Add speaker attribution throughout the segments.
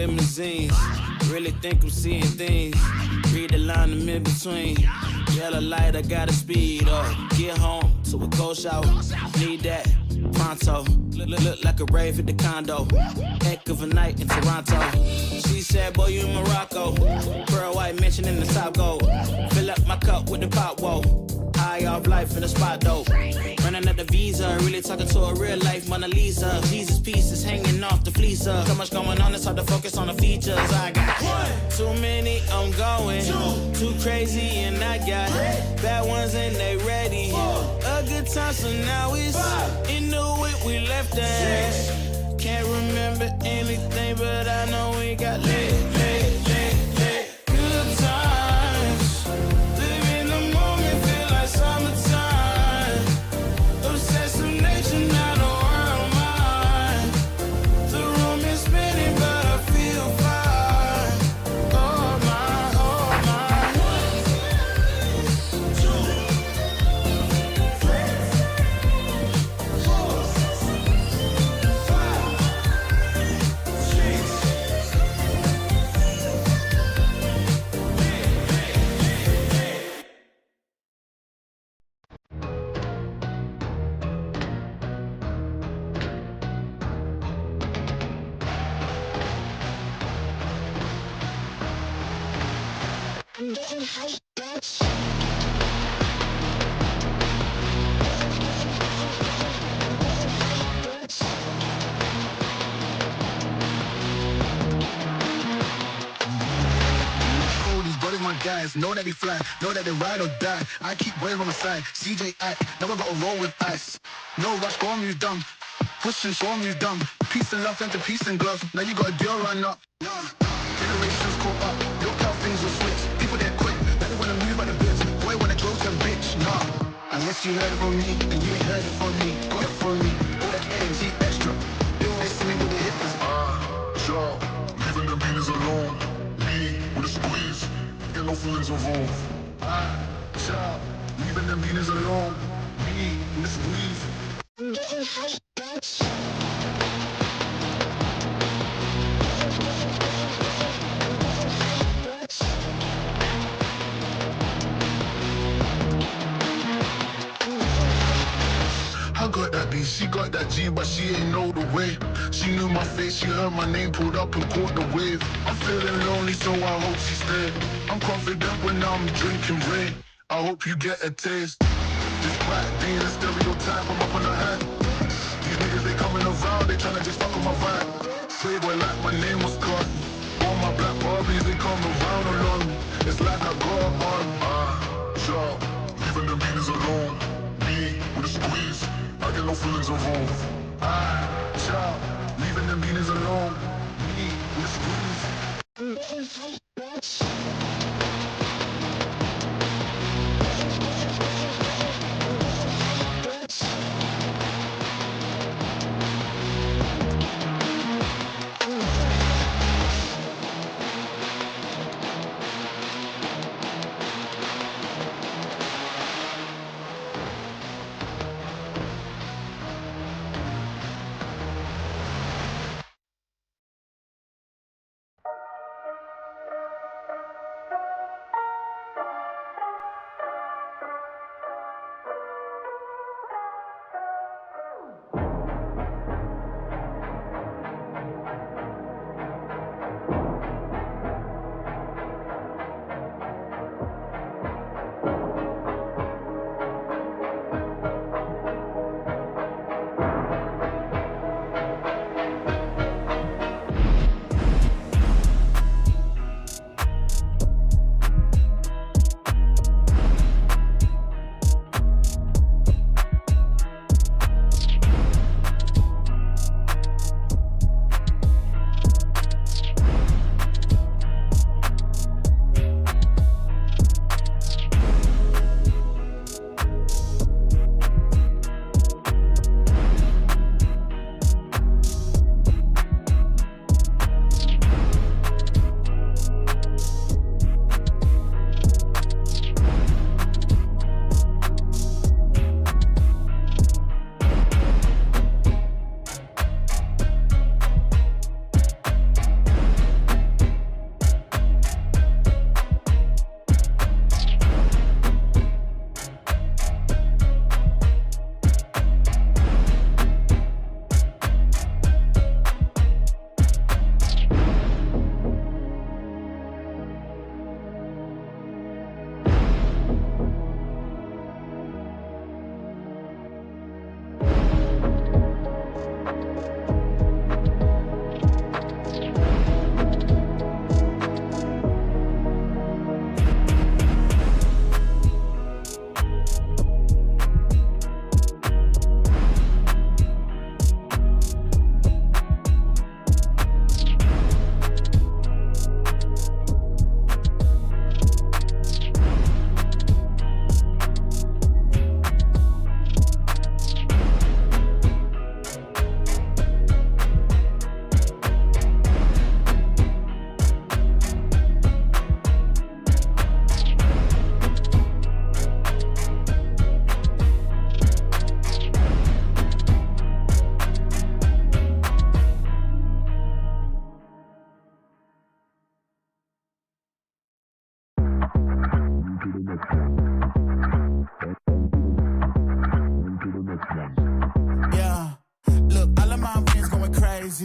Speaker 1: limousines. Really think I'm seeing things. Read the line I'm in between. Yellow light, I gotta speed up. Get home to a cold shower. Need that pronto. Look like a rave at the condo. Heck of a night in Toronto. She said, boy, you in Morocco. Pearl white mention in the top gold. Fill up my cup with the pop, whoa. High off life in the spot, though. Running up the visa, really talking to a real life Mona Lisa. Jesus pieces hanging off the fleecer. So much going on, it's hard to focus on the features. I got too many, I'm going. Too crazy, and I got bad ones and they ready. A good time, so now it's in the way we left at. Can't remember anything, but I know we got lit. Good times. Live in the moment, feel like summertime. Obsessed with nature, not a world mine. The room is spinning, but I feel fine. Oh my, oh my. 1, 2, 3, 4, 5, 6. I'm getting hyped, bitch.
Speaker 2: All these brothers, my guys, know that they fly, know that they ride or die. I keep waiting on my side, CJ act, never gotta roll with ice. No rush, go on, you dumb. Push and show on, you dumb. Peace and love, sent to peace and glove. Now you got a deal run up. Generations caught up, look how things will switch. People that quit, now they wanna move by the bits. Boy wanna grow to a bitch, nah. Unless you heard it from me, and you ain't heard it from me. Got it from me, all that energy extra. They always see me with the hitters.
Speaker 3: Sure, leaving the beaters alone. Me with a squeeze, get no feelings involved.
Speaker 2: Child, leaving them beaters alone. Me with the squeeze.
Speaker 4: I'm getting hyped, bitch.
Speaker 3: I got that B, she got that G, but she ain't know the way. She knew my face, she heard my name, pulled up and caught the wave. I'm feeling lonely, so I hope she stay. I'm confident when I'm drinking rain. I hope you get a taste. This black being a stereotype, I'm up on the hat. These niggas, they coming around, they tryna just fuck with my vibe. Playboy like my name was Scott. All my black Barbies, they come around along me. It's like I got on. Sure, leaving the beaters alone. Me with a squeeze, I get no feelings involved.
Speaker 2: Child, leaving them beaters alone. Me with the squeeze.
Speaker 4: I'm getting hyped, bitch.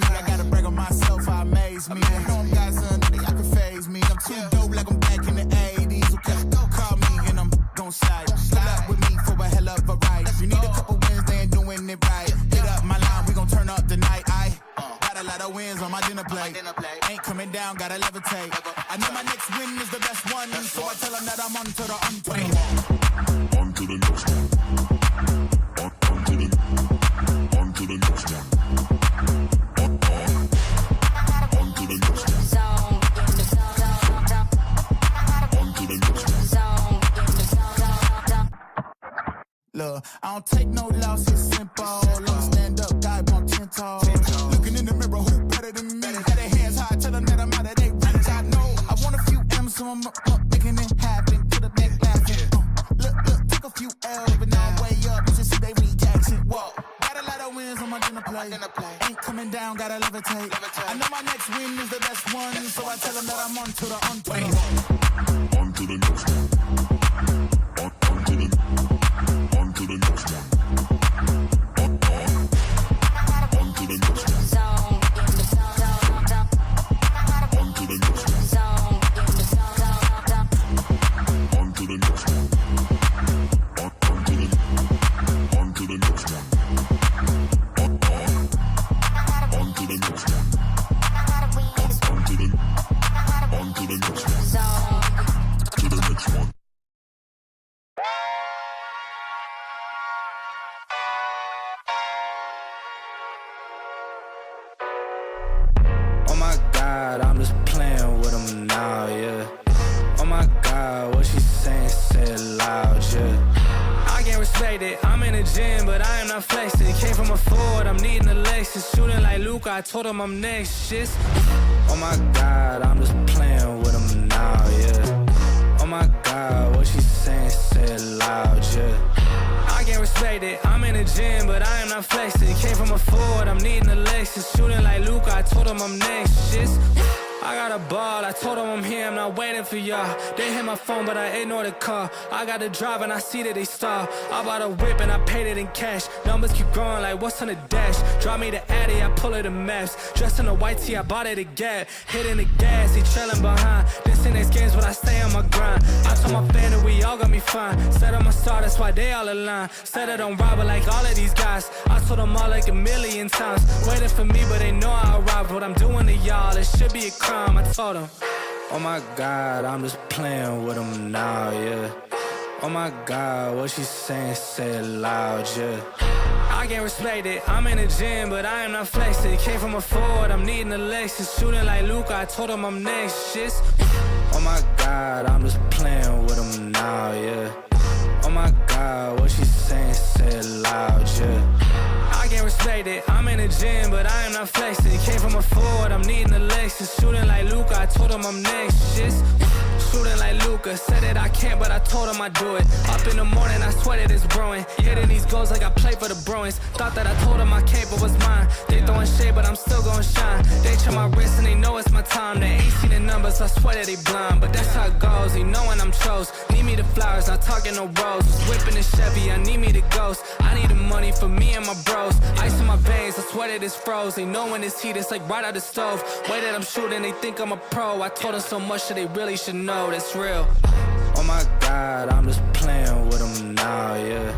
Speaker 5: crazy. I gotta brag on myself, I amaze me. I know I'm got something that I can phase me. I'm too dope like I'm back in the 80s. Okay, call me and I'm gon' slide. Pull up with me for a hell of a ride. You need a couple wins, they ain't doing it right. Hit up my line, we gon' turn up the night. I got a lot of wins on my dinner plate. Ain't coming down, gotta levitate. I know my next win is the best one, so I tell them that I'm on to the unplay.
Speaker 3: On to the next one. On to the next one. On to the next one. On to the next one.
Speaker 5: Look, I don't take no loss, it's simple. I'm a stand-up guy, walk 10 tall. Looking in the mirror, who better than me? Had their hands high, tell them that I'm out of their reach. I know I want a few M's, so I'm up, making it happen. To the neck laughing. Look, took a few L's, but now I'm way up. You should see they reaction. Whoa, got a lot of wins on my dinner plate. Ain't coming down, gotta levitate. I know my next win is the best one, so I tell them that I'm on to the unplay.
Speaker 3: On to the next one. On to the next one. On to the next one. On to the next one. On to the next one. On to the next one. On to the next one. On to the next one. To the next one.
Speaker 1: Oh my God, I'm just playing with them now, yeah. Oh my God, what she saying, say it loud, yeah. I can't respect it, I'm in the gym, but I am not flexing. Came from a Ford, I'm needing a Lexus. Shooting like Luke, I told him I'm next, shit. Oh my God, I'm just playing with them now, yeah. Oh my God, what she saying, say it loud, yeah. I can't respect it, I'm in the gym, but I am not flexing. Came from a Ford, I'm needing a Lexus. Shooting like Luke, I told him I'm next, shit. I got a ball, I told them I'm here, I'm not waiting for y'all. They hit my phone, but I ignore the call. I got the drive and I see that they stall. I bought a whip and I paid it in cash. Numbers keep growing like what's on the dash. Drop me the Addy, I pull it the maps. Dressed in a white tee, I bought it a Gap. Hitting the gas, he trailing behind. This in these games, but I stay on my grind. I told my fan that we all got me fine. Said I'm a star, that's why they all align. Said I don't rob it like all of these guys. I told them all like a million times. Waiting for me, but they know I arrived. What I'm doing to y'all, it should be a crime. I told him, oh my God, I'm just playing with them now, yeah. Oh my God, what she saying, say it loud, yeah. I can't respect it, I'm in the gym, but I am not flexing. Came from a Ford, I'm needing a Lexus. Shooting like Luke, I told him I'm next, shit. Oh my God, I'm just playing with them now, yeah. Oh my God, what she saying, say it loud, yeah. I can't respect it, I'm in the gym, but I am not flexing. Came from a Ford, I'm needing a Lexus. Shooting like Luke, I told him I'm next, shit. Shooting like Luca, said that I can't, but I told him I do it. Up in the morning, I sweat it, it's brewing. Hitting these goals like I play for the Bruins. Thought that I told them I can't, but was mine. They throwing shade, but I'm still gonna shine. They check my wrist and they know it's my time. They ain't seen the numbers, I swear that they blind. But that's how it goes, they knowing I'm chose. Need me the flowers, not talking no rose. Was whipping the Chevy, I need me the ghost. I need the money for me and my bros. Ice in my veins, I swear that it's froze. They know when it's heat, it's like right out the stove. Way that I'm shooting, they think I'm a pro. I told them so much that they really should know that's real. Oh my God, I'm just playing with them now, yeah.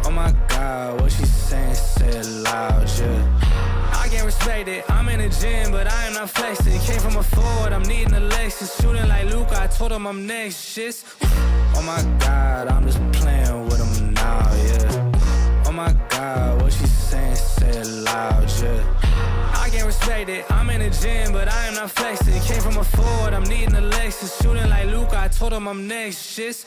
Speaker 1: Oh my God, what she saying, say it loud, yeah. I can't respect it, I'm in the gym, but I am not flexing. Came from a Ford, I'm needing a Lexus. Shooting like Luke, I told him I'm next, shit. Oh my God, I'm just playing with them now, yeah. Oh my God, what she saying, say it loud, yeah. I can't respect it, I'm in the gym, but I am not flexing. Came from a Ford, I'm needing a Lexus. Shooting like Luke, I told him I'm next, shit.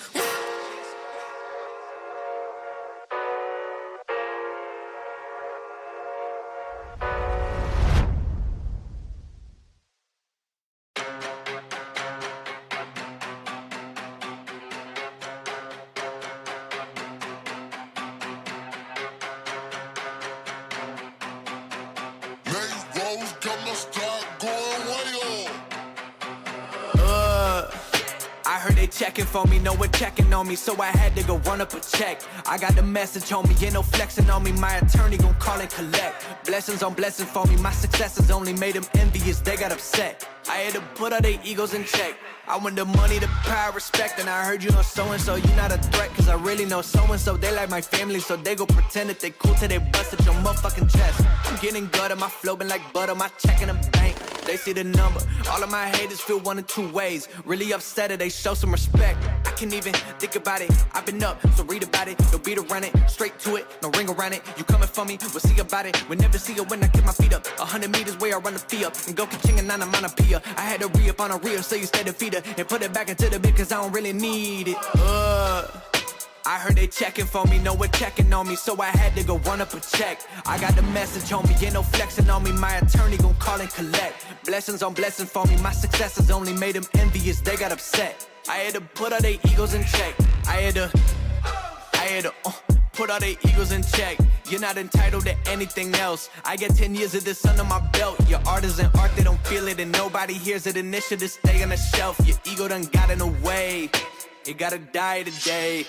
Speaker 6: heard they checking for me, no one checking on me, so I had to go run up a check. I got the message on me, ain't no flexing on me, my attorney gon' call and collect. Blessings on blessings for me, my successes only made them envious, they got upset. I had to put all their egos in check. I want the money, the power, respect, and I heard you know so-and-so, you not a threat, cause I really know so-and-so, they like my family, so they go pretend that they cool till they bust at your motherfucking chest. I'm getting gutter, my flow been like butter, my check in the bank, they see the number. All of my haters feel one of two ways, really upset or they show some respect. I can't even think about it, I've been up, so read about it, no beat around it, straight to it, no ring around it. You coming for me, we'll see about it, we'll never see it when I get my feet up. 100 meters where I run the fee up, and go ka-ching and onomatopoeia. I had to re-up on a reel, so you stay defeated, and put it back into the bit, cause I don't really need it. I heard they checking for me, no one checking on me, so I had to go run up a check. I got the message on me, ain't no flexing on me, my attorney gon' call and collect. Blessings on blessings for me, my successes only made them envious, they got upset. I had to put all their egos in check. I had to put all their egos in check. You're not entitled to anything else. I get 10 years of this under my belt. Your art isn't art, they don't feel it, and nobody hears it. Initiative stay on the shelf. Your ego done got in the way. It gotta die today.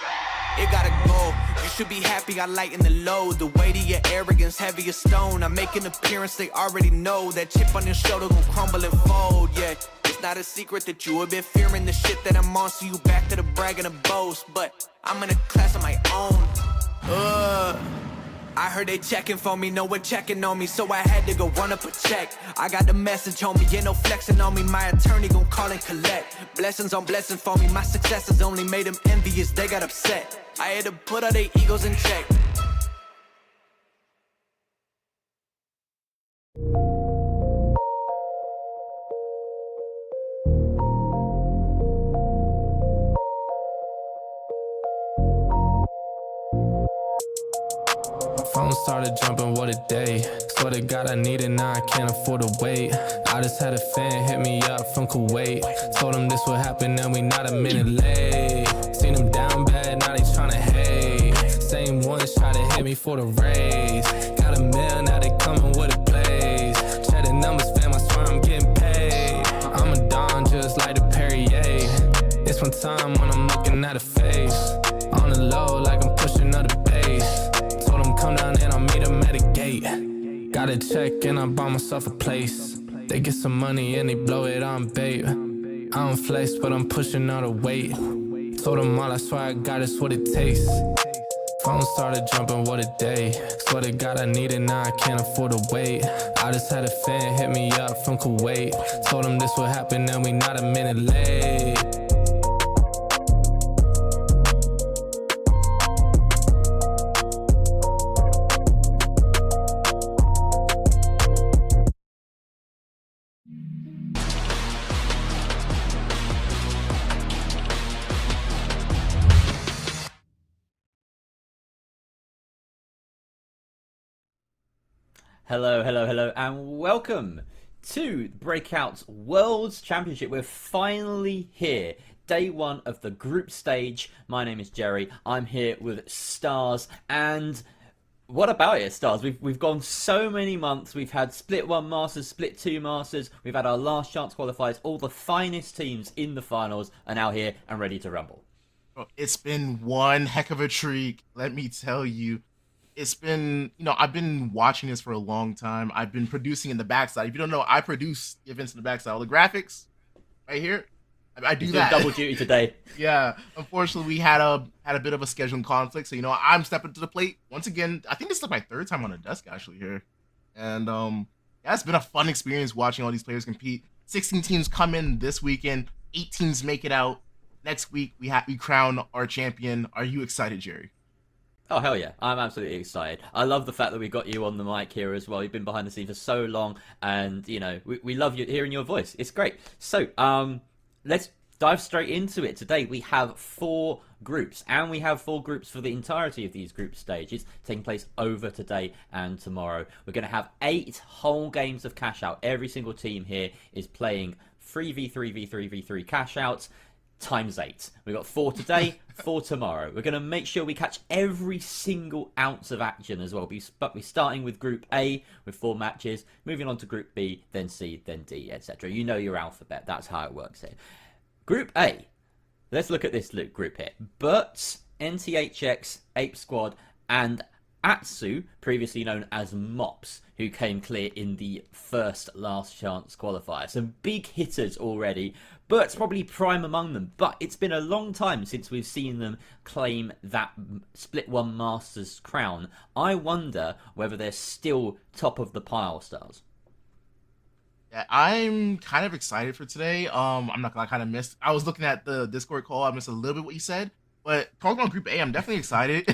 Speaker 6: It gotta go. You should be happy I lighten the load. The weight of your arrogance, heavy as stone. I make an appearance, they already know. That chip on your shoulder gon' crumble and fold, yeah. It's not a secret that you have been fearing the shit that I'm on, so you back to the brag and the boast. But I'm in a class of my own. I heard they checking for me, no one checking on me, so I had to go run up a check. I got the message on me, ain't no flexing on me, my attorney gon' call and collect. Blessings on blessings for me, my successes only made them envious, they got upset. I had to put all their egos in check.
Speaker 7: Phone started jumping, what a day. Swear to God I need it, now I can't afford to wait. I just had a fan hit me up from Kuwait. Told him this would happen and we not a minute late. Seen him down bad, now they tryna hate. Same ones try to hit me for the raise. Got a mill, now they coming with a blaze. Check the numbers, fam, I swear I'm getting paid. I'm a don just like the Perrier. It's one time when I'm looking at a face. On the low like I'm pushing up the bass. Come down and I'll meet him at a gate. Got a check and I bought myself a place. They get some money and they blow it on bait. I don't flex but I'm pushing all the weight. Told them all I swear I got it's what it takes. Phone started jumping, what a day. Swear to God I need it, now I can't afford to wait. I just had a fan hit me up from Kuwait. Told him this would happen and we not a minute late.
Speaker 8: Hello, hello, hello, and welcome to Breakout's World's Championship. We're finally here. Day one of the group stage. My name is Jerry. I'm here with Stars. And what about it, Stars? We've gone so many months. We've had Split 1 Masters, Split 2 Masters. We've had our last chance qualifiers. All the finest teams in the finals are now here and ready to rumble.
Speaker 9: It's been one heck of a treat, let me tell you. It's been, I've been watching this for a long time. I've been producing in the backside. If you don't know, I produce the events in the backside. All the graphics right here, I do that.
Speaker 8: Double duty today.
Speaker 9: Yeah. Unfortunately, we had a bit of a scheduling conflict. So, I'm stepping to the plate once again. I think this is my third time on a desk actually here. And yeah, it's been a fun experience watching all these players compete. 16 teams come in this weekend. 8 teams make it out. Next week, we crown our champion. Are you excited, Jerry?
Speaker 8: Oh, hell yeah. I'm absolutely excited. I love the fact that we got you on the mic here as well. You've been behind the scenes for so long, and, we love hearing your voice. It's great. So, let's dive straight into it. Today, we have 4 groups, and we have 4 groups for the entirety of these group stages taking place over today and tomorrow. We're going to have 8 whole games of cash out. Every single team here is playing 3v3v3v3 cash outs. Times 8. We've got 4 today, 4 tomorrow. We're going to make sure we catch every single ounce of action as well. But we're starting with Group A with 4 matches, moving on to Group B, then C, then D, etc. You know your alphabet. That's how it works here. Group A. Let's look at this group here. Butts, NTHX, Ape Squad, and Atsu, previously known as Mops, who came clear in the first last chance qualifier. Some big hitters already. Bert's probably prime among them, but it's been a long time since we've seen them claim that Split 1 Masters crown. I wonder whether they're still top of the pile, Stars.
Speaker 9: Yeah, I'm kind of excited for today. I'm not gonna kind of miss. I was looking at the Discord call. I missed a little bit what you said, but talking about Group A, I'm definitely excited.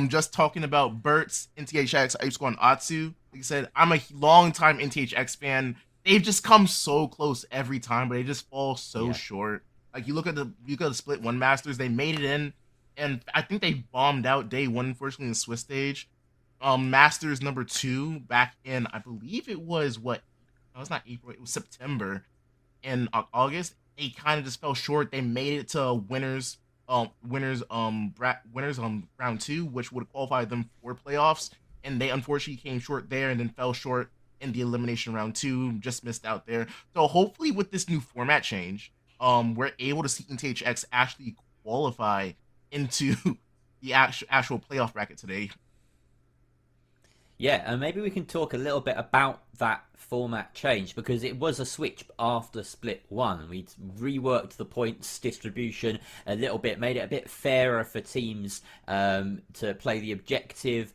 Speaker 9: Just talking about Bert's, NTHX, Ape Squad, and Atsu. Like I said, I'm a long time NTHX fan. They've just come so close every time, but they just fall so short. Like you look at the Split 1 Masters, they made it in, and I think they bombed out day 1, unfortunately, in the Swiss stage. Masters number 2 back in, I believe it was what? No, it's not April. It was September. In August, they kind of just fell short. They made it to winners round 2, which would qualify them for playoffs, and they unfortunately came short there, and then fell short in the elimination round 2, just missed out there. So hopefully with this new format change, we're able to see NTHX actually qualify into the actual playoff bracket today.
Speaker 8: Yeah, and maybe we can talk a little bit about that format change, because it was a switch after Split 1. We'd reworked the points distribution a little bit, made it a bit fairer for teams to play the objective.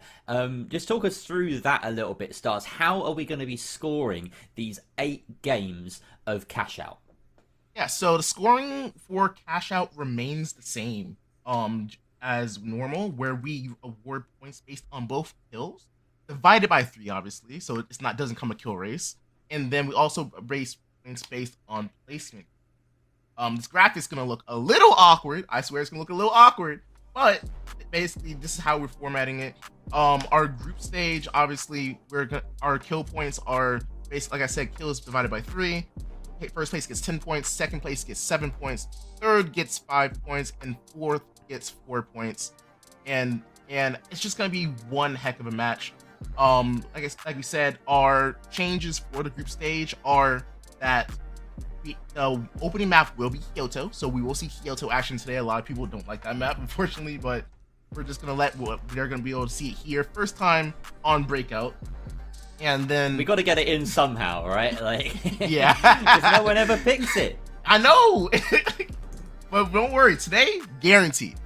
Speaker 8: Just talk us through that a little bit, Stars. How are we going to be scoring these 8 games of cash out?
Speaker 9: Yeah, so the scoring for cash out remains the same as normal, where we award points based on both kills, divided by 3, obviously, so it's not doesn't come a kill race. And then we also raise points based on placement. This graphic's gonna look a little awkward. I swear it's gonna look a little awkward, but basically this is how we're formatting it. Our group stage, obviously, our kill points are basically, like I said, kills divided by 3. First place gets 10 points, second place gets 7 points, third gets 5 points, and fourth gets 4 points. And it's just gonna be one heck of a match. Like we said, our changes for the group stage are that the opening map will be Kyoto, so we will see Kyoto action today. A lot of people don't like that map, unfortunately, but we're just gonna they're gonna be able to see it here, first time on Breakout. And then
Speaker 8: we got to get it in somehow, right? Like,
Speaker 9: yeah,
Speaker 8: because no one ever picks it.
Speaker 9: I know, but don't worry, today guaranteed.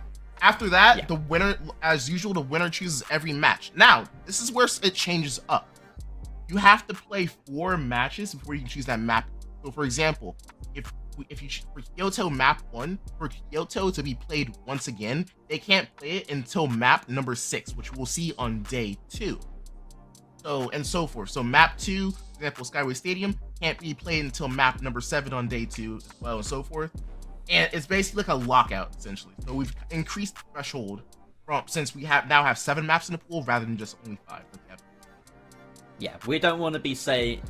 Speaker 9: After that, the winner, as usual, the winner chooses every match. Now, this is where it changes up. You have to play 4 matches before you can choose that map. So, for example, if you for Kyoto map 1, for Kyoto to be played once again, they can't play it until map number 6, which we'll see on day 2. So, and so forth. So, map 2, for example, Skyway Stadium, can't be played until map number 7 on day 2, as well, and so forth. And it's basically like a lockout, essentially. So we've increased the threshold since we now have 7 maps in the pool rather than just only 5.
Speaker 8: Yeah, we don't want to be seeing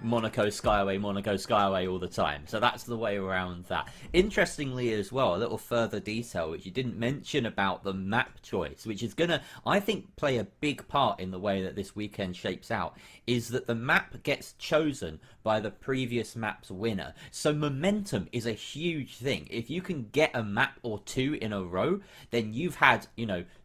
Speaker 8: Monaco Skyway all the time. So that's the way around that. Interestingly as well, a little further detail which you didn't mention about the map choice, which is gonna, I think, play a big part in the way that this weekend shapes out, is that the map gets chosen by the previous map's winner. So momentum is a huge thing. If you can get a map or 2 in a row, then you've had,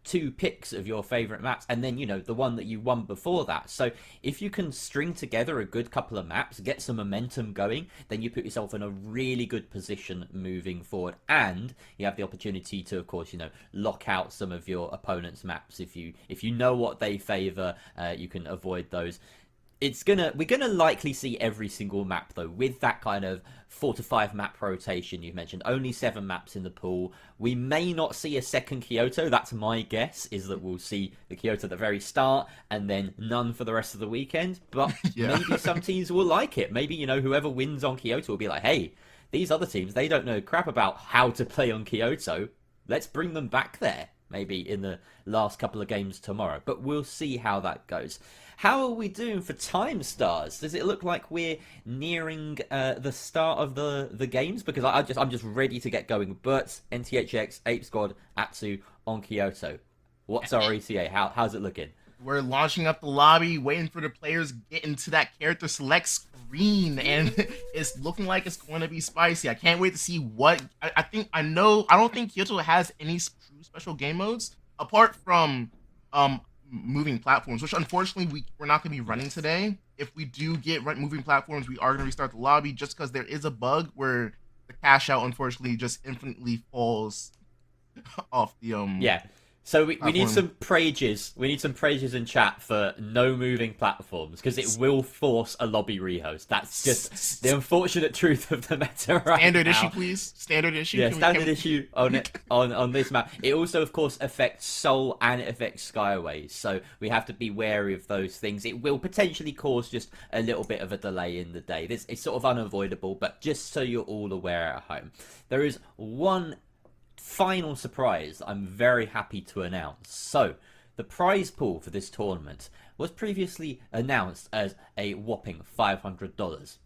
Speaker 8: 2 picks of your favorite maps, and then the one that you won before that. So if you can string together a good couple of maps, get some momentum going, then you put yourself in a really good position moving forward, and you have the opportunity to, of course, lock out some of your opponent's maps. If you know what they favor, you can avoid those. We're gonna likely see every single map though, with that kind of 4 to 5 map rotation you've mentioned. Only 7 maps in the pool. We may not see a second Kyoto. That's my guess, is that we'll see the Kyoto at the very start and then none for the rest of the weekend. But maybe some teams will like it. Maybe, whoever wins on Kyoto will be like, hey, these other teams, they don't know crap about how to play on Kyoto. Let's bring them back there. Maybe in the last couple of games tomorrow. But we'll see how that goes. How are we doing for time, Stars? Does it look like we're nearing the start of the games? Because I'm just ready to get going. Bert's, NTHX, Ape Squad, Atsu on Kyoto. What's our ETA? How's it looking?
Speaker 9: we're launching up the lobby, waiting for the players to get into that character select screen, and it's looking like it's going to be spicy. I can't wait to see what I think. I don't think Kyoto has any true special game modes apart from moving platforms, which unfortunately we're not going to be running today. If we do get moving platforms, we are going to restart the lobby just because there is a bug where the cash out unfortunately just infinitely falls off the
Speaker 8: Yeah. So we need some praises. We need some praises in chat for no moving platforms, because it will force a lobby rehost. That's just the unfortunate truth of the meta right
Speaker 9: Standard
Speaker 8: now.
Speaker 9: issue, please. Standard issue.
Speaker 8: Yeah, standard issue on it on this map. It also, of course, affects Seoul and it affects Skyway, so we have to be wary of those things. It will potentially cause just a little bit of a delay in the day. It's sort of unavoidable, but just so you're all aware at home, there is one final surprise I'm very happy to announce. So the prize pool for this tournament was previously announced as a whopping $500,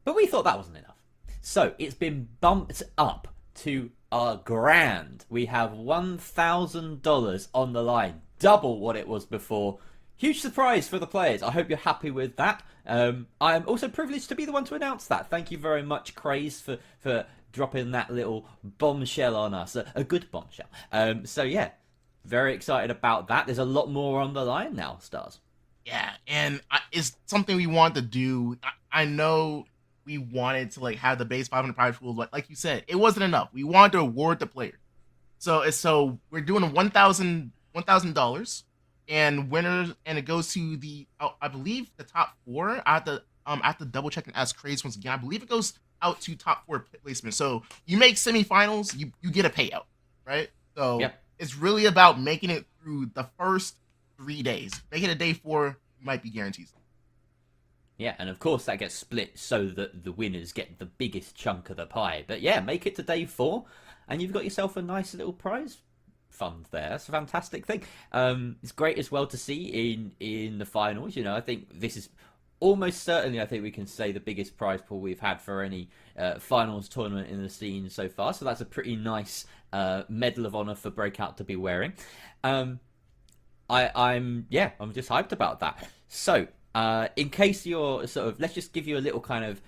Speaker 8: but we thought that wasn't enough, so it's been bumped up to $1,000. We have $1,000 on the line, double what it was before. Huge surprise for the players. I hope you're happy with that. I am also privileged to be the one to announce that. Thank you very much, Craze, for dropping that little bombshell on us. A good bombshell. So yeah, very excited about that. There's a lot more on the line now, Stars.
Speaker 9: Yeah, and it's something we want to do. I know we wanted to have the base 500 prize pool, but like you said, it wasn't enough. We wanted to award the player. So we're doing a $1,000, and winners, and it goes to the I believe the top 4. I have to double check and ask Craze once again. I believe it goes out to top 4 placement. So you make semifinals, you get a payout, right? So
Speaker 8: yep.
Speaker 9: It's really about making it through the first 3 days. Make it a day 4, you might be guaranteed.
Speaker 8: Yeah, and of course that gets split so that the winners get the biggest chunk of the pie. But yeah, make it to day 4, and you've got yourself a nice little prize fund there. That's a fantastic thing. It's great as well to see in the finals. I think this is almost certainly, I think we can say, the biggest prize pool we've had for any finals tournament in the scene so far. So that's a pretty nice medal of honor for Breakout to be wearing. I'm just hyped about that. So in case you're let's just give you a little kind of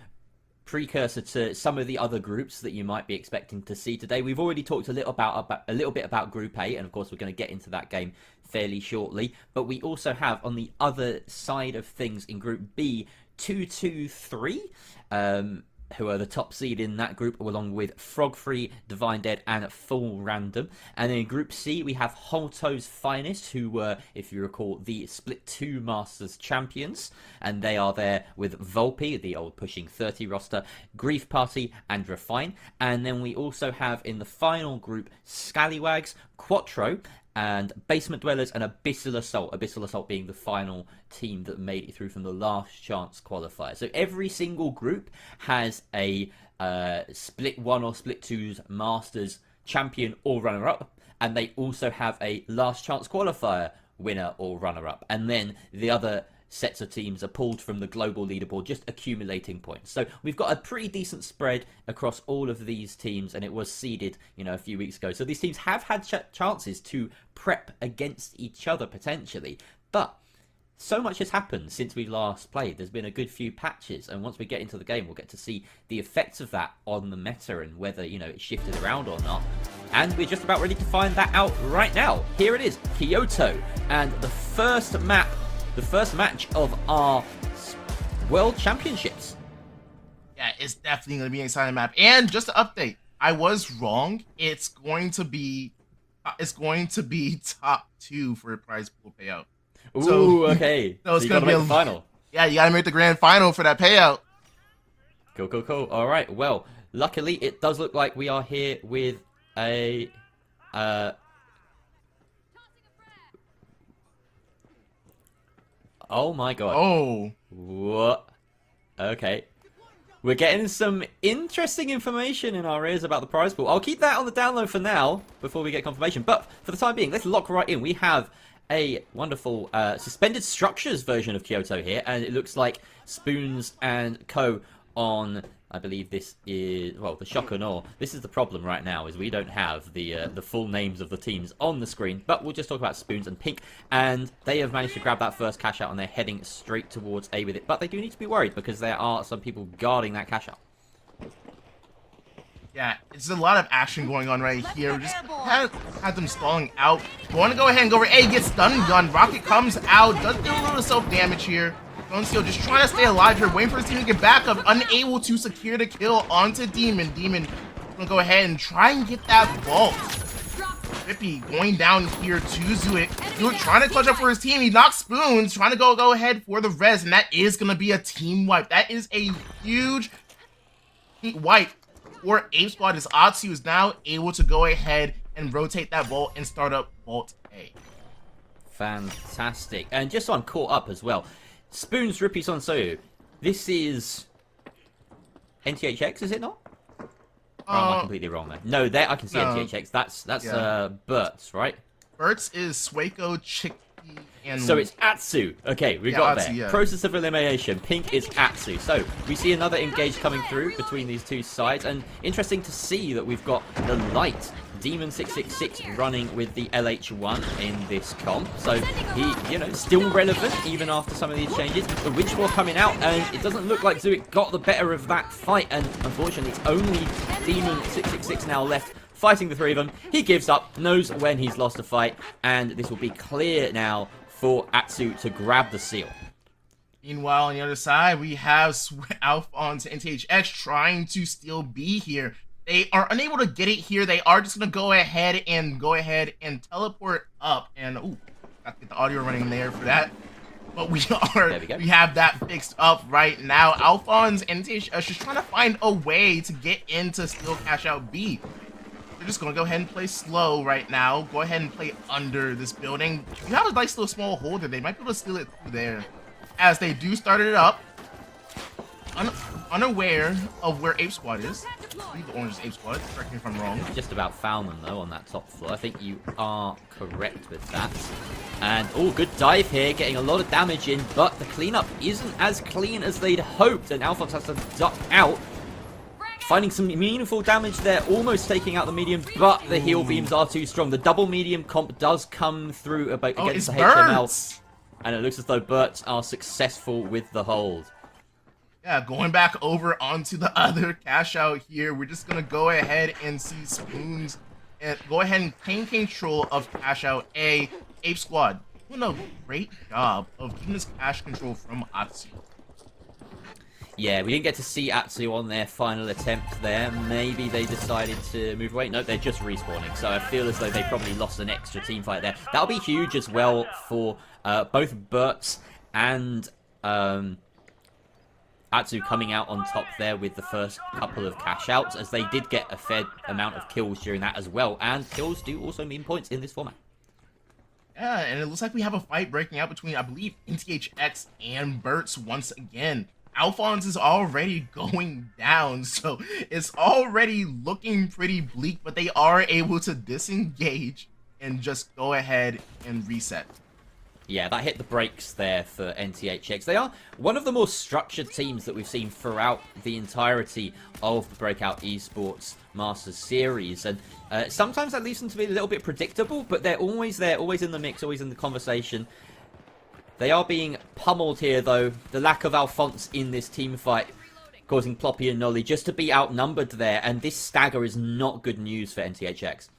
Speaker 8: precursor to some of the other groups that you might be expecting to see today. We've already talked a little bit about Group A, and of course we're going to get into that game fairly shortly. But we also have on the other side of things in Group B 2-2-3, who are the top seed in that group, along with Frog Free, Divine Dead, and Full Random. And in Group C, we have Holto's Finest, who were, if you recall, the Split 2 Masters champions. And they are there with Volpe, the old Pushing 30 roster, Grief Party, and Refine. And then we also have in the final group, Scallywags, Quattro, and Basement Dwellers and Abyssal Assault. Abyssal Assault being the final team that made it through from the last chance qualifier. So every single group has a Split 1 or Split 2's Masters champion or runner-up, and they also have a last chance qualifier winner or runner-up. And then the other sets of teams are pulled from the global leaderboard, just accumulating points. So we've got a pretty decent spread across all of these teams, and it was seeded, a few weeks ago. So these teams have had chances to prep against each other potentially, but so much has happened since we last played. There's been a good few patches, and once we get into the game, we'll get to see the effects of that on the meta and whether, it shifted around or not. And we're just about ready to find that out right now. Here it is, Kyoto, and the first match of our World Championships.
Speaker 9: Yeah, it's definitely going to be an exciting map. And just to update, I was wrong. It's going to be top 2 for a prize pool payout.
Speaker 8: Ooh, okay.
Speaker 9: So it's
Speaker 8: you
Speaker 9: going to be
Speaker 8: the final.
Speaker 9: Yeah, you got to make the grand final for that payout.
Speaker 8: Cool. All right. Well, luckily it does look like we are here with a oh my god.
Speaker 9: Oh.
Speaker 8: What? Okay. We're getting some interesting information in our ears about the prize pool. I'll keep that on the download for now, before we get confirmation. But for the time being, let's lock right in. We have a wonderful Suspended Structures version of Kyoto here, and it looks like Spoons and Co. on I believe this is, well, the shock and awe. This is the problem right now, is we don't have the full names of the teams on the screen, but we'll just talk about Spoons and Pink, and they have managed to grab that first cash out, and they're heading straight towards A with it, but they do need to be worried, because there are some people guarding that cash out.
Speaker 9: Yeah, it's a lot of action going on right here. Just had them stalling out. Want to go ahead and go over A, gets stun gun. Rocket comes out, does do a little self-damage here. Steel just trying to stay alive here, waiting for his team to get back up, unable to secure the kill onto Demon. Demon gonna go ahead and try and get that vault. Rippy going down here to Zuik. Zuik trying to clutch up for his team. He knocks Spoons, trying to go ahead for the res, and that is gonna be a team wipe. That is a huge wipe for Ape Squad, as Atsu is now able to go ahead and rotate that vault and start up Vault A.
Speaker 8: Fantastic. And just so I'm caught up as well, Spoons, Rippy, Sonsoyu, this is NTHX, is it not? Or am I completely wrong there? No, there I can see NTHX. That's Bert's, right?
Speaker 9: Bert's is Sueko, Chicky, and...
Speaker 8: So it's Atsu. Okay, we got
Speaker 9: Atsu,
Speaker 8: there. Process of elimination. Pink is Atsu. So we see another engage coming through between these two sides, and interesting to see that we've got the light Demon 666 running with the LH1 in this comp. So he, you know, still relevant even after some of these changes. The Witch War coming out, and it doesn't look like Zuik got the better of that fight, and unfortunately it's only Demon 666 now left fighting the three of them. He gives up, knows when he's lost a fight, and this will be clear now for Atsu to grab the seal.
Speaker 9: Meanwhile, on the other side, we have Alphonse and NTHX trying to steal B here. They are unable to get it here. They are just going to go ahead and teleport up. And, ooh, got to get the audio running there for that. But we have that fixed up right now. Alphonse and NTHX just trying to find a way to get in to steal cash out B. They're just going to go ahead and play slow right now. Go ahead and play under this building. You have a nice little small hole there. They might be able to steal it through there. As they do start it up. Unaware of where Ape Squad is. I believe the orange is Ape Squad. Correct me if I'm wrong.
Speaker 8: Just about found them, though, on that top floor. I think you are correct with that. And, oh, good dive here. Getting a lot of damage in, but the cleanup isn't as clean as they'd hoped. And Alphonse has to duck out. Finding some meaningful damage there, almost taking out the medium, but the heal beams are too strong. The double medium comp does come through against the HML. And it looks as though Berts are successful with the hold.
Speaker 9: Yeah, going back over onto the other cash out here, we're just going to go ahead and see Spoons and go ahead and claim control of cash out A. Ape Squad doing a great job of keeping this cash control from Atsu.
Speaker 8: Yeah, we didn't get to see Atsu on their final attempt there. Maybe they decided to move away. No, they're just respawning. So I feel as though they probably lost an extra team fight there. That'll be huge as well for both Berts and Atsu coming out on top there with the first couple of cash outs, as they did get a fair amount of kills during that as well. And kills do also mean points in this format.
Speaker 9: Yeah, and it looks like we have a fight breaking out between, I believe, NTHX and Berts once again. Alphonse is already going down, so it's already looking pretty bleak, but they are able to disengage and just go ahead and reset.
Speaker 8: Yeah, that hit the brakes there for NTHX. They are one of the more structured teams that we've seen throughout the entirety of the Breakout Esports Masters Series. And sometimes that leaves them to be a little bit predictable, but they're always there, always in the mix, always in the conversation. They are being pummeled here, though. The lack of Alphonse in this team fight causing Ploppy and Nolly just to be outnumbered there. And this stagger is not good news for NTHX.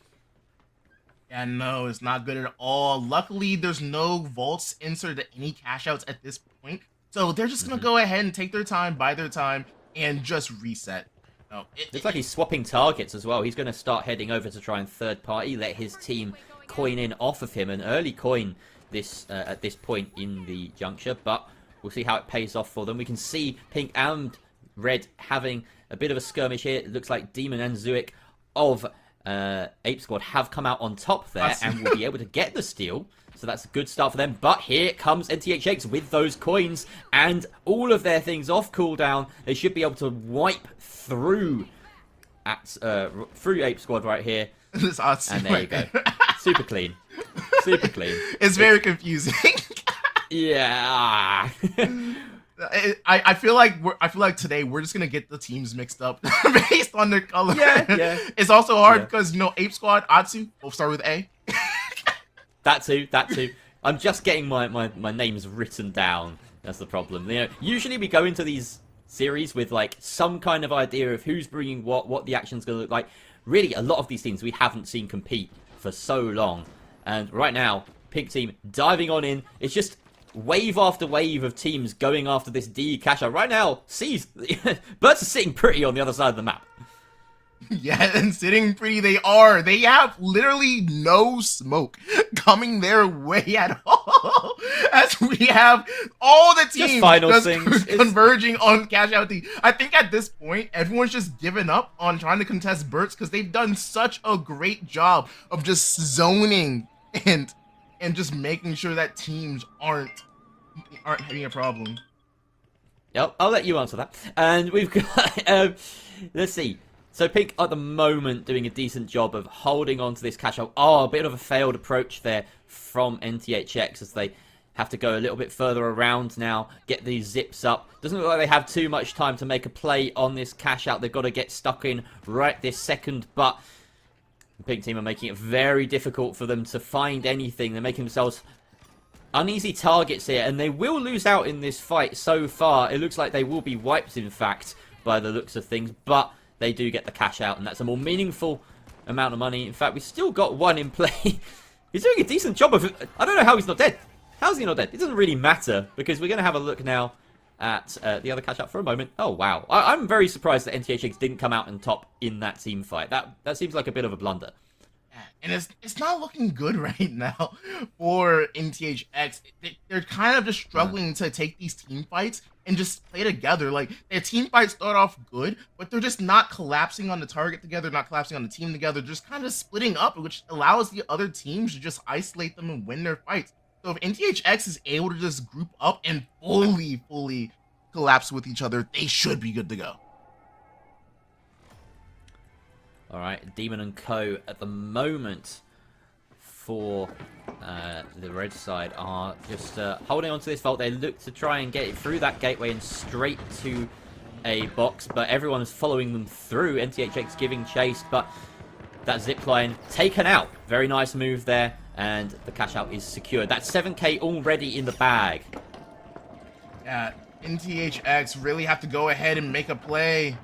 Speaker 9: Yeah, no, it's not good at all. Luckily, there's no vaults inserted at any cash outs at this point. So they're just going to go ahead and take their time, buy their time, and just reset. No,
Speaker 8: looks like he's swapping targets as well. He's going to start heading over to try and third party, let his team coin in off of him. An early coin this at this point in the juncture, but we'll see how it pays off for them. We can see Pink and Red having a bit of a skirmish here. It looks like Demon and Zuik of Ape Squad have come out on top there and will be able to get the steal. So that's a good start for them. But here comes NTHX with those coins and all of their things off cooldown. They should be able to wipe through Ape Squad right here. And there you go. Super clean. Super clean.
Speaker 9: It's very confusing.
Speaker 8: Yeah.
Speaker 9: I feel like today we're just gonna get the teams mixed up based on their color.
Speaker 8: Yeah.
Speaker 9: It's also hard because Ape Squad, Atsu both start with A.
Speaker 8: That too. I'm just getting my names written down. That's the problem. Usually we go into these series with like some kind of idea of who's bringing what the action's gonna look like. Really, a lot of these teams we haven't seen compete for so long, and right now, Pink Team diving on in. It's just wave after wave of teams going after this D cash out. Right now, C's Birds are sitting pretty on the other side of the map.
Speaker 9: Yeah, and sitting pretty they are. They have literally no smoke coming their way at all. As we have all the teams just converging on cash out D. I think at this point, everyone's just given up on trying to contest Birds because they've done such a great job of just zoning and just making sure that teams aren't having a problem.
Speaker 8: Yep, I'll let you answer that. And we've got, let's see. So Pink at the moment doing a decent job of holding on to this cash out. Oh, a bit of a failed approach there from NTHX as they have to go a little bit further around now, get these zips up. Doesn't look like they have too much time to make a play on this cash out. They've got to get stuck in right this second, but the Pink Team are making it very difficult for them to find anything. They're making themselves uneasy targets here, and they will lose out in this fight so far. It looks like they will be wiped, in fact, by the looks of things, but they do get the cash out, and that's a more meaningful amount of money. In fact, we've still got one in play. He's doing a decent job of it. I don't know how he's not dead. How's he not dead? It doesn't really matter, because we're going to have a look now at the other cash out for a moment. Oh, wow. I'm very surprised that NTHX didn't come out on top in that team fight. That seems like a bit of a blunder.
Speaker 9: And it's not looking good right now for NTHX. They're kind of just struggling to take these team fights and just play together. Like, their team fights start off good, but they're just not collapsing on the target together, not collapsing on the team together, just kind of splitting up, which allows the other teams to just isolate them and win their fights. So if NTHX is able to just group up and fully collapse with each other, they should be good to go.
Speaker 8: Alright, Demon & Co. at the moment for the red side are just holding on to this vault. They look to try and get it through that gateway and straight to a box, but everyone is following them through. NTHX giving chase, but that zip line taken out. Very nice move there, and the cash out is secured. That's 7k already in the bag.
Speaker 9: Yeah, NTHX really have to go ahead and make a play.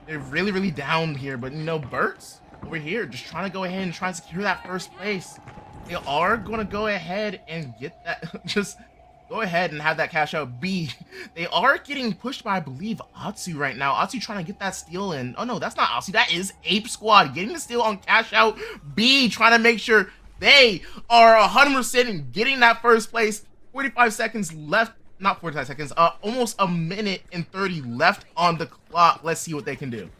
Speaker 9: They're really down here, but Birds over here just trying to go ahead and try and secure that first place. They are going to go ahead and get that, just go ahead and have that cash out. B, they are getting pushed by, I believe, Atsu right now. Atsu trying to get that steal in. Oh no, that's not Atsu, that is Ape Squad getting the steal on cash out. B trying to make sure they are 100% in getting that first place. 45 seconds left. Not 45 seconds, almost a minute and 30 left on the clock. Let's see what they can do.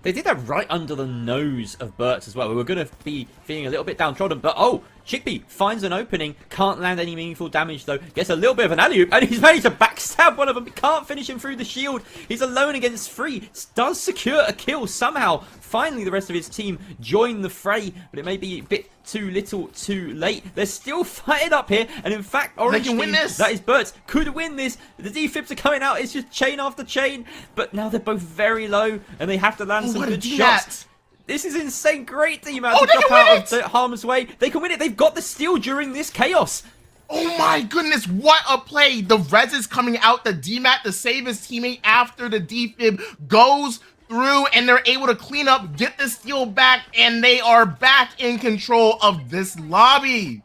Speaker 8: They did that right under the nose of Bertz as well. We were going to be feeling a little bit downtrodden, but oh, Chickpea finds an opening, can't land any meaningful damage though, gets a little bit of an alley-oop, and he's managed to backstab one of them, can't finish him through the shield. He's alone against 3, does secure a kill somehow. Finally, the rest of his team join the fray, but it may be a bit too little too late. They're still fighting up here, and in fact, Orange
Speaker 9: Team, that
Speaker 8: is Bertz, could win this. The defibs are coming out, it's just chain after chain, but now they're both very low, and they have to land some good shots. This is insane. Great team out to drop out of harm's way. They can win it. They've got the steal during this chaos.
Speaker 9: Oh my goodness, what a play. The Rez is coming out, the DMAT to save his teammate after the defib goes through, and they're able to clean up, get the steal back, and they are back in control of this lobby.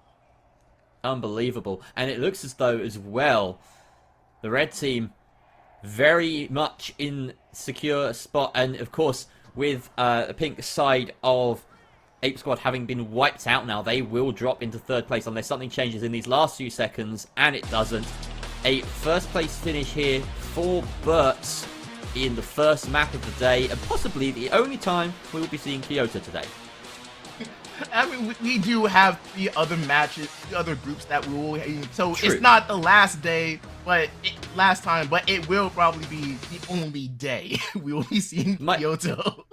Speaker 8: Unbelievable. And it looks as though as well, the red team very much in secure spot, and of course with the pink side of Ape Squad having been wiped out now, they will drop into 3rd place unless something changes in these last few seconds, and it doesn't. A 1st place finish here for Bertz in the first map of the day, and possibly the only time we will be seeing Kyoto today.
Speaker 9: I mean, we do have 3 other matches, 3 other groups that we will. So
Speaker 8: True.
Speaker 9: It's not the last day, but last time, but it will probably be the only day we will be seeing Kyoto.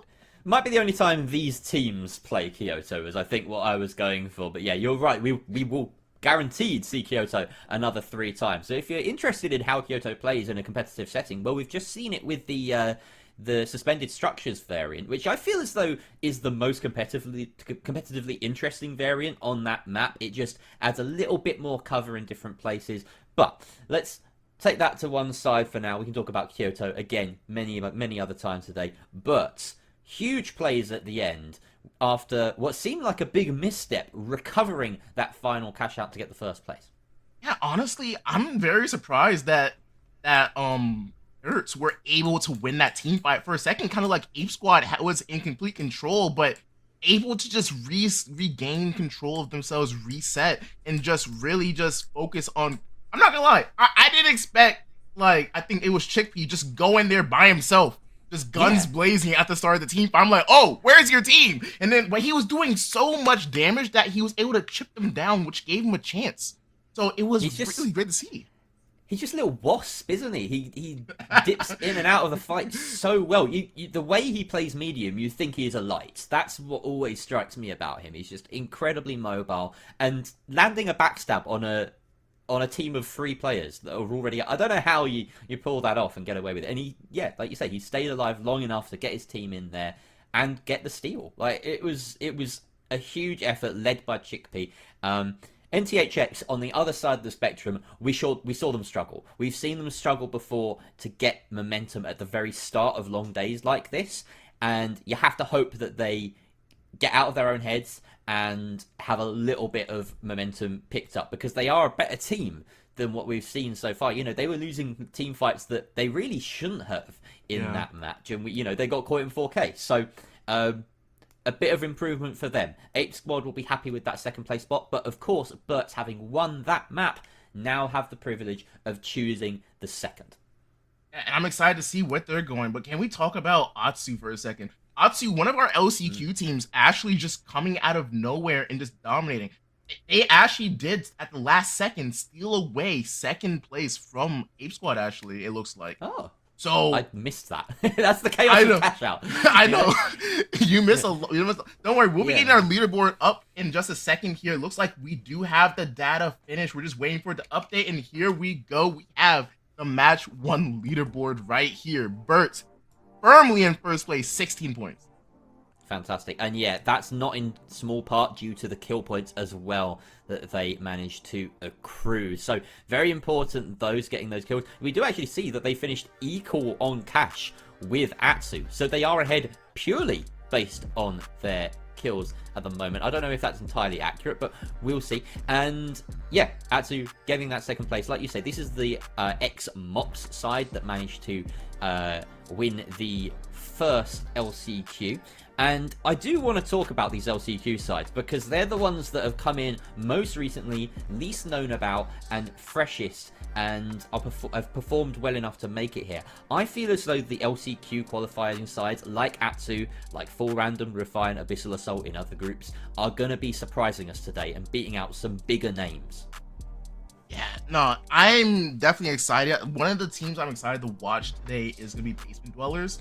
Speaker 8: Might be the only time these teams play Kyoto, is I think what I was going for. But yeah, you're right. We will guaranteed see Kyoto another 3 times. So if you're interested in how Kyoto plays in a competitive setting, well, we've just seen it with the suspended structures variant, which I feel as though is the most competitively interesting variant on that map. It just adds a little bit more cover in different places. But let's take that to one side for now. We can talk about Kyoto again many other times today. But huge plays at the end after what seemed like a big misstep, recovering that final cash out to get the first place.
Speaker 9: Yeah, honestly, I'm very surprised that Ertz were able to win that team fight for a second. Kind of like Ape Squad was in complete control, but able to just regain control of themselves, reset, and just really just focus on. I'm not gonna lie, I didn't expect, like, I think it was Chickpea just go in there by himself, just guns blazing at the start of the team fight. I'm like, oh, where's your team? And then but he was doing so much damage that he was able to chip them down, which gave him a chance. So it was really great to see.
Speaker 8: He's just a little wasp, isn't he? He dips in and out of the fight so well. The way he plays medium, you think he is a light. That's what always strikes me about him. He's just incredibly mobile, and landing a backstab on a team of 3 players that are already. I don't know how you pull that off and get away with it. And like you say, he stayed alive long enough to get his team in there and get the steal. Like it was a huge effort led by Chickpea. NTHX on the other side of the spectrum, we saw them struggle. We've seen them struggle before to get momentum at the very start of long days like this, and you have to hope that they get out of their own heads and have a little bit of momentum picked up, because they are a better team than what we've seen so far. You know, they were losing team fights that they really shouldn't have in that match, and they got caught in 4K. So a bit of improvement for them. Ape Squad will be happy with that second place spot, but of course, Bert's having won that map, now have the privilege of choosing the second.
Speaker 9: And I'm excited to see what they're going, but can we talk about Atsu for a second? Atsu, one of our LCQ teams, actually just coming out of nowhere and just dominating. They actually did, at the last second, steal away second place from Ape Squad, actually, it looks like.
Speaker 8: Oh.
Speaker 9: So
Speaker 8: I missed that. That's the chaos of cash out.
Speaker 9: I know. You miss a lot. Don't worry, we'll be getting our leaderboard up in just a second here. Looks like we do have the data finished. We're just waiting for it to update, and here we go. We have the match 1 leaderboard right here. Bert firmly in first place, 16 points.
Speaker 8: Fantastic. And yeah, that's not in small part due to the kill points as well that they managed to accrue. So very important, those getting those kills. We do actually see that they finished equal on cash with Atsu. So they are ahead purely based on their kills at the moment. I don't know if that's entirely accurate, but we'll see. And yeah, Atsu getting that second place. Like you say, this is the ex-Mops side that managed to win the first LCQ. And I do want to talk about these LCQ sides, because they're the ones that have come in most recently, least known about, and freshest, and have performed well enough to make it here. I feel as though the LCQ qualifying sides, like Atsu, like Full Random, Refine, Abyssal Assault in other groups, are going to be surprising us today and beating out some bigger names.
Speaker 9: Yeah, no, I'm definitely excited. One of the teams I'm excited to watch today is going to be Basement Dwellers.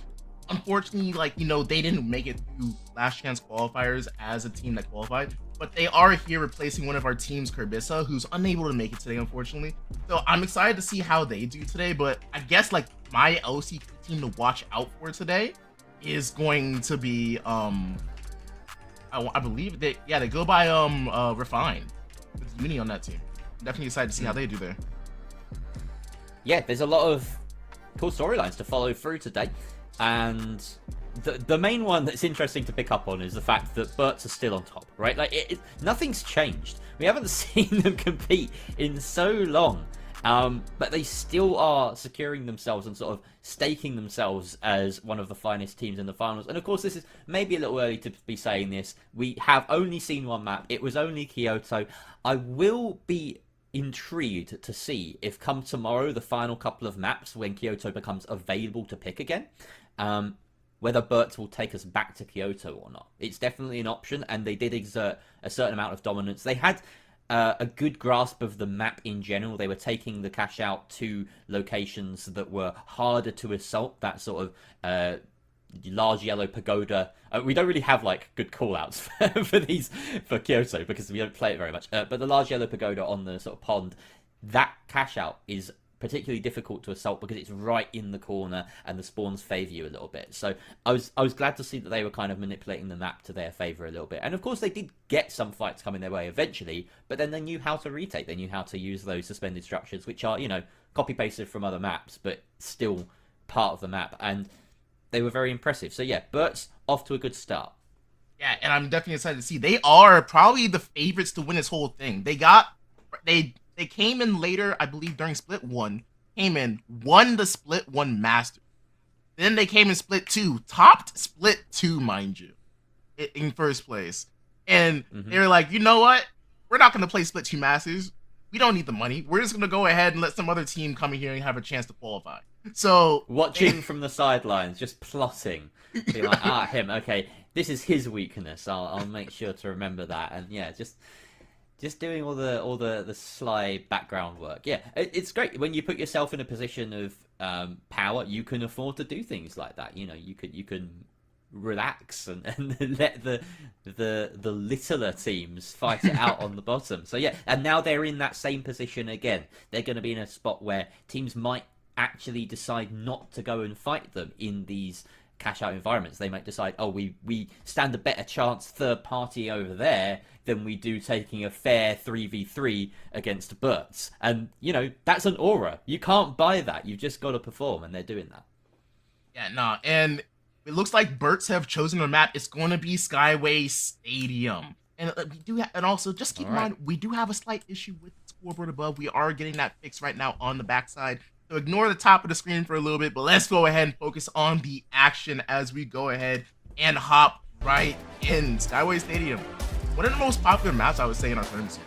Speaker 9: Unfortunately, they didn't make it through last chance qualifiers as a team that qualified, but they are here replacing one of our teams, Kerbissa, who's unable to make it today, unfortunately. So I'm excited to see how they do today, but I guess my LCQ team to watch out for today is going to be I believe they go by Refine. It's Uni on that team. I'm definitely excited to see how they do there.
Speaker 8: Yeah, there's a lot of cool storylines to follow through today. And the main one that's interesting to pick up on is the fact that Berts are still on top, right? Nothing's changed. We haven't seen them compete in so long, but they still are securing themselves and sort of staking themselves as one of the finest teams in the finals. And of course, this is maybe a little early to be saying this. We have only seen one map. It was only Kyoto. I will be intrigued to see if come tomorrow, the final couple of maps, when Kyoto becomes available to pick again, whether Berts will take us back to Kyoto or not. It's definitely an option, and they did exert a certain amount of dominance. They had a good grasp of the map in general. They were taking the cash out to locations that were harder to assault, that sort of large yellow pagoda. We don't really have like good call-outs for Kyoto because we don't play it very much. But the large yellow pagoda on the sort of pond, that cash out is particularly difficult to assault because it's right in the corner and the spawns favor you a little bit. So I was glad to see that they were kind of manipulating the map to their favor a little bit. And of course they did get some fights coming their way eventually, but then they knew how to retake. They knew how to use those suspended structures, which are, you know, copy pasted from other maps, but still part of the map. And they were very impressive. So yeah, Bert's off to a good start.
Speaker 9: Yeah, and I'm definitely excited to see. They are probably the favorites to win this whole thing. They came in later, I believe, during Split 1. Came in, won the Split 1 Master. Then they came in Split 2, topped Split 2, mind you, in first place. And they were like, you know what? We're not going to play Split 2 Masters. We don't need the money. We're just going to go ahead and let some other team come in here and have a chance to qualify. So
Speaker 8: watching from the sidelines, just plotting. Be like, him, okay, this is his weakness. I'll make sure to remember that. And yeah, just doing all the sly background work. Yeah, it's great when you put yourself in a position of power. You can afford to do things like that. You know, you can relax and let the littler teams fight it out on the bottom. So yeah, and now they're in that same position again. They're going to be in a spot where teams might actually decide not to go and fight them in these cash out environments. They might decide, oh, we stand a better chance third party over there than we do taking a fair 3v3 against Bert's. And, you know, that's an aura. You can't buy that. You've just got to perform, and they're doing that.
Speaker 9: Yeah, nah, and it looks like Bert's have chosen a map. It's going to be Skyway Stadium. And we do and also, just keep in mind, we do have a slight issue with the scoreboard above. We are getting that fixed right now on the backside. So ignore the top of the screen for a little bit, but let's go ahead and focus on the action as we go ahead and hop right in. Skyway Stadium, one of the most popular maps, I would say, in our tournament.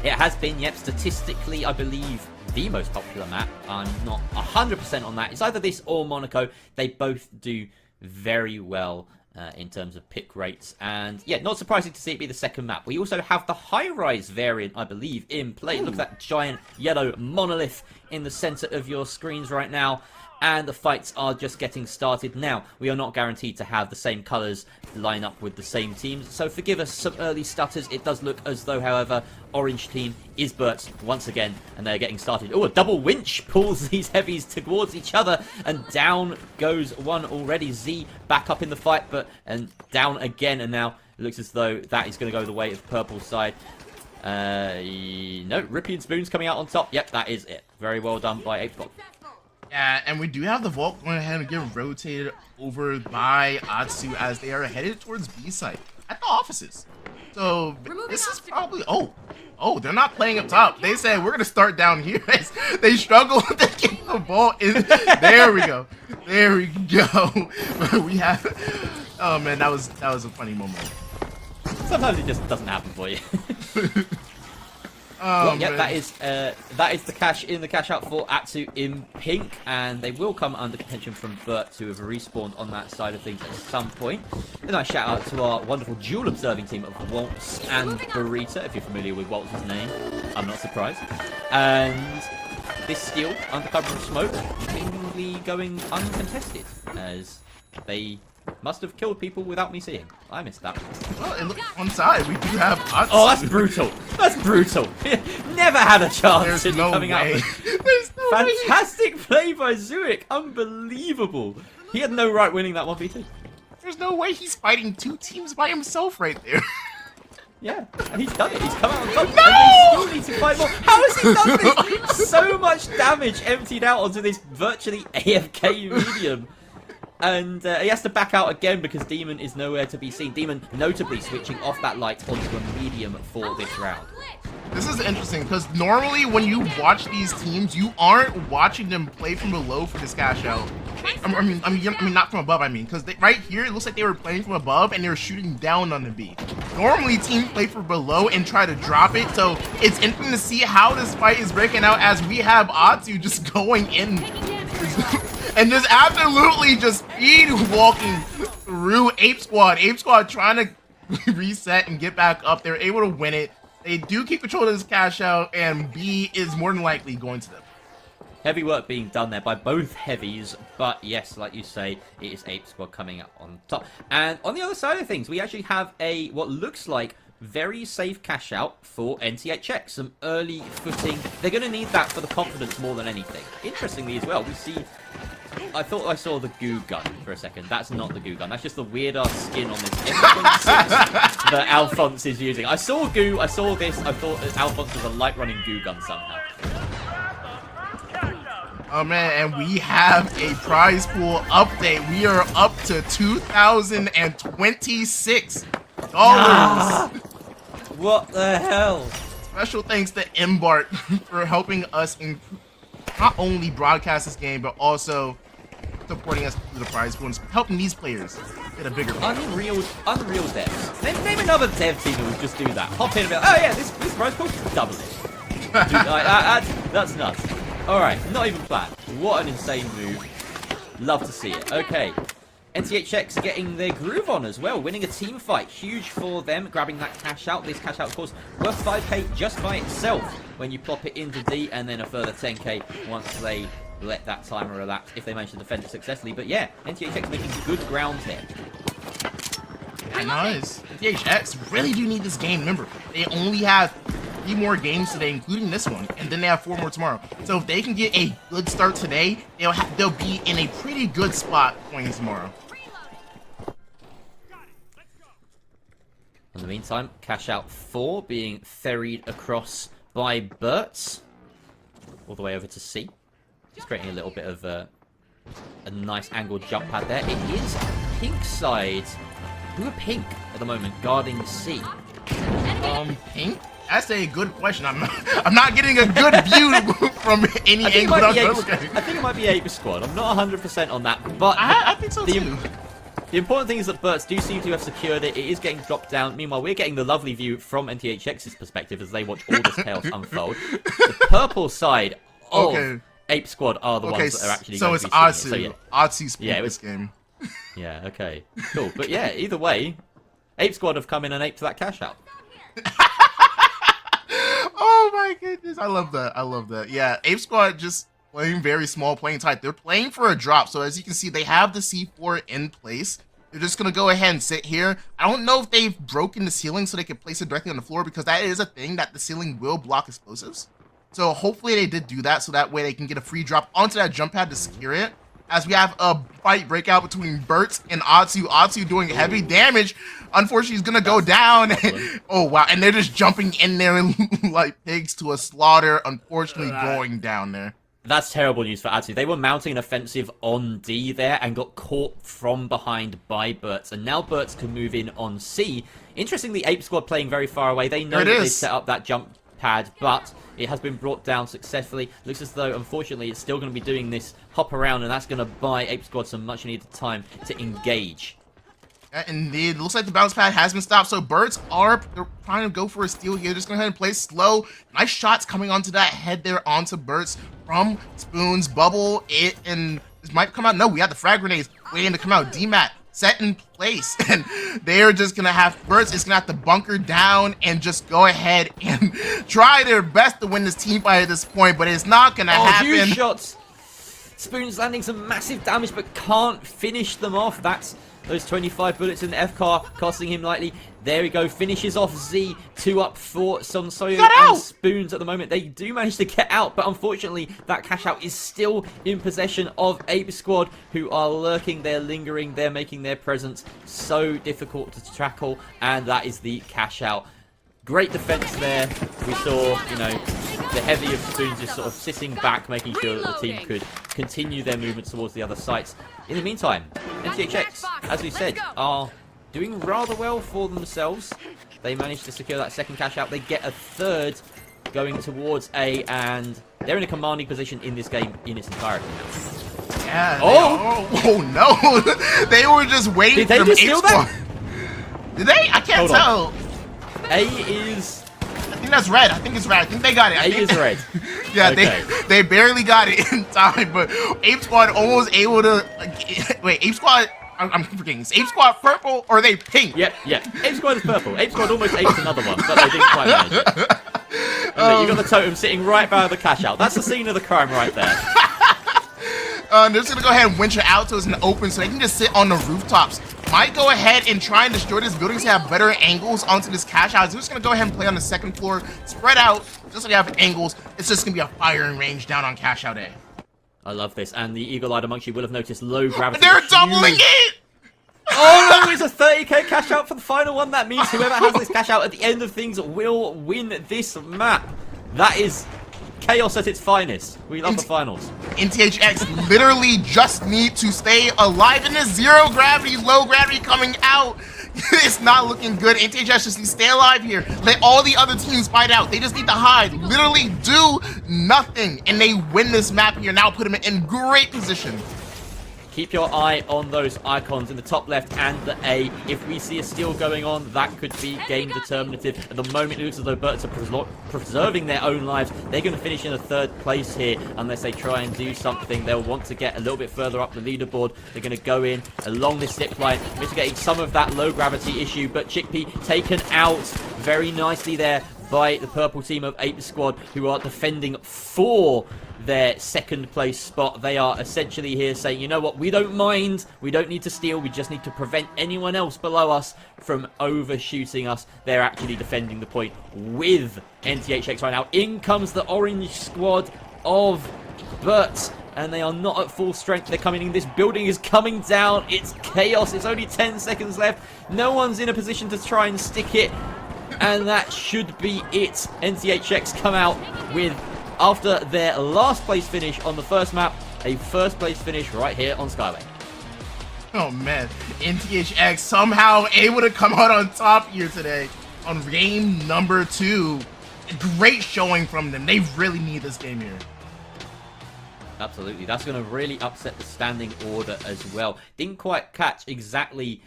Speaker 8: It has been, yep, statistically, I believe, the most popular map. I'm not 100% on that. It's either this or Monaco. They both do very well in terms of pick rates. And yeah, not surprising to see it be the second map. We also have the high-rise variant, I believe, in play. Look at that giant yellow monolith in the center of your screens right now. And the fights are just getting started now. We are not guaranteed to have the same colors line up with the same teams, so forgive us some early stutters. It does look as though, however, orange team is Bert's once again, and they're getting started. Oh, a double winch pulls these heavies towards each other, and down goes one already. Z back up in the fight, and down again, and now it looks as though that is going to go the way of purple side. No, Rippy and Spoon's coming out on top. Yep, that is it. Very well done by Apebot.
Speaker 9: Yeah, and we do have the vault going ahead and get rotated over by Atsu as they are headed towards B site at the offices. So this is probably they're not playing up top. They said we're gonna start down here. They struggle to get the vault in. There we go. There we go. We have. Oh man, that was a funny moment.
Speaker 8: Sometimes it just doesn't happen for you. Well, yeah, that is the cash in the cash out for Atsu in pink, and they will come under contention from Bert, who have respawned on that side of things at some point. A nice shout out to our wonderful dual observing team of Waltz and Burrito. If you're familiar with Waltz's name, I'm not surprised. And this steal under cover of smoke seemingly going uncontested, as they must have killed people without me seeing. I missed that.
Speaker 9: Well, it looks on side. We do have Atsu.
Speaker 8: Oh, that's brutal. That's brutal. Never had a chance
Speaker 9: There's no
Speaker 8: coming
Speaker 9: way.
Speaker 8: out.
Speaker 9: There's no
Speaker 8: Fantastic play by Zuik. Unbelievable. He had no right winning that 1v2.
Speaker 9: There's no way he's fighting two teams by himself right there.
Speaker 8: Yeah, and he's done it. He's come out on top. No! And they still need to fight more. How has he done this? So much damage emptied out onto this virtually AFK medium. And he has to back out again because Demon is nowhere to be seen. Demon notably switching off that light onto a medium for this round.
Speaker 9: This is interesting because normally when you watch these teams, you aren't watching them play from below for this cash out. I mean, not from above. I mean, because right here it looks like they were playing from above and they were shooting down on the B. Normally, teams play from below and try to drop it. So it's interesting to see how this fight is breaking out as we have Atsu just going in. And just absolutely just speed walking through Ape Squad. Ape Squad trying to reset and get back up. They're able to win it. They do keep control of this cash out, and B is more than likely going to them.
Speaker 8: Heavy work being done there by both heavies, but yes, like you say, it is Ape Squad coming up on top. And on the other side of things, we actually have a what looks like very safe cash out for NTHX. Some early footing. They're going to need that for the confidence more than anything. Interestingly as well, we see... I thought I saw the goo gun for a second. That's not the goo gun. That's just the weird-ass skin on this M26 that Alphonse is using. I saw goo, I saw this, I thought that Alphonse was a light-running goo gun somehow.
Speaker 9: Oh man, and we have a prize pool update. We are up to $2,026.
Speaker 8: What the hell?
Speaker 9: Special thanks to Embark for helping us not only broadcast this game, but also supporting us through the prize pool and helping these players get a bigger prize.
Speaker 8: Unreal devs. Name another dev team who would just do that. Hop in and be like, oh yeah, this prize pool, double it. Dude, that's nuts. Alright, not even planned. What an insane move. Love to see it. Okay. NTHX getting their groove on as well, winning a team fight. Huge for them, grabbing that cash out. This cash out, of course, worth 5k just by itself when you plop it into D, and then a further 10k once they let that timer elapse, if they manage to defend it successfully. But yeah, NTHX making good ground here.
Speaker 9: Yeah, nice. NTHX really do need this game. Remember, they only have 3 more games today, including this one, and then they have 4 more tomorrow. So if they can get a good start today, they'll be in a pretty good spot going tomorrow.
Speaker 8: In the meantime, cash out 4 being ferried across by Burt's all the way over to C. Just creating a little bit of a nice angled jump pad there. It is pink side. Who are pink at the moment guarding C?
Speaker 9: Pink? That's a good question. I'm not getting a good view from any angle.
Speaker 8: I think it might be Ape Squad. I'm not 100% on that, but
Speaker 9: I think so too.
Speaker 8: The important thing is that Burt's do seem to have secured it. It is getting dropped down. Meanwhile, we're getting the lovely view from NTHX's perspective as they watch all this chaos unfold. The purple side of Ape Squad are the ones that are actually going to be seeing it. So yeah.
Speaker 9: Oddsy's this game.
Speaker 8: Yeah, okay. Cool. But yeah, either way, Ape Squad have come in and aped that cash out.
Speaker 9: Oh my goodness. I love that. I love that. Yeah, Ape Squad just playing very small, playing tight. They're playing for a drop. So as you can see, they have the C4 in place. They're just going to go ahead and sit here. I don't know if they've broken the ceiling so they can place it directly on the floor, because that is a thing that the ceiling will block explosives. So hopefully they did do that so that way they can get a free drop onto that jump pad to secure it. As we have a fight breakout between Bert and Atsu. Atsu doing heavy damage. Unfortunately, he's going to go down. Oh, wow. And they're just jumping in there like pigs to a slaughter. Unfortunately, going down there.
Speaker 8: That's terrible news for Atsu. They were mounting an offensive on D there and got caught from behind by Burt's. And now Burt's can move in on C. Interestingly, Ape Squad playing very far away. They know that they've set up that jump pad, but it has been brought down successfully. Looks as though, unfortunately, it's still going to be doing this hop around, and that's going to buy Ape Squad some much-needed time to engage.
Speaker 9: Indeed. Looks like the bounce pad has been stopped, so Birds are trying to go for a steal here. Just go ahead and play slow. Nice shots coming onto that head there onto Birds from Spoons. Bubble it, and this might come out. No, we have the frag grenades waiting to come out. DMAT set in place, and they're just gonna have Birds is gonna have to bunker down and just go ahead and try their best to win this team fight at this point, but it's not gonna happen.
Speaker 8: Huge shots. Spoons landing some massive damage, but can't finish them off. That's those 25 bullets in the F-car costing him lightly. There we go. Finishes off Z. 2 up for Sonsoyo and Spoons at the moment. They do manage to get out, but unfortunately, that cash out is still in possession of Ape Squad, who are lurking. They're lingering. They're making their presence so difficult to tackle, and that is the cash out. Great defense there. We saw, you know, the heavy of Spoons just sort of sitting back, making sure that the team could continue their movement towards the other sites. In the meantime, NTHX, as we said, are doing rather well for themselves. They managed to secure that second cash out. They get a third going towards A, and they're in a commanding position in this game in its entirety.
Speaker 9: Yeah. Oh no! They were just waiting for
Speaker 8: Ape Squad.
Speaker 9: Did they? I can't tell.
Speaker 8: A is...
Speaker 9: I think that's red. I think it's red. I think they got it.
Speaker 8: A is red.
Speaker 9: Yeah, okay. They barely got it in time, but Ape Squad almost able to... wait, Ape Squad... I'm forgetting. Is Ape Squad purple or are they pink?
Speaker 8: Yeah. Ape Squad is purple. Ape Squad almost aped another one, but they didn't quite manage it. And look, you got the totem sitting right by the cash out. That's the scene of the crime right there.
Speaker 9: They're just gonna go ahead and venture out so it's an open so they can just sit on the rooftops. Might go ahead and try and destroy this building to have better angles onto this cash out. So just gonna go ahead and play on the second floor, spread out, just so they have angles. It's just gonna be a firing range down on cash out A.
Speaker 8: I love this, and the eagle-eyed amongst you will have noticed low gravity.
Speaker 9: They're doubling it!
Speaker 8: Oh no, it's a 30k cash out for the final one. That means whoever has this cash out at the end of things will win this map. That is chaos at its finest. We love the finals.
Speaker 9: NTHX literally just need to stay alive in this zero gravity, low gravity coming out. It's not looking good. NTHX just needs to stay alive here. Let all the other teams fight out. They just need to hide. Literally do nothing. And they win this map here. Now put them in great position.
Speaker 8: Keep your eye on those icons in the top left and the A. If we see a steal going on, that could be game determinative. At the moment, it looks as though Birds are preserving their own lives. They're going to finish in the third place here unless they try and do something. They'll want to get a little bit further up the leaderboard. They're going to go in along this zip line, mitigating some of that low gravity issue. But Chickpea taken out very nicely there by the purple team of Ape Squad, who are defending for their second place spot. They are essentially here saying, you know what, we don't mind, we don't need to steal, we just need to prevent anyone else below us from overshooting us. They're actually defending the point with NTHX right now. In comes the orange squad of Burt, and they are not at full strength. They're coming in. This building is coming down. It's chaos. It's only 10 seconds left. No one's in a position to try and stick it, and that should be it. NTHX come out with, after their last place finish on the first map, a first place finish right here on Skyway.
Speaker 9: Oh man, NTHX somehow able to come out on top here today on game number 2. Great showing from them. They really need this game here.
Speaker 8: Absolutely. That's going to really upset the standing order as well. Didn't quite catch exactly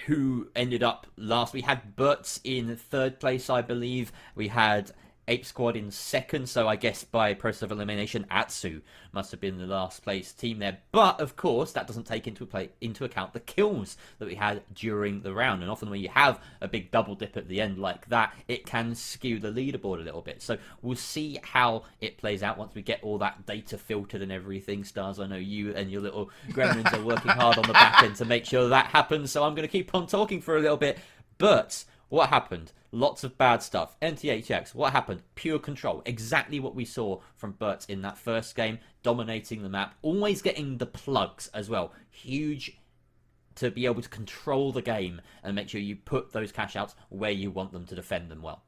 Speaker 8: who ended up last. We had Burt's in third place, I believe. We had Ape Squad in second, so I guess by process of elimination, Atsu must have been the last place team there. But, of course, that doesn't take into account the kills that we had during the round. And often when you have a big double dip at the end like that, it can skew the leaderboard a little bit. So we'll see how it plays out once we get all that data filtered and everything. Stars, I know you and your little gremlins are working hard on the back end to make sure that happens. So I'm going to keep on talking for a little bit. But what happened? Lots of bad stuff. NTHX, what happened? Pure control. Exactly what we saw from Burt in that first game. Dominating the map. Always getting the plugs as well. Huge to be able to control the game and make sure you put those cash outs where you want them to defend them well.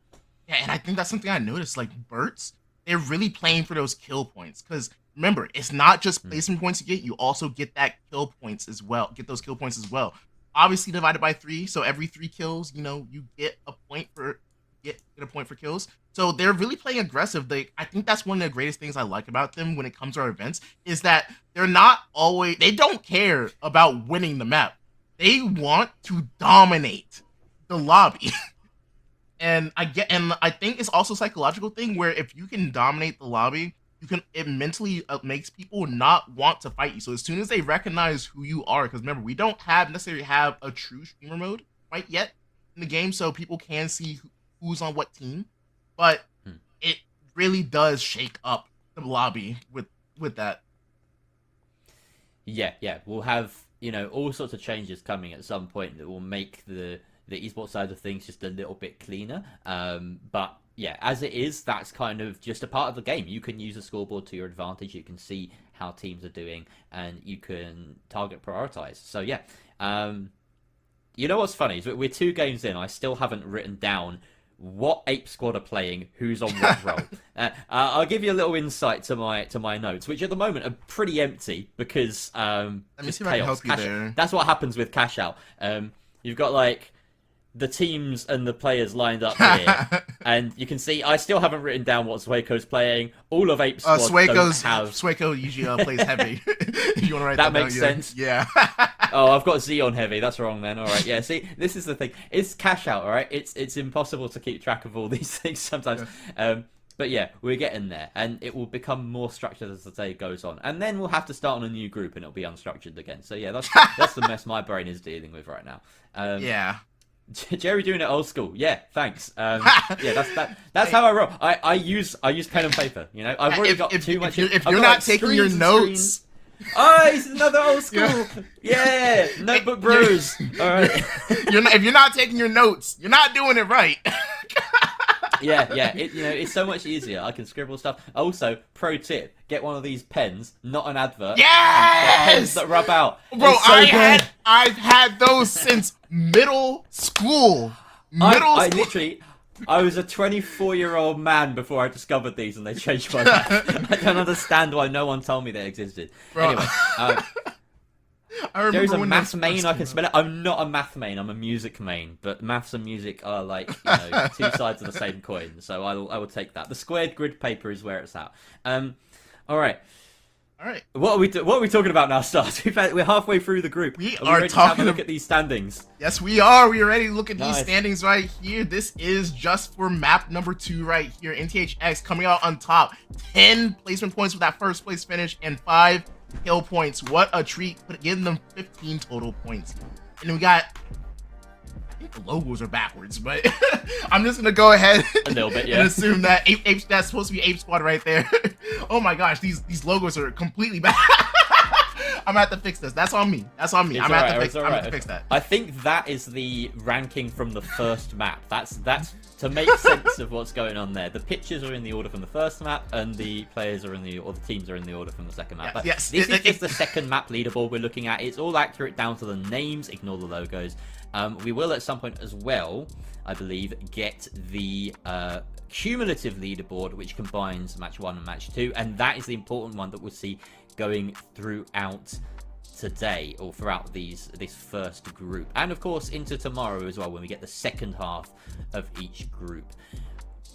Speaker 9: Yeah, and I think that's something I noticed. Like, Burt's, they're really playing for those kill points. Because, remember, it's not just placement points you get. You also get that kill points as well. Get those kill points as well. Obviously divided by 3, so every 3 kills, you know, you get a point for get a point for kills. So they're really playing aggressive. I think that's one of the greatest things I like about them when it comes to our events is that they don't care about winning the map. They want to dominate the lobby. And I think it's also a psychological thing where if you can dominate the lobby, it mentally makes people not want to fight you. So as soon as they recognize who you are, because remember, we don't necessarily have a true streamer mode quite yet in the game, so people can see who's on what team. But it really does shake up the lobby with that.
Speaker 8: Yeah. We'll have, all sorts of changes coming at some point that will make the esports side of things just a little bit cleaner. But yeah, as it is, that's kind of just a part of the game. You can use the scoreboard to your advantage. You can see how teams are doing, and you can target prioritize. So yeah, you know what's funny is we're 2 games in. I still haven't written down what Ape Squad are playing, who's on what role. I'll give you a little insight to my notes, which at the moment are pretty empty because
Speaker 9: let me see if I can help you there.
Speaker 8: That's what happens with cash out. You've got like the teams and the players lined up here, and you can see I still haven't written down what Swako's playing. All of Ape Squad
Speaker 9: Swako usually plays heavy. You want to write that
Speaker 8: makes
Speaker 9: down?
Speaker 8: Sense.
Speaker 9: Yeah.
Speaker 8: Oh, I've got Z on heavy. That's wrong then. All right. Yeah. See, this is the thing. It's cash out. All right. It's impossible to keep track of all these things sometimes. Yeah. But yeah, we're getting there, and it will become more structured as the day goes on, and then we'll have to start on a new group, and it'll be unstructured again. So yeah, that's the mess my brain is dealing with right now.
Speaker 9: Yeah.
Speaker 8: Jerry doing it old school. Yeah, thanks. Yeah, that's how I roll. I use pen and paper. You know, I've already got too much.
Speaker 9: If you're not taking your notes.
Speaker 8: Oh, it's another old school. Yeah, notebook bros. All right.
Speaker 9: If you're not taking your notes, you're not doing it right.
Speaker 8: Yeah. It's so much easier. I can scribble stuff. Also, pro tip: get one of these pens, not an advert.
Speaker 9: Yes.
Speaker 8: Pens that rub out.
Speaker 9: Bro, I've had those since middle school.
Speaker 8: I was a 24-year-old man before I discovered these, and they changed my life. I don't understand why no one told me they existed.
Speaker 9: Bro.
Speaker 8: Anyway, there's a math main. I can spell it. I'm not a math main. I'm a music main. But maths and music are like two sides of the same coin. So I will take that. The squared grid paper is where it's at. All right. What are we talking about now, Stars? We're halfway through the group.
Speaker 9: We
Speaker 8: are
Speaker 9: are
Speaker 8: talking.
Speaker 9: talking.
Speaker 8: Have a look at these standings.
Speaker 9: Yes, we are. We are ready to look at
Speaker 8: Nice.
Speaker 9: these standings right here. This is just for map number 2 right here. NTHX coming out on top. 10 placement points for that first place finish and 5 kill points. What a treat. But getting them 15 total points. And then we got... I think the logos are backwards, but I'm just going to go ahead
Speaker 8: A little bit, yeah.
Speaker 9: and assume that that's supposed to be Ape Squad right there. Oh my gosh, these logos are completely bad. I'm gonna have to fix this. That's on me. I'm gonna have to fix that.
Speaker 8: I think that is the ranking from the first map. That's to make sense of what's going on there. The pictures are in the order from the first map, and the players are the teams are in the order from the second map.
Speaker 9: Yes.
Speaker 8: This is just the second map leaderboard we're looking at. It's all accurate down to the names. Ignore the logos. We will at some point as well, I believe, get the cumulative leaderboard, which combines match 1 and match 2, and that is the important one that we'll see going throughout today, or throughout this first group, and of course into tomorrow as well, when we get the second half of each group.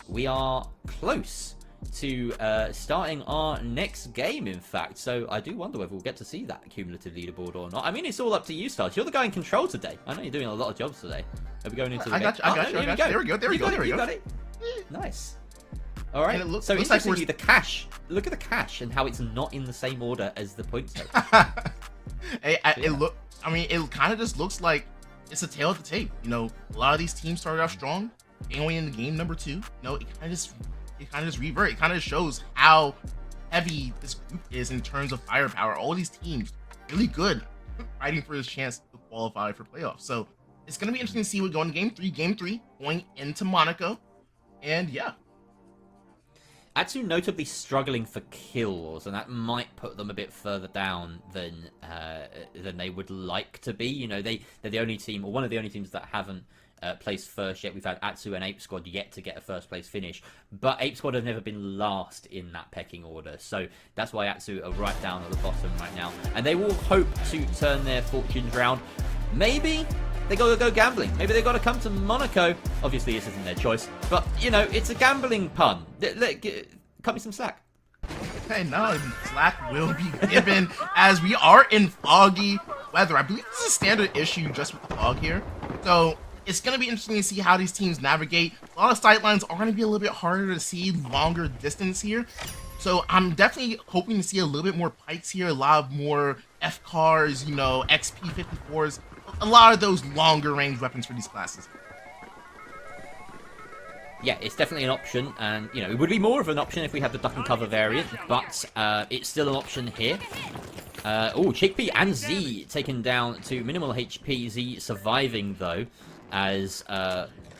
Speaker 8: We are close to starting our next game, in fact, so I do wonder whether we'll get to see that cumulative leaderboard or not. I mean, it's all up to you, Stars. You're the guy in control today. I know you're doing a lot of jobs today. Are we going into the
Speaker 9: I got you. There we go.
Speaker 8: You got it. Nice. All right.
Speaker 9: Looks
Speaker 8: interestingly, the cache. Look at the cache and how it's not in the same order as the points.
Speaker 9: It kind of just looks like it's a tale of the tape. You know, a lot of these teams started off strong, going into game number 2. You know, it kind of just revert. It kind of shows how heavy this group is in terms of firepower. All these teams really good, fighting for this chance to qualify for playoffs. So it's gonna be interesting to see what going to game 3. Game 3 going into Monaco, and yeah.
Speaker 8: Atsu notably struggling for kills, and that might put them a bit further down than they would like to be. You know, they're the only team, or one of the only teams that haven't placed first yet. We've had Atsu and Ape Squad yet to get a first place finish, but Ape Squad have never been last in that pecking order, so that's why Atsu are right down at the bottom right now, and they will hope to turn their fortunes round. Maybe they gotta go gambling. Maybe they gotta come to Monaco. Obviously, this isn't their choice, but you know, it's a gambling pun. Cut me some slack.
Speaker 9: Hey, no, slack will be given as we are in foggy weather. I believe this is a standard issue just with the fog here. So it's going to be interesting to see how these teams navigate. A lot of sight lines are going to be a little bit harder to see longer distance here. So I'm definitely hoping to see a little bit more pikes here, a lot more F cars, you know, XP 54s, a lot of those longer range weapons for these classes.
Speaker 8: Yeah, it's definitely an option, and you know, it would be more of an option if we had the duck and cover variant, but it's still an option here. Chickpea and Z taken down to minimal HP. Z surviving though, as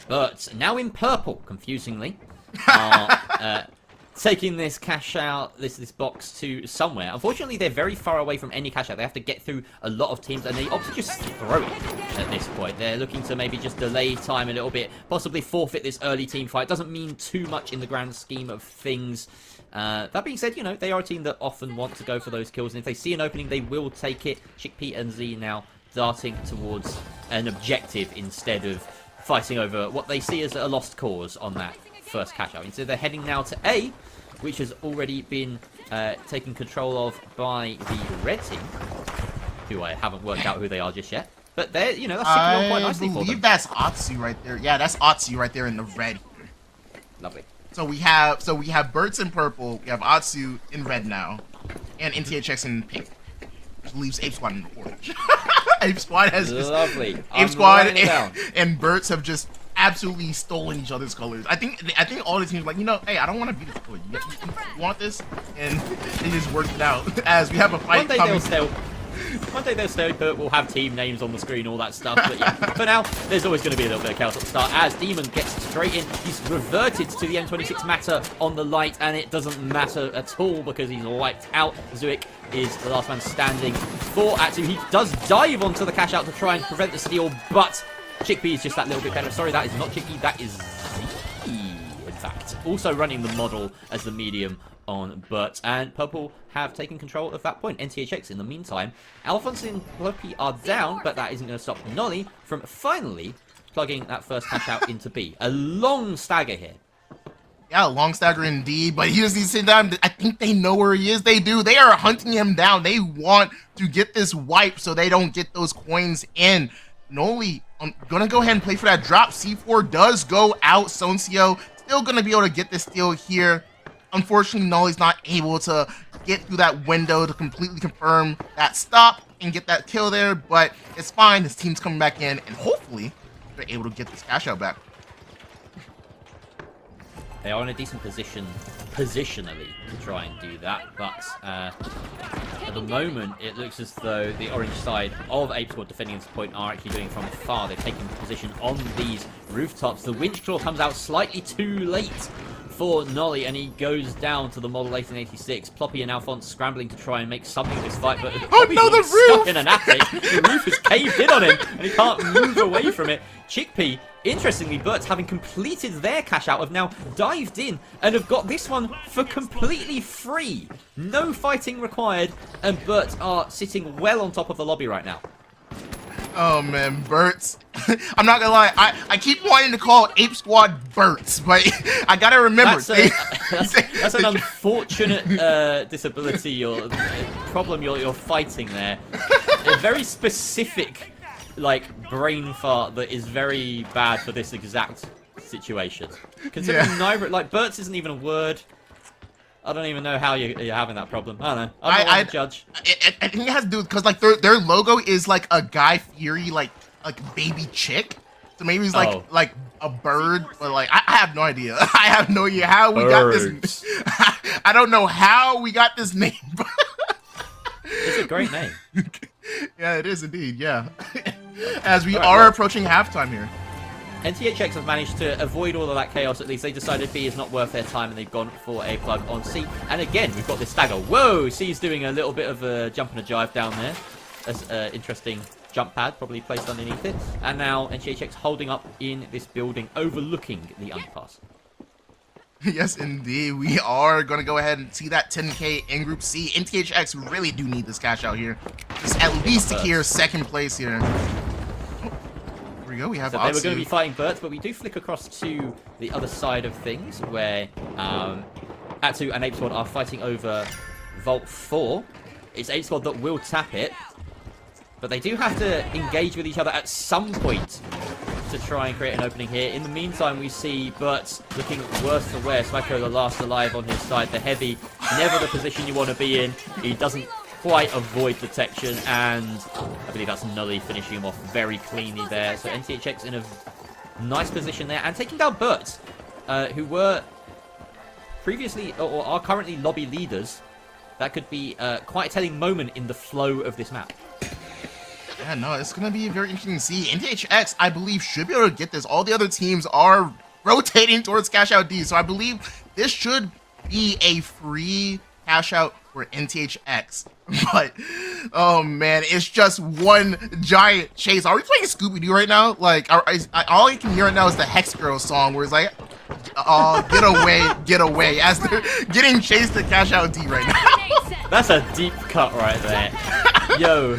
Speaker 8: Bert, now in purple, confusingly, are taking this cash out, this box to somewhere. Unfortunately, they're very far away from any cash out. They have to get through a lot of teams, and they opt to just throw it at this point. They're looking to maybe just delay time a little bit, possibly forfeit this early team fight. Doesn't mean too much in the grand scheme of things. That being said, you know, they are a team that often want to go for those kills, and if they see an opening, they will take it. Chickpea and Z now darting towards an objective instead of fighting over what they see as a lost cause on that first cash out. Instead, they're heading now to A, which has already been taken control of by the red team, who I haven't worked out who they are just yet. But they're, you know, that's sticking on quite nicely for them.
Speaker 9: I believe that's Atsu right there. Yeah, that's Atsu right there in the red here.
Speaker 8: Lovely.
Speaker 9: So we have Birds in purple, we have Atsu in red now, and NTHX in pink. which leaves Ape Squad in the orange. Ape Squad has just,
Speaker 8: Lovely.
Speaker 9: Ape Squad and Burts have just absolutely stolen each other's colors. I think all the teams are like, you know, hey, I don't want to be this color. You want this? And they just worked it out. As we have a fight coming.
Speaker 8: One day they'll still we'll have team names on the screen, all that stuff. But yeah, for now, there's always going to be a little bit of chaos at the start. As Demon gets straight in, he's reverted to the M26 matter on the light, and it doesn't matter at all because he's wiped out. Zuik is the last man standing for Atsu. He does dive onto the cash out to try and prevent the steal, but Chickpea is just that little bit better. Sorry, that is not Chickpea, that is Z, in fact. Also running the model as the medium on Burt, and Purple have taken control of that point. NTHX in the meantime, Alphonse and Lopi are down, but that isn't going to stop Nolly from finally plugging that first cash out into B. A long stagger here.
Speaker 9: Yeah, long stagger indeed, but he just needs to sit down. I think they know where he is. They do. They are hunting him down. They want to get this wipe so they don't get those coins in. Nolly, I'm going to go ahead and play for that drop. C4 does go out. Soncio still going to be able to get this steal here. Unfortunately, Nolly's not able to get through that window to completely confirm that stop and get that kill there, but it's fine. His team's coming back in, and hopefully they're able to get this cash out back.
Speaker 8: They are in a decent position, positionally, to try and do that, but at the moment, it looks as though the orange side of Ape Squad defending this point are actually doing from afar. They're taking position on these rooftops. The winch claw comes out slightly too late for Nolly, and he goes down to the model 1886. Ploppy and Alphonse scrambling to try and make something of this fight, but
Speaker 9: no, the roof!
Speaker 8: Stuck in an attic. The roof is caved in on him, and he can't move away from it. Chickpea, interestingly, Burt's having completed their cash out, have now dived in and have got this one for completely free. No fighting required, and Burt are sitting well on top of the lobby right now.
Speaker 9: Oh man, Burts. I'm not gonna lie, I keep wanting to call Ape Squad Burts, but I gotta remember.
Speaker 8: That's an unfortunate disability or problem you're fighting there. A very specific, like, brain fart that is very bad for this exact situation. Considering neither, like, Burts isn't even a word. I don't even know how you're having that problem. I don't know. I'm not a judge.
Speaker 9: I think it has to do because like their logo is like a Guy Fieri like baby chick. So maybe it's like a bird, but like I have no idea. I have no idea how we got this. I don't know how we got this name.
Speaker 8: It's a great name.
Speaker 9: Yeah, it is indeed. Yeah. As we are approaching halftime here.
Speaker 8: NTHX have managed to avoid all of that chaos, at least. They decided B is not worth their time, and they've gone for a plug on C. And again, we've got this stagger. Whoa! C's doing a little bit of a jump and a jive down there. That's an interesting jump pad, probably placed underneath it. And now NTHX holding up in this building, overlooking the underpass.
Speaker 9: Yes, indeed. We are going to go ahead and see that 10K in Group C. NTHX really do need this cash out here. Just at least secure second place here. We have
Speaker 8: so they were going to be fighting Burt, but we do flick across to the other side of things where Atsu and Ape Squad are fighting over Vault 4. It's Ape Squad that will tap it, but they do have to engage with each other at some point to try and create an opening here. In the meantime, we see Burt looking worse for wear. Swacko, the last alive on his side. The heavy, never the position you want to be in. He doesn't quite avoid detection, and I believe that's Nully finishing him off very cleanly there. So NTHX in a nice position there, and taking down Burt, who were previously or are currently lobby leaders. That could be quite a telling moment in the flow of this map.
Speaker 9: Yeah, no, it's going to be very interesting to see. NTHX, I believe, should be able to get this. All the other teams are rotating towards cash out D, so I believe this should be a free cash out for NTHX. But oh man, it's just one giant chase. Are we playing Scooby-Doo right now? Like, all I can hear right now is the Hex Girl song, where it's like, get away, as they're getting chased to cash out D right now.
Speaker 8: That's a deep cut right there. Yo.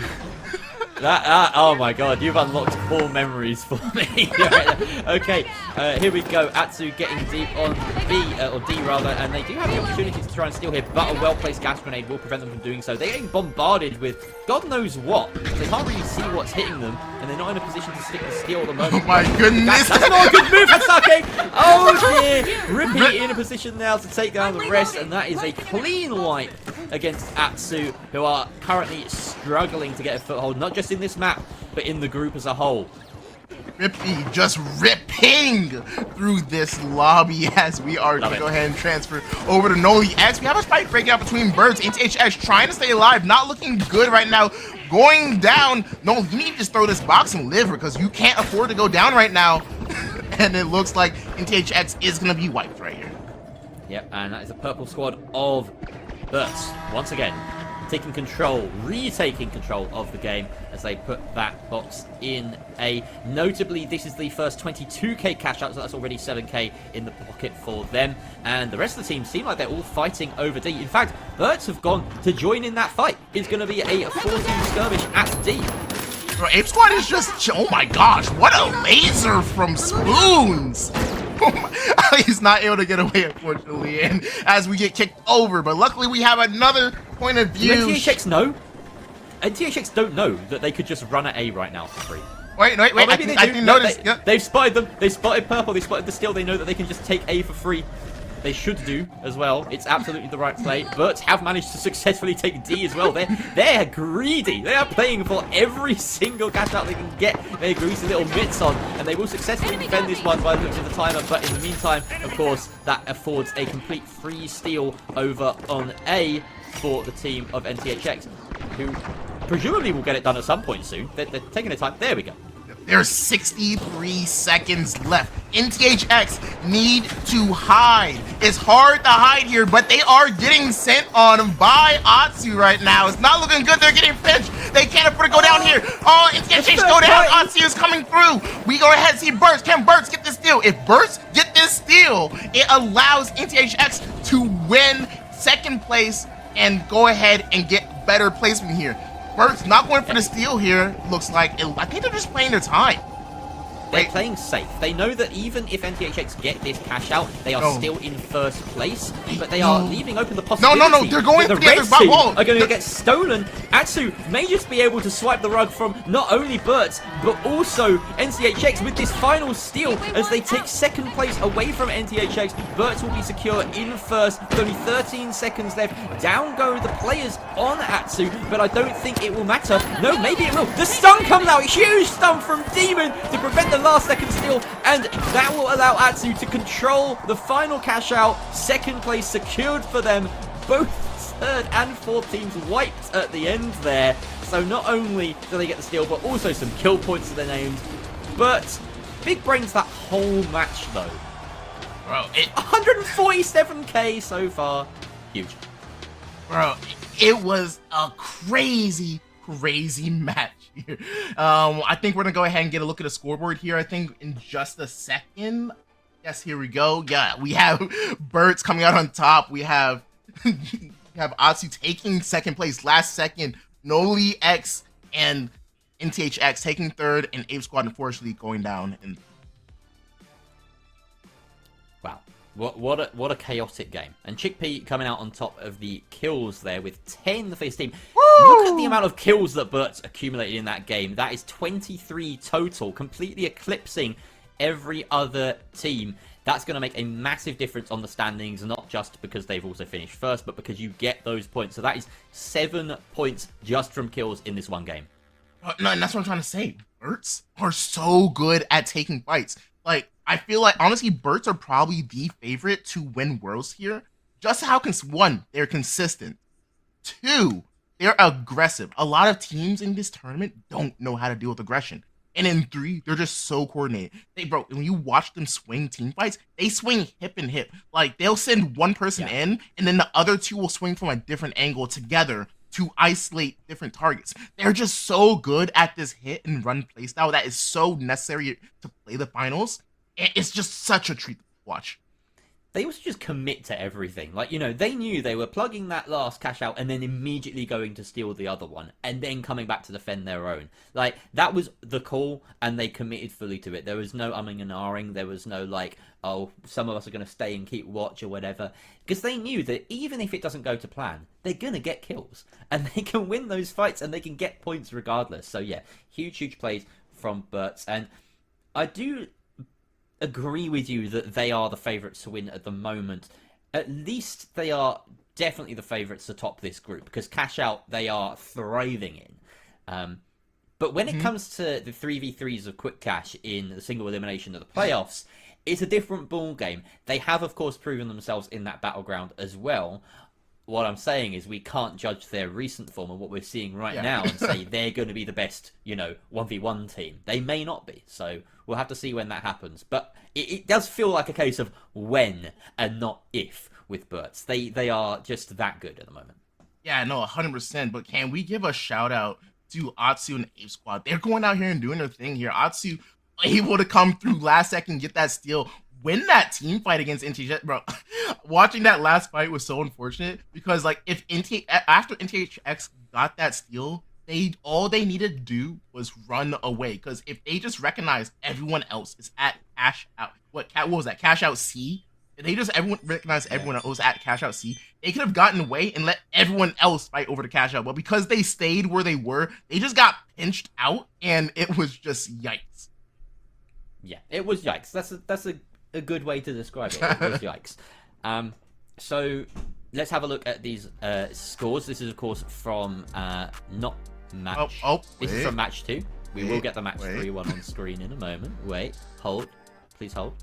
Speaker 8: Oh my god, you've unlocked 4 memories for me. Okay, here we go. Atsu getting deep on B, or D rather, and they do have the opportunity to try and steal here, but a well-placed gas grenade will prevent them from doing so. They're getting bombarded with God knows what. They can't really see what's hitting them, and they're not in a position to stick the steal at the moment.
Speaker 9: Oh my goodness!
Speaker 8: That's not a good move, Hasake! Oh dear! Rippy in a position now to take down the rest, and that is a clean wipe against Atsu, who are currently struggling to get a foothold, not just in this map, but in the group as a whole.
Speaker 9: Rippy just ripping through this lobby as we are going to go ahead and transfer over to Noli X. We have a fight breaking out between Birds. NTHX trying to stay alive, not looking good right now. Going down. No, you need to just throw this box and live because you can't afford to go down right now. And it looks like NTHX is going to be wiped right here.
Speaker 8: Yep, and that is a purple squad of Birds once again taking control, retaking control of the game as they put that box in A. Notably, this is the first 22k cash out, so that's already 7k in the pocket for them. And the rest of the team seem like they're all fighting over D. In fact, Birds have gone to join in that fight. It's going to be a 14 skirmish at D.
Speaker 9: Bro, Ape Squad is just, oh my gosh, what a laser from Spoons! He's not able to get away, unfortunately, and as we get kicked over, but luckily we have another point of view.
Speaker 8: NTHX know? NTHX don't know that they could just run at A right now for free.
Speaker 9: Wait,
Speaker 8: Well, maybe
Speaker 9: I didn't notice.
Speaker 8: They've spotted them. They spotted purple. They spotted the steal. They know that they can just take A for free. They should do as well. It's absolutely the right play. Birds have managed to successfully take D as well. They're greedy. They are playing for every single cash out they can get their greasy little mitts on, and they will successfully defend this one by the looks of the timer. But in the meantime, of course, that affords a complete free steal over on A for the team of NTHX, who presumably will get it done at some point soon. They're taking their time. There we go.
Speaker 9: There's 63 seconds left. NTHX need to hide. It's hard to hide here, but they are getting sent on by Atsu right now. It's not looking good. They're getting pinched. They can't afford to go down here. Oh, NTHX go down. Atsu is coming through. We go ahead and see Burst. Can Burst get this steal? If Burst get this steal, it allows NTHX to win second place and go ahead and get better placement here. Burt's not going for the steal here, looks like. I think they're just playing their time.
Speaker 8: They're playing safe. They know that even if NTHX get this cash out, they are still in first place, but they are leaving open the possibility.
Speaker 9: No, they're going
Speaker 8: that
Speaker 9: for
Speaker 8: the
Speaker 9: the
Speaker 8: red
Speaker 9: other
Speaker 8: team
Speaker 9: ball.
Speaker 8: are going to get stolen. Atsu may just be able to swipe the rug from not only Burt, but also NTHX with this final steal as they take second place away from NTHX. Burt will be secure in first. With only 13 seconds left. Down go the players on Atsu, but I don't think it will matter. No, maybe it will. The stun comes out. Huge stun from Demon to prevent the last second steal, and that will allow Atsu to control the final cash out. Second place secured for them. Both third and fourth teams wiped at the end there. So not only do they get the steal, but also some kill points to their names. But big brains that whole match though.
Speaker 9: Bro,
Speaker 8: 147k so far. Huge.
Speaker 9: Bro, it was a crazy match here. I think we're gonna go ahead and get a look at the scoreboard here. I think in just a second. Yes, here we go. Yeah, we have Birds coming out on top. We have Atsu taking second place last second. Noli X and NTHX taking third, and Ape Squad unfortunately going down. And
Speaker 8: wow. What a chaotic game. And Chickpea coming out on top of the kills there with 10 for his team. Woo! Look at the amount of kills that Bert's accumulated in that game. That is 23 total, completely eclipsing every other team. That's going to make a massive difference on the standings, not just because they've also finished first, but because you get those points. So that is 7 points just from kills in this one game.
Speaker 9: No, and that's what I'm trying to say. Berts are so good at taking fights. Like, I feel like, honestly, Birds are probably the favorite to win Worlds here. Just how, one, they're consistent. 2, they're aggressive. A lot of teams in this tournament don't know how to deal with aggression. And in 3, they're just so coordinated. Bro, when you watch them swing team fights, they swing hip and hip. Like, they'll send one person in, and then the other 2 will swing from a different angle together to isolate different targets. They're just so good at this hit and run playstyle that is so necessary to play the finals. It's just such a treat to watch.
Speaker 8: They also just commit to everything. Like, you know, they knew they were plugging that last cash out and then immediately going to steal the other one and then coming back to defend their own. Like, that was the call and they committed fully to it. There was no umming and ahhing. There was no like, oh, some of us are going to stay and keep watch or whatever. Because they knew that even if it doesn't go to plan, they're going to get kills. And they can win those fights and they can get points regardless. So yeah, huge plays from Bertz. And I do agree with you that they are the favourites to win at the moment. At least they are definitely the favourites to top this group, because Cash Out they are thriving in. But when it comes to the 3v3s of Quick Cash in the single elimination of the playoffs, it's a different ball game. They have, of course, proven themselves in that battleground as well. What I'm saying is we can't judge their recent form and what we're seeing right now and say they're going to be the best, 1v1 team. They may not be, so we'll have to see when that happens. But it does feel like a case of when and not if with Burts. They are just that good at the moment.
Speaker 9: Yeah, no, 100%. But can we give a shout out to Atsu and Ape Squad? They're going out here and doing their thing here. Atsu able to come through last second, get that steal, win that team fight against NTHX, bro. Watching that last fight was so unfortunate because, like, if after NTHX got that steal, all they needed to do was run away. Because if they just recognized everyone else is at Cash Out, what was that? Cash Out C. If they just recognized everyone else was at Cash Out C, they could have gotten away and let everyone else fight over to Cash Out. But because they stayed where they were, they just got pinched out, and it was just yikes.
Speaker 8: Yeah, it was yikes. That's a good way to describe it. It was yikes. So let's have a look at these scores. This is, of course, from not match. This is from match 2. We will get the match 3 one on screen in a moment. Wait, hold, please hold.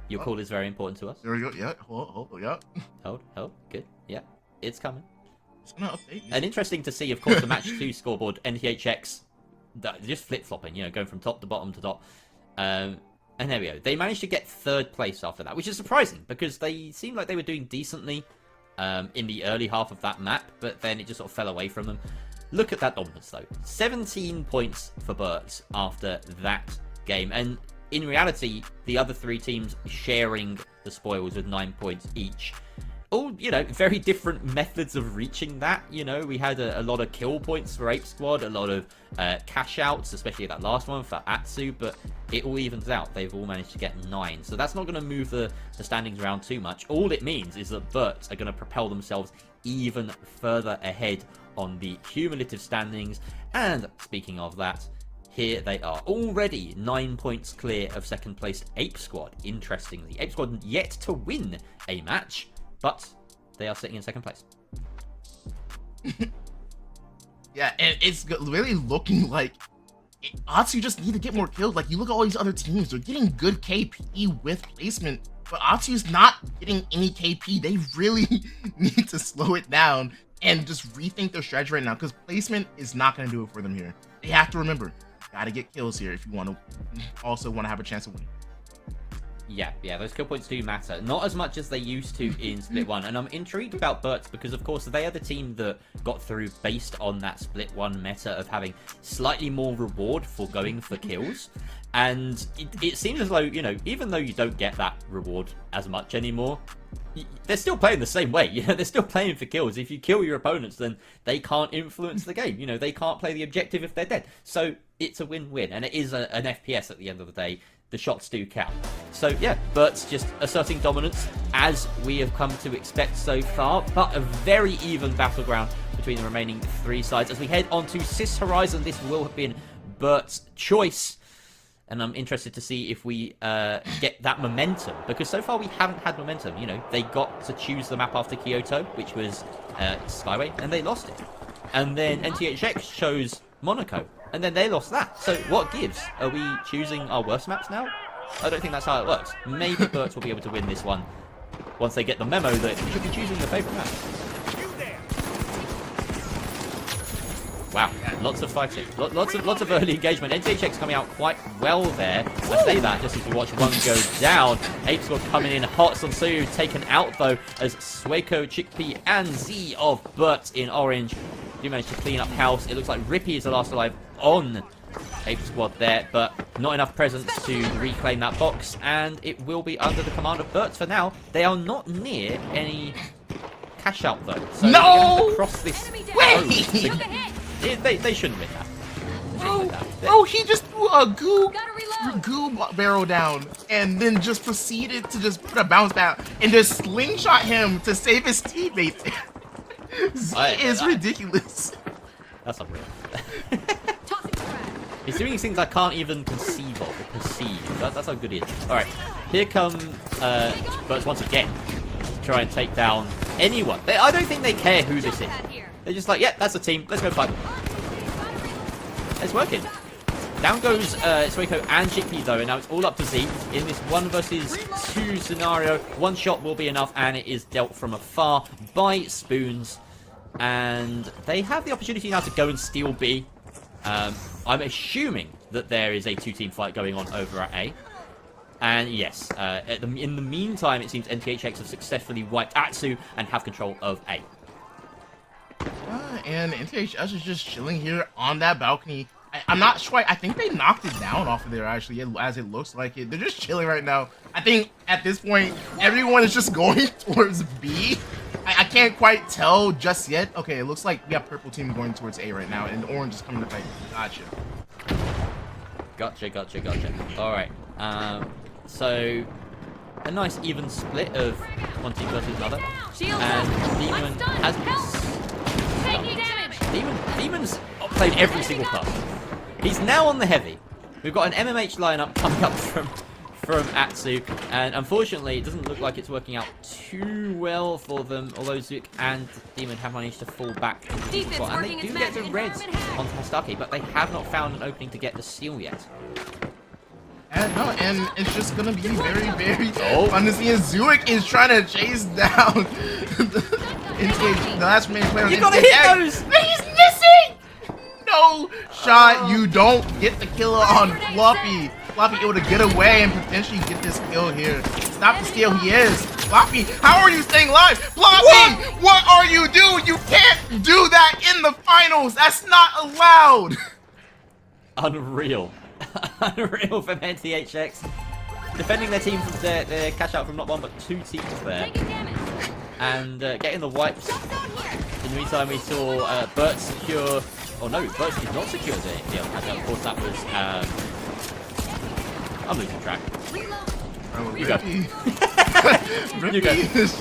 Speaker 8: Your call is very important to us.
Speaker 9: There we go. Yeah, hold, yeah.
Speaker 8: Hold. Good. Yeah, it's coming.
Speaker 9: It's gonna update.
Speaker 8: And interesting to see, of course, the match 2 scoreboard. NTHX just flip flopping, going from top to bottom to top. And there we go. They managed to get 3rd place after that, which is surprising because they seemed like they were doing decently in the early half of that map, but then it just sort of fell away from them. Look at that dominance, though. 17 points for Burks after that game. And in reality, the other 3 teams sharing the spoils with 9 points each. All, very different methods of reaching that. We had a lot of kill points for Ape Squad, a lot of cash outs, especially that last one for Atsu, but it all evens out. They've all managed to get 9. So that's not going to move the standings around too much. All it means is that Burts are going to propel themselves even further ahead on the cumulative standings. And speaking of that, here they are, already 9 points clear of 2nd placed Ape Squad. Interestingly, Ape Squad yet to win a match, but they are sitting in 2nd place.
Speaker 9: Yeah, and it's really looking like Atsu just need to get more kills. Like, you look at all these other teams, they're getting good KP with placement, but Atsu's not getting any KP. They really need to slow it down and just rethink their strategy right now, because placement is not going to do it for them here. They have to remember, gotta get kills here if you also want to have a chance to win.
Speaker 8: Yeah, those kill points do matter. Not as much as they used to in Split 1. And I'm intrigued about Burts because, of course, they are the team that got through based on that Split 1 meta of having slightly more reward for going for kills. And it seems as though, even though you don't get that reward as much anymore, they're still playing the same way. They're still playing for kills. If you kill your opponents, then they can't influence the game. They can't play the objective if they're dead. So it's a win-win. And it is an FPS at the end of the day. The shots do count. So yeah, Burt's just asserting dominance as we have come to expect so far, but a very even battleground between the remaining 3 sides. As we head on to Sis Horizon, this will have been Burt's choice, and I'm interested to see if we get that momentum, because so far we haven't had momentum. They got to choose the map after Kyoto, which was Skyway, and they lost it. And then NTHX chose Monaco, and then they lost that. So what gives? Are we choosing our worst maps now? I don't think that's how it works. Maybe Burts will be able to win this one once they get the memo that we should be choosing the favourite map. Wow, lots of fighting, lots of early engagement. NTHX coming out quite well there. I say that just as we watch one go down. Ape Squad coming in hot. Sonsoyu taken out though as Sueko, Chickpea, and Z of Burts in orange do manage to clean up house. It looks like Rippy is the last alive on Ape Squad there, but not enough presence to reclaim that box, and it will be under the command of Burts for now. They are not near any cash out though. So
Speaker 9: no!
Speaker 8: Across this they shouldn't win that.
Speaker 9: He just threw a goo barrel down and then just proceeded to just put a bounce back and just slingshot him to save his teammate. Is ridiculous.
Speaker 8: That's unreal. He's doing things I can't even conceive of or perceive. That's how good he is. Alright, here come Burts once again. try and take down anyone. I don't think they care who this is. They're just like, yeah, that's a team. Let's go fight. It's working. Down goes Suiko and Chickpea though, and now it's all up to Z in this 1 versus 2 scenario. One shot will be enough, and it is dealt from afar by Spoons. And they have the opportunity now to go and steal B. I'm assuming that there is a 2-team fight going on over at A. And yes, in the meantime, it seems NTHX have successfully wiped Atsu and have control of A.
Speaker 9: And NTHX is just chilling here on that balcony. I'm not sure. I think they knocked it down off of there, actually, as it looks like it. They're just chilling right now. I think at this point, everyone is just going towards B. I can't quite tell just yet. Okay, it looks like we have purple team going towards A right now, and orange is coming to fight.
Speaker 8: Gotcha. All right. So a nice even split of one team versus another, and Demon has Demon's played every single class. He's now on the heavy. We've got an MMH lineup coming up from Atsu, and unfortunately it doesn't look like it's working out too well for them, although Zook and Demon have managed to fall back into the spot, and they do get the reds onto Hastaki, but they have not found an opening to get the steal yet.
Speaker 9: And it's just gonna be very, very fun to see. Zook is trying to chase down the last main player.
Speaker 8: You gotta hit those!
Speaker 9: He's missing! No shot. You don't get the kill on Floppy. Floppy able to get away and potentially get this kill here. Stop the steal. He is. Floppy, how are you staying alive? Floppy, what are you doing? You can't do that in the finals. That's not allowed.
Speaker 8: Unreal. Unreal from NTHX. Defending their team from their cash out from not one but 2 teams there. And getting the wipes. In the meantime, we saw Bert secure. Oh no, Bert did not secure the cash out. Of course, that was. I'm losing track. You go.
Speaker 9: Rippy is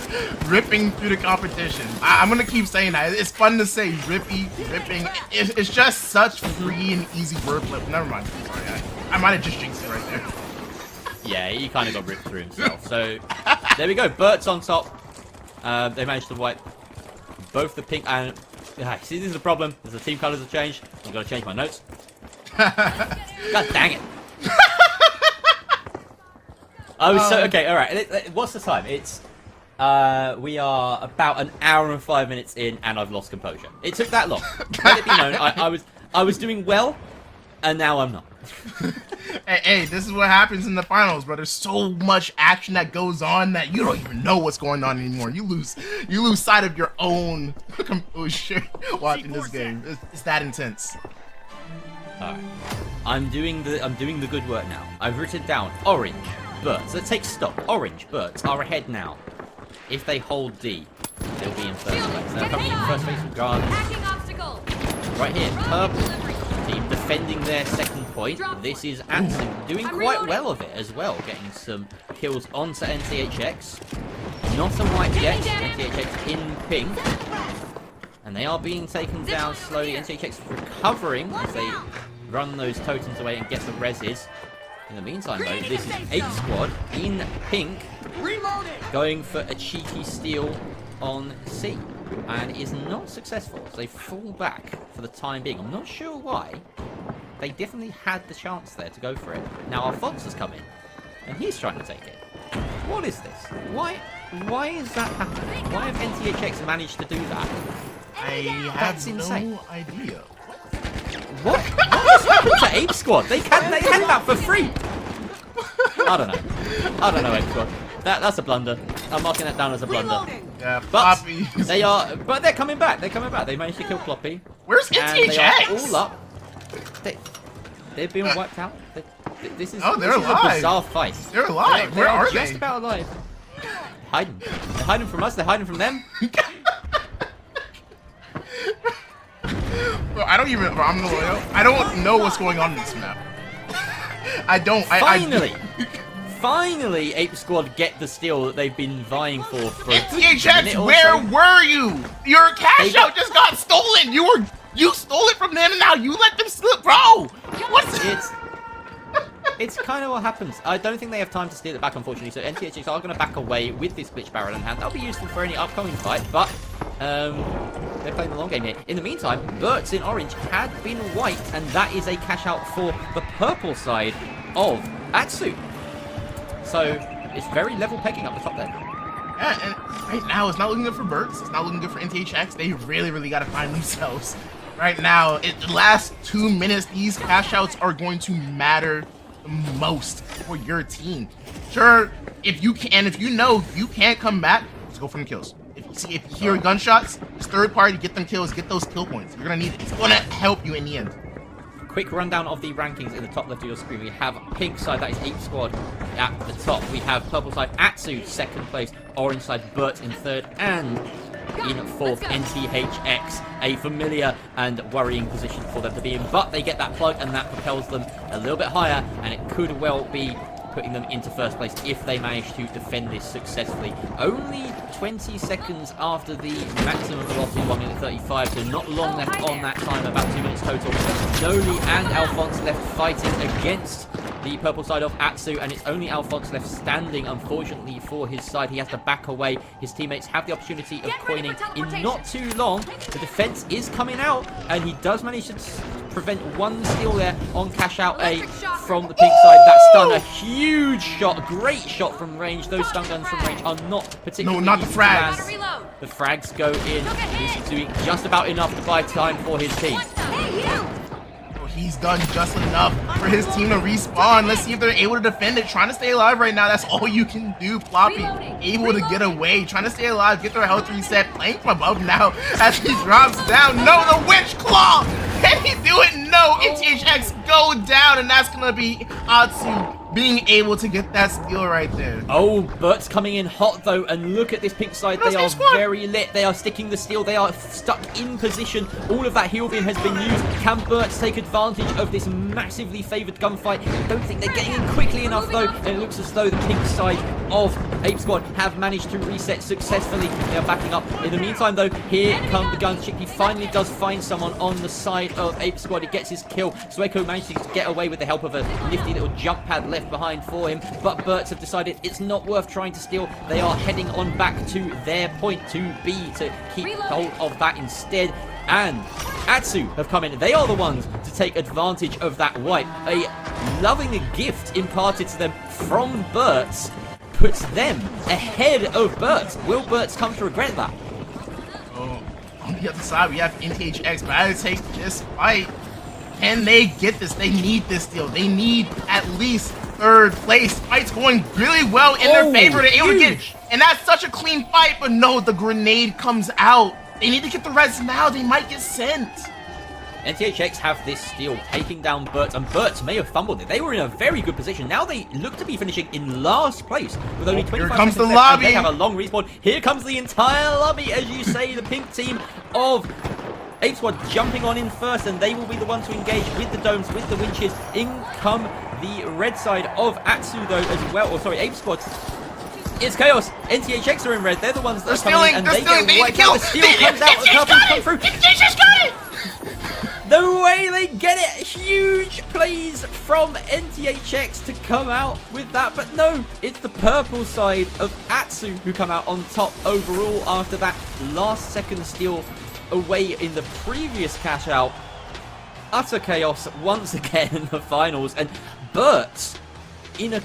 Speaker 9: ripping through the competition. I'm gonna keep saying that. It's fun to say ripping. It's just such free and easy wordplay. Never mind. Sorry, I might have just jinxed it right there.
Speaker 8: Yeah, he kind of got ripped through himself. So there we go. Bert's on top. They managed to wipe both the pink and. See, this is the problem. As the team colors have changed, I've got to change my notes. God dang it. Oh, so okay, all right. What's the time? It's we are about an hour and 5 minutes in, and I've lost composure. It took that long. Let it be known, I was doing well, and now I'm not.
Speaker 9: Hey, this is what happens in the finals, bro. There's so much action that goes on that you don't even know what's going on anymore. You lose sight of your own composure watching this game. It's that intense.
Speaker 8: All right, I'm doing the good work now. I've written down orange. Birds. Let's take stock. Orange birds are ahead now. If they hold D, they'll be in first place. They're coming in first place regardless. Right here, purple team defending their second point. This is Atsu doing quite well of it as well, getting some kills onto NTHX. Not a wipe yet. NTHX in pink. And they are being taken down slowly. NTHX recovering as they run those totems away and get the reses. In the meantime, though, this is Ape Squad in pink, going for a cheeky steal on C, and is not successful. So they fall back for the time being. I'm not sure why. They definitely had the chance there to go for it. Now Alphonse has come in, and he's trying to take it. What is this? Why is that happening? Why have NTHX managed to do that?
Speaker 9: I have no idea.
Speaker 8: What has happened to Ape Squad? They had that for free. I don't know, Ape Squad. That's a blunder. I'm marking that down as a blunder.
Speaker 9: Yeah,
Speaker 8: but they're coming back. They managed to kill Floppy.
Speaker 9: Where's NTHX?
Speaker 8: They are all up. They're being wiped out. This is
Speaker 9: they're alive.
Speaker 8: A bizarre fight.
Speaker 9: They're alive. Where are they?
Speaker 8: Just about alive. Hiding. They're hiding from us. They're hiding from them.
Speaker 9: Bro, I don't know what's going on in this map. I don't.
Speaker 8: Finally, Ape Squad get the steal that they've been vying for
Speaker 9: NTHX, where were you? Your cash out just got stolen. You stole it from them, and now you let them slip, bro. What's
Speaker 8: it's it's kind of what happens. I don't think they have time to steal it back, unfortunately. So NTHX are going to back away with this glitch barrel in hand. That'll be useful for any upcoming fight, but they're playing the long game here. In the meantime, Bert's in orange had been white, and that is a cash out for the purple side of Atsu. So it's very level pegging up the top there.
Speaker 9: Yeah, and right now it's not looking good for Berts. It's not looking good for NTHX. They really got to find themselves. Right now, the last 2 minutes, these cash outs are going to matter the most for your team. Sure, if you know you can't come back, just go for them kills. If you hear gunshots, it's third party, get them kills, get those kill points. You're gonna need it. It's gonna help you in the end.
Speaker 8: Quick rundown of the rankings in the top left of your screen. We have pink side, that is Ape Squad at the top. We have purple side, Atsu, second place. Orange side, Bert in third. And in fourth, NTHX, a familiar and worrying position for them to be in. But they get that plug, and that propels them a little bit higher, and it could well be putting them into first place if they manage to defend this successfully. Only 20 seconds after the maximum velocity, 1 minute 35, so not long left on that time, about 2 minutes total. Noli and Alphonse left fighting against the purple side of Atsu, and it's only Alphonse left standing, unfortunately, for his side. He has to back away. His teammates have the opportunity of coining in not too long. The defense is coming out, and he does manage to prevent one steal there on cash out A from the pink side. That's done a huge shot, great shot from range. Those stun guns from range are not particularly
Speaker 9: not the frags.
Speaker 8: The frags go in. This is doing just about enough to buy time for his team.
Speaker 9: He's done just enough for his team to respawn. Let's see if they're able to defend it. Trying to stay alive right now. That's all you can do. Floppy able to get away. Trying to stay alive, get their health reset. Playing from above now as he drops down. No, the witch claw. Can he do it? No. NTHX go down, and that's going to be Atsu being able to get that steal right there.
Speaker 8: Oh, Bert's coming in hot though, and look at this pink side. They are very lit. They are sticking the steal. They are stuck in position. All of that heal beam has been used. Can Bert take advantage of this massively favored gunfight? I don't think they're getting in quickly enough though, and it looks as though the pink side of Ape Squad have managed to reset successfully. They are backing up. In the meantime though, here come the guns. He finally does find someone on the side of Ape Squad. He gets his kill. Sueko manages to get away with the help of a nifty little jump pad left behind for him, but Berts have decided it's not worth trying to steal. They are heading on back to their point to B to keep hold of that instead. And Atsu have come in. They are the ones to take advantage of that wipe. A loving gift imparted to them from Berts puts them ahead of Berts. Will Berts come to regret that?
Speaker 9: Oh, on the other side, we have NTHX, but I take this fight. Can they get this? They need this steal. They need at least third place. Fight's going really well in their favor. They're able to get it. And that's such a clean fight, but no, the grenade comes out. They need to get the res now. They might get sent.
Speaker 8: NTHX have this steal, taking down Berts, and Berts may have fumbled it. They were in a very good position. Now they look to be finishing in last place with only 25
Speaker 9: Here comes
Speaker 8: seconds
Speaker 9: the
Speaker 8: left,
Speaker 9: lobby.
Speaker 8: and they have a long respawn. Here comes the entire lobby, as you say, the pink team of Ape Squad jumping on in first, and they will be the ones to engage with the domes, with the winches. In come the red side of Atsu, though, as well. Or sorry, Ape Squad. It's chaos. NTHX are in red. They're the ones that are coming in, and they get wiped out. The steal comes out. The purples come through.
Speaker 9: NTHX got it!
Speaker 8: The way they get it. Huge plays from NTHX to come out with that. But no, it's the purple side of Atsu who come out on top overall after that last second steal away in the previous cash out. Utter chaos once again in the finals, and Bert in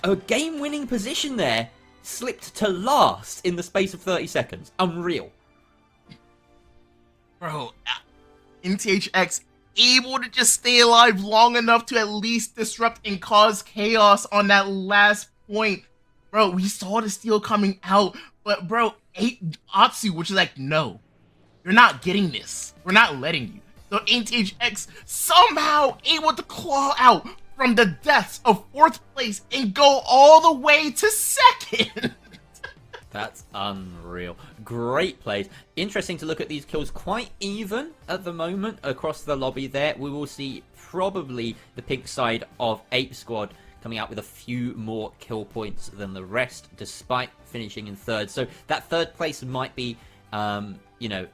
Speaker 8: a game-winning position there slipped to last in the space of 30 seconds. Unreal.
Speaker 9: Bro, NTHX able to just stay alive long enough to at least disrupt and cause chaos on that last point. Bro, we saw the steal coming out, but bro, Atsu, which is like, no, you're not getting this. We're not letting you. So NTHX somehow able to claw out from the deaths of 4th place and go all the way to 2nd.
Speaker 8: That's unreal. Great plays. Interesting to look at these kills. Quite even at the moment across the lobby there. We will see probably the pink side of Ape Squad coming out with a few more kill points than the rest, despite finishing in 3rd. So that 3rd place might be, you know,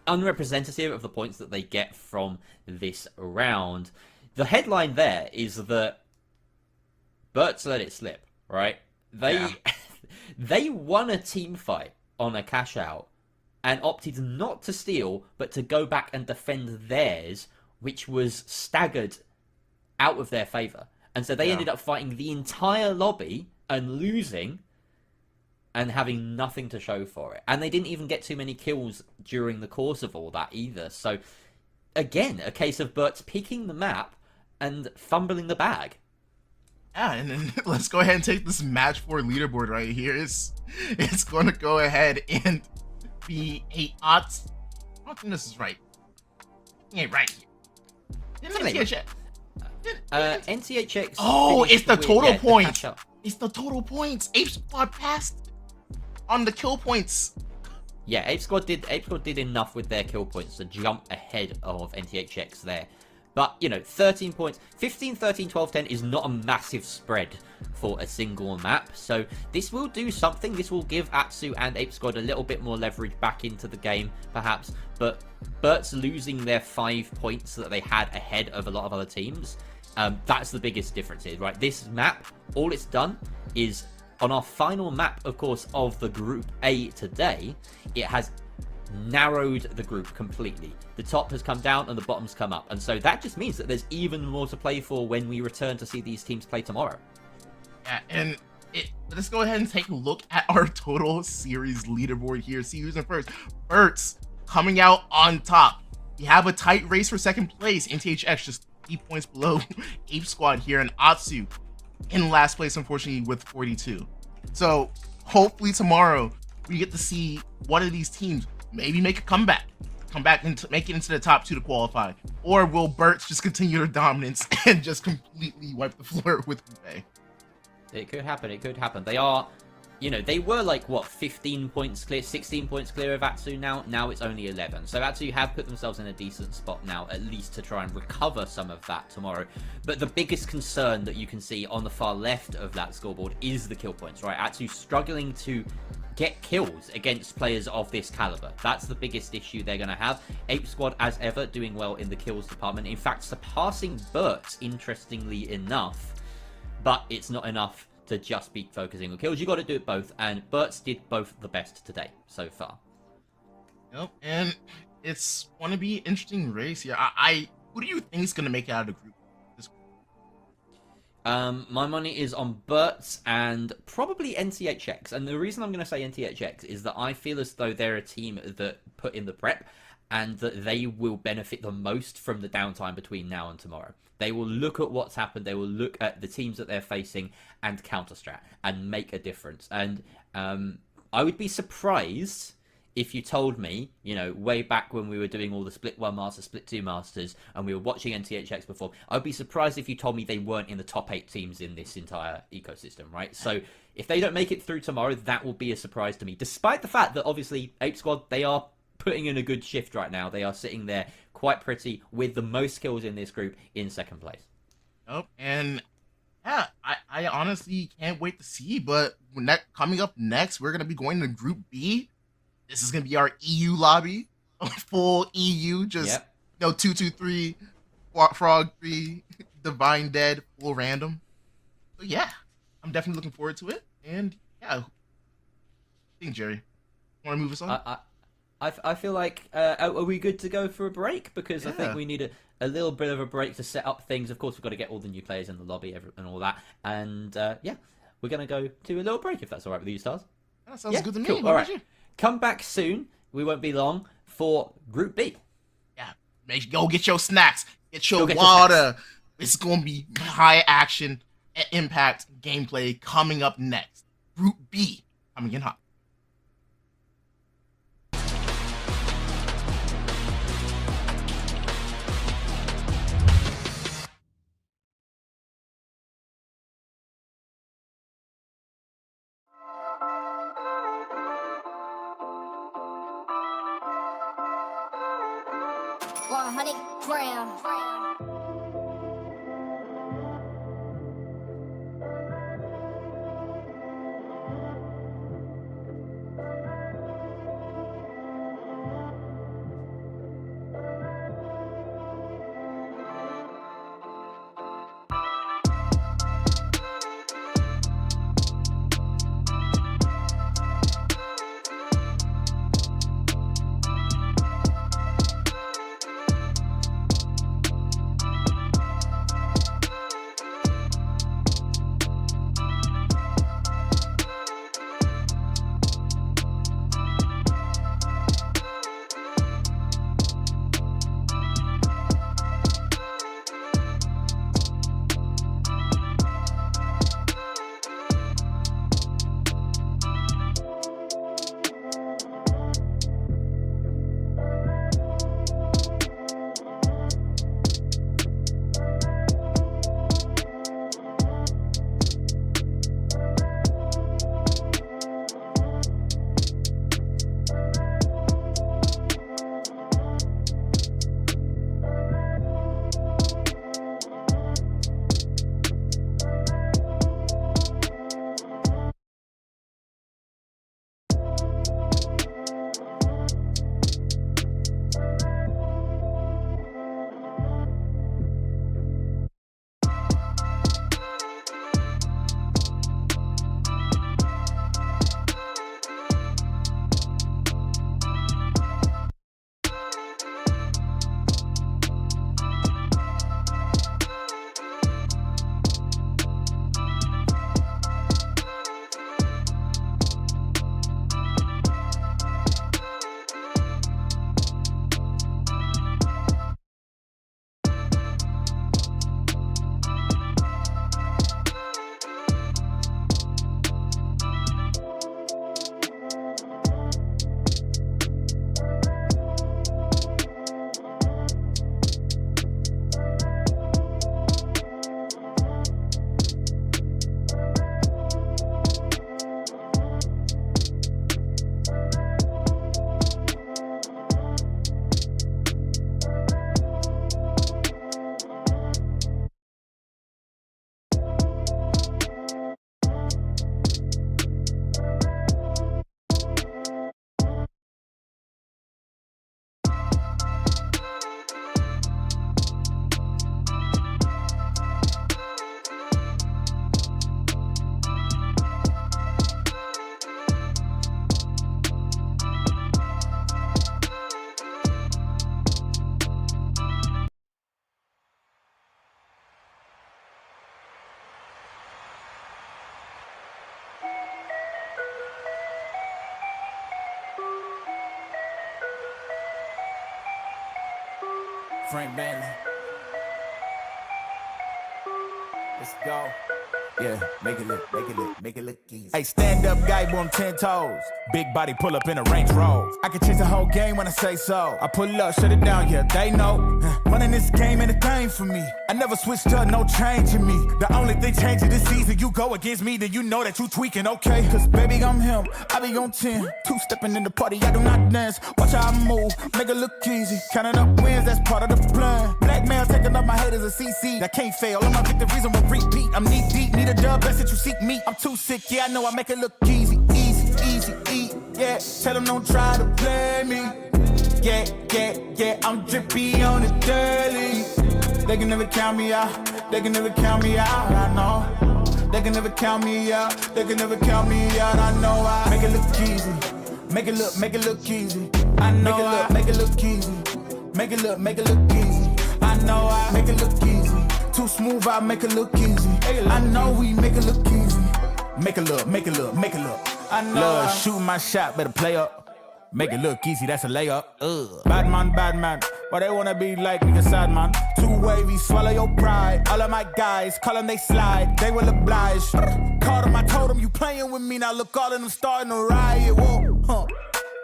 Speaker 8: unrepresentative of the points that they get from this round. The headline there is that Bert's let it slip, right? They
Speaker 9: Yeah.
Speaker 8: they won a team fight on a cash out and opted not to steal, but to go back and defend theirs, which was staggered out of their favor. And so they ended up fighting the entire lobby and losing and having nothing to show for it. And they didn't even get too many kills during the course of all that either. So, again, a case of Bert's picking the map and fumbling the bag.
Speaker 9: Yeah, and then let's go ahead and take this match 4 leaderboard right here. It's going to go ahead and be a odds. I don't think this is right. It ain't right here.
Speaker 8: NTHX.
Speaker 9: Oh, it's the total points.
Speaker 8: The
Speaker 9: It's the total points. Ape Squad passed on the kill points.
Speaker 8: Yeah, Ape Squad did enough with their kill points to jump ahead of NTHX there. But, you know, 13 points, 15, 13, 12, 10 is not a massive spread for a single map. So this will do something. This will give Atsu and Ape Squad a little bit more leverage back into the game, perhaps. But Bert's losing their 5 points that they had ahead of a lot of other teams. That's the biggest difference here, right? This map, all it's done is, on our final map, of course, of the Group A today, it has narrowed the group completely. The top has come down and the bottom's come up, and so that just means that there's even more to play for when we return to see these teams play tomorrow.
Speaker 9: Yeah, and let's go ahead and take a look at our total series leaderboard here. See who's in first. Bert's coming out on top. We have a tight race for second place. NTHX just 3 points below Ape Squad here, and Atsu in last place, unfortunately, with 42. So hopefully tomorrow we get to see one of these teams maybe make a comeback, and make it into the top 2 to qualify, or will Bert's just continue their dominance and just completely wipe the floor with Roubaix?
Speaker 8: It could happen. It could happen. They are, you know, they were like, what, 15 points clear, 16 points clear of Atsu now. Now it's only 11. So Atsu have put themselves in a decent spot now, at least to try and recover some of that tomorrow. But the biggest concern that you can see on the far left of that scoreboard is the kill points, right? Atsu struggling to get kills against players of this caliber. That's the biggest issue they're going to have. Ape Squad, as ever, doing well in the kills department. In fact, surpassing Bert, interestingly enough. But it's not enough to just be focusing on kills. You got to do it both, and Bert's did both the best today so far.
Speaker 9: Yep, and it's going to be an interesting race here. Who do you think is going to make it out of the group?
Speaker 8: My money is on Bert's and probably NTHX. And the reason I'm going to say NTHX is that I feel as though they're a team that put in the prep and that they will benefit the most from the downtime between now and tomorrow. They will look at what's happened. They will look at the teams that they're facing and counter-strat and make a difference. And I would be surprised if you told me, you know, way back when we were doing all the Split 1 Masters, Split 2 Masters, and we were watching NTHX before, I'd be surprised if you told me they weren't in the top 8 teams in this entire ecosystem, right? So if they don't make it through tomorrow, that will be a surprise to me, despite the fact that obviously Ape Squad, they are putting in a good shift right now. They are sitting there quite pretty with the most kills in this group in second place.
Speaker 9: Yep, and yeah, I honestly can't wait to see, but coming up next, we're going to be going to Group B. This is going to be our EU lobby, full EU, just, 2, 2, 3, Frog 3, Divine Dead, full random. So yeah, I'm definitely looking forward to it. And yeah, I think, Jerry, want to move us on?
Speaker 8: I feel like, are we good to go for a break? Because I think we need a little bit of a break to set up things. Of course, we've got to get all the new players in the lobby and all that. And yeah, we're going to go to a little break, if that's all right with you, Stars.
Speaker 9: That sounds good to me.
Speaker 8: Cool. All right. Come back soon. We won't be long for Group B.
Speaker 9: Yeah, go get your snacks. Get your water. It's going to be high action, impact gameplay coming up next. Group B coming in hot.
Speaker 5: Frank Bentley. Let's go. Yeah, make it look easy. Hey, stand up guy, boom, 10 toes. Big body pull up in a Range Rover. I can change the whole game when I say so. I pull up, shut it down, yeah, they know. Running this game ain't a thing for me. I never switched up, no change in me. The only thing changing this season, you go against me, then you know that you tweaking, okay? Cause baby, I'm him, I be on 10. Two-stepping in the party, I do not dance. Watch how I move, make it look easy. Counting up wins, that's part of the plan. Blackmail taking up my head as a CC. That can't fail, all my victories I'm a repeat. I'm knee deep, need a dub, best that you seek me. I'm too sick, yeah, I know I make it look easy. Easy, yeah. Tell them don't try to play me. Yeah, I'm drippy on the daily. They can never count me out, they can never count me out, I know. They can never count me out, they can never count me out, I know. I make it look easy, make it look easy. I know make it look easy, make it look easy. I know I make it look easy. Too smooth, I make it look easy. I know we make it look easy. Make it look. I know. Love, shooting my shot, better play up. Make it look easy, that's a layup. Bad man. Why they wanna be like me, a sad man? Too wavy, swallow your pride. All of my guys, call them, they slide. They will oblige. Called them, I told them, you playing with me. Now look, all of them starting to riot. Whoa,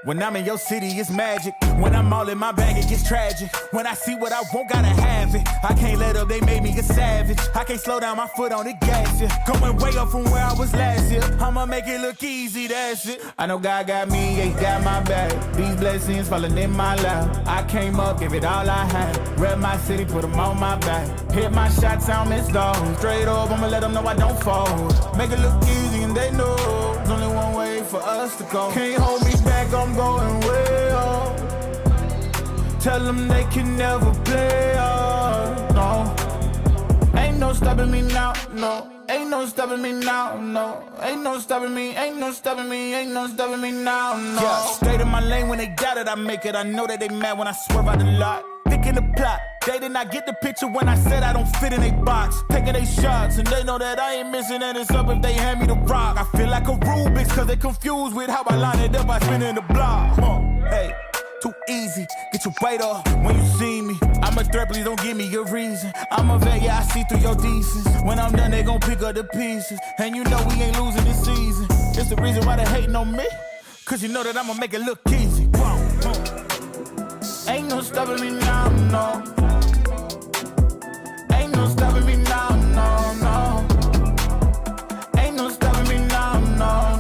Speaker 5: When I'm in your city, it's magic. When I'm all in my bag, it gets tragic. When I see what I want, gotta have it. I can't let up, they made me a savage. I can't slow down my foot on the gas, yeah. Going way up from where I was last year. I'ma make it look easy, that's it. I know God got me, he got my back. These blessings falling in my lap. I came up, give it all I had. Rep my city, put them on my back. Hit my shots, I don't miss those. Straight up, I'ma let them know I don't fold. Make it look easy and they know. There's only one way for us to go. Can't hold me back, I'm going way up. Tell them they can never play us, no. Ain't no stopping me now, no. Ain't no stopping me now, no. Ain't no stopping me, ain't no stopping me, ain't no stopping me now, no. Yeah, stayed in my lane when they got it, I make it. I know that they mad when I swerve out the lot. Thinking the plot, they did not get the picture when I said I don't fit in a box. Taking they shots, and they know that I ain't missing, and it's up if they hand me the rock. I feel like a Rubik's, cause they confused with how I line it up by spinning the block. Hey, too easy, get your weight up when you see me. I'm a threat, please don't give me a reason. I'm a vet, yeah, I see through your decency. When I'm done, they gon' pick up the pieces. And you know we ain't losing this season. It's the reason why they hating on me, cause you know that I'ma make it look easy. Ain't no stopping me now, no. Ain't no stopping me now, no. Ain't no stopping me now, no.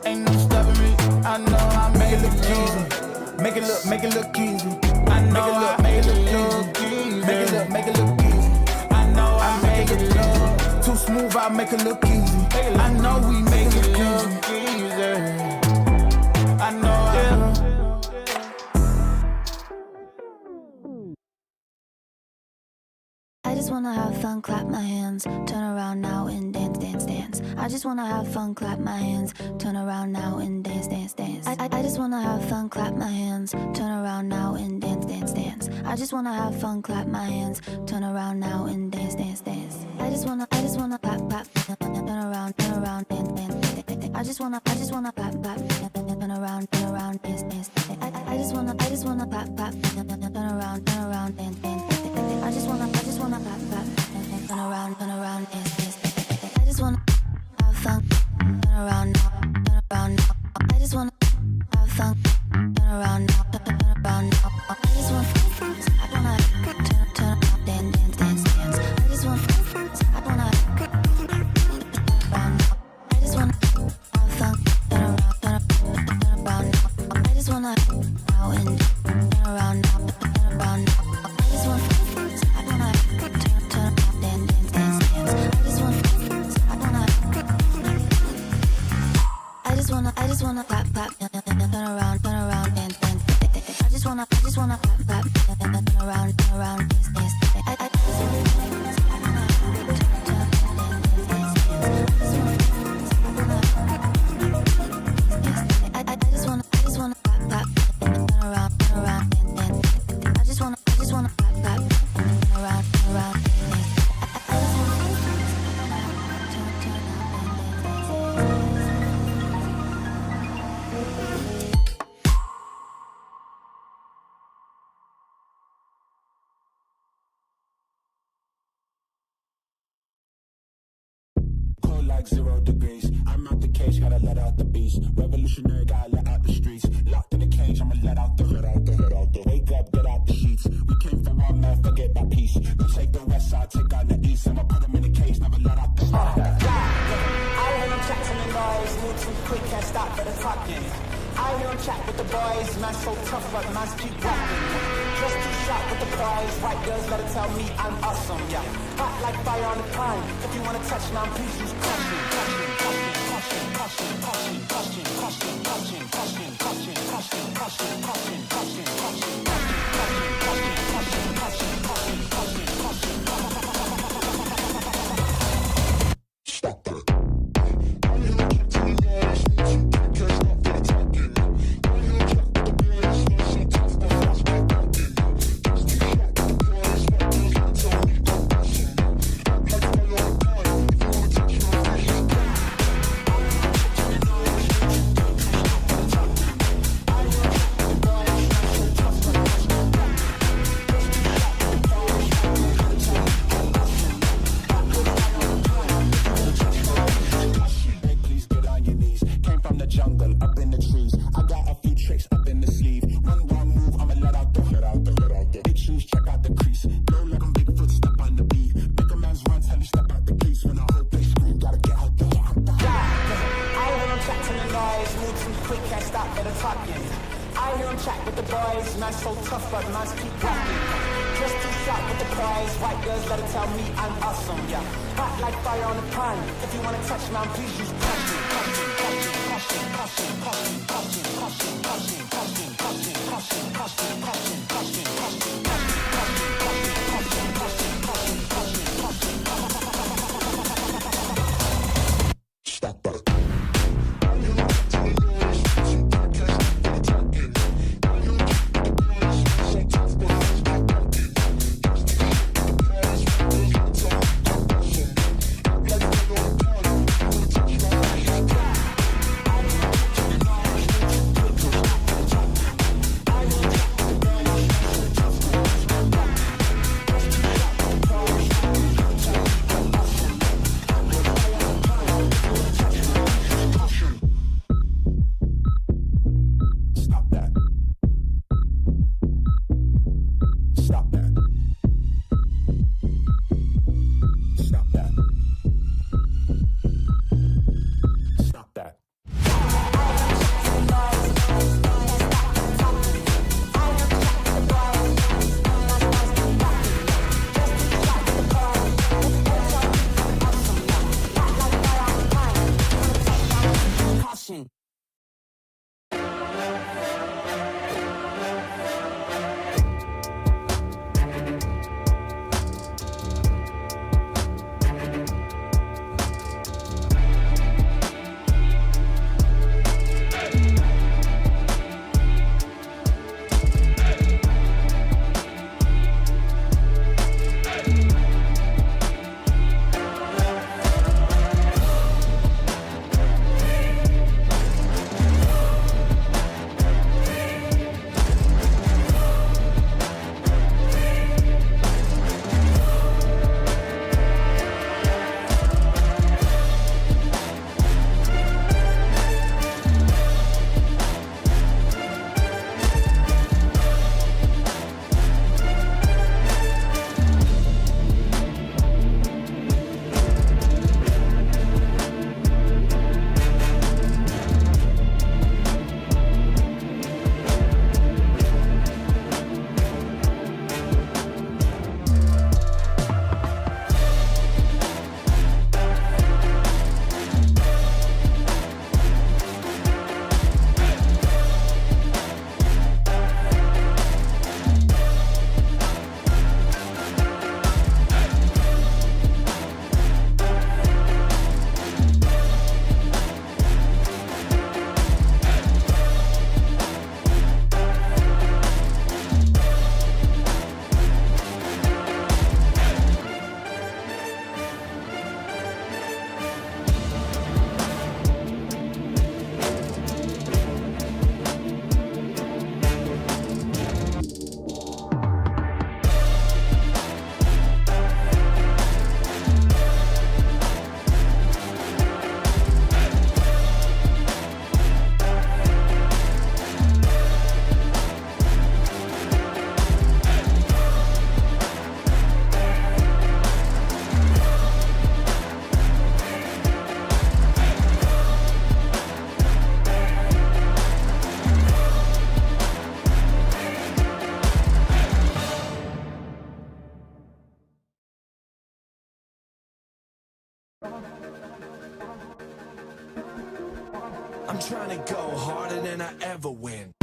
Speaker 5: Ain't no stopping me, I know I make it look easy. Make it look easy. I know I make it look easy. Make it look easy. I know I make it look too smooth, I make it look easy. I know we make it look easy. I know
Speaker 10: I just wanna have fun, clap my hands, turn around now and dance, dance, dance. I just wanna have fun, clap my hands, turn around now and dance, dance, dance. I just wanna have fun, clap my hands, turn around now and dance, dance, dance. I just wanna have fun, clap my hands, turn around now and dance, dance, dance. I just wanna clap, turn around, dance, dance, dance. I just wanna clap, turn around, dance, dance. I just wanna clap, turn around, dance, dance. I just wanna clap, turn around, dance, dance. I just wanna have fun, turn around now. I just wanna have fun, turn around now. I just wanna turn around, dance. I just wanna around now. I just wanna have fun, turn around.
Speaker 5: like 0 degrees. I'm out the cage, gotta let out the beast. Revolutionary, gotta let out the streets. Locked in the cage, I'ma let out the wake up, get out the sheets. We came for one man, forget that peace. We take the west side, take out the east. I'ma put them in the cage, never let out the
Speaker 1: I hear them chatting the noise, move too quick, can't stop for the talking. I hear them chat with the boys, man so tough, but man's keep rocking. Just too sharp with the prize, white girls gotta tell me I'm awesome, yeah. Hot like fire on the pine, if you wanna touch me, please use caution, caution, caution, caution, caution, caution, caution, caution, caution, caution, caution, caution, caution, caution, caution, caution,
Speaker 3: Stop that.
Speaker 11: I'm trying to go harder than I ever win.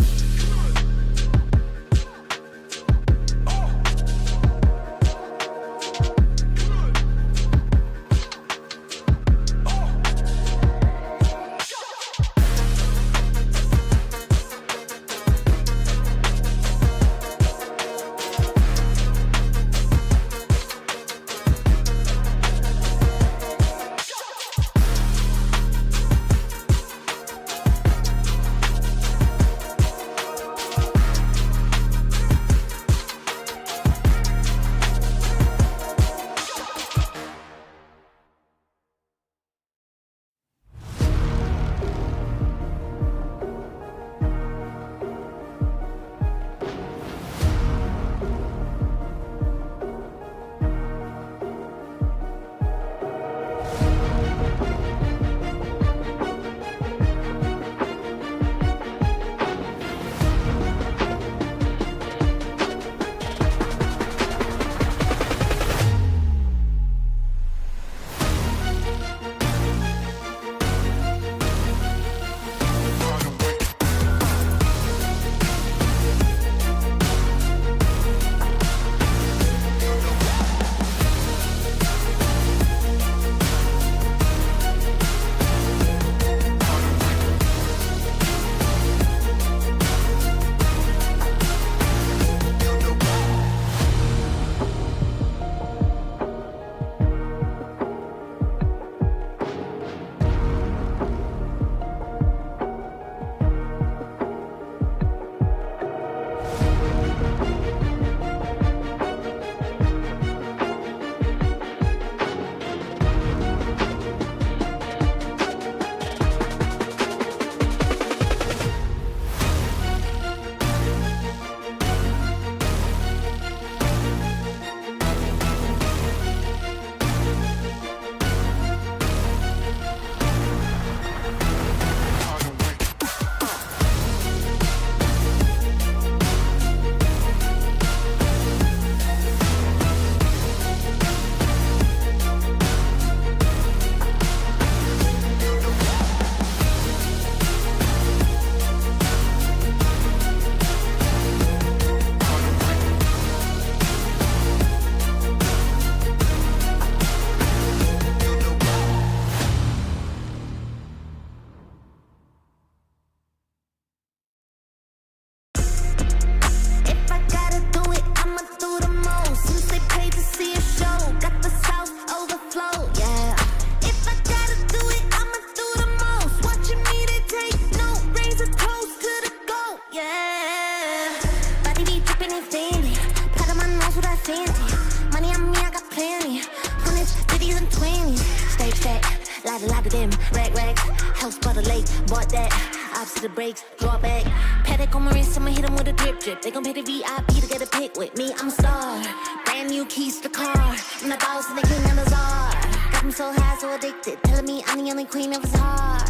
Speaker 10: to the brakes, draw back. Paddock on my wrist, I'ma hit him with a drip drip. They gon' pay the VIP to get a pic with me. I'm a star, brand new keys to the car. I'm the boss and the king of the czar. Got me so high, so addicted, telling me I'm the only queen of his heart.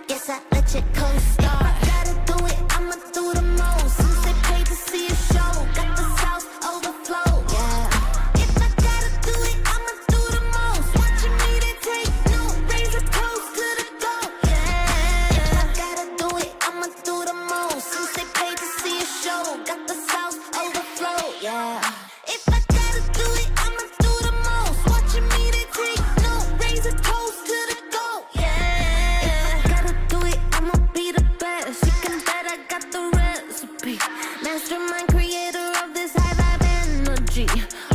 Speaker 10: Guess I let you co-star. If I gotta do it, I'ma do the most. Since they paid to see a show, got the South overflow. Yeah. If I gotta do it, I'ma do the most. Watching me, they take no razor toast to the goat. Yeah. If I gotta do it, I'ma do the most. Since they paid to see a show, got the South overflow. Yeah. If I gotta do it, I'ma do the most. Watching me, they take no razor toast to the goat. Yeah. If I gotta do it, I'ma be the best. You can bet I got the recipe. Mastermind, creator of this high vibe energy.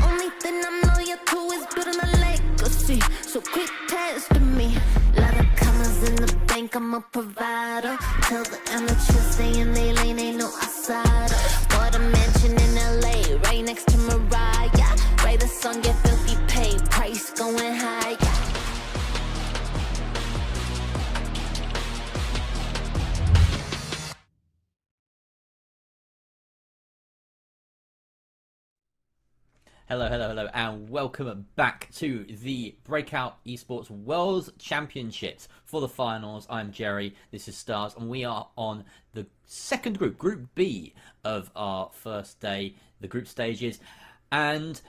Speaker 10: Only thing I'm loyal to is building a legacy. So quit testing me. Lot of commas in the bank, I'm a provider. Tell the amateurs stay in they lane, ain't no outsider. Bought a mansion in LA, right next to Mariah. Write a song, get filthy paid, price going high.
Speaker 8: Hello, hello, hello, and welcome back to the Breakout Esports World Championships. For the finals, I'm Jerry, this is Stars, and we are on the second group, Group B of our first day, the group stages. And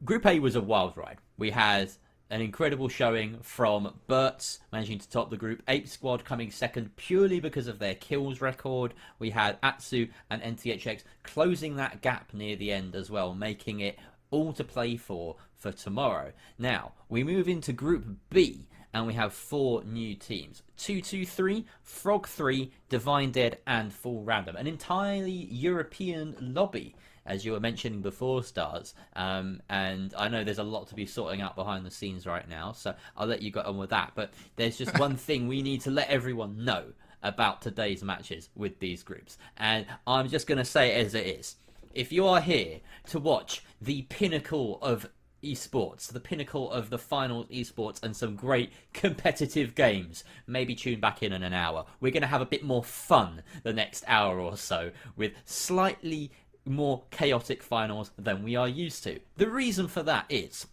Speaker 8: Group A was a wild ride. We had an incredible showing from Bert's, managing to top the group. Ape Squad coming second purely because of their kills record. We had Atsu and NTHX closing that gap near the end as well, making it all to play for tomorrow. Now, we move into Group B, and we have 4 new teams. 223, Frog 3, Divine Dead, and Full Random. An entirely European lobby, as you were mentioning before, Stars. And I know there's a lot to be sorting out behind the scenes right now, so I'll let you get on with that. But there's just one thing we need to let everyone know about today's matches with these groups. And I'm just going to say it as it is. If you are here to watch the pinnacle of esports, the pinnacle of the finals esports, and some great competitive games, maybe tune back in an hour. We're going to have a bit more fun the next hour or so with slightly more chaotic finals than we are used to. The reason for that is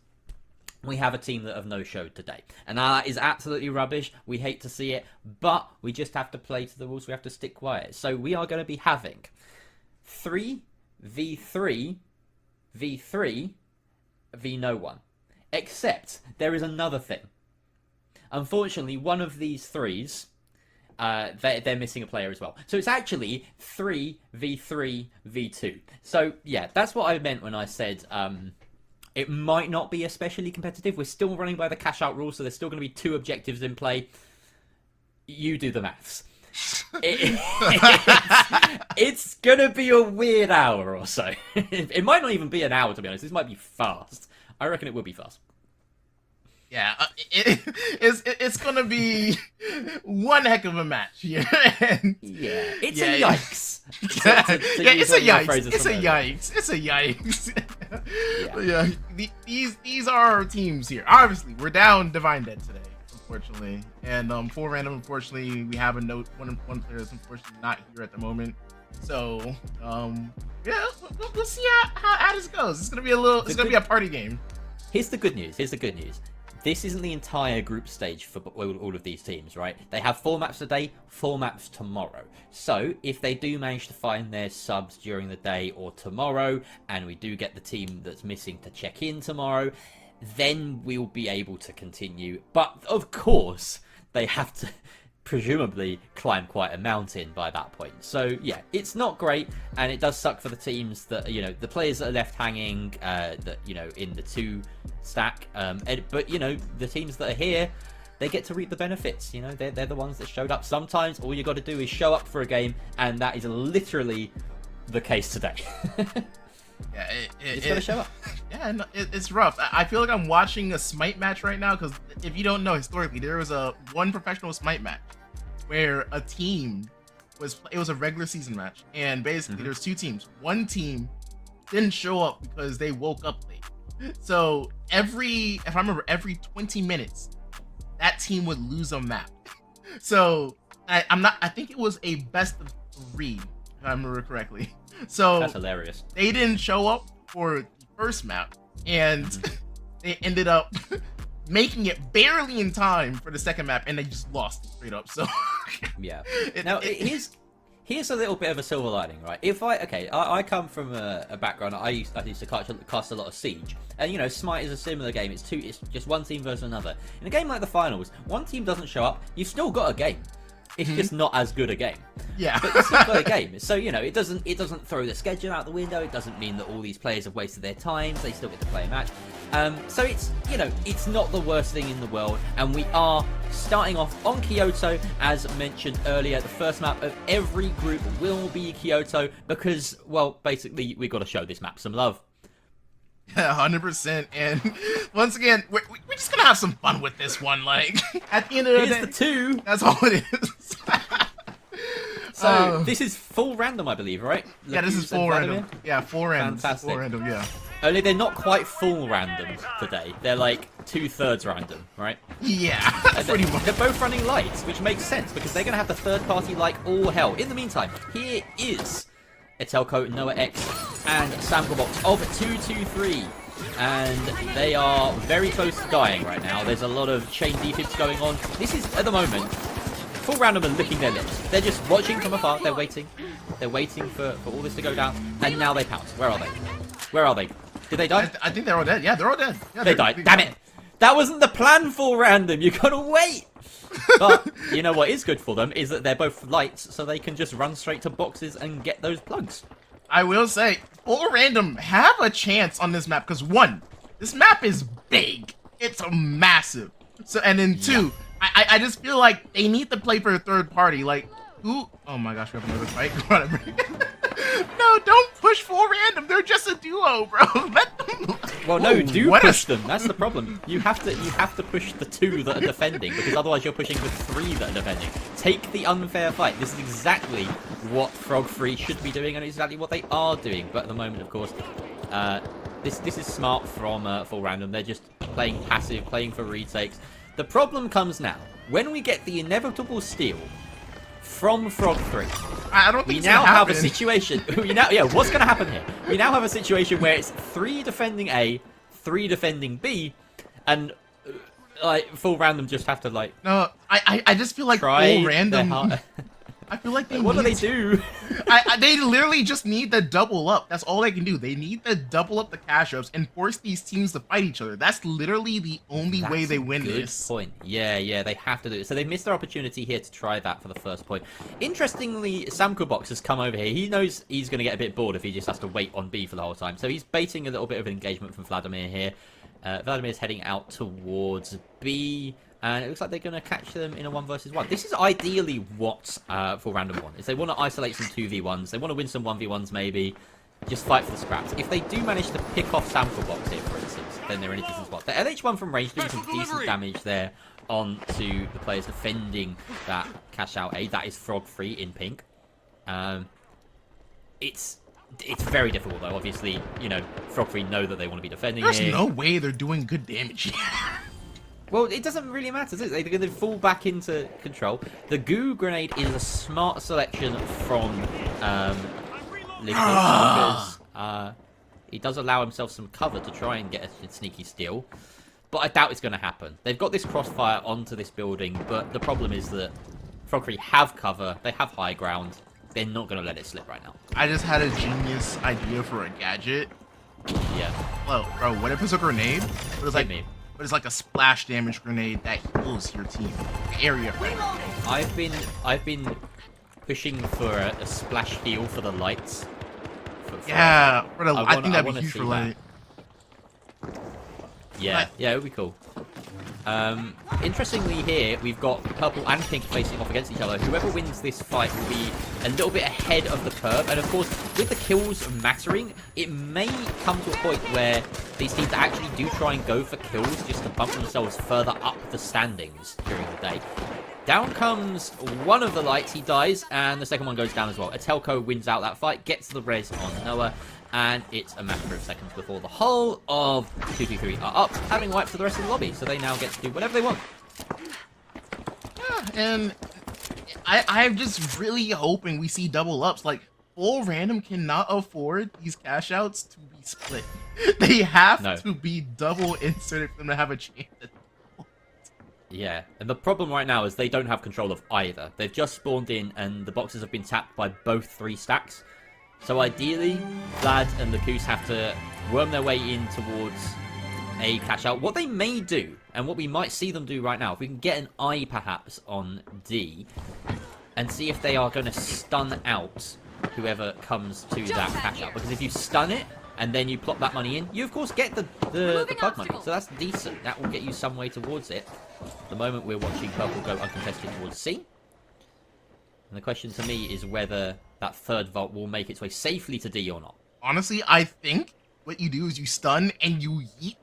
Speaker 8: we have a team that have no-showed today, and that is absolutely rubbish. We hate to see it, but we just have to play to the rules. We have to stick quiet. So we are going to be having 3v3 v3 v no one, except there is another thing. Unfortunately, one of these threes, they're missing a player as well. So it's actually 3v3 v2. So yeah, that's what I meant when I said it might not be especially competitive. We're still running by the cash out rule, so there's still going to be 2 objectives in play. You do the maths. It's gonna be a weird hour or so. It might not even be an hour, to be honest. This might be fast. I reckon it will be fast.
Speaker 9: Yeah, it's gonna be one heck of a match here.
Speaker 8: Yeah, it's a yikes.
Speaker 9: It's a yikes. It's a yikes. It's a yikes. Yeah, these are our teams here. Obviously, we're down Divine Dead today, unfortunately, and Full Random, unfortunately, we have a note. One player is unfortunately not here at the moment. So yeah, we'll see how this goes. It's gonna be it's gonna be a party game.
Speaker 8: Here's the good news. This isn't the entire group stage for all of these teams, right? They have 4 maps today, 4 maps tomorrow. So if they do manage to find their subs during the day or tomorrow, and we do get the team that's missing to check in tomorrow, then we'll be able to continue. But of course, they have to presumably climb quite a mountain by that point. So yeah, it's not great, and it does suck for the teams that, you know, the players that are left hanging, that, you know, in the 2 stack, but you know, the teams that are here, they get to reap the benefits. You know, they're the ones that showed up. Sometimes all you got to do is show up for a game, and that is literally the case today.
Speaker 9: Yeah,
Speaker 8: it's gotta show up.
Speaker 9: Yeah, no, it's rough. I feel like I'm watching a Smite match right now, because if you don't know, historically there was one professional Smite match where a team it was a regular season match, and basically there's 2 teams. One team didn't show up because they woke up late. So if I remember, every 20 minutes that team would lose a map. So I think it was a best of 3, if I remember correctly. So
Speaker 8: that's hilarious.
Speaker 9: They didn't show up for the first map, and they ended up making it barely in time for the second map, and they just lost straight up. So
Speaker 8: yeah. Here's a little bit of a silver lining, right? I come from a background. I used to cast a lot of Siege, and you know, Smite is a similar game. It's just one team versus another. In a game like the finals, one team doesn't show up, you've still got a game. It's just not as good a game. Yeah. But it's still got a game. So, you know, it doesn't throw the schedule out the window. It doesn't mean that all these players have wasted their time. They still get to play a match. So it's, you know, it's not the worst thing in the world. And we are starting off on Kyoto, as mentioned earlier. The first map of every group will be Kyoto because, well, basically, we've got to show this map some love.
Speaker 9: Yeah, 100%. And once again, we're just gonna have some fun with this one. Like, at the end of the day,
Speaker 8: the 2.
Speaker 9: That's all it is.
Speaker 8: So this is full random, I believe, right?
Speaker 9: Yeah, this is full random. Yeah, full random.
Speaker 8: Fantastic.
Speaker 9: Full random, yeah.
Speaker 8: Only they're not quite full random today. They're like 2/3 random, right?
Speaker 9: Yeah, pretty much.
Speaker 8: They're both running lights, which makes sense because they're gonna have the third party like all hell. In the meantime, here is Etelco, Noah X, and Samplebox of 223. And they are very close to dying right now. There's a lot of chain defibs going on. This is, at the moment, full random and licking their lips. They're just watching from afar. They're waiting. They're waiting for all this to go down. And now they pounce. Where are they? Where are they? Did they die?
Speaker 9: I think they're all dead. Yeah, they're all dead. Yeah,
Speaker 8: they died. Damn it. That wasn't the plan for random. You gotta wait. But you know what is good for them is that they're both lights, so they can just run straight to boxes and get those plugs.
Speaker 9: I will say, full random have a chance on this map because one, this map is big. It's massive. So and then two, I just feel like they need to play for a third party. Like who? Oh my gosh, we have another fight. No, don't push full random. They're just a duo, bro. Let them.
Speaker 8: Well, no, do push them. That's the problem. You have to push the 2 that are defending because otherwise you're pushing the 3 that are defending. Take the unfair fight. This is exactly what Frog 3 should be doing and exactly what they are doing. But at the moment, of course, this is smart from full random. They're just playing passive, playing for retakes. The problem comes now when we get the inevitable steal from Frog 3.
Speaker 9: I don't think
Speaker 8: we now have a situation. What's going to happen here? We now have a situation where it's 3 defending A, 3 defending B, and like full random just have to like.
Speaker 9: No, I just feel like full random. I feel like they.
Speaker 8: What do they do?
Speaker 9: They literally just need to double up. That's all they can do. They need to double up the cash ups and force these teams to fight each other. That's literally the only way they win this.
Speaker 8: Good point. Yeah, they have to do it. So they missed their opportunity here to try that for the first point. Interestingly, Samkobox has come over here. He knows he's going to get a bit bored if he just has to wait on B for the whole time. So he's baiting a little bit of engagement from Vladimir here. Vladimir's heading out towards B. And it looks like they're going to catch them in a 1 versus 1. This is ideally what full random want. Is they want to isolate some 2v1s. They want to win some 1v1s maybe. Just fight for the scraps. If they do manage to pick off Sample Box here, for instance, then they're in a decent spot. The LH1 from range doing some decent damage there onto the players defending that cash out A. That is Frog 3 in pink. It's very difficult though. Obviously, you know, Frog 3 know that they want to be defending.
Speaker 9: There's no way they're doing good damage.
Speaker 8: Well, it doesn't really matter, does it? They're going to fall back into control. The goo grenade is a smart selection from Liquid because he does allow himself some cover to try and get a sneaky steal. But I doubt it's going to happen. They've got this crossfire onto this building, but the problem is that Frog 3 have cover. They have high ground. They're not going to let it slip right now.
Speaker 9: I just had a genius idea for a gadget.
Speaker 8: Yeah.
Speaker 9: Well, bro, what if it's a grenade? But it's like me. But it's like a splash damage grenade that heals your team. Area friendly.
Speaker 8: I've been pushing for a splash heal for the lights.
Speaker 9: I think that'd be huge for light.
Speaker 8: Yeah, it would be cool. Interestingly here, we've got purple and pink facing off against each other. Whoever wins this fight will be a little bit ahead of the curve. And of course, with the kills mattering, it may come to a point where these teams actually do try and go for kills just to bump themselves further up the standings during the day. Down comes one of the lights, he dies, and the second one goes down as well. Atelco wins out that fight, gets the res on Noah, and it's a matter of seconds before the whole of 223 are up, having wiped to the rest of the lobby, so they now get to do whatever they want.
Speaker 9: Yeah, and I'm just really hoping we see double ups. Like, full random cannot afford these cash outs to be split. They have to be double inserted for them to have a chance.
Speaker 8: Yeah, and the problem right now is they don't have control of either. They've just spawned in, and the boxes have been tapped by both 3 stacks. So ideally, Vlad and the Goose have to worm their way in towards a cash out. What they may do, and what we might see them do right now, if we can get an eye perhaps on D, and see if they are going to stun out whoever comes to that cash out. Because if you stun it, and then you plop that money in, you of course get the plug money. So that's decent. That will get you some way towards it. At the moment we're watching Purple go uncontested towards C. And the question to me is whether that third vault will make its way safely to D or not.
Speaker 9: Honestly, I think what you do is you stun and you yeet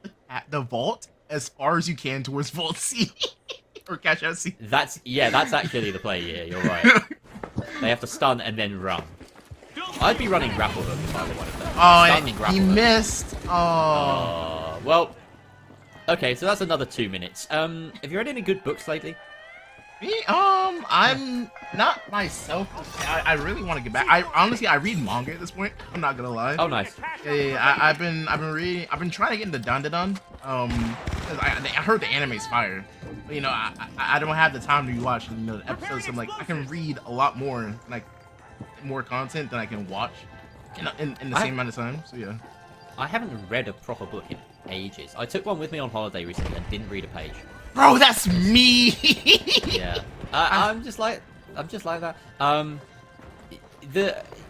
Speaker 9: the vault as far as you can towards vault C. Or cash out C.
Speaker 8: That's actually the play here, you're right. They have to stun and then run. I'd be running grapple hook if I were one of them.
Speaker 9: Oh, and he missed. Oh.
Speaker 8: Well, okay, so that's another 2 minutes. Have you read any good books lately?
Speaker 9: Me? I'm not myself. I really want to get back. I read manga at this point. I'm not gonna lie.
Speaker 8: Oh, nice.
Speaker 9: Yeah. I've been reading. I've been trying to get into Dandadan. Because I heard the anime's fire. But, you know, I don't have the time to rewatch, you know, the episodes. So I'm like, I can read a lot more, like, more content than I can watch in the same amount of time. So yeah.
Speaker 8: I haven't read a proper book in ages. I took one with me on holiday recently and didn't read a page.
Speaker 9: Bro, that's me.
Speaker 8: Yeah, I'm just like that.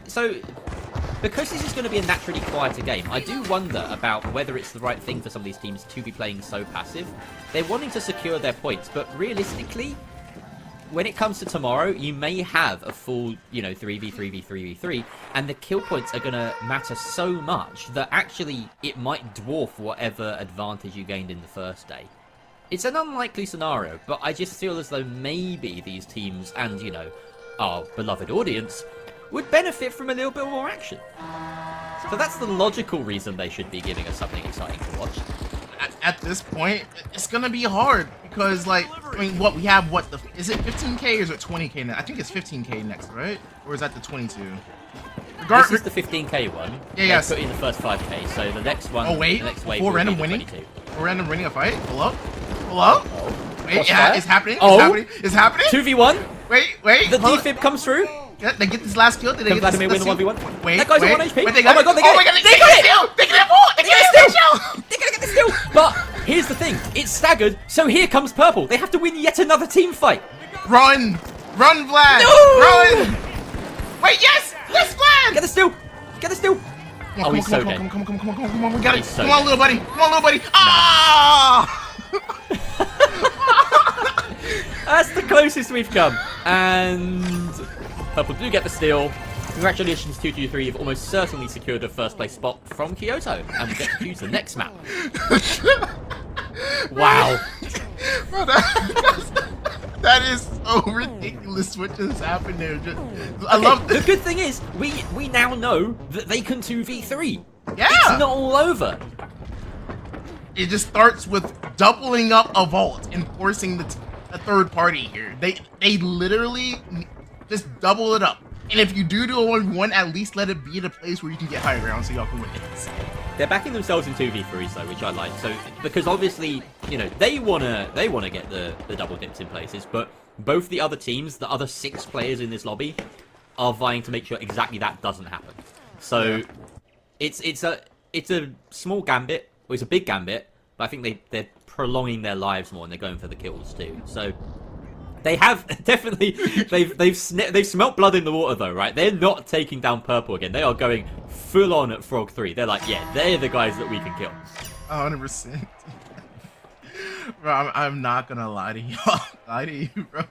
Speaker 8: So because this is going to be a naturally quieter game, I do wonder about whether it's the right thing for some of these teams to be playing so passive. They're wanting to secure their points, but realistically, when it comes to tomorrow, you may have a full, 3v3v3v3, and the kill points are going to matter so much that actually it might dwarf whatever advantage you gained in the first day. It's an unlikely scenario, but I just feel as though maybe these teams and, our beloved audience would benefit from a little bit more action. So that's the logical reason they should be giving us something exciting to watch.
Speaker 9: At this point, it's gonna be hard because, like, is it 15k or is it 20k now? I think it's 15k next, right? Or is that the 22?
Speaker 8: This is the 15k one.
Speaker 9: Yeah, yes.
Speaker 8: Put in the first 5k, so the next one.
Speaker 9: Oh wait,
Speaker 8: the next wave
Speaker 9: for random
Speaker 8: will be
Speaker 9: winning.
Speaker 8: 22.
Speaker 9: For random winning a fight. Hello.
Speaker 8: Oh.
Speaker 9: Wait, yeah, it's happening.
Speaker 8: Oh.
Speaker 9: It's happening.
Speaker 8: 2v1.
Speaker 9: Wait.
Speaker 8: The defib comes through.
Speaker 9: Yeah, they get this last kill. Did they
Speaker 8: Can
Speaker 9: get
Speaker 8: Vladimir
Speaker 9: this
Speaker 8: win the
Speaker 9: kill?
Speaker 8: 1v1?
Speaker 9: Wait,
Speaker 8: That guy's on 1 HP.
Speaker 9: Wait, they got
Speaker 8: oh my god, they got it!
Speaker 9: They got it! They got it!
Speaker 8: They're gonna get the steal! But here's the thing, it's staggered, so here comes purple. They have to win yet another team fight.
Speaker 9: Run, Vlad!
Speaker 8: No!
Speaker 9: Run! Wait, yes, Vlad!
Speaker 8: Get the steal! Get the steal!
Speaker 9: Come on, come on, we got it. Come on, little buddy. Ah!
Speaker 8: That's the closest we've come. And purple do get the steal. Congratulations, 223. You've almost certainly secured a first place spot from Kyoto. And we get to choose the next map. Wow.
Speaker 9: Bro, that is so ridiculous what just happened there. I love this.
Speaker 8: The good thing is, we now know that they can 2v3.
Speaker 9: Yeah.
Speaker 8: It's not all over.
Speaker 9: It just starts with doubling up a vault and forcing a third party here. They literally just double it up. And if you do a 1v1, at least let it be in a place where you can get high ground so y'all can win it.
Speaker 8: They're backing themselves in 2v3s though, which I like. So because obviously, they wanna get the double dips in places, but both the other teams, the other 6 players in this lobby, are vying to make sure exactly that doesn't happen. So it's a small gambit, or it's a big gambit, but I think they're prolonging their lives more and they're going for the kills too. So they have definitely they've smelt blood in the water though, right? They're not taking down purple again. They are going full on at Frog 3. They're like, yeah, they're the guys that we can kill.
Speaker 9: 100%. Bro, I'm not gonna lie to you, bro.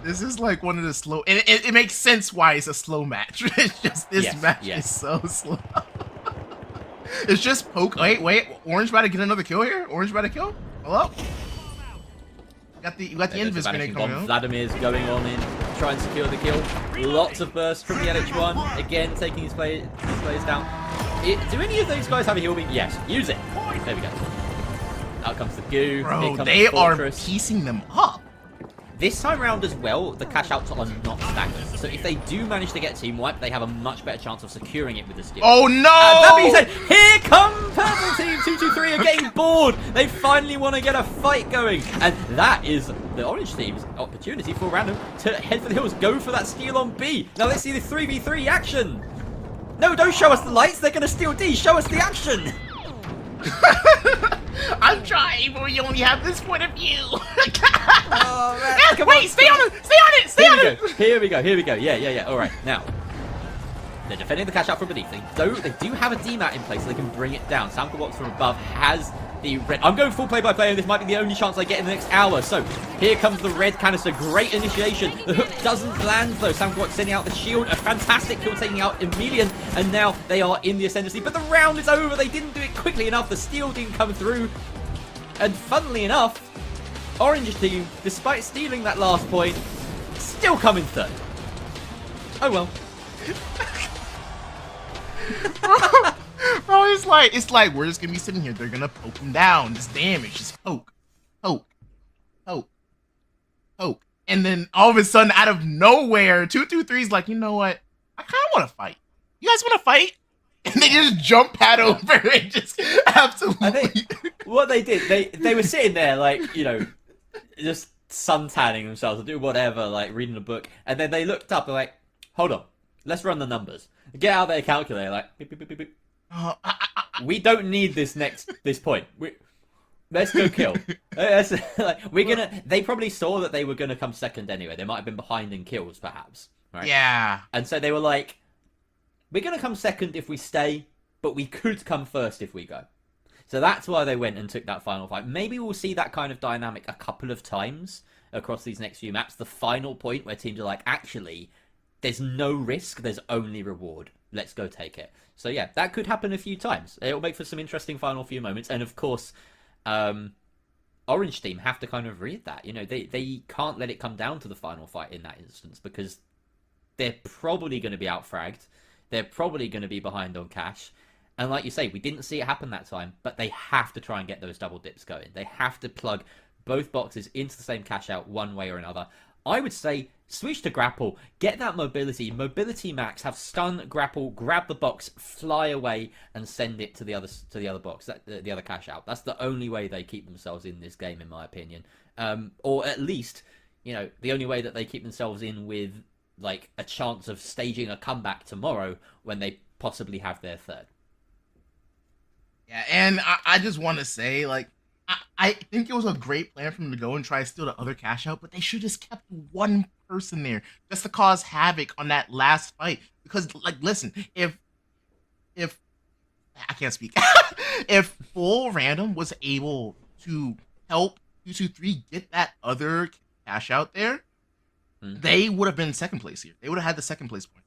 Speaker 9: This is like one of the slow, and it makes sense why it's a slow match. It's just this match is so slow. It's just poke. Wait, Orange about to get another kill here. Orange about to kill. Hello. You got the invis grenade coming out.
Speaker 8: Vladimir's going on in, try and secure the kill. Lots of bursts from the LH1. Again, taking his players down. Do any of those guys have a heal beam? Yes. Use it. There we go. Out comes the goo.
Speaker 9: Bro, they are piecing them up.
Speaker 8: This time around as well, the cash outs are not staggered. So if they do manage to get team wipe, they have a much better chance of securing it with the steal.
Speaker 9: Oh no!
Speaker 8: That being said, here come purple team 223 are getting bored. They finally want to get a fight going, and that is the orange team's opportunity for random to head for the hills, go for that steal on B. Now let's see the 3v3 action. No, don't show us the lights. They're going to steal D. Show us the action.
Speaker 9: I'm trying, but you only have this point of view.
Speaker 8: Oh, man.
Speaker 9: Wait, stay on it.
Speaker 8: Here we go. Yeah. All right, now. They're defending the cash out from beneath. They do have a DMAT in place so they can bring it down. Samkowatz from above has the red. I'm going full play-by-play, and this might be the only chance I get in the next hour. So here comes the red canister. Great initiation. The hook doesn't land, though. Samkowatz sending out the shield. A fantastic kill taking out Emilian. And now they are in the ascendancy. But the round is over. They didn't do it quickly enough. The steal didn't come through. And funnily enough, Orange team, despite stealing that last point, still come in third. Oh well.
Speaker 9: Bro, it's like we're just gonna be sitting here. They're gonna poke them down. Just damage, just poke, and then all of a sudden, out of nowhere, 223's like, you know what? I kind of want to fight. You guys want to fight? And they just jump pad over and just absolutely.
Speaker 8: I think what they did, they were sitting there like, just suntanning themselves or do whatever, like reading a book, and then they looked up and like, hold on, let's run the numbers. Get out their calculator, like beep, beep, beep, beep, beep. We don't need this point. Let's go kill. They probably saw that they were gonna come second anyway. They might have been behind in kills, perhaps. Right?
Speaker 9: Yeah.
Speaker 8: And so they were like, we're gonna come second if we stay, but we could come first if we go. So that's why they went and took that final fight. Maybe we'll see that kind of dynamic a couple of times across these next few maps. The final point where teams are like, actually, there's no risk, there's only reward. Let's go take it. So yeah, that could happen a few times. It'll make for some interesting final few moments. And of course, Orange team have to kind of read that. You know, they can't let it come down to the final fight in that instance, because they're probably going to be outfragged. They're probably going to be behind on cash. And like you say, we didn't see it happen that time, but they have to try and get those double dips going. They have to plug both boxes into the same cash out one way or another. I would say switch to grapple, get that mobility max, have stun, grapple, grab the box, fly away, and send it to the other box, the other cash out. That's the only way they keep themselves in this game, in my opinion. Or at least, you know, the only way that they keep themselves in with like a chance of staging a comeback tomorrow when they possibly have their third.
Speaker 9: Yeah, and I just want to say, like, I think it was a great plan for them to go and try to steal the other cash out, but they should just kept one person there just to cause havoc on that last fight. Because, like, listen, if I can't speak, if Full Random was able to help 223 get that other cash out there, they would have been second place here. They would have had the second place point.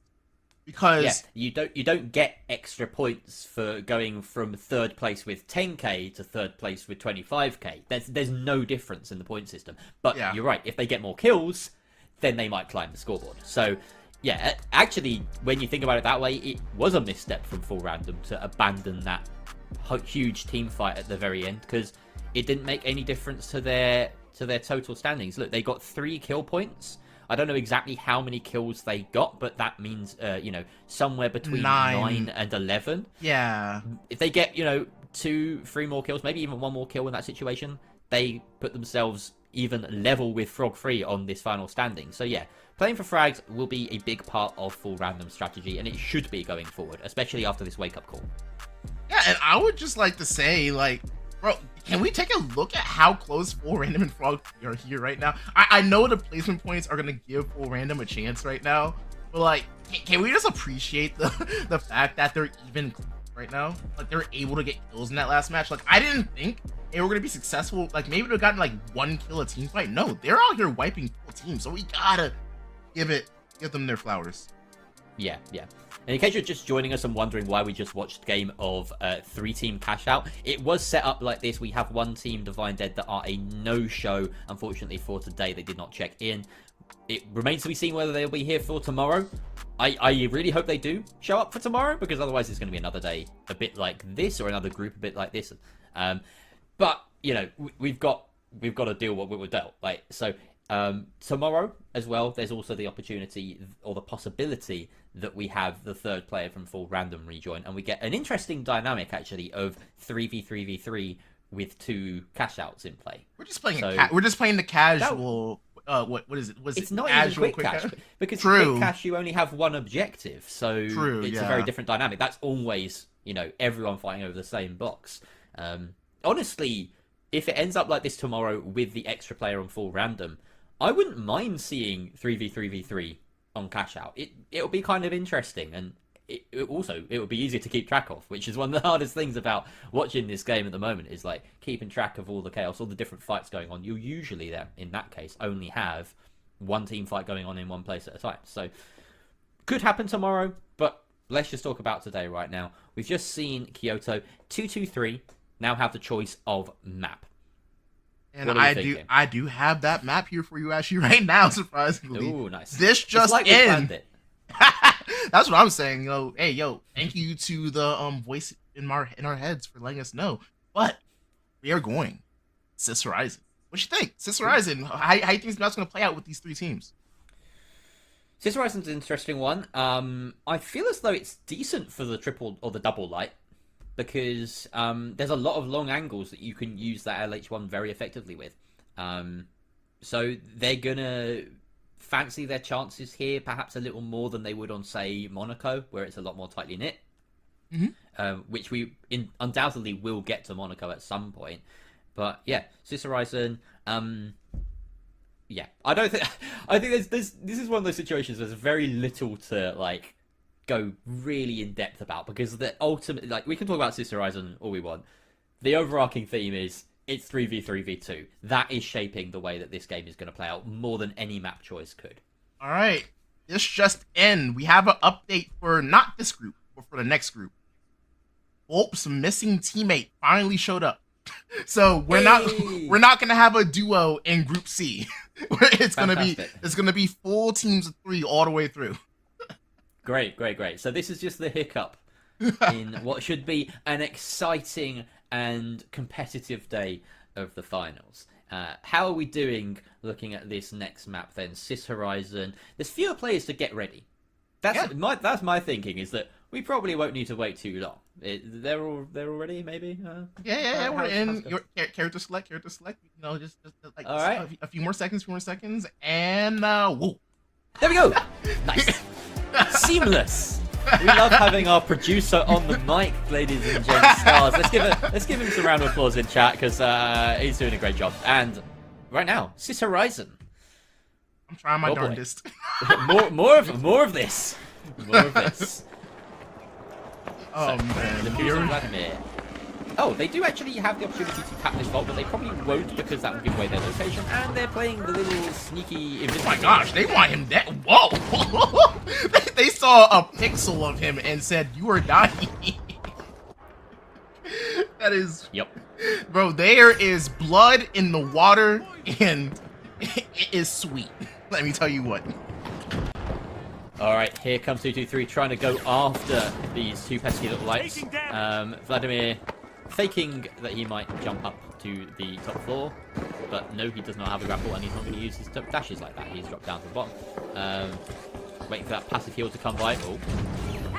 Speaker 9: Because
Speaker 8: you don't get extra points for going from third place with 10k to third place with 25k. There's no difference in the point system. But you're right. If they get more kills, then they might climb the scoreboard. So yeah, actually, when you think about it that way, it was a misstep from Full Random to abandon that huge team fight at the very end, because it didn't make any difference to their total standings. Look, they got 3 kill points. I don't know exactly how many kills they got, but that means, you know, somewhere between 9 and 11.
Speaker 9: Yeah.
Speaker 8: If they get, you know, 2-3 more kills, maybe even 1 more kill in that situation, they put themselves even level with Frog 3 on this final standing. So yeah, playing for frags will be a big part of Full Random strategy, and it should be going forward, especially after this wake-up call.
Speaker 9: Yeah, and I would just like to say, like, bro, can we take a look at how close Full Random and Frog are here right now? I know the placement points are going to give Full Random a chance right now, but, like, can we just appreciate the fact that they're even right now? Like, they're able to get kills in that last match. Like, I didn't think they were going to be successful. Like, maybe they've gotten, like, 1 kill a team fight. No, they're out here wiping full teams, so we gotta give them their flowers.
Speaker 8: Yeah. And in case you're just joining us and wondering why we just watched a game of 3-team cash out, it was set up like this. We have one team, Divine Dead, that are a no-show. Unfortunately for today, they did not check in. It remains to be seen whether they'll be here for tomorrow. I really hope they do show up for tomorrow, because otherwise it's going to be another day a bit like this, or another group a bit like this. But, you know, we've got to deal with what we were dealt. Like, so tomorrow as well, there's also the opportunity or the possibility that we have the third player from Full Random rejoin, and we get an interesting dynamic actually of 3v3v3 with 2 cash outs in play.
Speaker 9: We're just playing the casual. What is it?
Speaker 8: It's not even quick cash, because quick cash you only have one objective, so it's a very different dynamic. That's always, you know, everyone fighting over the same box. Honestly, if it ends up like this tomorrow with the extra player on Full Random, I wouldn't mind seeing 3v3v3 on cash out. It'll be kind of interesting, and it would be easier to keep track of, which is one of the hardest things about watching this game at the moment, is like keeping track of all the chaos, all the different fights going on. You'll usually then, in that case, only have one team fight going on in one place at a time. So could happen tomorrow, but let's just talk about today right now. We've just seen Kyoto 223 now have the choice of map.
Speaker 9: And I do have that map here for you actually right now, surprisingly.
Speaker 8: Ooh, nice.
Speaker 9: This just
Speaker 8: like
Speaker 9: in. That's what I'm saying. Yo, thank you to the voice in our heads for letting us know. But we are going Sis Horizon. What you think? Sis Horizon, how you think this map's going to play out with these 3 teams?
Speaker 8: Sis Horizon's an interesting one. I feel as though it's decent for the triple or the double light, because there's a lot of long angles that you can use that LH1 very effectively with. So they're going to fancy their chances here perhaps a little more than they would on, say, Monaco, where it's a lot more tightly knit. which we undoubtedly will get to Monaco at some point. But yeah, Sis Horizon. Yeah, I think this is one of those situations where there's very little to like go really in depth about, because the ultimate, like, we can talk about Sis Horizon all we want. The overarching theme is it's 3v3v2. That is shaping the way that this game is going to play out more than any map choice could.
Speaker 9: All right, this just in. We have an update for not this group, but for the next group. Volp's missing teammate finally showed up. So we're not gonna have a duo in Group C. It's gonna be full teams of 3 all the way through.
Speaker 8: Great. So this is just the hiccup in what should be an exciting and competitive day of the finals. How are we doing looking at this next map then? Sis Horizon. There's fewer players to get ready. That's my thinking, is that we probably won't need to wait too long. They're all ready, maybe.
Speaker 9: Yeah. We're in your character select. You know, just like
Speaker 8: all right.
Speaker 9: a few more seconds, and whoa.
Speaker 8: There we go. Nice, seamless. We love having our producer on the mic, ladies and gents. Stars. Let's give him some round of applause in chat, because he's doing a great job. And right now, Sis Horizon.
Speaker 9: I'm trying my darndest.
Speaker 8: more of this.
Speaker 9: Oh man,
Speaker 8: the Vladimir. Oh, they do actually have the opportunity to tap this vault, but they probably won't, because that would give away their location. And they're playing the little sneaky invisible.
Speaker 9: Oh my gosh, they want him dead. Whoa! they saw a pixel of him and said, "You are dying." That is.
Speaker 8: Yep.
Speaker 9: Bro, there is blood in the water, and it is sweet. Let me tell you what.
Speaker 8: All right, here comes 223 trying to go after these 2 pesky little lights. Vladimir faking that he might jump up to the top floor, but no, he does not have a grapple, and he's not going to use his dashes like that. He's dropped down to the bottom. Waiting for that passive heal to come by.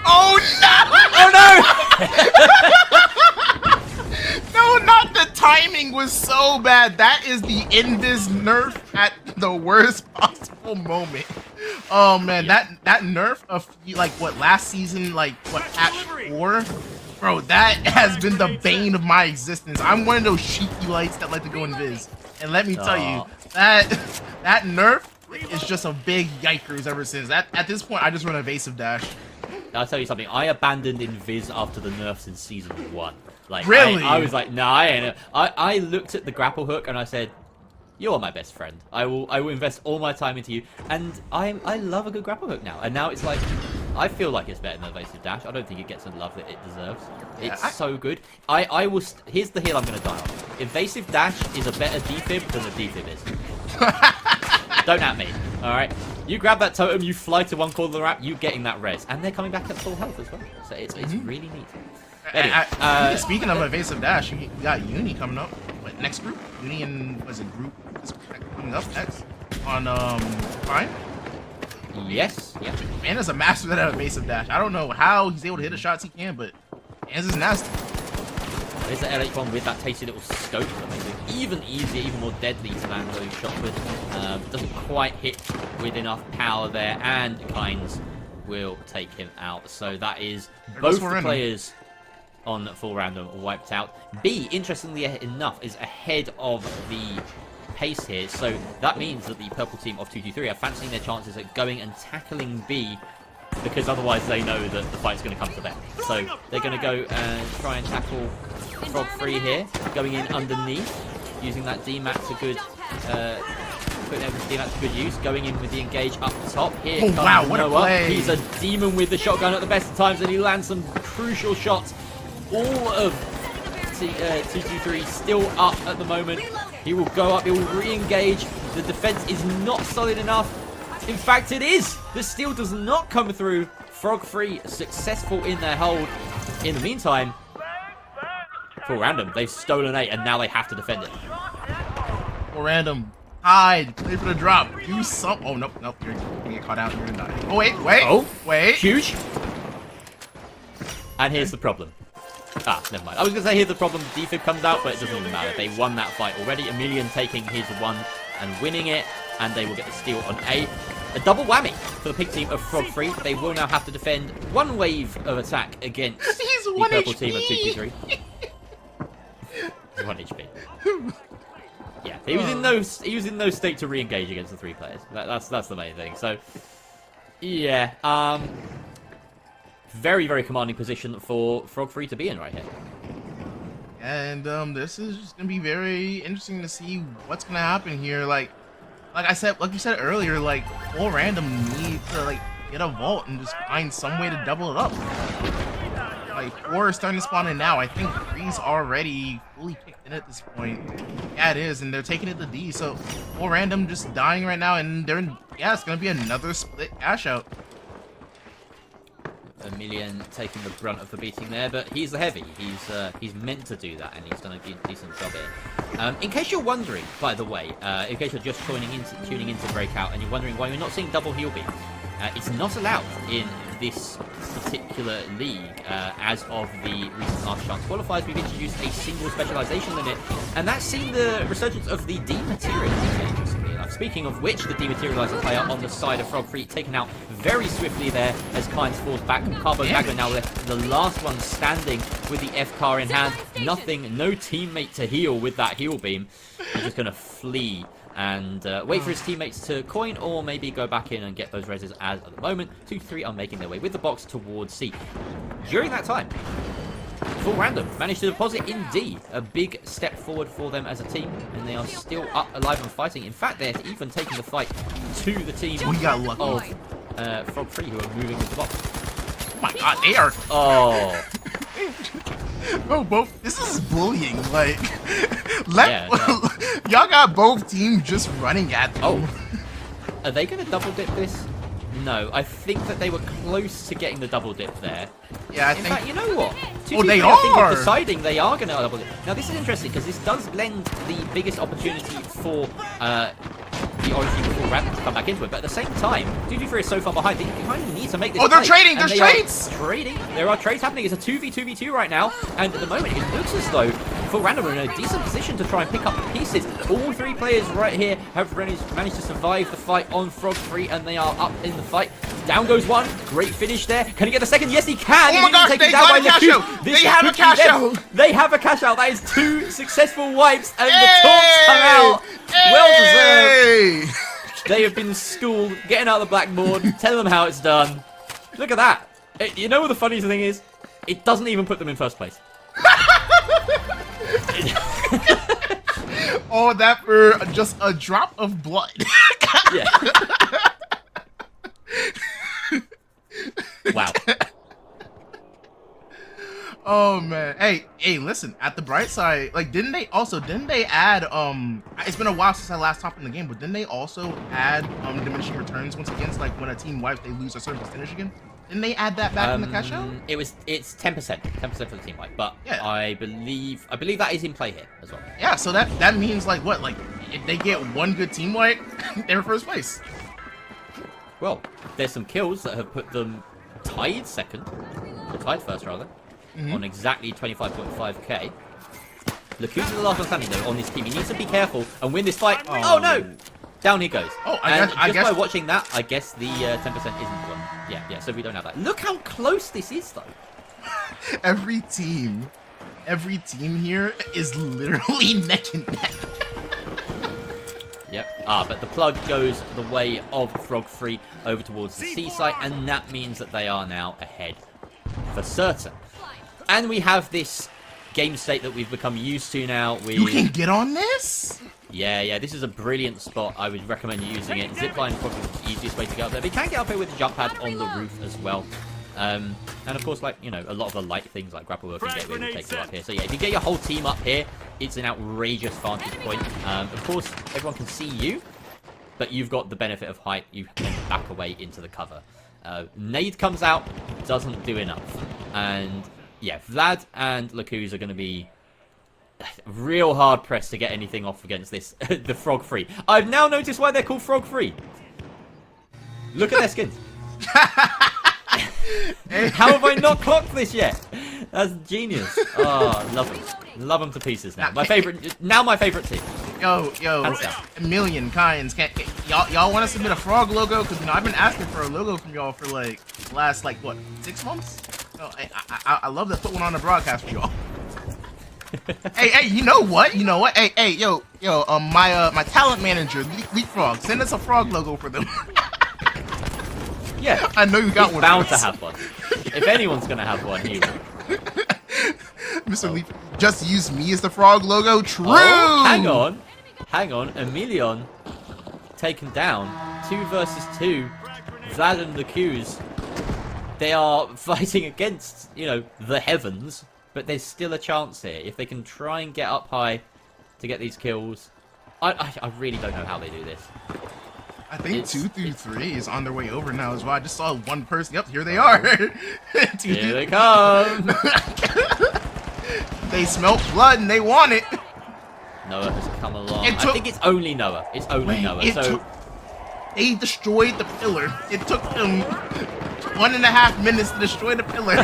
Speaker 9: Oh no! No, not the timing was so bad. That is the Invis nerf at the worst possible moment. Oh man,
Speaker 8: yeah.
Speaker 9: that nerf of last season, patch 4, bro, that has been the bane of my existence. I'm one of those cheeky lights that like to go invis, and let me tell you that nerf is just a big yikers ever since. At this point, I just run evasive dash.
Speaker 8: I'll tell you something. I abandoned invis after the nerfs in season 1.
Speaker 9: Really?
Speaker 8: I was like, nah, I ain't. I looked at the grapple hook and I said, "You're my best friend. I will invest all my time into you." And I love a good grapple hook now. And now it's like, I feel like it's better than evasive dash. I don't think it gets the love that it deserves. It's so good. I will. Here's the hill I'm going to die on. Evasive dash is a better defib than the defib is. Don't at me. All right. You grab that totem, you fly to one corner of the map, you getting that res, and they're coming back at full health as well. So it's really neat. Anyway,
Speaker 9: speaking of evasive dash, you got Uni coming up. What, next group? Uni and group is coming up next on Fine.
Speaker 8: Yes. Yeah.
Speaker 9: Man is a master at evasive dash. I don't know how he's able to hit the shots he can, but Man's is nasty.
Speaker 8: There's the LH one with that tasty little scope that makes it even easier, even more deadly to land those shots with. Doesn't quite hit with enough power there, and Kynes will take him out. So that is both the players on full random wiped out. B, interestingly enough, is ahead of the pace here. So that means that the purple team of 223 are fancying their chances at going and tackling B, because otherwise they know that the fight's going to come to them. So they're going to go and try and tackle Frog Free here, going in underneath, using that DMAT to good, putting DMAT to good use, going in with the engage up top. Here comes
Speaker 9: wow, what
Speaker 8: Noah.
Speaker 9: A play.
Speaker 8: He's a demon with the shotgun at the best of times, and he lands some crucial shots. All of 223 still up at the moment. He will go up, he will re-engage. The defense is not solid enough. In fact, it is. The steal does not come through. Frog Free successful in their hold. In the meantime, full random, they've stolen A, and now they have to defend it.
Speaker 9: Full random, hide, play for the drop, do some. Oh nope, you're gonna get caught out. You're gonna die. Oh wait.
Speaker 8: Huge. And here's the problem. Never mind. I was gonna say here's the problem. Defib comes out, but it doesn't even matter. They won that fight already. Emilian taking his one and winning it, and they will get the steal on A. a double whammy for the pig team of Frog Free. They will now have to defend one wave of attack against the purple team of 223. He's 1 HP. Yeah, he was in no state to re-engage against the 3 players. That's the main thing. So, yeah, very, very commanding position for Frog Free to be in right here.
Speaker 9: And this is just gonna be very interesting to see what's gonna happen here. Like you said earlier, like Full Random need to like get a vault and just find some way to double it up. Like 4 is starting to spawn in now. I think 3's already fully kicked in at this point. Yeah, it is, and they're taking it to D. So Full Random just dying right now, and it's gonna be another split cash out.
Speaker 8: A million taking the brunt of the beating there, but he's the heavy. He's meant to do that, and he's done a decent job here. In case you're wondering, by the way, in case you're just tuning into Breakout, and you're wondering why we're not seeing double heal beam, it's not allowed in this particular league. As of the recent last chance qualifiers, we've introduced a single specialization limit, and that's seen the resurgence of the dematerializer. Interestingly enough. Speaking of which, the dematerializer player on the side of Frog Free taken out very swiftly there as Kynes falls back. Carbo Dagger now left the last one standing with the F-car in hand. Nothing, no teammate to heal with that heal beam. He's just going to flee and wait for his teammates to coin or maybe go back in and get those reses, as at the moment 2-3 are making their way with the box towards C. During that time, Full Random managed to deposit in D, a big step forward for them as a team, and they are still up, alive and fighting. In fact, they're even taking the fight to the team of Frog Free, who are moving with the box.
Speaker 9: Oh my god, they are...
Speaker 8: Oh.
Speaker 9: Bro, both... This is bullying, like... Y'all got both teams just running at them.
Speaker 8: Oh. Are they going to double dip this? No, I think that they were close to getting the double dip there.
Speaker 9: Yeah,
Speaker 8: In fact, you know what?
Speaker 9: They
Speaker 8: I think
Speaker 9: are
Speaker 8: deciding they are going to double dip. Now, this is interesting because this does lend the biggest opportunity for the Orange team before Random to come back into it. But at the same time, 2v3 is so far behind, they kind of need to make this
Speaker 9: they're
Speaker 8: play.
Speaker 9: trading! There's trades!
Speaker 8: Trading. There are trades happening. It's a 2v2v2 right now. And at the moment, it looks as though Full Random are in a decent position to try and pick up the pieces. All 3 players right here have managed to survive the fight on Frog Free, and they are up in the fight. Down goes one. Great finish there. Can he get the second? Yes, he can.
Speaker 9: Oh my gosh, they got a cash out. They have a cash out.
Speaker 8: They have a cash out. That is 2 successful wipes, and the taunts come out. Well deserved. They have been schooled, getting out the blackboard, telling them how it's done. Look at that. You know what the funniest thing is? It doesn't even put them in first place.
Speaker 9: All that for just a drop of blood.
Speaker 8: Yeah. Wow.
Speaker 9: Oh man. Hey, listen, at the bright side, like didn't they add it's been a while since I last topped in the game, but didn't they also add diminishing returns once again? So like when a team wipes, they lose a certain percentage again? Didn't they add that back in the cash out?
Speaker 8: It's 10% for the team wipe, but yeah. I believe that is in play here as well.
Speaker 9: Yeah, so that means like what? Like if they get one good team wipe, they're first place.
Speaker 8: Well, there's some kills that have put them tied second, or tied first rather, on exactly 25.5k. Laku's the last one standing though on this team. He needs to be careful and win this fight. Oh no! Down he goes.
Speaker 9: Oh,
Speaker 8: I guess by watching that, I guess the 10% isn't one. Yeah, so we don't have that. Look how close this is though.
Speaker 9: Every team here is literally neck and neck.
Speaker 8: Yep. But the plug goes the way of Frog Free over towards the C site, and that means that they are now ahead for certain. And we have this game state that we've become used to now.
Speaker 9: You can get on this?
Speaker 8: Yeah, this is a brilliant spot. I would recommend you using it. Zipline is probably the easiest way to get up there. But you can get up here with the jump pad on the roof as well. And of course, like, you know, a lot of the light things like grapple work and gateway will take you up here. So yeah, if you get your whole team up here, it's an outrageous vantage point. Of course, everyone can see you, but you've got the benefit of height. You can back away into the cover. Nade comes out, doesn't do enough. And yeah, Vlad and Lakuz are going to be real hard pressed to get anything off against this, the Frog Free. I've now noticed why they're called Frog Free. Look at their skins. How have I not clocked this yet? That's genius. Oh, love them. Love them to pieces now. My favorite team.
Speaker 9: Yo, a million kinds. y'all want to submit a frog logo? Because I've been asking for a logo from y'all for like the last like what 6 months. No, I love to put one on the broadcast for y'all. hey, you know what? Hey, yo, my talent manager, Leapfrog, send us a frog logo for them.
Speaker 8: Yeah,
Speaker 9: I know you got one.
Speaker 8: Bound to have one. If anyone's gonna have one, he will.
Speaker 9: Mr. Leaf, just use me as the frog logo. True.
Speaker 8: Oh, hang on. Emilion taken down. 2 versus 2. Vlad and the Qs. They are fighting against, the heavens, but there's still a chance here. If they can try and get up high to get these kills, I really don't know how they do this.
Speaker 9: I think 2 through 3 is on their way over now as well. I just saw one person. Yep, here they are.
Speaker 8: Here they come.
Speaker 9: They smelt blood and they want it.
Speaker 8: Noah has come along. I think it's only Noah. It's only Noah.
Speaker 9: They destroyed the pillar. It took them 1.5 minutes to destroy the pillar.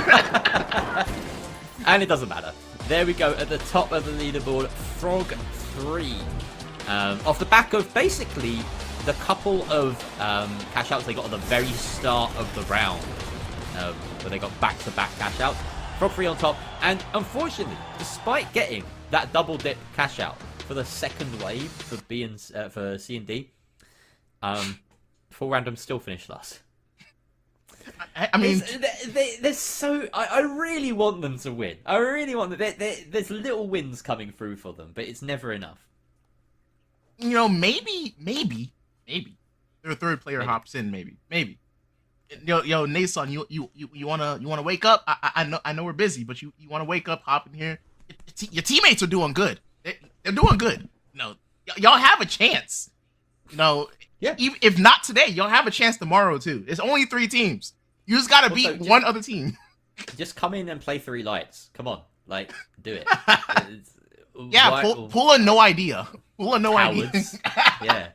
Speaker 8: And it doesn't matter. There we go at the top of the leaderboard. Frog 3. Off the back of basically the couple of cash outs they got at the very start of the round. Where they got back-to-back cash outs. Frog 3 on top. And unfortunately, despite getting that double dip cash out for the second wave for for C and D, Full Random still finished last.
Speaker 9: I mean,
Speaker 8: there's so I really want them to win. I really want them. There's little wins coming through for them, but it's never enough.
Speaker 9: Maybe their third player hops in. Maybe. Yo, Nason, you wanna wake up? I know we're busy, but you wanna wake up, hop in here. Your teammates are doing good. They're doing good. Y'all have a chance.
Speaker 8: Yeah.
Speaker 9: Even if not today, y'all have a chance tomorrow too. It's only 3 teams. You just gotta beat one other team.
Speaker 8: Just come in and play 3 lights. Come on, do it.
Speaker 9: Yeah, pull a no idea. Pull a no idea.
Speaker 8: Yeah.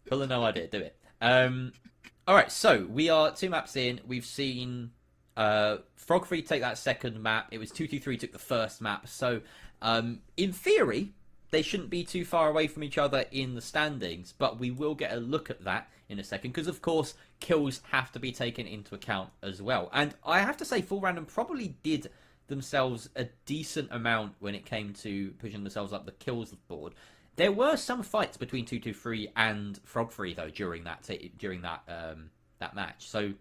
Speaker 8: Pull a no idea. Do it. All right, so we are 2 maps in. We've seen Frog 3 take that second map. It was 223 took the first map. So in theory, they shouldn't be too far away from each other in the standings, but we will get a look at that in a second because, of course, kills have to be taken into account as well. And I have to say, Full Random probably did themselves a decent amount when it came to pushing themselves up the kills board. There were some fights between 223 and Frog 3 though during that match. So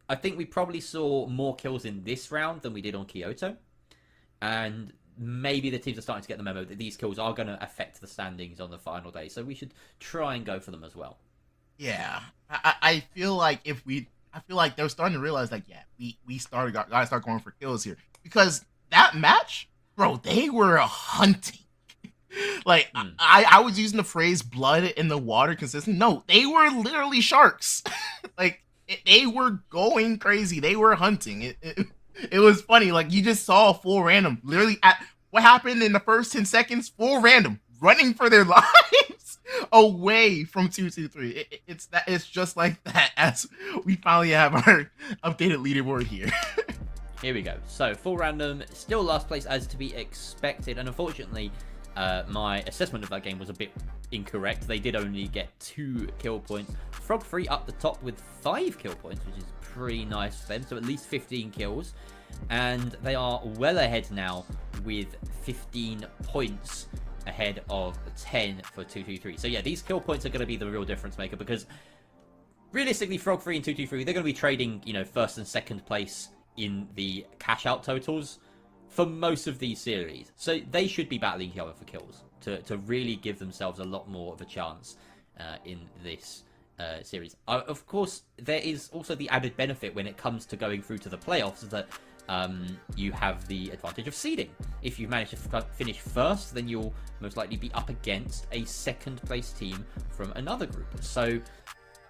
Speaker 8: I think we probably saw more kills in this round than we did on Kyoto, and maybe the teams are starting to get the memo that these kills are going to affect the standings on the final day. So we should try and go for them as well.
Speaker 9: Yeah, I feel like they're starting to realize gotta start going for kills here because that match, bro, they were hunting. I was using the phrase blood in the water consistent. No, they were literally sharks. They were going crazy. They were hunting. It was funny. You just saw Full Random literally at what happened in the first 10 seconds. Full Random running for their lives away from 223. It's just like that as we finally have our updated leaderboard here.
Speaker 8: Here we go. So Full Random still last place as to be expected, and unfortunately, my assessment of that game was a bit incorrect. They did only get 2 kill points. Frog 3 up the top with 5 kill points, which is pretty nice for them. So at least 15 kills. And they are well ahead now with 15 points ahead of 10 for 223. So yeah, these kill points are going to be the real difference maker because realistically, Frog 3 and 223, they're going to be trading, first and second place in the cash out totals for most of these series. So they should be battling each other for kills to really give themselves a lot more of a chance in this series. Of course, there is also the added benefit when it comes to going through to the playoffs that you have the advantage of seeding. If you manage to finish first, then you'll most likely be up against a second place team from another group. So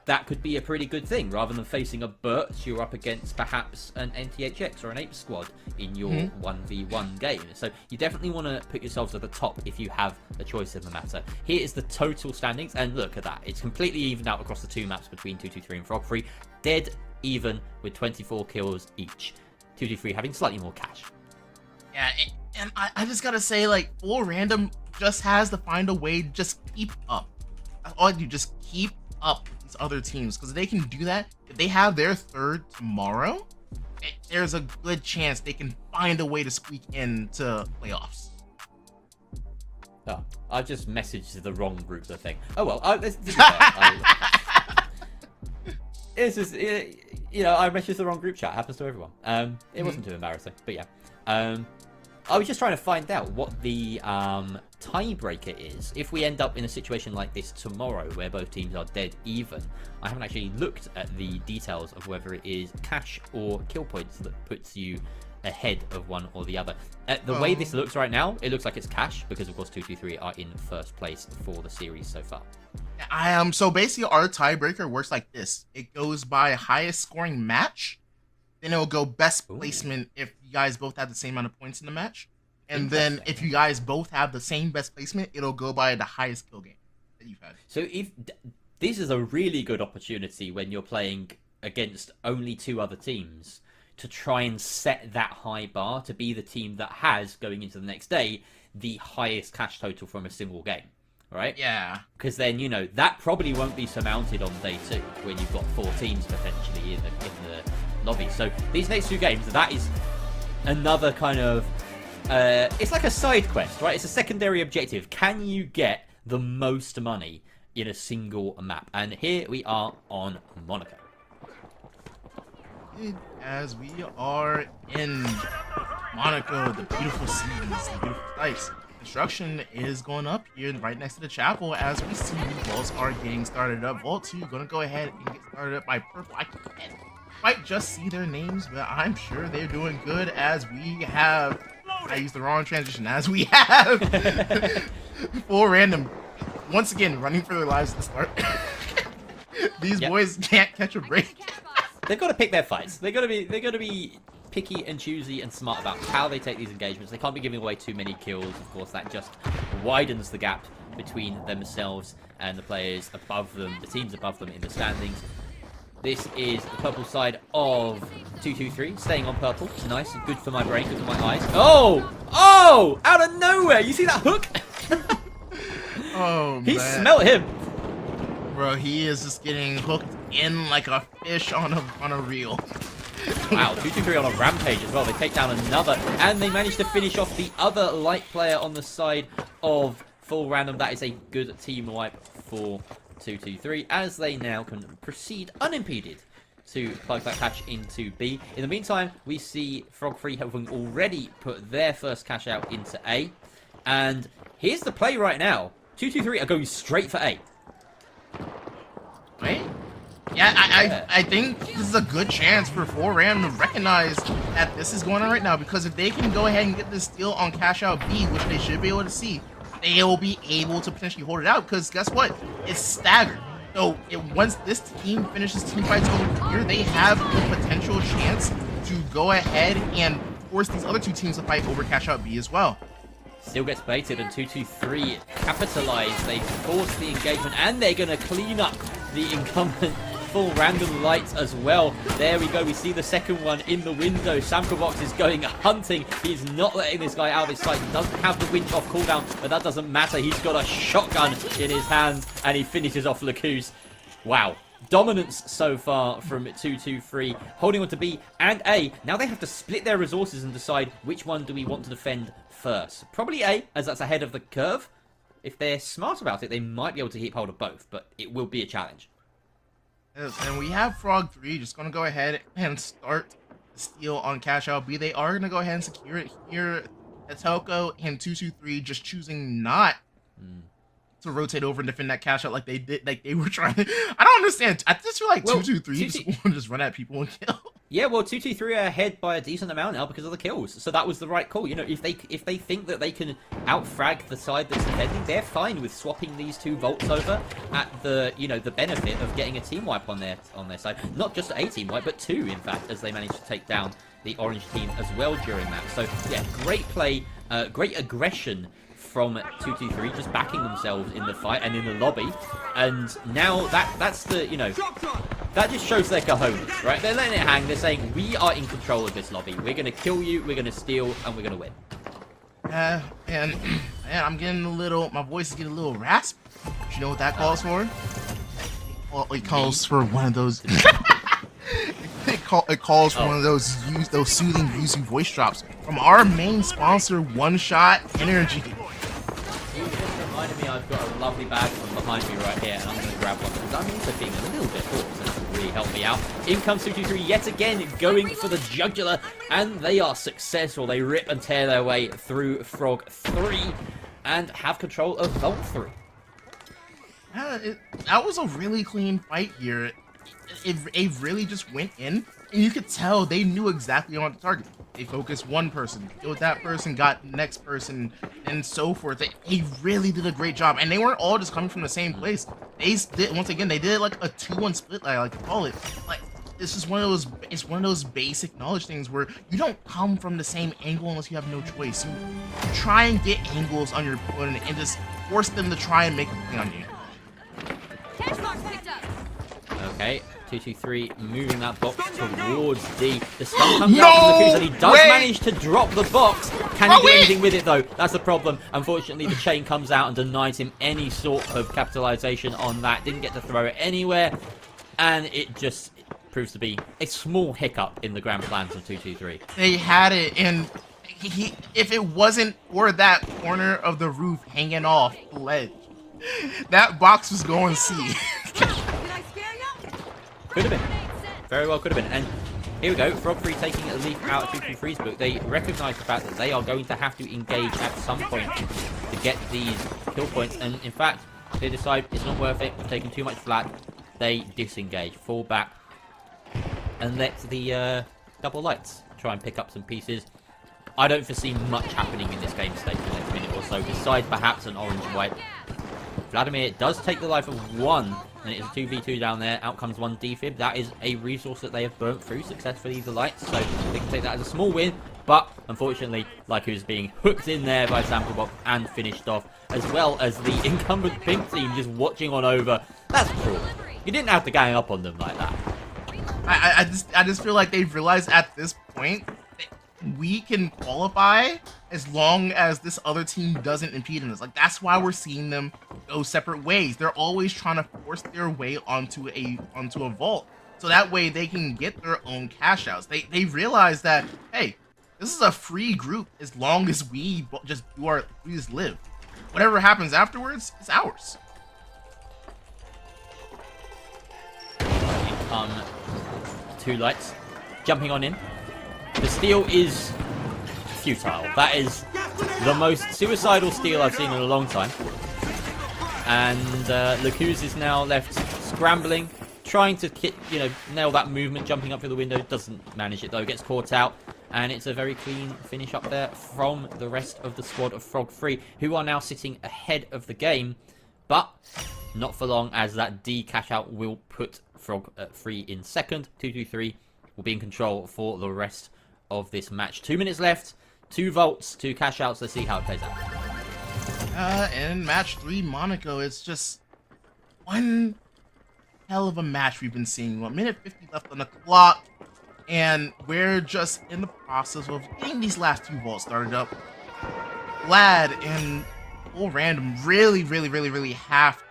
Speaker 8: that could be a pretty good thing. Rather than facing a Birch, you're up against perhaps an NTHX or an Ape Squad in your 1v1 game. So you definitely want to put yourselves at the top if you have a choice in the matter. Here is the total standings, and look at that. It's completely evened out across the 2 maps between 223 and Frog 3. Dead even with 24 kills each. 223 having slightly more cash.
Speaker 9: Yeah, and I just gotta say, Full Random just has to find a way to just keep up. all you just keep up these other teams, because they can do that. If they have their third tomorrow, there's a good chance they can find a way to squeak into playoffs.
Speaker 8: Oh, I just messaged the wrong group, I think. Oh well, this is it's just, you know, I messaged the wrong group chat. Happens to everyone. It wasn't too embarrassing, but yeah. I was just trying to find out what the tiebreaker is if we end up in a situation like this tomorrow where both teams are dead even. I haven't actually looked at the details of whether it is cash or kill points that puts you ahead of one or the other. The way this looks right now, it looks like it's cash because of course 223 are in first place for the series so far.
Speaker 9: So basically our tiebreaker works like this. It goes by highest scoring match, then it'll go best placement if you guys both have the same amount of points in the match. And then if you guys both have the same best placement, it'll go by the highest kill game that you've had.
Speaker 8: So if this is a really good opportunity when you're playing against only two other teams to try and set that high bar to be the team that has, going into the next day, the highest cash total from a single game, right?
Speaker 9: Yeah.
Speaker 8: Because then, you know, that probably won't be surmounted on day two when you've got 4 teams potentially in the lobby. So these next 2 games, that is another kind of it's like a side quest, right? It's a secondary objective. Can you get the most money in a single map? And here we are on Monaco.
Speaker 9: As we are in Monaco, the beautiful seas, the beautiful sights. Construction is going up here right next to the chapel as we see the vaults are getting started up. Vault 2 gonna go ahead and get started up by Purple. I can't quite just see their names, but I'm sure they're doing good as we have... I used the wrong transition. As we have 4 random, once again, running for their lives to start. These boys can't catch a break.
Speaker 8: They've got to pick their fights. They've got to be picky and choosy and smart about how they take these engagements. They can't be giving away too many kills. Of course, that just widens the gap between themselves and the players above them, the teams above them in the standings. This is the purple side of 223, staying on purple. Nice and good for my brain, good for my eyes. Oh! Oh! Out of nowhere! You see that hook?
Speaker 9: Oh,
Speaker 8: he
Speaker 9: man.
Speaker 8: smelt him.
Speaker 9: Bro, he is just getting hooked in like a fish on a reel.
Speaker 8: Wow, 223 on a rampage as well. They take down another, and they manage to finish off the other light player on the side of full random. That is a good team wipe for 223 as they now can proceed unimpeded to plug that cash into B. In the meantime, we see Frog Free having already put their first cash out into A. And here's the play right now. 223 are going straight for A.
Speaker 9: Right? Yeah, I think this is a good chance for 4RAM to recognize that this is going on right now, because if they can go ahead and get this steal on cash out B, which they should be able to see, they will be able to potentially hold it out, because guess what? It's staggered. So once this team finishes team fights over here, they have the potential chance to go ahead and force these other 2 teams to fight over cash out B as well.
Speaker 8: Still gets baited, and 223 capitalize. They force the engagement, and they're going to clean up the incumbent full random lights as well. There we go. We see the second one in the window. Samkobox is going hunting. He's not letting this guy out of his sight. He doesn't have the winch off cooldown, but that doesn't matter. He's got a shotgun in his hands, and he finishes off Lacuse. Wow. Dominance so far from 223, holding on to B and A. Now they have to split their resources and decide which one do we want to defend first. Probably A, as that's ahead of the curve. If they're smart about it, they might be able to keep hold of both, but it will be a challenge.
Speaker 9: Yes, and we have Frog 3 just going to go ahead and start the steal on cash out B. They are going to go ahead and secure it here. Atoko and 223 just choosing not to rotate over and defend that cash out like they did, like they were trying. I don't understand. I just feel like 223 just want to just run at people and kill.
Speaker 8: Yeah, well, 223 are ahead by a decent amount now because of the kills, so that was the right call. You know, if they think that they can outfrag the side that's defending, they're fine with swapping these 2 vaults over at the, you know, the benefit of getting a team wipe on their side. Not just a team wipe, but 2 in fact, as they managed to take down the orange team as well during that. So yeah, great play, great aggression from 223, just backing themselves in the fight and in the lobby. And now that's the, you know, that just shows their cojones, right? They're letting it hang. They're saying, we are in control of this lobby. We're going to kill you, we're going to steal, and we're going to win.
Speaker 9: And I'm getting a little, my voice is getting a little raspy. You know what that calls for? Well, it calls for one of those. It calls for one of those soothing, yuzu voice drops from our main sponsor, One Shot Energy.
Speaker 8: You just reminded me I've got a lovely bag from behind me right here, and I'm going to grab one because I'm also feeling a little bit bored, so this will really help me out. In comes 223 yet again, going for the jugular, and they are successful. They rip and tear their way through Frog 3 and have control of Vault 3.
Speaker 9: That was a really clean fight here. It really just went in, and you could tell they knew exactly on the target. They focused one person, killed that person, got the next person, and so forth. They really did a great job, and they weren't all just coming from the same place. They did, once again, they did like a 2-1 split, I like to call it. Like, this is one of those, it's one of those basic knowledge things where you don't come from the same angle unless you have no choice. You try and get angles on your opponent and just force them to try and make a play on you.
Speaker 8: Okay, 223 moving that box towards D. The stun comes out from the Lakuz, and he does manage to drop the box. Can he do anything with it though? That's the problem. Unfortunately, the chain comes out and denies him any sort of capitalization on that. Didn't get to throw it anywhere, and it just proves to be a small hiccup in the grand plans of 223.
Speaker 9: They had it, and if it wasn't for that corner of the roof hanging off the ledge, that box was going C.
Speaker 8: Could have been. Very well could have been. And here we go. Frog 3 taking a leaf out of 223's book. They recognize the fact that they are going to have to engage at some point to get these kill points. And in fact, they decide it's not worth it. We're taking too much flat. They disengage, fall back, and let the double lights try and pick up some pieces. I don't foresee much happening in this game state for the next minute or so, besides perhaps an orange-white. Vladimir does take the life of one, and it is a 2v2 down there. Out comes one defib. That is a resource that they have burnt through successfully, the lights, so they can take that as a small win. But unfortunately, Lyco's being hooked in there by Samplebox and finished off, as well as the incumbent pink team just watching on over. That's cruel. You didn't have to gang up on them like that.
Speaker 9: I just feel like they've realized at this point we can qualify as long as this other team doesn't impede in us. Like, that's why we're seeing them go separate ways. They're always trying to force their way onto a vault, so that way they can get their own cash outs. They realize that, hey, this is a free group as long as we just live. Whatever happens afterwards is ours.
Speaker 8: Two lights jumping on in. The steal is futile. That is the most suicidal steal I've seen in a long time. And Lakuz is now left scrambling, trying to nail that movement, jumping up through the window. Doesn't manage it though, gets caught out. And it's a very clean finish up there from the rest of the squad of Frog 3, who are now sitting ahead of the game. But not for long, as that D cash out will put Frog 3 in second. 223 will be in control for the rest of this match. 2 minutes left, 2 vaults, 2 cash outs. Let's see how it plays out.
Speaker 9: And match 3, Monaco. It's just one hell of a match we've been seeing. 1 minute 50 left on the clock, and we're just in the process of getting these last 2 vaults started up. Vlad and Full Random really have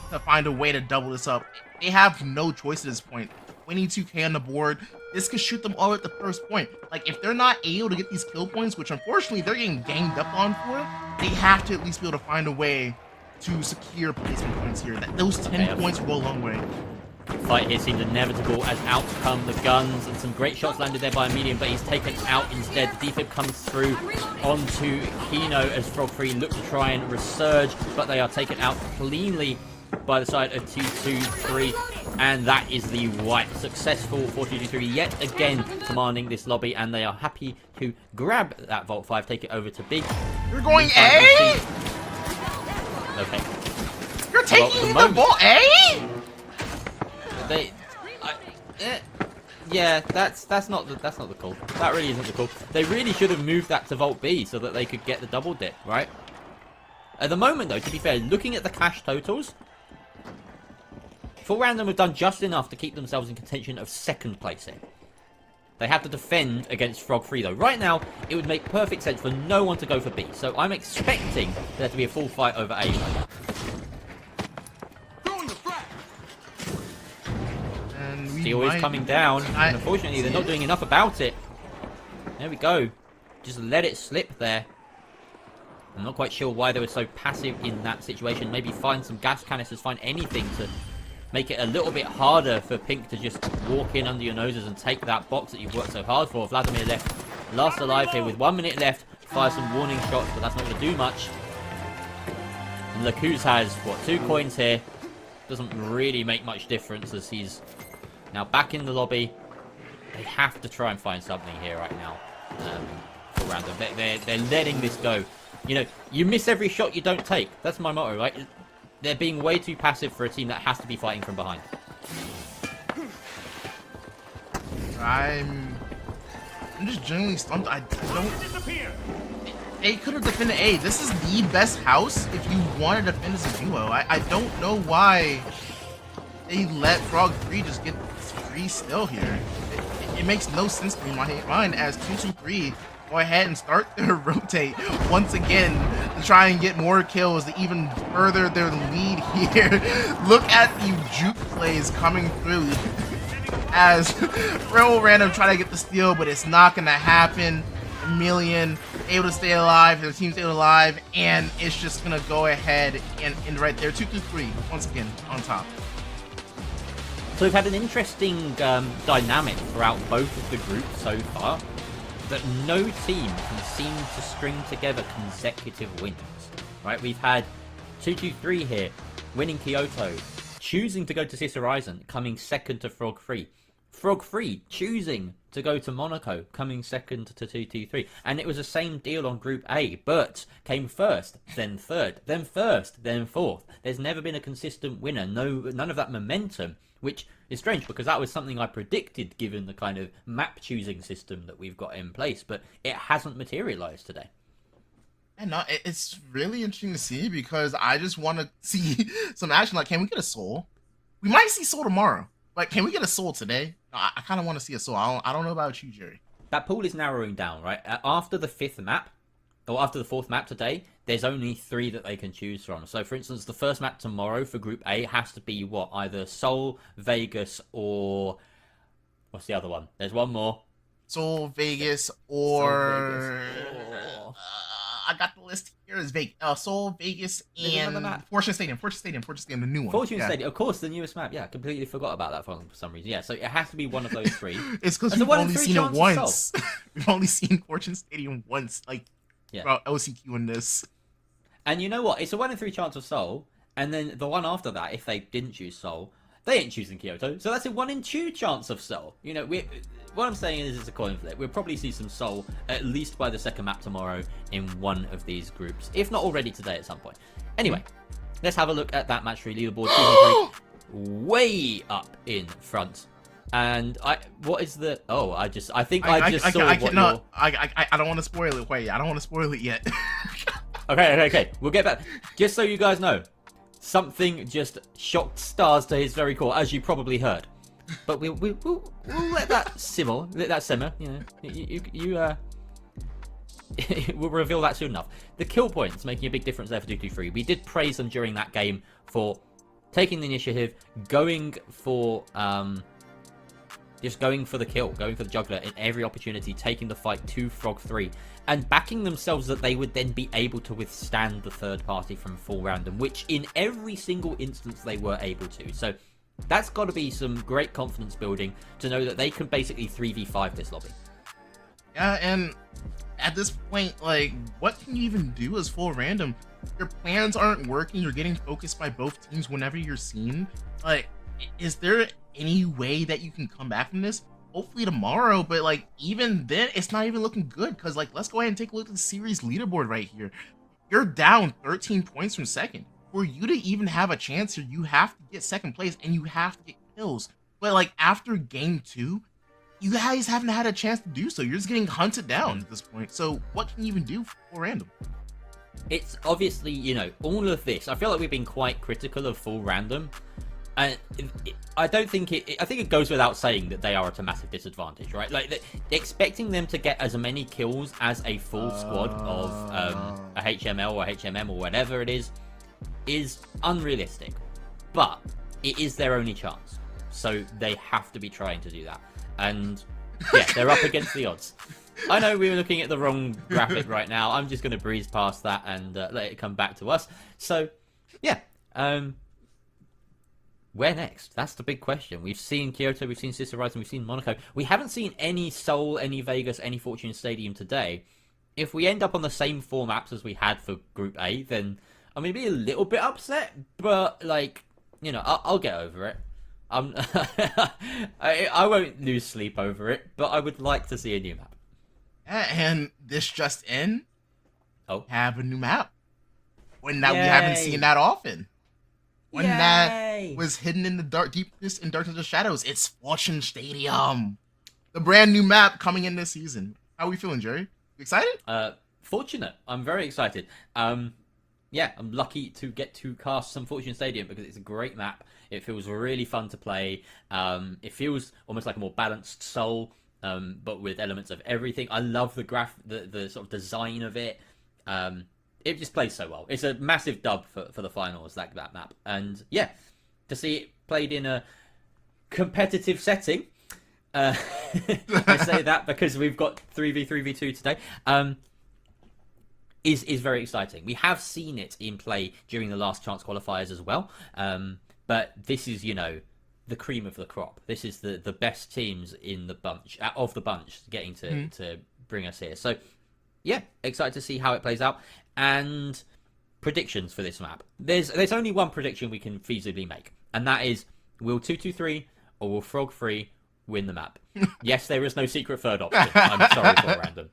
Speaker 9: to find a way to double this up. They have no choice at this point. 22k on the board. This could shoot them all at the first point. Like, if they're not able to get these kill points, which unfortunately they're getting ganged up on for, they have to at least be able to find a way to secure placement points here. Those 10 points will go a long way.
Speaker 8: Fight here seemed inevitable as out come the guns, and some great shots landed there by a medium, but he's taken out instead. The defib comes through onto Kino as Frog 3 look to try and resurge, but they are taken out cleanly by the side of 223, and that is the wipe. Successful for 223 yet again, commanding this lobby, and they are happy to grab that Vault 5, take it over to B.
Speaker 9: You're going A?
Speaker 8: Okay.
Speaker 9: You're taking the Vault A?
Speaker 8: Yeah, that's not the call. That really isn't the call. They really should have moved that to Vault B so that they could get the double dip, right? At the moment, though, to be fair, looking at the cash totals, Full Random have done just enough to keep themselves in contention of second placing. They have to defend against Frog 3, though. Right now, it would make perfect sense for no one to go for B, so I'm expecting there to be a full fight over A right now. Steel is coming down. And unfortunately, they're not doing enough about it. There we go. Just let it slip there. I'm not quite sure why they were so passive in that situation. Maybe find some gas canisters, find anything to make it a little bit harder for Pink to just walk in under your noses and take that box that you've worked so hard for. Vladimir left last alive here with 1 minute left. Fire some warning shots, but that's not going to do much. And Lacuz has, what, 2 coins here. Doesn't really make much difference as he's now back in the lobby. They have to try and find something here right now. For random. They're letting this go. You know, you miss every shot you don't take. That's my motto, right? They're being way too passive for a team that has to be fighting from behind.
Speaker 9: I'm just genuinely stumped. I don't... A could have defended A. This is the best house if you want to defend as a duo. I don't know why they let Frog 3 just get free still here. It makes no sense to me in my mind as 2-2-3 go ahead and start their rotate once again to try and get more kills to even further their lead here. Look at the juke plays coming through as Real Random try to get the steal, but it's not going to happen. Chameleon able to stay alive, their team stay alive, and it's just going to go ahead and right there, 2-2-3 once again on top.
Speaker 8: So we've had an interesting dynamic throughout both of the groups so far, that no team can seem to string together consecutive wins. Right, we've had 2-2-3 here, winning Kyoto, choosing to go to Cis Horizon, coming second to Frog 3. Frog 3 choosing to go to Monaco, coming second to 2-2-3. And it was the same deal on Group A, but came first, then third, then first, then fourth. There's never been a consistent winner, none of that momentum, which is strange because that was something I predicted given the kind of map choosing system that we've got in place, but it hasn't materialized today.
Speaker 9: And no, it's really interesting to see because I just want to see some action. Like, can we get a soul? We might see soul tomorrow. Like, can we get a soul today? I kind of want to see a soul. I don't know about you, Jerry.
Speaker 8: That pool is narrowing down, right? After the 5th map, or after the 4th map today, there's only 3 that they can choose from. So, for instance, the first map tomorrow for Group A has to be, what, either Seoul, Vegas, or... what's the other one? There's one more.
Speaker 9: Seoul, Vegas, or... I got the list here. Is Seoul, Vegas, and Fortune Stadium, the new one.
Speaker 8: Fortune Stadium, of course, the newest map. Yeah, I completely forgot about that for some reason. Yeah, so it has to be one of those 3.
Speaker 9: It's because we've only seen it once. We've only seen Fortune Stadium once. Like, yeah. Bro, OCQ in this.
Speaker 8: And you know what? It's a 1 in 3 chance of Seoul, and then the one after that, if they didn't choose Seoul, they ain't choosing Kyoto. So that's a 1 in 2 chance of Seoul. You know, what I'm saying is it's a coin flip. We'll probably see some Seoul at least by the second map tomorrow in one of these groups, if not already today at some point. Anyway, let's have a look at that match 3 leaderboard. Way up in front. And I don't want
Speaker 9: to spoil it. Wait, I don't want to spoil it yet.
Speaker 8: Okay. We'll get back. Just so you guys know, something just shocked Stars to his very core, as you probably heard. But we'll let that simmer. Let that simmer. You know, we'll reveal that soon enough. The kill points making a big difference there for 2-2-3. We did praise them during that game for taking the initiative, going for the kill, going for the juggler in every opportunity, taking the fight to Frog 3, and backing themselves that they would then be able to withstand the third party from full random, which in every single instance they were able to. So that's got to be some great confidence building to know that they can basically 3v5 this lobby.
Speaker 9: Yeah, and at this point, like, what can you even do as full random? Your plans aren't working, you're getting focused by both teams whenever you're seen. Like, is there any way that you can come back from this? Hopefully tomorrow, but like, even then, it's not even looking good, because like, let's go ahead and take a look at the series leaderboard right here. You're down 13 points from second. For you to even have a chance here, you have to get second place and you have to get kills. But like, after game 2, you guys haven't had a chance to do so. You're just getting hunted down at this point. So what can you even do for random?
Speaker 8: It's obviously, you know, all of this, I feel like we've been quite critical of full random. And I think it goes without saying that they are at a massive disadvantage, right? Like, expecting them to get as many kills as a full squad of a HML or HMM or whatever it is unrealistic. But it is their only chance. So they have to be trying to do that. And yeah, they're up against the odds. I know we were looking at the wrong graphic right now. I'm just going to breeze past that and let it come back to us. So yeah, where next? That's the big question. We've seen Kyoto, we've seen Sister Rise, and we've seen Monaco. We haven't seen any Seoul, any Vegas, any Fortune Stadium today. If we end up on the same 4 maps as we had for Group A, then I'm going to be a little bit upset, but, like, you know, I'll get over it. I won't lose sleep over it, but I would like to see a new map.
Speaker 9: And this just in,
Speaker 8: oh,
Speaker 9: have a new map. When that we haven't seen that often. When that was hidden in the deepness and darkness of shadows, it's Fortune Stadium. The brand new map coming in this season. How are we feeling, Jerry? You excited?
Speaker 8: Fortunate. I'm very excited. Yeah, I'm lucky to get to cast some Fortune Stadium because it's a great map. It feels really fun to play. It feels almost like a more balanced Soul, but with elements of everything. I love the sort of design of it. It just plays so well. It's a massive dub for the finals, that map. And yeah, to see it played in a competitive setting, I say that because we've got 3v3v2 today, is very exciting. We have seen it in play during the last chance qualifiers as well, but this is, you know, the cream of the crop. This is the best teams in the bunch, getting to bring us here. So yeah, excited to see how it plays out. And predictions for this map. There's only one prediction we can feasibly make, and that is, will 223 or will Frog 3 win the map? Yes, there is no secret third option. I'm sorry for random.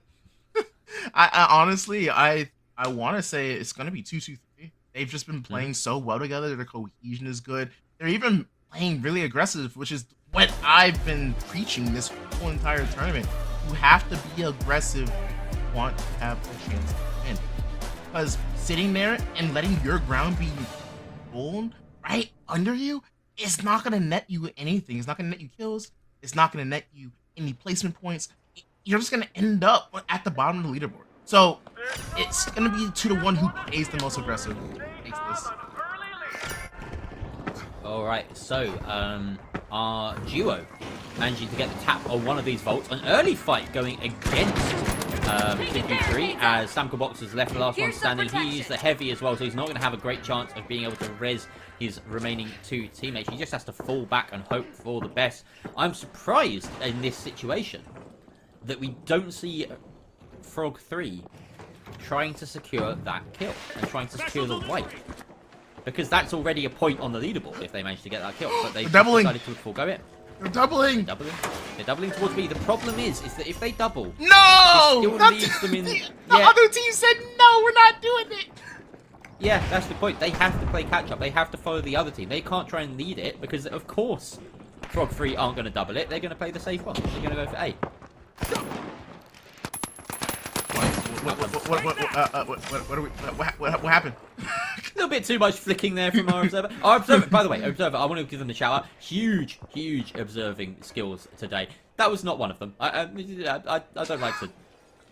Speaker 9: I honestly, I want to say it's going to be 223. They've just been playing so well together. Their cohesion is good. They're even playing really aggressive, which is what I've been preaching this whole entire tournament. You have to be aggressive if you want to have a chance to win. Because sitting there and letting your ground be blown right under you is not going to net you anything. It's not going to net you kills. It's not going to net you any placement points. You're just going to end up at the bottom of the leaderboard. So it's going to be 2-1 who plays the most aggressive. Takes this.
Speaker 8: All right, so our duo managing to get the tap on one of these vaults. An early fight going against Q3 as Samko Box is left the last one standing. He's the heavy as well, so he's not going to have a great chance of being able to res his remaining 2 teammates. He just has to fall back and hope for the best. I'm surprised in this situation that we don't see Frog 3 trying to secure that kill and trying to secure the wipe, because that's already a point on the leaderboard if they manage to get that kill. But they've decided to forego it.
Speaker 9: They're doubling.
Speaker 8: They're doubling towards B. The problem is that if they double,
Speaker 9: no,
Speaker 8: it still leaves them in.
Speaker 9: The other team said no, we're not doing it.
Speaker 8: Yeah, that's the point. They have to play catch up. They have to follow the other team. They can't try and lead it because, of course, Frog 3 aren't going to double it. They're going to play the safe one. They're going to go for A.
Speaker 9: What happened?
Speaker 8: A little bit too much flicking there from our observer. Our observer, by the way, I want to give them a shout out. Huge observing skills today. That was not one of them. I don't like to.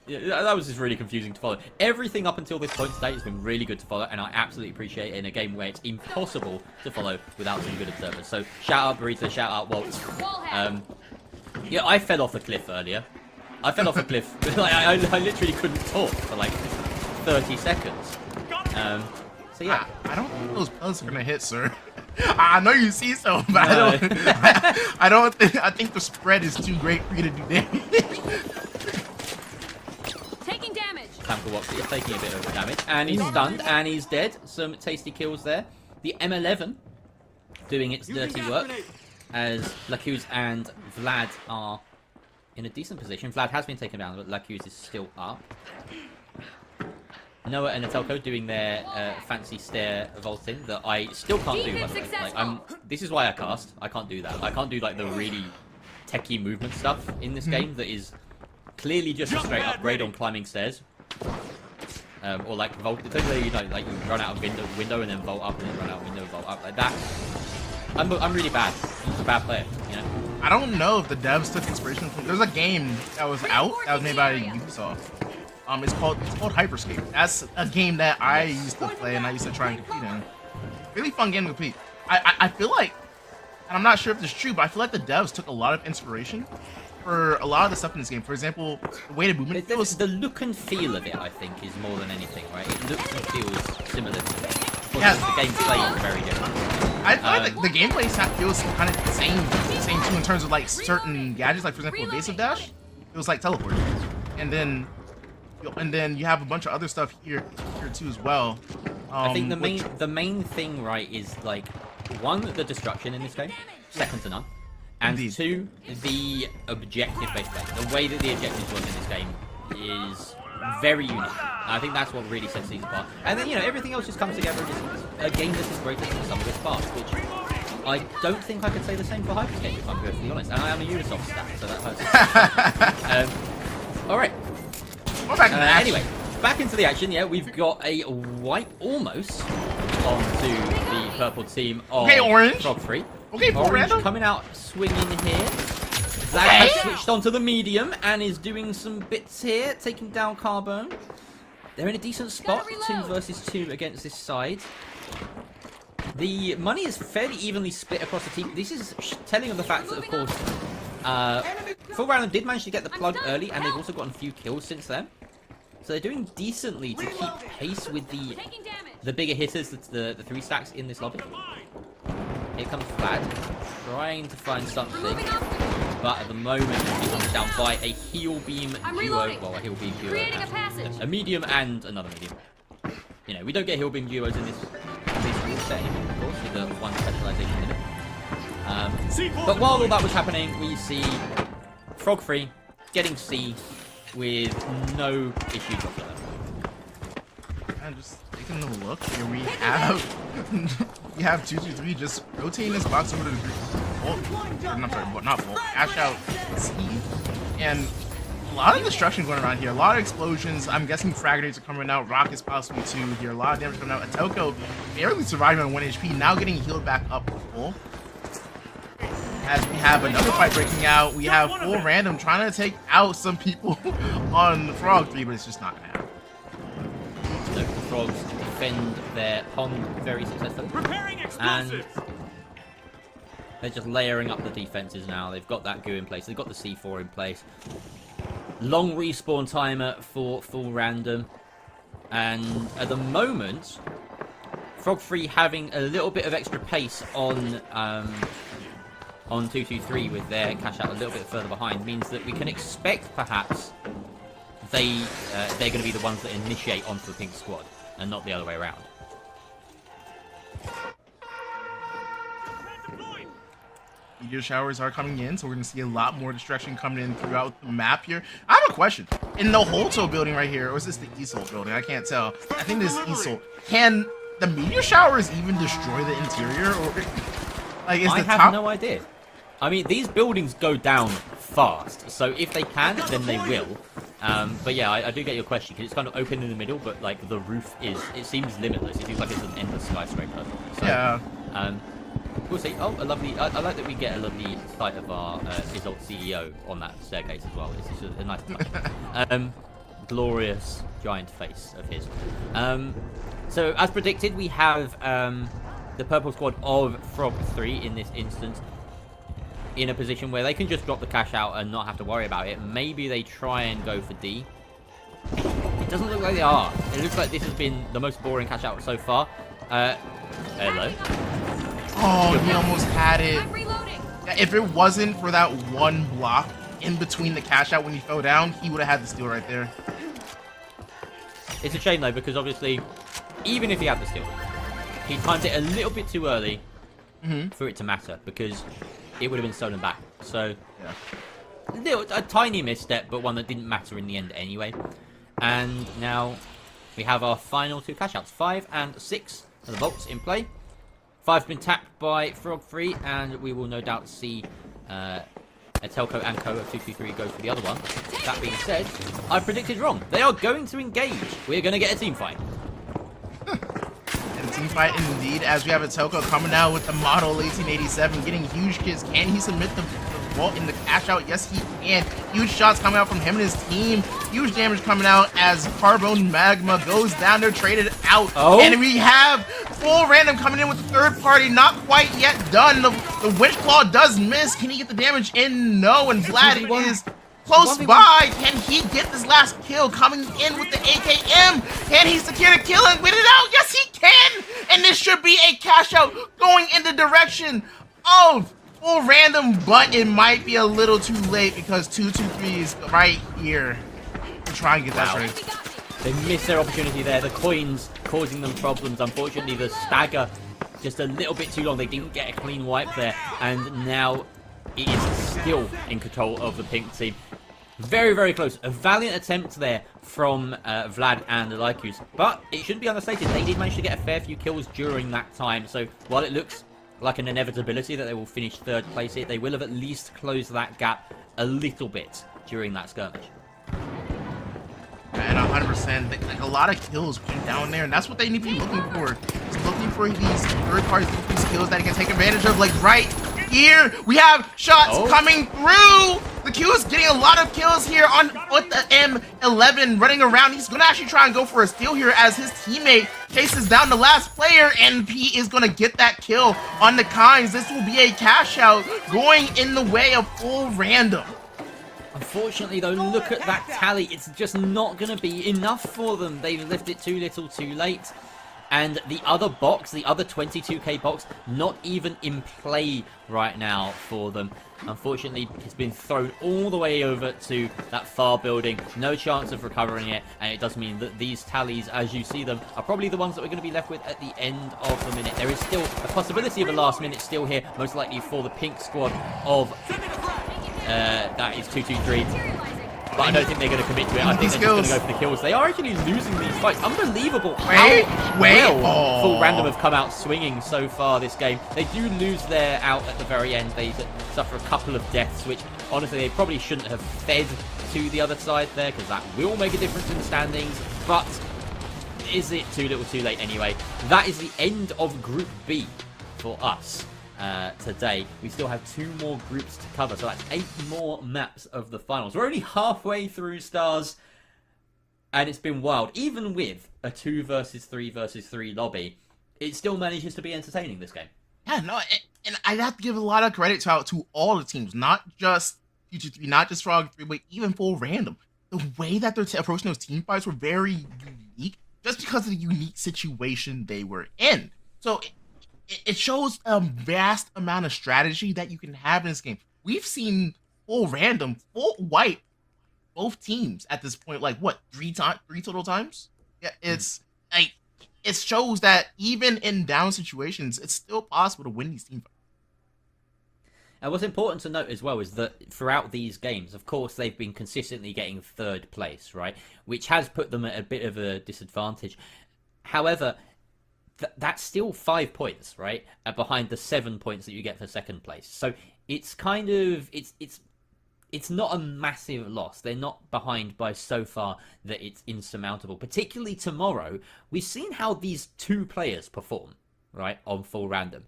Speaker 8: Yeah, that was just really confusing to follow. Everything up until this point today has been really good to follow, and I absolutely appreciate it in a game where it's impossible to follow without some good observers. So shout out Burrito, shout out Walt. Yeah, I fell off a cliff earlier. I fell off a cliff. Like, I literally couldn't talk for like 30 seconds. So yeah,
Speaker 9: I don't think those pellets are gonna hit, sir. I know you see so, but
Speaker 8: no.
Speaker 9: I don't. I think the spread is too great for you to do damage.
Speaker 12: Taking damage.
Speaker 8: Tampa Watts is taking a bit of damage, and he's stunned, and he's dead. Some tasty kills there. The M11 doing its dirty work, as Lacuse and Vlad are in a decent position. Vlad has been taken down, but Lacuse is still up. Noah and Natelko doing their fancy stair vaulting that I still can't do, by the way. Like, this is why I cast. I can't do that. I can't do like the really techie movement stuff in this game that is clearly just a straight upgrade on climbing stairs. Or like vault. It's like, you know, like you run out of window and then vault up, and then run out of window and vault up like that. I'm really bad. I'm just a bad player, you know.
Speaker 9: I don't know if the devs took inspiration from. There's a game that was out that was made by Ubisoft. It's called Hyperscape. That's a game that I used to play and I used to try and compete in. Really fun game to compete. I feel like and I'm not sure if this is true, but I feel like the devs took a lot of inspiration for a lot of the stuff in this game. For example, the way the movement feels.
Speaker 8: The look and feel of it, I think, is more than anything, right? It looks and feels similar to it.
Speaker 9: Yeah.
Speaker 8: The gameplay is very different.
Speaker 9: I feel like the gameplay feels kind of the same too in terms of like certain gadgets. Like for example, evasive dash, it was like teleporting, and then you have a bunch of other stuff here too as well.
Speaker 8: I think the main thing, right, is like one, the destruction in this game, second to none, and
Speaker 9: Indeed.
Speaker 8: two, the objective-based play. The way that the objectives work in this game is very unique. I think that's what really sets these apart. And then, you know, everything else just comes together. A game that's as great as the sum of its parts, which I don't think I could say the same for Hyperscape, if I'm going to be honest. And I am a Ubisoft stat, so that hurts. All right.
Speaker 9: We're back in the action.
Speaker 8: Anyway, back into the action. Yeah, we've got a white almost onto the purple team of
Speaker 9: Orange.
Speaker 8: Frog Free.
Speaker 9: Okay, full
Speaker 8: Orange
Speaker 9: random.
Speaker 8: coming out swinging here. Zach has switched onto the medium and is doing some bits here, taking down Carbone. They're in a decent spot, 2 versus 2 against this side. The money is fairly evenly split across the team. This is telling of the fact that, of course, Full Random did manage to get the plug early, and they've also gotten a few kills since then. So they're doing decently to keep pace with the bigger hitters, the 3 stacks in this lobby. Here comes Vlad, trying to find something, but at the moment he comes down by a heal beam duo. Well, a heal beam duo, a medium and another medium. You know, we don't get heal beam duos in this setting, of course, with the one specialization limit. But while all that was happening, we see Frog Free getting C with no issues whatsoever.
Speaker 9: And just taking a look here, we have 223 just rotating this box over to the Vault. I'm sorry, not Vault. Cash out C, and a lot of destruction going around here. A lot of explosions. I'm guessing frag grenades are coming out. Rockets possibly too. Here, a lot of damage coming out. Atelko barely surviving on 1 HP, now getting healed back up to full. As we have another fight breaking out, we have Full Random trying to take out some people on Frog 3, but it's just not gonna happen.
Speaker 8: So the Frogs defend their pond very successfully. And they're just layering up the defenses now. They've got that goo in place. They've got the C4 in place. Long respawn timer for Full Random. And at the moment, Frog Free having a little bit of extra pace on 223 with their cash out a little bit further behind means that we can expect perhaps they're going to be the ones that initiate onto the pink squad and not the other way around.
Speaker 9: Meteor showers are coming in, so we're going to see a lot more destruction coming in throughout the map here. I have a question. In the Holto building right here, or is this the Esolt building? I can't tell. I think this is Esolt. Can the meteor showers even destroy the interior? Or like, is
Speaker 8: I
Speaker 9: the
Speaker 8: have
Speaker 9: top...
Speaker 8: no idea. I mean, these buildings go down fast, so if they can, then they will. But yeah, I do get your question, because it's kind of open in the middle, but like the roof it seems limitless. It seems like it's an endless skyscraper. So,
Speaker 9: yeah.
Speaker 8: We'll see. Oh, a lovely. I like that we get a lovely sight of our Isolt CEO on that staircase as well. It's just a nice touch. Glorious giant face of his. So as predicted, we have the purple squad of Frog 3 in this instance in a position where they can just drop the cash out and not have to worry about it. Maybe they try and go for D. It doesn't look like they are. It looks like this has been the most boring cash out so far. Hello.
Speaker 9: Oh, he almost had it. Yeah, if it wasn't for that one block in between the cash out when he fell down, he would have had the steal right there.
Speaker 8: It's a shame though, because obviously, even if he had the steal, he timed it a little bit too early for it to matter, because it would have been stolen back. So, yeah. A tiny misstep, but one that didn't matter in the end anyway. And now we have our final 2 cash outs, 5 and 6 of the vaults in play. 5's been tapped by Frog 3, and we will no doubt see Telco and Co of 223 go for the other one. That being said, I predicted wrong. They are going to engage. We're going to get a team fight.
Speaker 9: And a team fight indeed, as we have a Telco coming out with the model 1887, getting huge kills. Can he submit the result in the cash out? Yes, he can. Huge shots coming out from him and his team. Huge damage coming out as Carbone Magma goes down there, traded out.
Speaker 8: Oh.
Speaker 9: And we have full random coming in with the third party, not quite yet done. The Witch Claw does miss. Can he get the damage in? No, and Vlad is close by. Can he get this last kill coming in with the AKM? Can he secure the kill and win it out? Yes, he can. And this should be a cash out going in the direction of full random, but it might be a little too late because 223 is right here to try and get that trade.
Speaker 8: They missed their opportunity there. The coins causing them problems. Unfortunately, the stagger just a little bit too long. They didn't get a clean wipe there, and now it is still in control of the pink team. Very, very close. A valiant attempt there from Vlad and the Lycus. But it shouldn't be understated, they did manage to get a fair few kills during that time. So while it looks like an inevitability that they will finish third place here, they will have at least closed that gap a little bit during that skirmish.
Speaker 9: And 100%, like a lot of kills went down there, and that's what they need to be looking for. Just looking for these third parties, these kills that he can take advantage of. Like right here, we have shots coming through. The Q is getting a lot of kills here on with the M11 running around. He's gonna actually try and go for a steal here as his teammate chases down the last player, and he is gonna get that kill on the Kynes. This will be a cash out going in the way of full random.
Speaker 8: Unfortunately, though, look at that tally. It's just not going to be enough for them. They've left it too little too late. And the other box, the other 22k box, not even in play right now for them. Unfortunately, it's been thrown all the way over to that far building. No chance of recovering it. And it does mean that these tallies, as you see them, are probably the ones that we're going to be left with at the end of the minute. There is still a possibility of a last minute steal here, most likely for the pink squad of... that is 223. But I don't think they're going to commit to it. I think they're just going to go for the kills. They are actually losing these fights. Unbelievable how well Full Random have come out swinging so far this game. They do lose their out at the very end. They suffer a couple of deaths, which honestly they probably shouldn't have fed to the other side there, because that will make a difference in the standings. But is it too little too late anyway? That is the end of Group B for us. Today. We still have 2 more groups to cover, so that's 8 more maps of the finals. We're only halfway through, Stars, and it's been wild. Even with a 2 versus 3 versus 3 lobby, it still manages to be entertaining, this game.
Speaker 9: Yeah, no, and I'd have to give a lot of credit to all the teams, not just UG3, not just Frog 3, but even Full Random. The way that they're approaching those team fights were very unique, just because of the unique situation they were in. So it shows a vast amount of strategy that you can have in this game. We've seen Full Random, full wipe both teams at this point, like what, 3 total times? Yeah, it's like it shows that even in down situations, it's still possible to win these team fights.
Speaker 8: And what's important to note as well is that throughout these games, of course, they've been consistently getting third place, right? Which has put them at a bit of a disadvantage. However, that's still 5 points, right? Behind the 7 points that you get for second place. So it's kind of it's not a massive loss. They're not behind by so far that it's insurmountable. Particularly tomorrow, we've seen how these 2 players perform, right, on Full Random.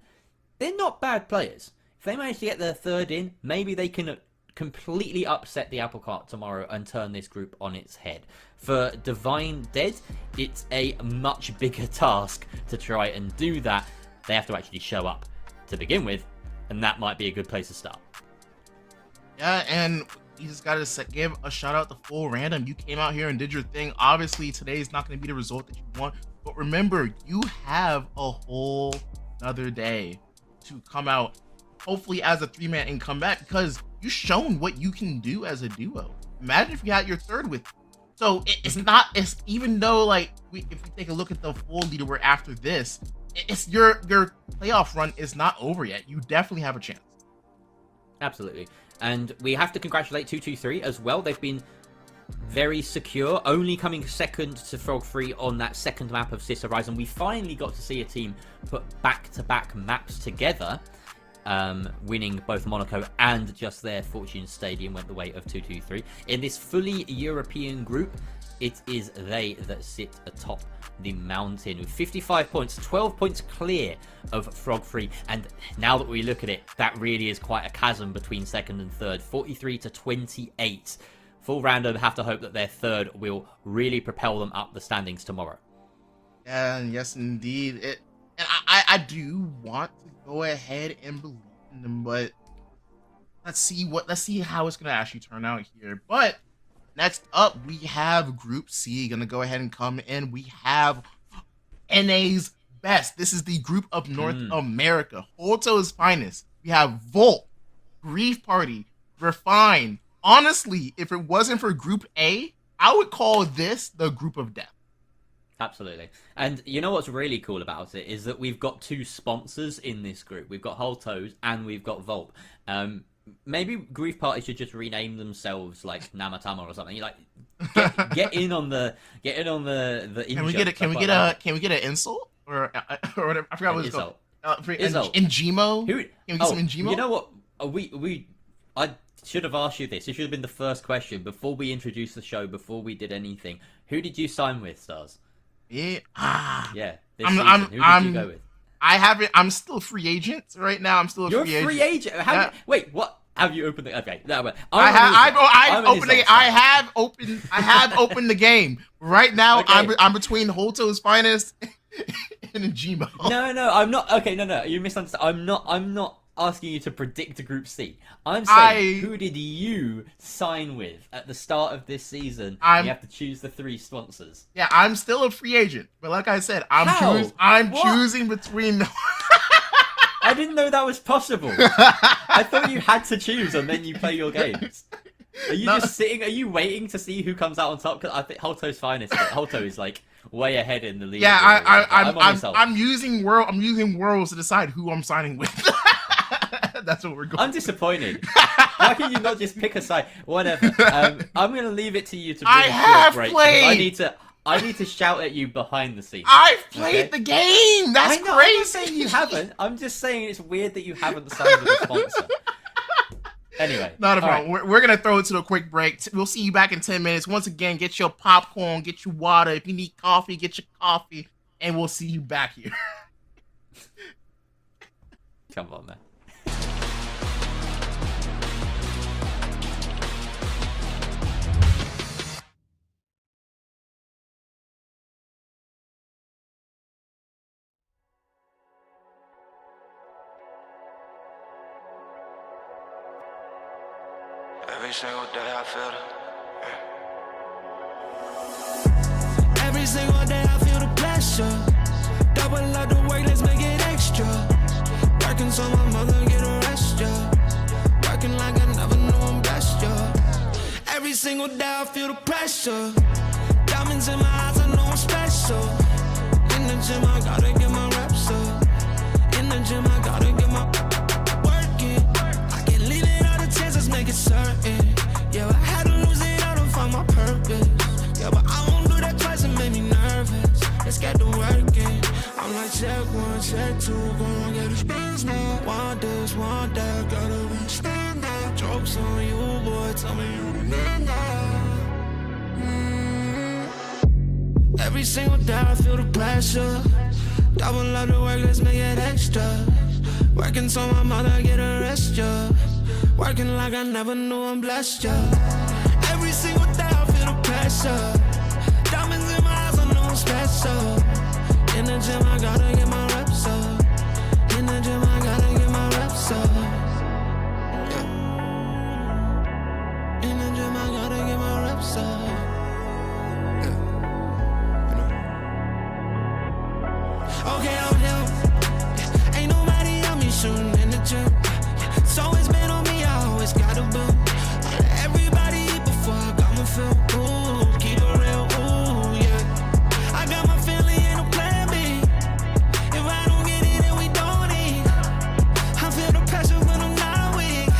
Speaker 8: They're not bad players. If they manage to get their third in, maybe they can completely upset the apple cart tomorrow and turn this group on its head. For Divine Dead, it's a much bigger task to try and do that. They have to actually show up to begin with, and that might be a good place to start.
Speaker 9: Yeah, and you just gotta give a shout out to Full Random. You came out here and did your thing. Obviously, today is not going to be the result that you want, but remember, you have a whole another day to come out, hopefully as a 3-man and come back, because you've shown what you can do as a duo. Imagine if you had your third with you. So it's even though, like, if we take a look at the full leader, where after this, it's your playoff run is not over yet. You definitely have a chance.
Speaker 8: Absolutely. And we have to congratulate 223 as well. They've been very secure, only coming second to Frog 3 on that second map of Sis Horizon. We finally got to see a team put back-to-back maps together, winning both Monaco and just their Fortune Stadium went the way of 223. In this fully European group, it is they that sit atop the mountain with 55 points, 12 points clear of Frog Free. And now that we look at it, that really is quite a chasm between second and third, 43 to 28. Full Random have to hope that their third will really propel them up the standings tomorrow.
Speaker 9: And yes, indeed. I do want to go ahead and believe in them, but let's see how it's gonna actually turn out here. But next up, we have Group C gonna go ahead and come in. We have NA's best. This is the group of North America. Hoto's finest. We have Volt, Grief Party, Refine. Honestly, if it wasn't for Group A, I would call this the group of death.
Speaker 8: Absolutely. And you know what's really cool about it is that we've got two sponsors in this group. We've got Holtos and we've got Volt. Maybe Grief Party should just rename themselves like Namatama or something. Like get in on the
Speaker 9: Can we get an insult or whatever? I forgot what it's called. Injimo.
Speaker 8: Can
Speaker 9: we get some Injimo?
Speaker 8: You know what? I should have asked you this. It should have been the first question before we introduced the show, before we did anything. Who did you sign with, Stars?
Speaker 9: Yeah.
Speaker 8: Who did you go with?
Speaker 9: I haven't. I'm still a free agent right now. I'm still a
Speaker 8: You're
Speaker 9: free agent.
Speaker 8: You're a free agent. Wait, what? Have you opened the? Okay, no,
Speaker 9: I have opened the game right now. Okay. I'm between Hoto's finest and Injimo.
Speaker 8: No, I'm not. Okay, no, you misunderstand. I'm not asking you to predict Group C. I'm saying, who did you sign with at the start of this season? You have to choose the three sponsors.
Speaker 9: Yeah, I'm still a free agent, but like I said, I'm choosing between.
Speaker 8: I didn't know that was possible. I thought you had to choose and then you play your games. Are you just sitting? Are you waiting to see who comes out on top? Because I think Holto's finest. Holto is like way ahead in the league.
Speaker 9: Yeah, I'm using worlds to decide who I'm signing with. That's what we're going.
Speaker 8: I'm disappointed. Why can you not just pick a side? Whatever. I'm going to leave it to you to bring us to a break. I need to shout at you behind the scenes.
Speaker 9: I've played the game. That's crazy.
Speaker 8: I'm not saying you haven't. I'm just saying it's weird that you haven't signed with a sponsor. Anyway.
Speaker 9: Not a problem. Right. We're going to throw it to a quick break. We'll see you back in 10 minutes. Once again, get your popcorn, get your water. If you need coffee, get your coffee. And we'll see you back here.
Speaker 8: Come on, man.
Speaker 12: Every single day I feel
Speaker 11: Every single day I feel the pressure. Double up the work, let's make it extra. Working so my mother get a rest, yeah. Working like I never knew I'm blessed, yeah. Every single day I feel the pressure. Diamonds in my eyes, I know I'm special. In the gym, I gotta get my reps up. In the gym, I gotta get my working. I can't leave it out of chances, make it certain. Yeah, I had to lose it all to find my purpose. Yeah, but I won't do that twice, it made me nervous. Let's get to working. I'm like, check one, check two, gonna get these bands now. Want this, want that, gotta be stand up. Jokes on you, boy, tell me you the man now. Every single day I feel the pressure. Double up the work, let's make it extra. Working so my mother get a rest, yeah. Working like I never knew I'm blessed, yeah. Every single day I feel the pressure. Diamonds in my eyes, I know I'm special. In the gym, I gotta get my reps up. In the gym, I gotta get my reps up. Yeah. In the gym, I gotta get my reps up. Okay, I'm him. Ain't nobody on me shooting in the gym. It's always been on me, I always gotta boom. Everybody eat before I got my fill. Ooh, keep it real, ooh, yeah. I got my family in a plan B. If I don't get it, then we don't eat. I feel the pressure when I'm not weak.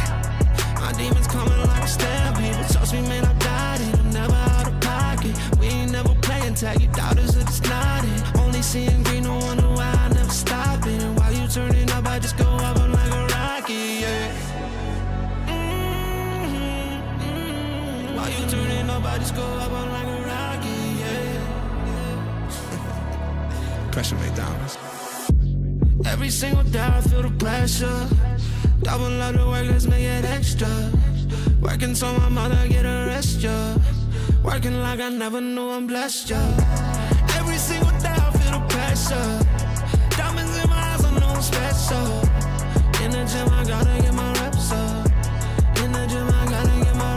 Speaker 11: My demons coming like a stampede. But trust me, man, I got it. I'm never out of pocket. We ain't never playing tag. You doubters are just nodding. Only seeing green, no wonder why I never stop it. And while you turning up, I just go up, I'm like a rocket, yeah. While you turning up, I just go up, I'm like a rocket. Pressure way down. Every single day I feel the pressure. Double up the work, let's make it extra. Working so my mother get a rest, yeah. Working like I never knew I'm blessed, yeah. Every single day I feel the pressure. Diamonds in my eyes, I know I'm special. In the gym, I gotta get my reps up. In the gym, I gotta get my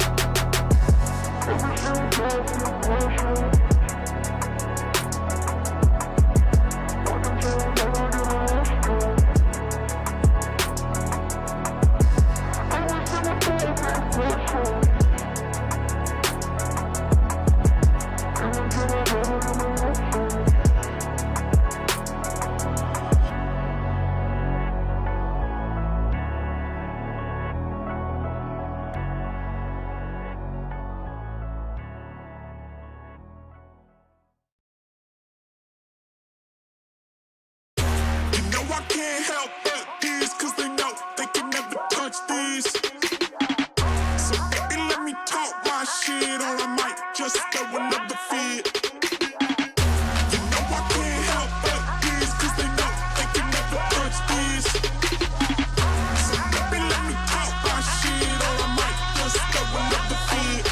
Speaker 3: I can't help but these, cause they know they can never touch these. So baby, let me talk my shit, or I might just go another feed. You know I can't help but these, cause they know they can never touch these. So baby, let me talk my shit, or I might just go another feed.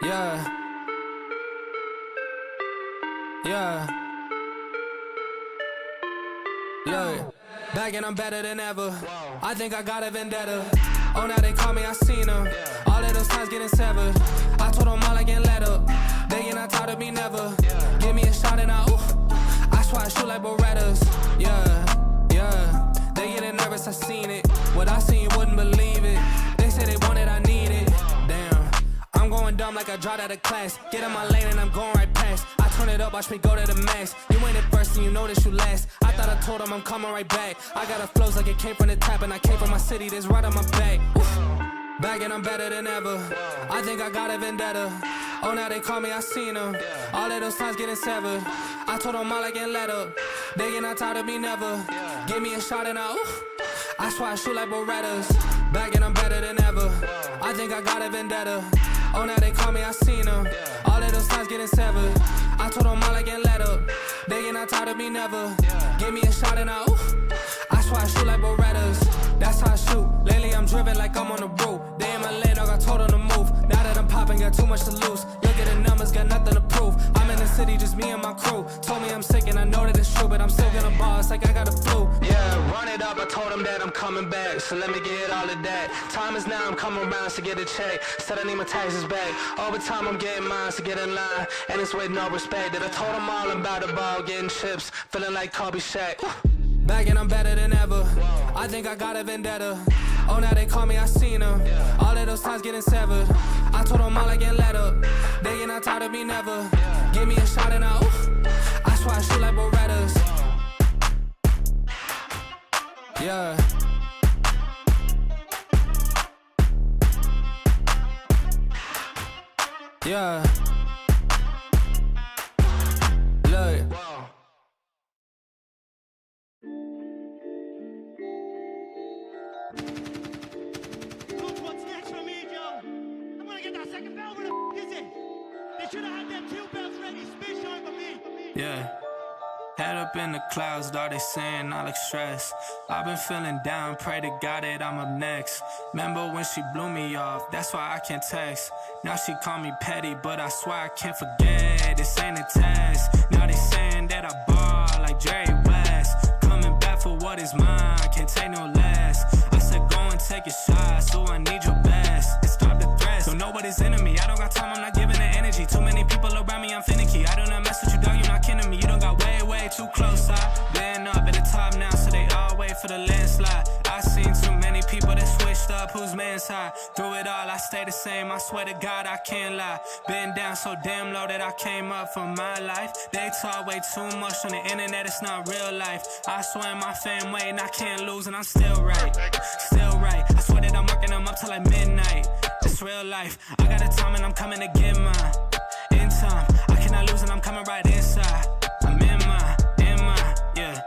Speaker 7: Yeah. Yeah. Yeah. Back and I'm better than ever. I think I got a vendetta. Oh, now they call me, I seen them. All of those times getting severed. I told them all I can let up. They get not tired of me never. Give me a shot and I swear I shoot like Berettas. Yeah, yeah. They getting nervous, I seen it. What I seen, you wouldn't believe it. They say they want it, I need it. Damn, I'm going dumb like I dropped out of class. Get in my lane and I'm going right past. I turn it up, watch me go to the max. You ain't it first and you know that you last. I thought I told them I'm coming right back. I got a flows like it came from the tap, and I came from my city, this right on my back. Back and I'm better than ever. I think I got a vendetta. Oh, now they call me, I seen them. All of those times getting severed. I told them all I can let up. They get not tired of me never. Give me a shot and I swear I shoot like Berettas. Back and I'm better than ever. I think I got a vendetta. Oh, now they call me, I seen them. All of those times getting severed. I told them all I can let up. They get not tired of me never. Give me a shot and I swear I shoot like Berettas. That's how I shoot. Lately I'm driven like I'm on the roof. They in my lane, I got told them to move. Now that I'm popping, got too much to lose. Look at the numbers, got nothing to prove. I'm in the city, just me and my crew. Told me I'm sick and I know that it's true, but I'm still gonna ball, it's like I got a flu.
Speaker 11: Yeah, run it up, I told him that I'm coming back, so let me get all of that. Time is now, I'm coming around to get a check. Said I need my taxes back. Over time, I'm getting mine to get in line, and it's with no respect. That I told them all about the ball, getting chips, feeling like Kobe Shaq.
Speaker 7: Back and I'm better than ever. I think I got a vendetta. Oh, now they call me, I seen them. All of those times getting severed. I told them all I get let up. They get not tired of me never. Give me a shot and I swear I shoot like Berettas. Yeah. Yeah. Look.
Speaker 13: What's next for me, Joe? I'm gonna get that second bell. Where the f is it? They should have had them 2 bells ready. Space shine for me.
Speaker 7: Yeah. Head up in the clouds, though they saying I look stressed. I've been feeling down, pray to God that I'm up next. Remember when she blew me off, that's why I can't text. Now she call me petty, but I swear I can't forget. This ain't a test. Now they saying that I ball like Jerry West. Coming back for what is mine, can't take no less. I said go and take a shot, so I need your best. And stop the threats, don't know what is in me. I don't got time, I'm not giving the energy. Too many people around me, I'm finicky. I do not mess with you, dog, you're not kidding me. You don't got way too close. I've been up at the top now, so they all wait for the landslide. I seen too many people that switched up, whose man's high. Through it all, I stay the same, I swear to God, I can't lie. Been down so damn low that I came up for my life. They talk way too much on the internet, it's not real life. I swear my fam waiting, I can't lose, and I'm still right. Still right, I swear that I'm working them up till like midnight. It's real life, I got a time and I'm coming to get mine. In time, I cannot lose and I'm coming right inside. I'm in my, yeah.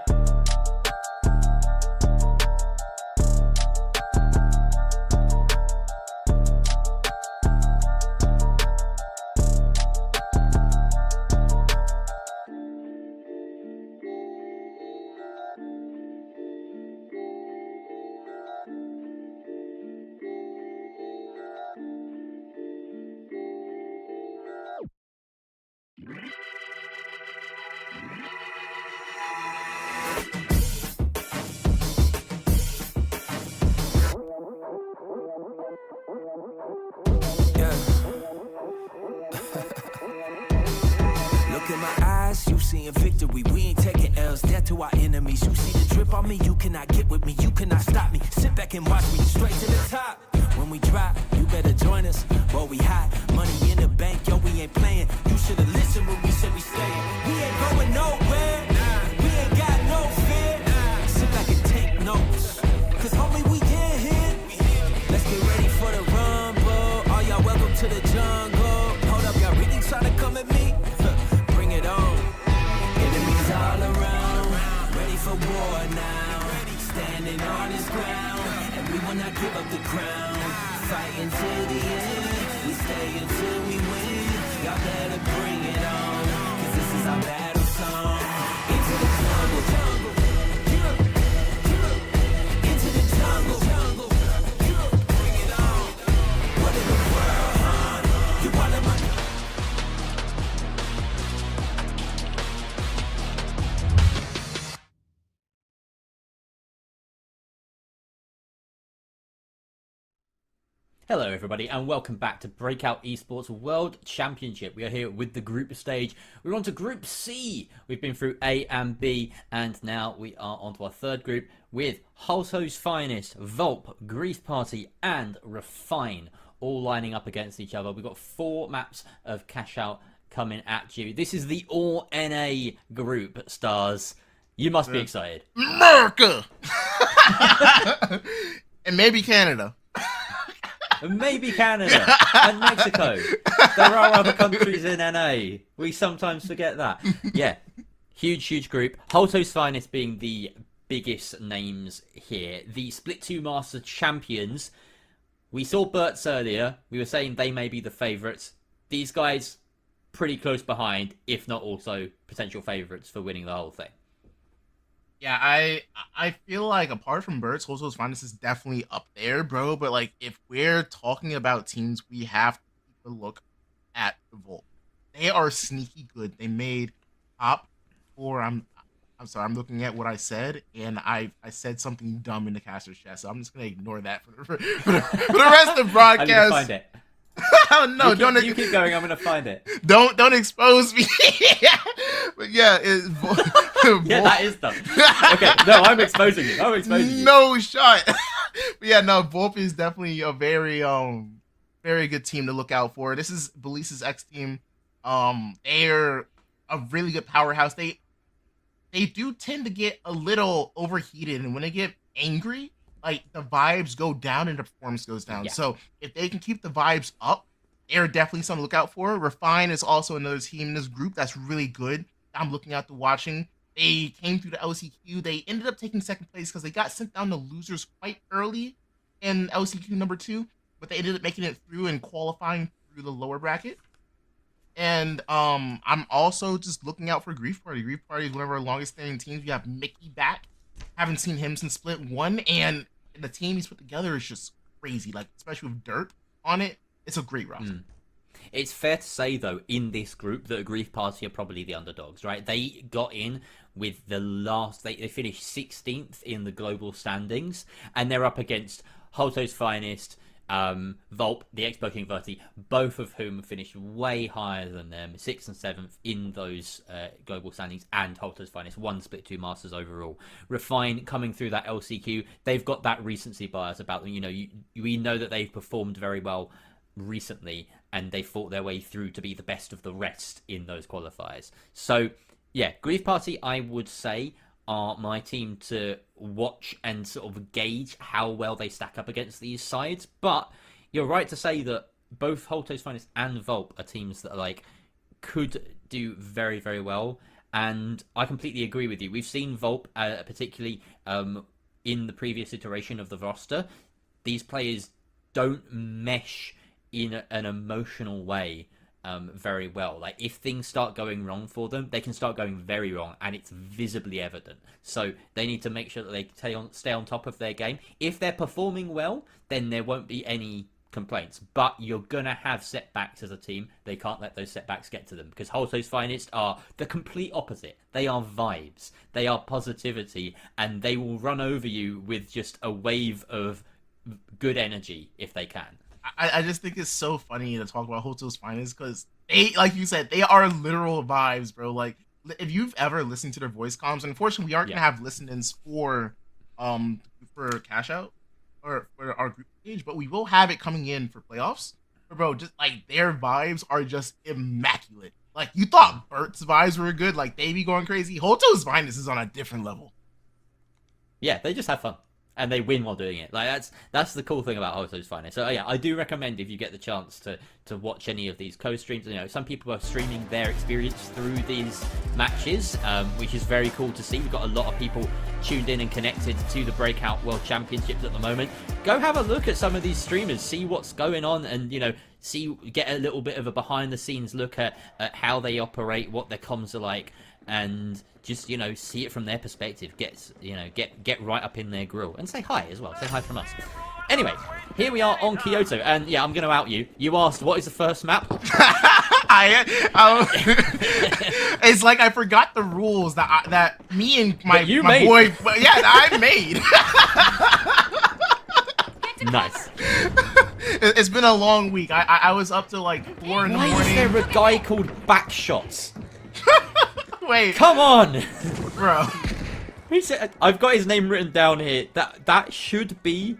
Speaker 11: Look in my eyes, you seeing victory. We ain't taking L's, death to our enemies. You see the drip on me, you cannot get with me, you cannot stop me. Sit back and watch me straight to the top. When we drop, you better join us. Boy, we hot, money in the bank, yo, we ain't playing. You should've listened when we said we staying. We ain't going nowhere, we ain't got no fear. Sit back and take notes, cause homie, we get here. Let's get ready for the rumble. All y'all welcome to the jungle. Hold up, y'all really trying to come at me? Bring it on. Enemies all around, ready for war now. Standing on this ground, and we will not give up the crown. Fighting till the end, we stay until we win. Y'all better bring it on, cause this is our battle song. Into the jungle, into the jungle, bring it on. What in the world, huh? You wanna my
Speaker 8: Hello everybody and welcome back to Breakout Esports World Championship. We are here with the group stage. We're on to Group C. We've been through A and B and now we are on to our third group with Halto's Finest, Volp, Grease Party and Refine all lining up against each other. We've got 4 maps of cash out coming at you. This is the All NA group, Stars. You must be excited.
Speaker 9: America! And maybe Canada.
Speaker 8: Maybe Canada and Mexico. There are other countries in NA. We sometimes forget that. Yeah, huge group. Halto's Finest being the biggest names here. The Split 2 Master Champions. We saw Bert's earlier. We were saying they may be the favourites. These guys pretty close behind, if not also potential favourites for winning the whole thing.
Speaker 9: Yeah, I feel like apart from Birds, Halto's Finest is definitely up there, bro. But like, if we're talking about teams, we have to take a look at the Volt. they are sneaky good. They made top 4. I'm sorry, I'm looking at what I said, and I said something dumb in the caster's chat, so I'm just gonna ignore that for the rest of the broadcast.
Speaker 8: I'm gonna find it.
Speaker 9: Oh no!
Speaker 8: You keep going. I'm gonna find it.
Speaker 9: Don't expose me. But yeah,
Speaker 8: yeah, that is dumb. Okay, no, I'm exposing you. I'm exposing you.
Speaker 9: No shot. But yeah, no, Volpe is definitely a very good team to look out for. This is Belize's X team. They're a really good powerhouse. They do tend to get a little overheated, and when they get angry, like the vibes go down and the performance goes down.
Speaker 8: Yeah.
Speaker 9: So if they can keep the vibes up, they're definitely something to look out for. Refine is also another team in this group that's really good. I'm looking out to watching. They came through the LCQ. They ended up taking second place because they got sent down to losers quite early in LCQ number 2, but they ended up making it through and qualifying through the lower bracket. And I'm also just looking out for Grief Party. Grief Party is one of our longest standing teams. We have Mickey back. Haven't seen him since Split 1, and the team he's put together is just crazy. Like, especially with Dirt on it, it's a great roster.
Speaker 8: It's fair to say, though, in this group that Grief Party are probably the underdogs, right? They got in with the last... They finished 16th in the global standings, and they're up against Holto's Finest, Volp, the Expo King Verti, both of whom finished way higher than them, 6th and 7th in those global standings, and Holto's Finest, 1 Split 2 Masters overall. Refine coming through that LCQ, they've got that recency bias about them. You know, we know that they've performed very well recently, and they fought their way through to be the best of the rest in those qualifiers. So, yeah, Grief Party, I would say, are my team to watch and sort of gauge how well they stack up against these sides. But you're right to say that both Holto's Finest and Volp are teams that could do very, very well. And I completely agree with you. We've seen Volp, particularly in the previous iteration of the roster. These players don't mesh in an emotional way very well. Like, if things start going wrong for them, they can start going very wrong, and it's visibly evident. So they need to make sure that they stay on top of their game. If they're performing well, then there won't be any complaints. But you're gonna have setbacks as a team. They can't let those setbacks get to them, because Holto's Finest are the complete opposite. They are vibes. They are positivity, and they will run over you with just a wave of good energy if they can.
Speaker 9: I just think it's so funny to talk about Holto's Finest, because they, like you said, they are literal vibes, bro. Like, if you've ever listened to their voice comms, unfortunately we aren't gonna have listen-ins for cash out or for our group page, but we will have it coming in for playoffs. But bro, just like, their vibes are just immaculate. Like, you thought Bert's vibes were good, like they be going crazy. Holto's Finest is on a different level.
Speaker 8: Yeah, they just have fun. And they win while doing it. Like, that's the cool thing about Holto's Finest. So yeah, I do recommend, if you get the chance to watch any of these co-streams. You know, some people are streaming their experience through these matches, which is very cool to see. We've got a lot of people tuned in and connected to the Breakout World Championships at the moment. Go have a look at some of these streamers, see what's going on, and get a little bit of a behind-the-scenes look at how they operate, what their comms are like, and just, see it from their perspective. Get right up in their grill and say hi as well. Say hi from us. Anyway, here we are on Kyoto, and yeah, I'm going to out you. You asked, what is the first map?
Speaker 9: It's like I forgot the rules that me and my boy, I made.
Speaker 8: Nice.
Speaker 9: It's been a long week. I was up to like 4 in the morning.
Speaker 8: Why is there a guy called Backshots?
Speaker 9: Wait.
Speaker 8: Come on!
Speaker 9: Bro.
Speaker 8: He said, I've got his name written down here. That should be...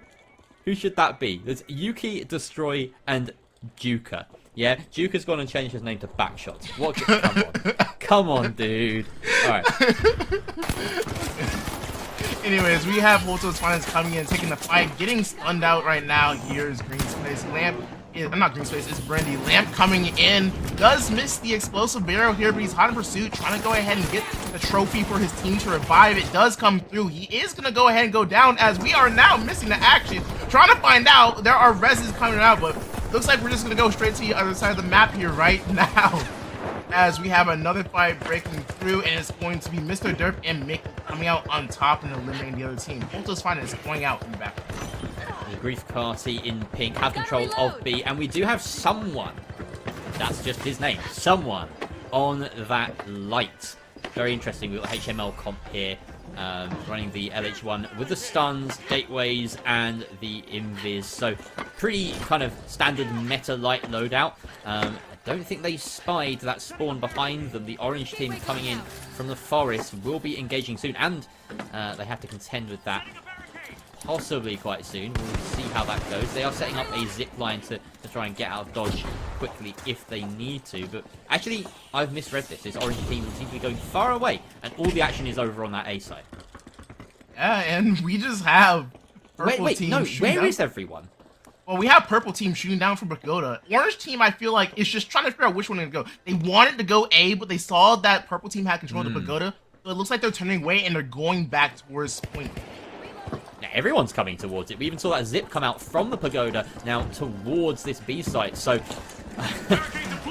Speaker 8: Who should that be? There's Yuki, Destroy, and Juka. Yeah? Juka's gone and changed his name to Backshots. What? Come on. Come on, dude. Alright.
Speaker 9: Anyways, we have Holto's Finest coming in, taking the fight, getting stunned out right now. Here's Green Space. I'm not Green Space, it's Brandy. Lamp coming in, does miss the explosive barrel here, but he's hot in pursuit, trying to go ahead and get the trophy for his team to revive. It does come through. He is going to go ahead and go down, as we are now missing the action. Trying to find out, there are reses coming out, but looks like we're just going to go straight to the other side of the map here right now, as we have another fight breaking through, and it's going to be Mr. Derp and Mick coming out on top and eliminating the other team. Holto's Finest is going out in the back.
Speaker 8: The Grief Party in pink have control of B, and we do have someone That's just his name. Someone on that light. Very interesting. We've got HML comp here, running the LH1 with the stuns, gateways, and the invis. So pretty kind of standard meta light loadout. I don't think they spied that spawn behind them. The orange team coming in from the forest will be engaging soon, and they have to contend with that possibly quite soon. We'll see how that goes. They are setting up a zip line to try and get out of dodge quickly if they need to. But actually, I've misread this. This orange team seems to be going far away, and all the action is over on that A side.
Speaker 9: Yeah, and we just have purple team shooting
Speaker 8: where
Speaker 9: down.
Speaker 8: is everyone?
Speaker 9: Well, we have purple team shooting down from Pagoda. Orange team, I feel like, is just trying to figure out which one to go. They wanted to go A, but they saw that purple team had control of the Pagoda. So it looks like they're turning away and they're going back towards point.
Speaker 8: Now, everyone's coming towards it. We even saw that zip come out from the Pagoda now towards this B site. So,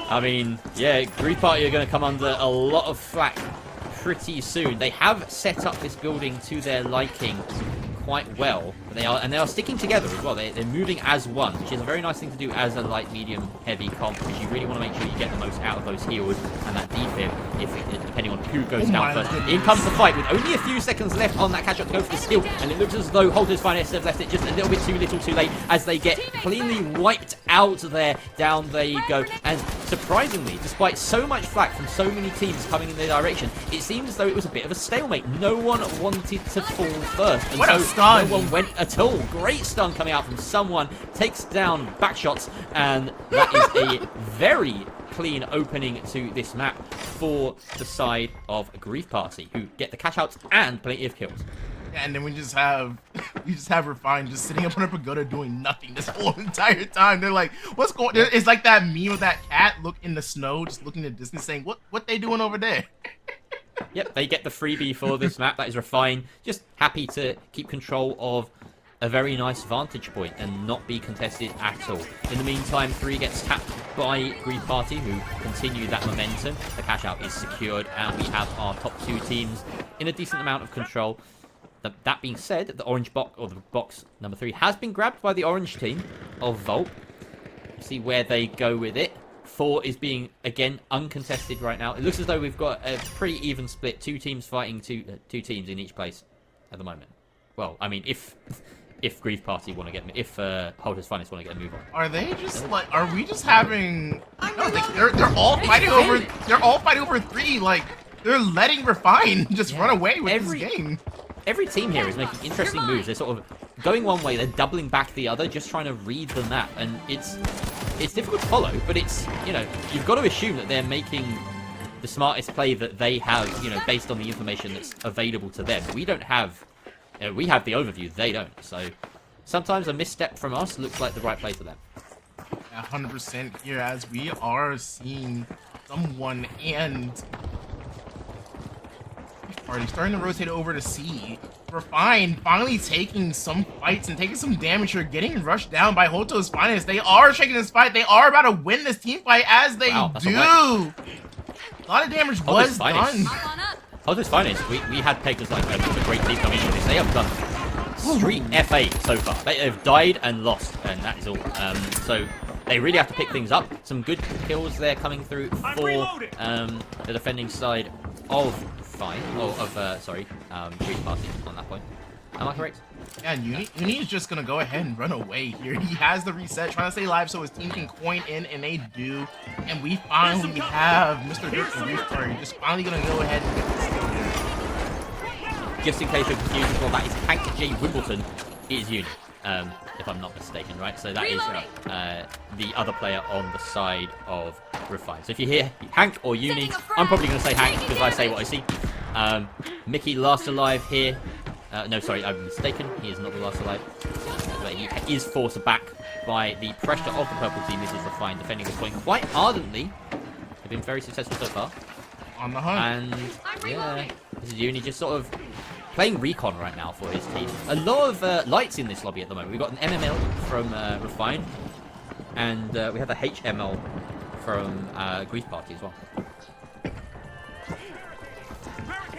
Speaker 8: I mean, yeah, Grief Party are going to come under a lot of flack pretty soon. They have set up this building to their liking quite well. They are sticking together as well. They're moving as one, which is a very nice thing to do as a light, medium, heavy comp, because you really want to make sure you get the most out of those heals and that defib, depending on who goes down first. In comes the fight with only a few seconds left on that catch up to go for the steal, and it looks as though Holter's Finest have left it just a little bit too little too late as they get cleanly wiped out there. Down they go, and surprisingly, despite so much flack from so many teams coming in their direction, it seems as though it was a bit of a stalemate. No one wanted to fall first, and
Speaker 9: what
Speaker 8: so
Speaker 9: a stun!
Speaker 8: No one went at all. Great stun coming out from someone, takes down back shots, and that is a very clean opening to this map for the side of Grief Party, who get the cash outs and plenty of kills.
Speaker 9: Yeah, and then we just have Refine just sitting up on a pagoda doing nothing this whole entire time. They're like, what's going on? It's like that meme of that cat look in the snow, just looking at distance saying, what they doing over there?
Speaker 8: Yep, they get the freebie for this map. That is Refine. Just happy to keep control of a very nice vantage point and not be contested at all. In the meantime, 3 gets tapped by Grief Party, who continue that momentum. The cash out is secured, and we have our top 2 teams in a decent amount of control. That being said, the orange box, or the box number 3, has been grabbed by the orange team of Volt. See where they go with it. 4 is being, again, uncontested right now. It looks as though we've got a pretty even split. 2 teams fighting two teams in each place at the moment. Well, I mean, if Grief Party want to get, if Holter's Finest want to get a move on.
Speaker 9: Are they just like? Are we just having? No, they're all fighting over. They're all fighting over 3. Like they're letting Refine just run away with this game.
Speaker 8: Every team here is making interesting moves. They're sort of going one way, they're doubling back the other, just trying to read the map, and it's difficult to follow. But it's, you know, you've got to assume that they're making the smartest play that they have, you know, based on the information that's available to them. We don't have. We have the overview, they don't. So sometimes a misstep from us looks like the right play to them.
Speaker 9: 100% here, as we are seeing someone and already starting to rotate over to C. Refine finally taking some fights and taking some damage here, getting rushed down by Hoto's Finest. They are shaking this fight. They are about to win this team fight, as they do. A lot of damage was done.
Speaker 8: Hoto's Finest, we had pegged as like a great team coming into this. They have done street FA so far. They've died and lost, and that is all. So they really have to pick things up. Some good kills there coming through for the defending side of Grief Party on that point. Am I correct?
Speaker 9: Yeah, Uni is just gonna go ahead and run away here. He has the reset, trying to stay alive so his team can coin in, and they do. And we finally have Mr. Dirk and Grief Party just finally gonna go ahead and get this kill here.
Speaker 8: Just in case you're confused as well, that is Hank J. Wimbledon is Uni, if I'm not mistaken, right? So that is the other player on the side of Refine. So if you hear Hank or Uni, I'm probably going to say Hank because I say what I see. Mickey last alive here. No, sorry, I'm mistaken. He is not the last alive. But he is forced back by the pressure of the purple team. This is Refine defending this point quite ardently. They've been very successful so far.
Speaker 9: On the hunt.
Speaker 8: And yeah, this is Uni just sort of playing recon right now for his team. A lot of lights in this lobby at the moment. We've got an MML from Refine, and we have a HML from Grief Party as well.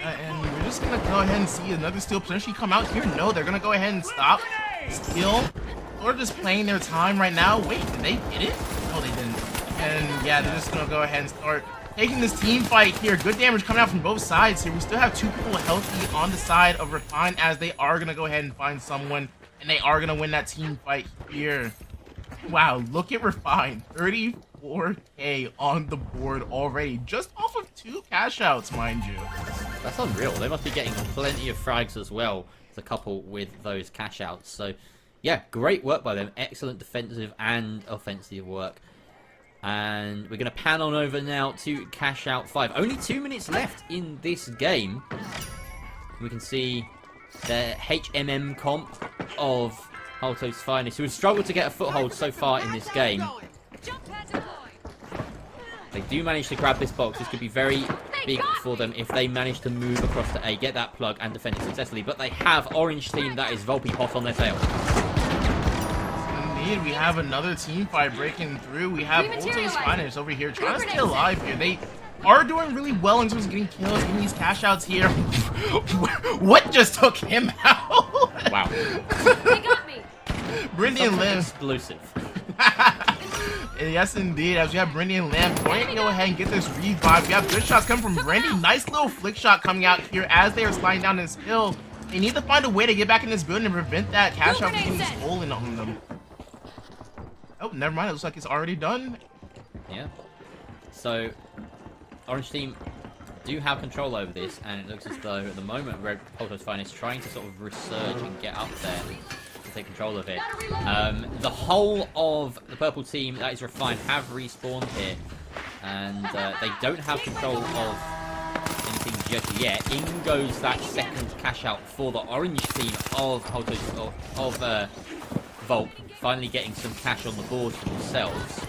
Speaker 9: And we're just gonna go ahead and see another steal potentially come out here. No, they're gonna go ahead and stop. Steal. Or just playing their time right now. Wait, did they get it? No, they didn't. And yeah, they're just gonna go ahead and start taking this team fight here. Good damage coming out from both sides here. We still have 2 people healthy on the side of Refine, as they are gonna go ahead and find someone, and they are gonna win that team fight here. Wow, look at Refine. 34k on the board already, just off of 2 cash outs, mind you.
Speaker 8: That's unreal. They must be getting plenty of frags as well to couple with those cash outs. So yeah, great work by them. Excellent defensive and offensive work. And we're going to pan on over now to cash out 5. Only 2 minutes left in this game. We can see the HMM comp of Holto's finest, who have struggled to get a foothold so far in this game. They do manage to grab this box. This could be very big for them if they manage to move across to A, get that plug, and defend it successfully. But they have orange team, that is Volpe, hot on their tail.
Speaker 9: Indeed, we have another team fight breaking through. We have Holto's finest over here trying to stay alive here. They are doing really well in terms of getting kills, getting these cash outs here. What just took him out?
Speaker 8: Wow.
Speaker 4: They got me.
Speaker 9: Brindy and Lim.
Speaker 8: Explosive.
Speaker 9: Yes, indeed. As we have Brindy and Lamb going to go ahead and get this revive. We have good shots coming from Brindy. Nice little flick shot coming out here as they are sliding down this hill. They need to find a way to get back in this building and prevent that cash out from getting stolen on them. Oh, never mind. It looks like it's already done.
Speaker 8: Yeah. So, Orange Team do have control over this, and it looks as though at the moment Red Holto's finest trying to sort of resurge and get up there to take control of it. The whole of the purple team, that is Refined, have respawned here, and they don't have control of anything just yet. In goes that second cash out for the orange team of Holto's Volp, finally getting some cash on the board for themselves.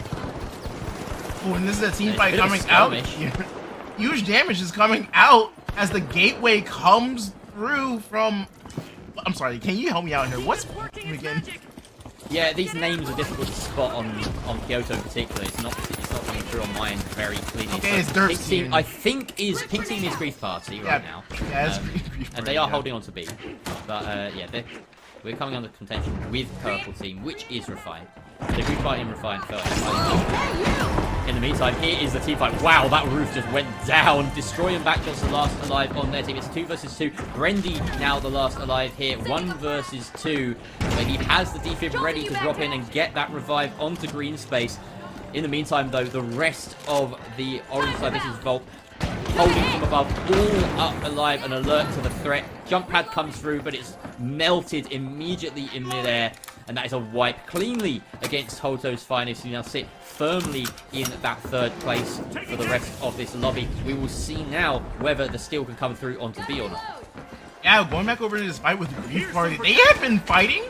Speaker 9: Oh, and this is a team fight coming out. Huge damage is coming out as the gateway comes through from... I'm sorry, can you help me out here? What's again?
Speaker 8: Yeah, these names are difficult to spot on Kyoto in particular. It's not coming through on mine very cleanly.
Speaker 9: Okay, it's Dirt
Speaker 8: Team. I think Pink Team is Grief Party right now.
Speaker 9: Yeah, it's Grief Party,
Speaker 8: and they are holding on to B. But yeah, we're coming under contention with Purple Team, which is Refined. So Grief Party and Refined first. In the meantime, here is the team fight. Wow, that roof just went down. Destroying back just the last alive on their team. It's 2 versus 2. Brendy now the last alive here. 1 versus 2. But he has the defib ready to drop in and get that revive onto green space. In the meantime, though, the rest of the orange side, this is Volp, holding from above, all up alive and alert to the threat. Jump pad comes through, but it's melted immediately in midair. And that is a wipe cleanly against Holto's finest, who now sit firmly in that 3rd place for the rest of this lobby. We will see now whether the steal can come through onto B or not.
Speaker 9: Yeah, going back over to this fight with the Grief Party, they have been fighting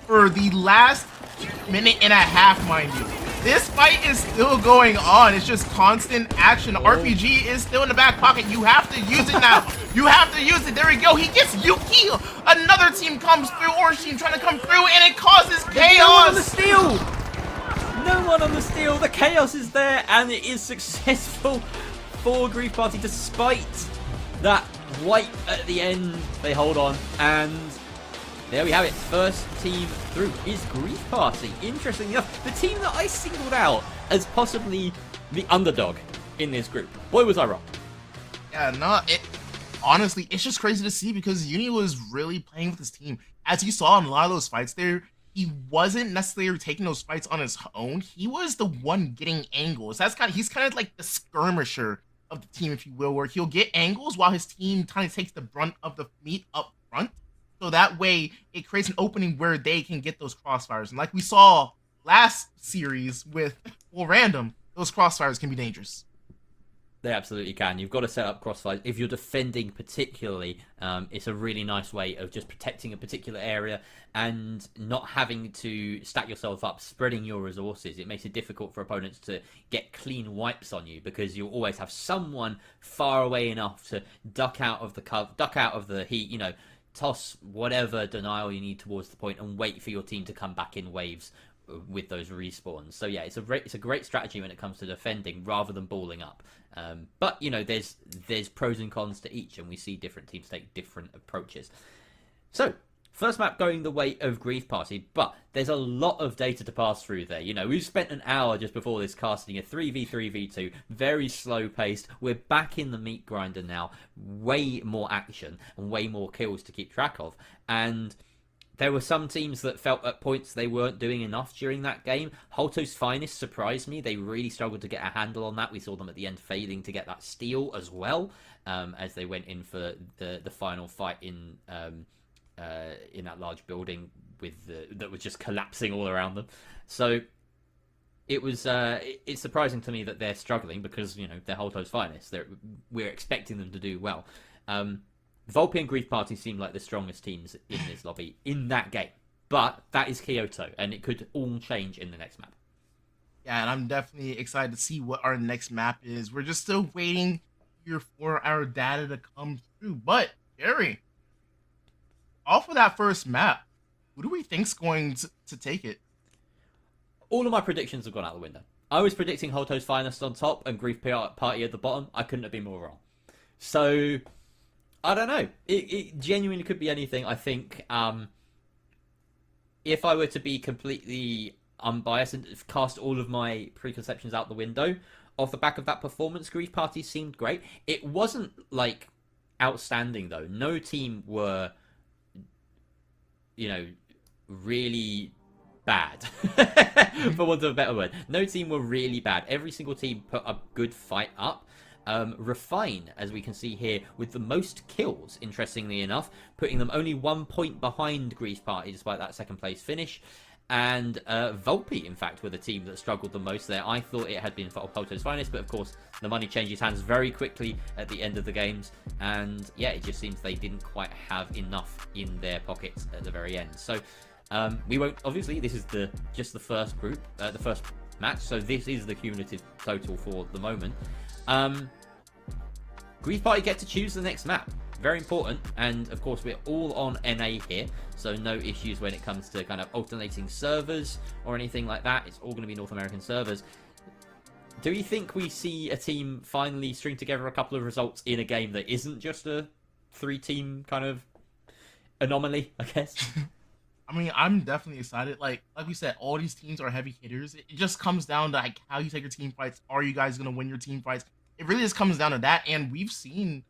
Speaker 9: for the last minute and a half, mind you. This fight is still going on. It's just constant action. RPG is still in the back pocket. You have to use it now. You have to use it. There we go. He gets Yuki. Another team comes through. Orange team trying to come through, and it causes chaos.
Speaker 8: No one on the steal. No one on the steal. The chaos is there, and it is successful for Grief Party despite that wipe at the end. They hold on, and there we have it. First team through is Grief Party. Interestingly enough, the team that I singled out as possibly the underdog in this group. Boy, was I wrong.
Speaker 9: Yeah, no, honestly, it's just crazy to see because Uni was really playing with his team. As you saw in a lot of those fights there, he wasn't necessarily taking those fights on his own. He was the one getting angles. He's kind of like the skirmisher of the team, if you will, where he'll get angles while his team kind of takes the brunt of the meat up front. So that way, it creates an opening where they can get those crossfires. And like we saw last series with Random, those crossfires can be dangerous.
Speaker 8: They absolutely can. You've got to set up crossfires. If you're defending particularly, it's a really nice way of just protecting a particular area and not having to stack yourself up, spreading your resources. It makes it difficult for opponents to get clean wipes on you because you'll always have someone far away enough to duck out of the cover, duck out of the heat, toss whatever denial you need towards the point and wait for your team to come back in waves with those respawns. So yeah, it's a great strategy when it comes to defending rather than balling up. But there's pros and cons to each, and we see different teams take different approaches. So First map going the way of Grief Party, but there's a lot of data to pass through there. You know, we've spent an hour just before this casting a 3v3v2, very slow paced. We're back in the meat grinder now, way more action and way more kills to keep track of. And there were some teams that felt at points they weren't doing enough during that game. Holto's Finest surprised me. They really struggled to get a handle on that. We saw them at the end failing to get that steal as well, as they went in for the final fight in that large building with that was just collapsing all around them. So it was it's surprising to me that they're struggling because, you know, they're Holto's Finest. We're expecting them to do well. Volpe and Grief Party seem like the strongest teams in this lobby in that game. But that is Kyoto, and it could all change in the next map.
Speaker 9: Yeah, and I'm definitely excited to see what our next map is. We're just still waiting here for our data to come through. But, Gary, off of that first map, who do we think's going to take it?
Speaker 8: All of my predictions have gone out the window. I was predicting Holto's Finest on top and Grief Party at the bottom. I couldn't have been more wrong. So, I don't know. It genuinely could be anything. I think if I were to be completely unbiased and cast all of my preconceptions out the window, off the back of that performance, Grief Party seemed great. It wasn't, like, outstanding, though. No team were, you know, really bad, for want of a better word. No team were really bad. Every single team put a good fight up. Refine, as we can see here, with the most kills, interestingly enough, putting them only 1 point behind Grief Party despite that second place finish. And Volpe, in fact, were the team that struggled the most there. I thought it had been for Holto's Finest, but of course the money changes hands very quickly at the end of the games, and yeah, it just seems they didn't quite have enough in their pockets at the very end. So we won't, obviously this is just the first group, the first match, so this is the cumulative total for the moment. Grief Party get to choose the next map. Very important, and of course we're all on NA here, so no issues when it comes to kind of alternating servers or anything like that. It's all going to be North American servers. Do you think we see a team finally string together a couple of results in a game that isn't just a 3-team kind of anomaly, I guess?
Speaker 9: I mean, I'm definitely excited. Like we said, all these teams are heavy hitters. It just comes down to like how you take your team fights. Are you guys going to win your team fights? It really just comes down to that, and we've seen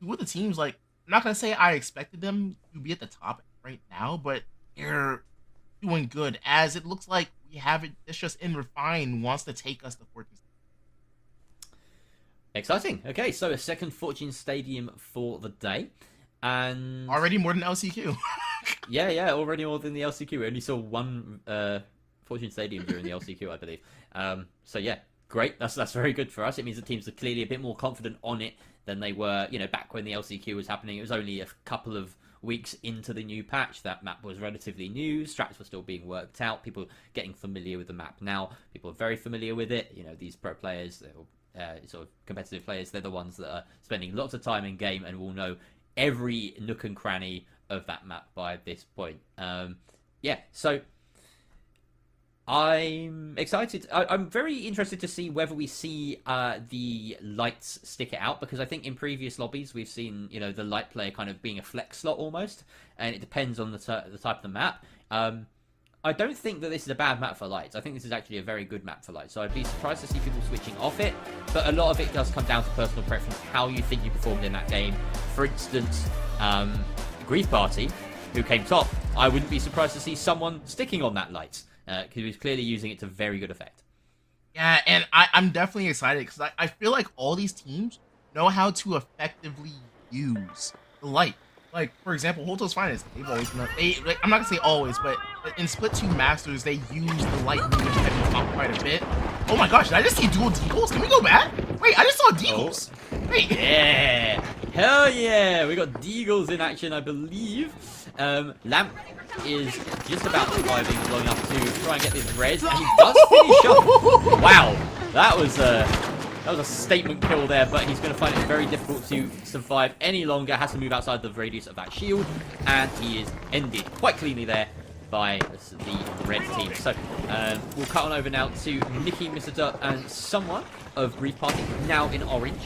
Speaker 9: with the teams, like, I'm not going to say I expected them to be at the top right now, but they're doing good, as it looks like we have it. It's just in Refine wants to take us to 14.
Speaker 8: Exciting. Okay, so a second Fortune Stadium for the day. And
Speaker 9: already more than LCQ.
Speaker 8: yeah, already more than the LCQ. We only saw one Fortune Stadium during the LCQ, I believe. So yeah, great. That's very good for us. It means the teams are clearly a bit more confident on it than they were, you know, back when the LCQ was happening. It was only a couple of weeks into the new patch. That map was relatively new. Strats were still being worked out. People getting familiar with the map now. People are very familiar with it. You know, these pro players, sort of competitive players, they're the ones that are spending lots of time in game and will know every nook and cranny of that map by this point. Yeah, so I'm excited. I'm very interested to see whether we see the lights stick it out, because I think in previous lobbies we've seen, you know, the light player kind of being a flex slot almost, and it depends on the type of the map. I don't think that this is a bad map for lights. I think this is actually a very good map for lights, so I'd be surprised to see people switching off it, but a lot of it does come down to personal preference, how you think you performed in that game. For instance, Grief Party, who came top, I wouldn't be surprised to see someone sticking on that lights, because he was clearly using it to very good effect.
Speaker 9: Yeah, and I'm definitely excited, because I feel like all these teams know how to effectively use the light. Like, for example, Holto's Finest, they've always been, I'm not going to say always, but in Split 2 Masters, they use the light movement heavy top quite a bit. Oh my gosh, did I just see dual deagles? Can we go back? Wait, I just saw deagles.
Speaker 8: Oh. Wait. Yeah. Hell yeah. We got deagles in action, I believe. Lamp is just about surviving long enough to try and get this res, and he does finish off. Wow. That was a statement kill there, but he's going to find it very difficult to survive any longer. Has to move outside the radius of that shield, and he is ended quite cleanly there by the red team. So we'll cut on over now to Nikki, Mr. Dutt, and someone of Grief Party, now in orange,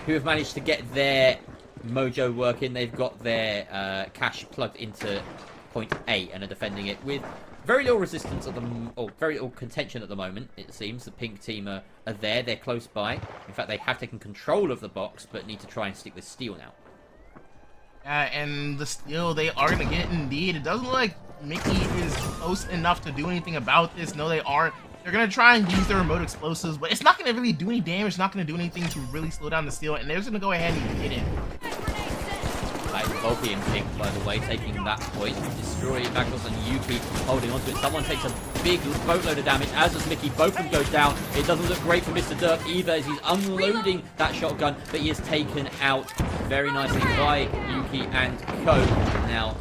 Speaker 8: who have managed to get their mojo working. They've got their cash plugged into point A and are defending it with very little resistance at or very little contention at the moment. It seems the pink team are there. They're close by. In fact, they have taken control of the box, but need to try and stick with steal now.
Speaker 9: And the steal they are gonna get indeed. It doesn't look like Mickey is close enough to do anything about this. No, they aren't. They're gonna try and use their remote explosives, but it's not gonna really do any damage. It's not gonna do anything to really slow down the steal, and they're just gonna go ahead and get it.
Speaker 8: That is Volpe and Pink, by the way, taking that point. Destroy Bagos and Yuki holding onto it. Someone takes a big boatload of damage, as does Mickey. Both of them go down. It doesn't look great for Mr. Dirk either, as he's unloading that shotgun, but he is taken out very nicely by Yuki and Ko. Now,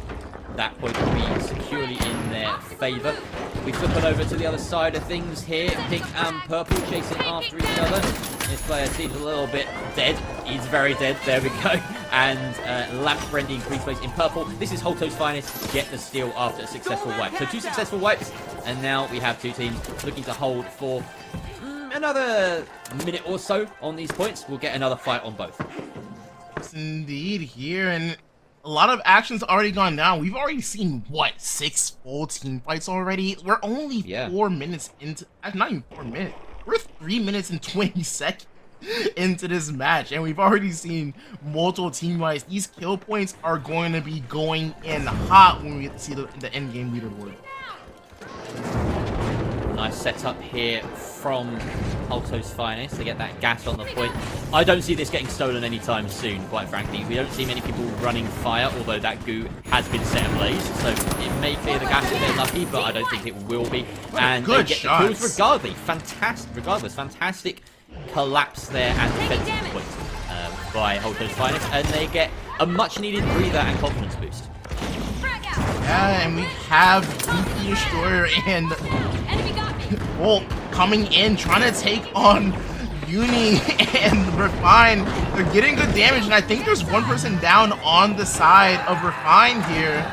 Speaker 8: that point will be securely in their favour. We flip it over to the other side of things here. Pink and purple chasing after each other. This player seems a little bit dead. He's very dead. There we go. And Lamp Brendy increased place in purple. This is Holto's finest. Get the steal after a successful wipe. So 2 successful wipes, and now we have 2 teams looking to hold for another minute or so on these points. We'll get another fight on both.
Speaker 9: Yes, indeed, here, and a lot of action's already gone down. We've already seen, what, 6 full team fights already? We're only 4 minutes into... Not even 4 minutes. We're 3 minutes and 20 seconds into this match, and we've already seen multiple team fights. These kill points are going to be going in hot when we get to see the end game leaderboard.
Speaker 8: Nice setup here from Holto's finest to get that gas on the point. I don't see this getting stolen anytime soon, quite frankly. We don't see many people running fire, although that goo has been set ablaze, so it may clear the gas if they're lucky, but I don't think it will be. And
Speaker 9: good
Speaker 8: they get
Speaker 9: shots.
Speaker 8: the kills regardless. Fantastic collapse there and defensive points by Holto's finest, and they get a much-needed breather and confidence boost.
Speaker 9: Yeah, and we have DP Destroyer and Volt coming in, trying to take on Uni and Refine. They're getting good damage, and I think there's one person down on the side of Refine here.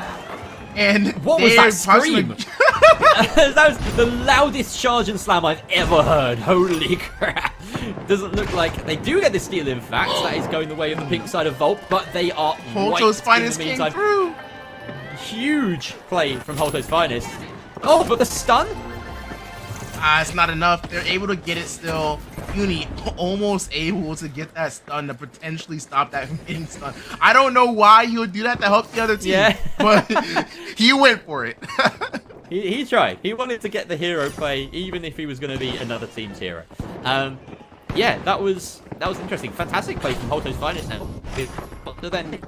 Speaker 9: And
Speaker 8: what was that scream? That was the loudest charge and slam I've ever heard. Holy crap. Doesn't look like they do get the steal, in fact. That is going the way of the pink side of Volt, but they are
Speaker 9: Holto's finest
Speaker 8: in the meantime.
Speaker 9: came through.
Speaker 8: Huge play from Holto's finest. Oh, but the stun?
Speaker 9: It's not enough. They're able to get it still. Uni almost able to get that stun to potentially stop that from getting stunned. I don't know why he would do that to help the other team, but he went for it.
Speaker 8: He tried. He wanted to get the hero play, even if he was going to be another team's hero. Yeah, that was interesting. Fantastic play from Holto's finest. Now, to then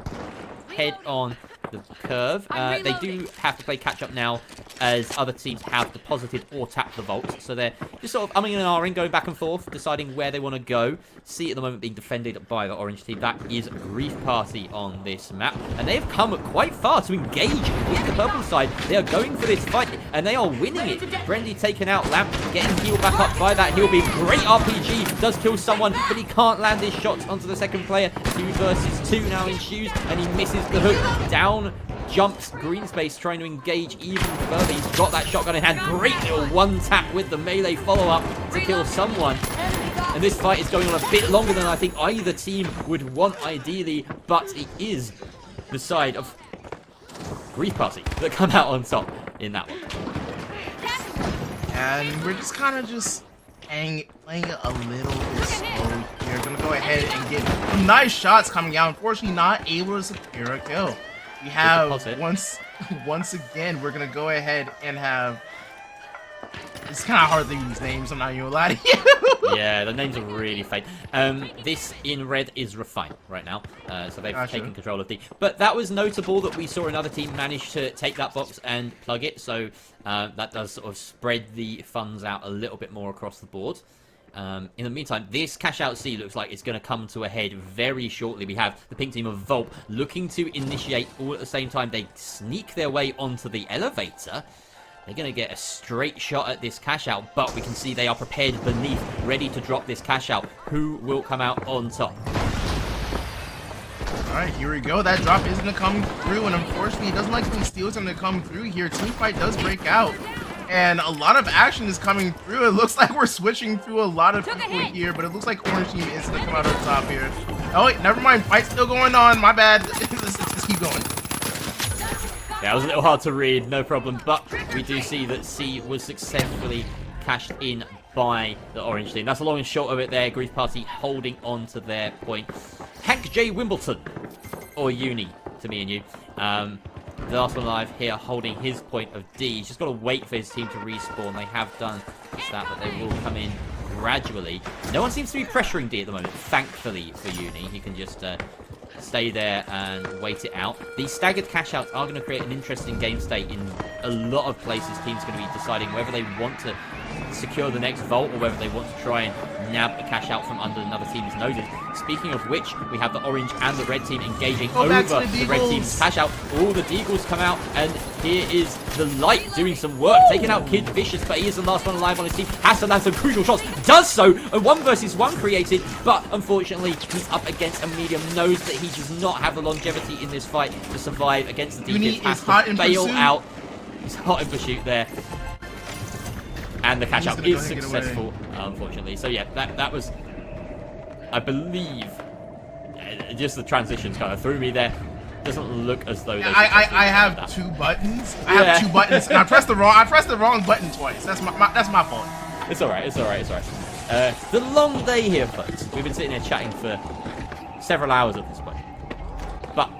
Speaker 8: head on the curve. They do have to play catch up now, as other teams have deposited or tapped the vault. So they're just sort of umming and ahhing, going back and forth, deciding where they want to go. C at the moment being defended by the orange team. That is Grief Party on this map. And they have come quite far to engage with the purple side. They are going for this fight, and they are winning it. Brendy taken out, Lamp getting healed back up by that heal beam. Great RPG, does kill someone, but he can't land his shots onto the second player. 2 versus 2 now ensues, and he misses the hook. Down jumps Green Space, trying to engage even further. He's got that shotgun in hand. Great little one tap with the melee follow-up to kill someone. And this fight is going on a bit longer than I think either team would want ideally, but it is the side of Grief Party that come out on top in that one.
Speaker 9: And we're just kind of playing it a little bit slow here. Gonna go ahead and get some nice shots coming out. Unfortunately, not able to secure a kill. We have once again, we're gonna go ahead and have. It's kind of hard to use names. I'm not even gonna lie to you.
Speaker 8: Yeah, the names are really fake. This in red is Refine right now, so they've taken control of D. But that was notable that we saw another team manage to take that box and plug it, so that does sort of spread the funds out a little bit more across the board. In the meantime, this cash out C looks like it's going to come to a head very shortly. We have the pink team of Volp looking to initiate all at the same time. They sneak their way onto the elevator. They're going to get a straight shot at this cash out, but we can see they are prepared beneath, ready to drop this cash out. Who will come out on top?
Speaker 9: Alright, here we go. That drop is going to come through, and unfortunately, it doesn't like any steals going to come through here. Teamfight does break out, and a lot of action is coming through. It looks like we're switching through a lot of people here, but it looks like Orange Team is going to come out on top here. Oh wait, never mind. Fight's still going on. My bad. Let's keep going.
Speaker 8: Yeah, it was a little hard to read, no problem. But we do see that C was successfully cashed in by the orange team. That's the long and short of it there. Grief Party holding on to their point. Hank J. Wimbledon, or Uni, to me and you. The last one alive here holding his point of D. He's just got to wait for his team to respawn. They have done just that, but they will come in gradually. No one seems to be pressuring D at the moment, thankfully for Uni. He can just stay there and wait it out. These staggered cash outs are going to create an interesting game state in a lot of places. Teams going to be deciding whether they want to secure the next vault or whether they want to try and nab a cash out from under another team's noses. Speaking of which, we have the orange and the red team engaging over the red team's cash out. All the Deagles come out, and here is the light doing some work, taking out Kid Vicious, but he is the last one alive on his team. Has to land some crucial shots, does so, a 1 versus 1 created, but unfortunately he's up against a medium, knows that he does not have the longevity in this fight to survive against the Deagles. Has to bail out. He's hot in pursuit there. And the catch up is successful, unfortunately. So yeah, that was, I believe, just the transitions kind of threw me there. Doesn't look as though they
Speaker 9: I have two buttons. I have two buttons, and I pressed the wrong button twice. That's my fault.
Speaker 8: It's alright. It's alright. The long day here, folks. We've been sitting here chatting for several hours at this point, but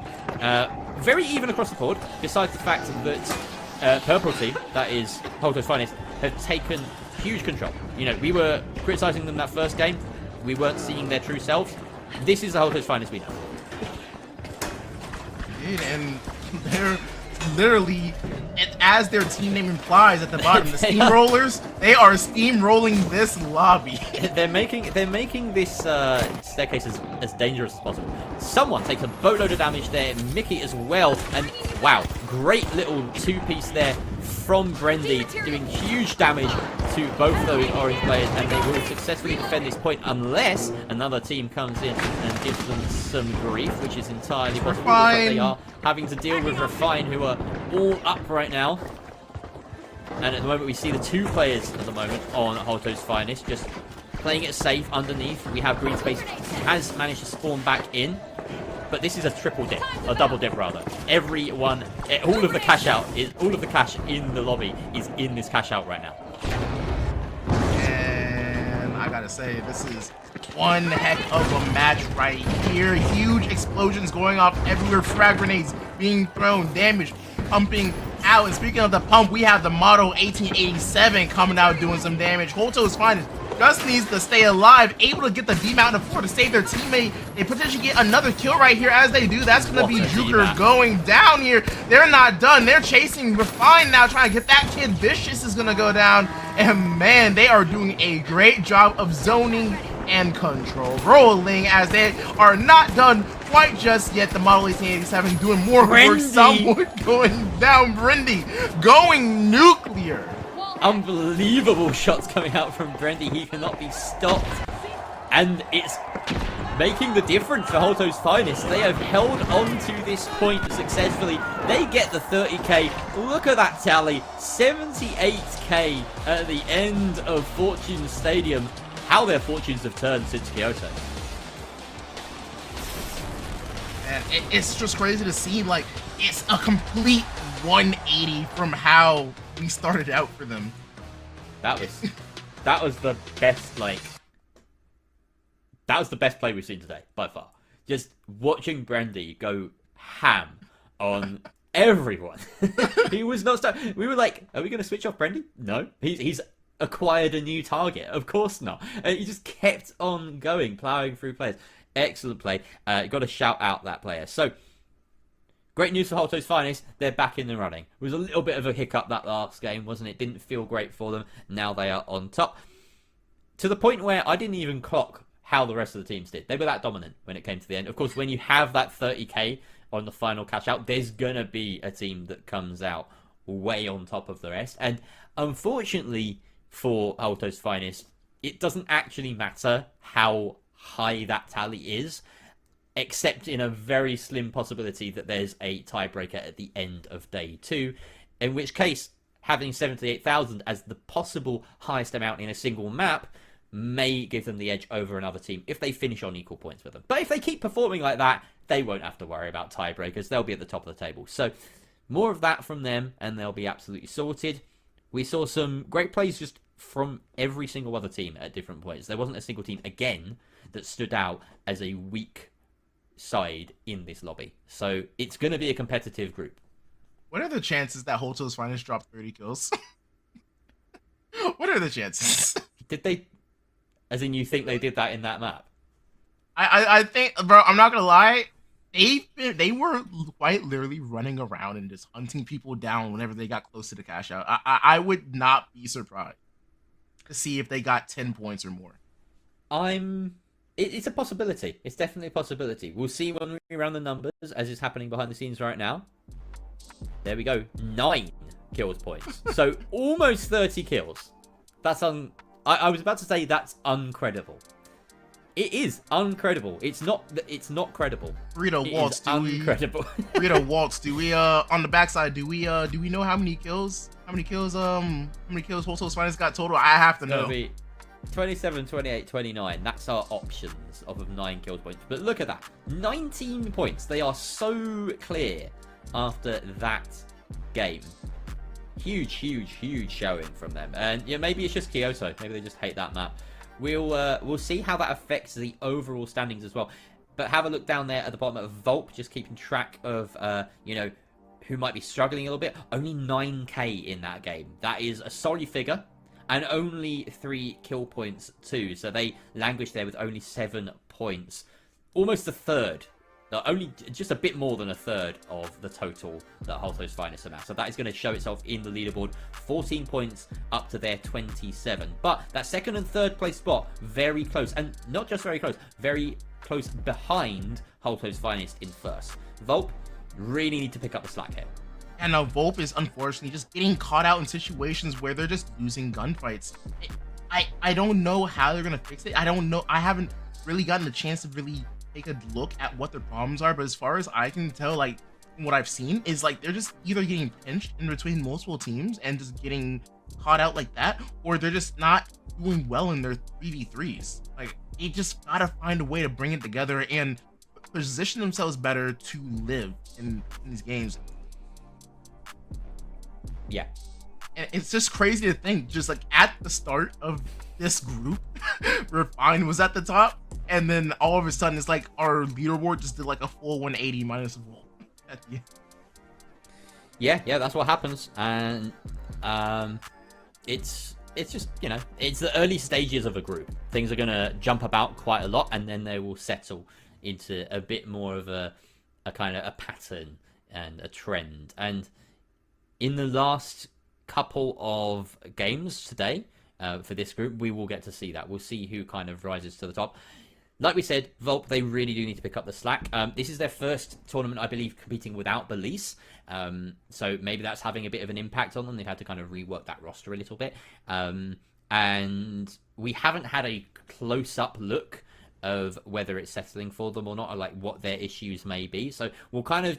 Speaker 8: very even across the board. Besides the fact that purple team, that is Holto's Finest, have taken huge control. You know, we were criticizing them that first game. We weren't seeing their true selves. This is the Holto's Finest we know.
Speaker 9: And they're literally, as their team name implies at the bottom, the steamrollers. They are steamrolling this lobby.
Speaker 8: They're making this staircase as dangerous as possible. Someone takes a boatload of damage there. Mickey as well, and wow, great little two-piece there from Brendy, doing huge damage to both those orange players, and they will successfully defend this point unless another team comes in and gives them some grief, which is entirely possible. But they are having to deal with Refine, who are all up right now. And at the moment, we see the two players at the moment on Holto's Finest, just playing it safe underneath. We have Green Space has managed to spawn back in. But this is a triple dip, a double dip rather. Everyone, all of the cash in the lobby is in this cash out right now.
Speaker 9: And I gotta say, this is one heck of a match right here. Huge explosions going off everywhere, frag grenades being thrown, damage pumping out. And speaking of the pump, we have the Model 1887 coming out doing some damage. Holto's Finest just needs to stay alive, able to get the D-mount of 4 to save their teammate. They potentially get another kill right here. As they do, that's going to be Juker going down here. They're not done. They're chasing Refine now, trying to get that kid. Vicious is going to go down. And man, they are doing a great job of zoning and controlling, as they are not done quite just yet. The Model 1887 doing more work. Someone going down. Brendy going nuclear.
Speaker 8: Unbelievable shots coming out from Brendy. He cannot be stopped. And it's making the difference for Holto's Finest. They have held on to this point successfully. They get the 30k. Look at that tally. 78k at the end of Fortune Stadium. How their fortunes have turned since Kyoto.
Speaker 9: And it's just crazy to see, like, it's a complete 180 from how we started out for them.
Speaker 8: That was the best, like, that was the best play we've seen today by far. Just watching Brendy go ham on everyone. He was not we were like, are we going to switch off Brendy? No, he's acquired a new target. Of course not. He just kept on going, plowing through players. Excellent play. Got to shout out that player. So great news for Holto's Finest. They're back in the running. It was a little bit of a hiccup that last game, wasn't it? Didn't feel great for them. Now they are on top. To the point where I didn't even clock how the rest of the teams did. They were that dominant when it came to the end. Of course, when you have that 30k on the final cash out, there's going to be a team that comes out way on top of the rest. And unfortunately for Holto's Finest, it doesn't actually matter how high that tally is, except in a very slim possibility that there's a tiebreaker at the end of day 2, in which case having 78,000 as the possible highest amount in a single map may give them the edge over another team if they finish on equal points with them. But if they keep performing like that, they won't have to worry about tiebreakers. They'll be at the top of the table. So more of that from them, and they'll be absolutely sorted. We saw some great plays just from every single other team at different points. There wasn't a single team, again, that stood out as a weak side in this lobby. So it's going to be a competitive group.
Speaker 9: What are the chances that Hoto's Finest dropped 30 kills? What are the chances?
Speaker 8: Did they... As in, you think they did that in that map?
Speaker 9: I think, bro, I'm not gonna lie, they were quite literally running around and just hunting people down whenever they got close to the cash out. I would not be surprised to see if they got 10 points or more.
Speaker 8: It's a possibility. It's definitely a possibility. We'll see when we run the numbers, as is happening behind the scenes right now. There we go. 9 kills points. So almost 30 kills. That's I was about to say that's uncredible. It is uncredible. It's not credible.
Speaker 9: Rita Waltz,
Speaker 8: uncredible.
Speaker 9: Rita Waltz, do we on the backside, do we know how many kills Hoto's Finest got total? I have to know.
Speaker 8: It'll be 27, 28, 29. That's our options of 9 kills points. But look at that. 19 points. They are so clear after that game. Huge showing from them. And yeah, maybe it's just Kyoto. Maybe they just hate that map. We'll see how that affects the overall standings as well. But have a look down there at the bottom of Volp, just keeping track of who might be struggling a little bit. Only 9k in that game. That is a sorry figure. And only 3 kill points too. So they languish there with only 7 points. Almost a third. Only just a bit more than a third of the total that Hoto's Finest are now. So that is going to show itself in the leaderboard. 14 points up to their 27. But that second and third place spot, very close. And not just very close, very close behind Hoto's Finest in first. Volp really need to pick up the slack here.
Speaker 9: And now Volp is unfortunately just getting caught out in situations where they're just losing gunfights. I don't know how they're going to fix it. I don't know. I haven't really gotten the chance to really take a look at what their problems are, but as far as I can tell, like what I've seen is like they're just either getting pinched in between multiple teams and just getting caught out like that, or they're just not doing well in their 3v3s. Like they just gotta find a way to bring it together and position themselves better to live in these games.
Speaker 8: Yeah.
Speaker 9: And it's just crazy to think, just like at the start of this group, Refine was at the top, and then all of a sudden it's like our leaderboard just did like a full 180 minus a Volp at the end.
Speaker 8: Yeah, that's what happens. And it's just, it's the early stages of a group. Things are gonna jump about quite a lot, and then they will settle into a bit more of a kind of a pattern and a trend. And in the last couple of games today, for this group, we will get to see that. We'll see who kind of rises to the top. Like we said, Volp, they really do need to pick up the slack. This is their first tournament, I believe, competing without Belize. So maybe that's having a bit of an impact on them. They've had to kind of rework that roster a little bit. And we haven't had a close-up look of whether it's settling for them or not, or like what their issues may be. So we'll kind of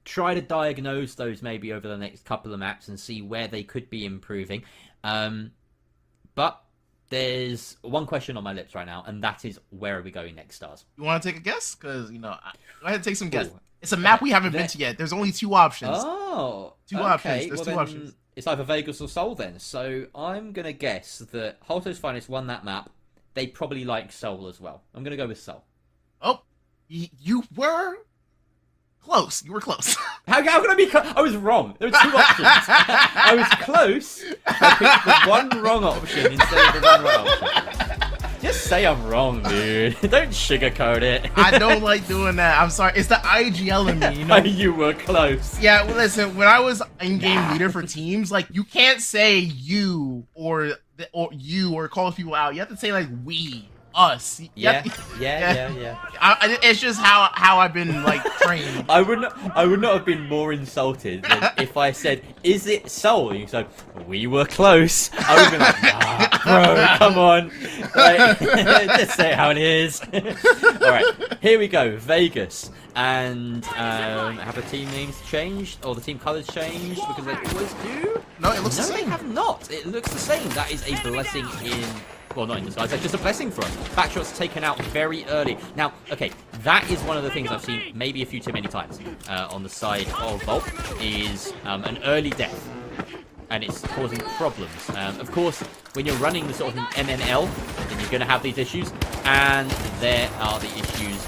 Speaker 8: try to diagnose those maybe over the next couple of maps and see where they could be improving. But there's one question on my lips right now, and that is, where are we going next, Stars?
Speaker 9: You want to take a guess? Because, go ahead and take some guess. It's a map we haven't been to yet. There's only 2 options.
Speaker 8: Oh,
Speaker 9: two options. There's 2 options.
Speaker 8: It's either Vegas or Seoul then. So I'm going to guess that Hoto's Finest won that map. They probably like Seoul as well. I'm going to go with Seoul.
Speaker 9: Oh, you were close. You were close.
Speaker 8: How can I be close? I was wrong. There were 2 options. I was close. I picked the one wrong option instead of the one right option. Just say I'm wrong, dude. Don't sugarcoat it.
Speaker 9: I don't like doing that. I'm sorry. It's the IGL in me, you know?
Speaker 8: You were close.
Speaker 9: Yeah, well, listen, when I was in-game leader for teams, like, you can't say you or you or call people out. You have to say, like, we. Us.
Speaker 8: Yeah.
Speaker 9: It's just how I've been like trained.
Speaker 8: I would not have been more insulted than if I said, "Is it Seoul?" And you said, "We were close." I would have been like, "Nah, bro, come on, like, just say it how it is." All right, here we go. Vegas, and have the team names changed or the team colors changed because they always do?
Speaker 9: No, it looks the same.
Speaker 8: They have not. It looks the same. That is a blessing in. well, not in disguise, that's just a blessing for us. Backshots taken out very early. Now, okay, that is one of the things I've seen maybe a few too many times on the side of Volt, is an early death. And it's causing problems. Of course, when you're running the sort of MNL, then you're going to have these issues. And there are the issues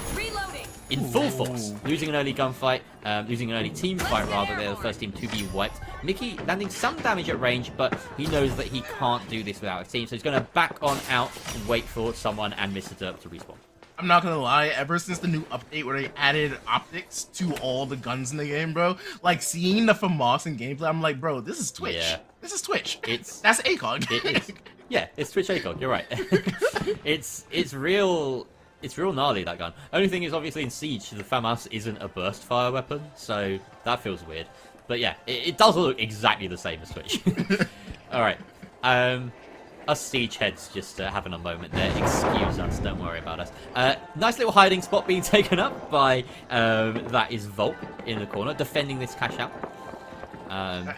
Speaker 8: in full force. Losing an early gunfight, losing an early team fight rather. They're the first team to be wiped. Mickey landing some damage at range, but he knows that he can't do this without a team. So he's going to back on out and wait for someone and Mr. Derp to respawn. I'm
Speaker 9: not gonna lie, ever since the new update where they added optics to all the guns in the game, bro, like seeing the FAMAS in gameplay, I'm like, bro, this is Twitch. Yeah. This is Twitch. That's ACOG.
Speaker 8: It is. Yeah, it's Twitch ACOG, you're right. it's real gnarly, that gun. Only thing is, obviously in Siege, the FAMAS isn't a burst fire weapon, so that feels weird. But yeah, it does look exactly the same as Twitch. Alright. Us Siege heads just having a moment there. Excuse us, don't worry about us. Nice little hiding spot being taken up by, that is Volt in the corner, defending this cash out.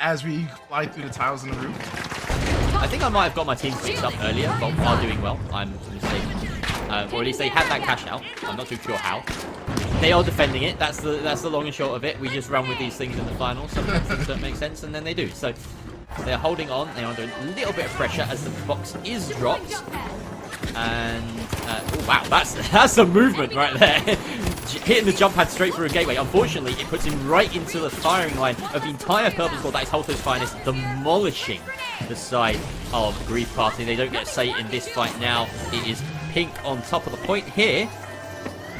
Speaker 9: As we fly through the tiles in the roof.
Speaker 8: I think I might have got my team mixed up earlier. Volt are doing well, I'm mistaken. Or at least they had that cash out. I'm not too sure how. They are defending it, that's the long and short of it. We just run with these things in the final. Sometimes things don't make sense, and then they do. So they're holding on. They're under a little bit of pressure as the box is dropped. And oh wow, that's a movement right there. Hitting the jump pad straight through a gateway. Unfortunately, it puts him right into the firing line of the entire purple squad. That is Holto's finest, demolishing the side of Grief Party. They don't get a say in this fight now. It is Pink on top of the point here.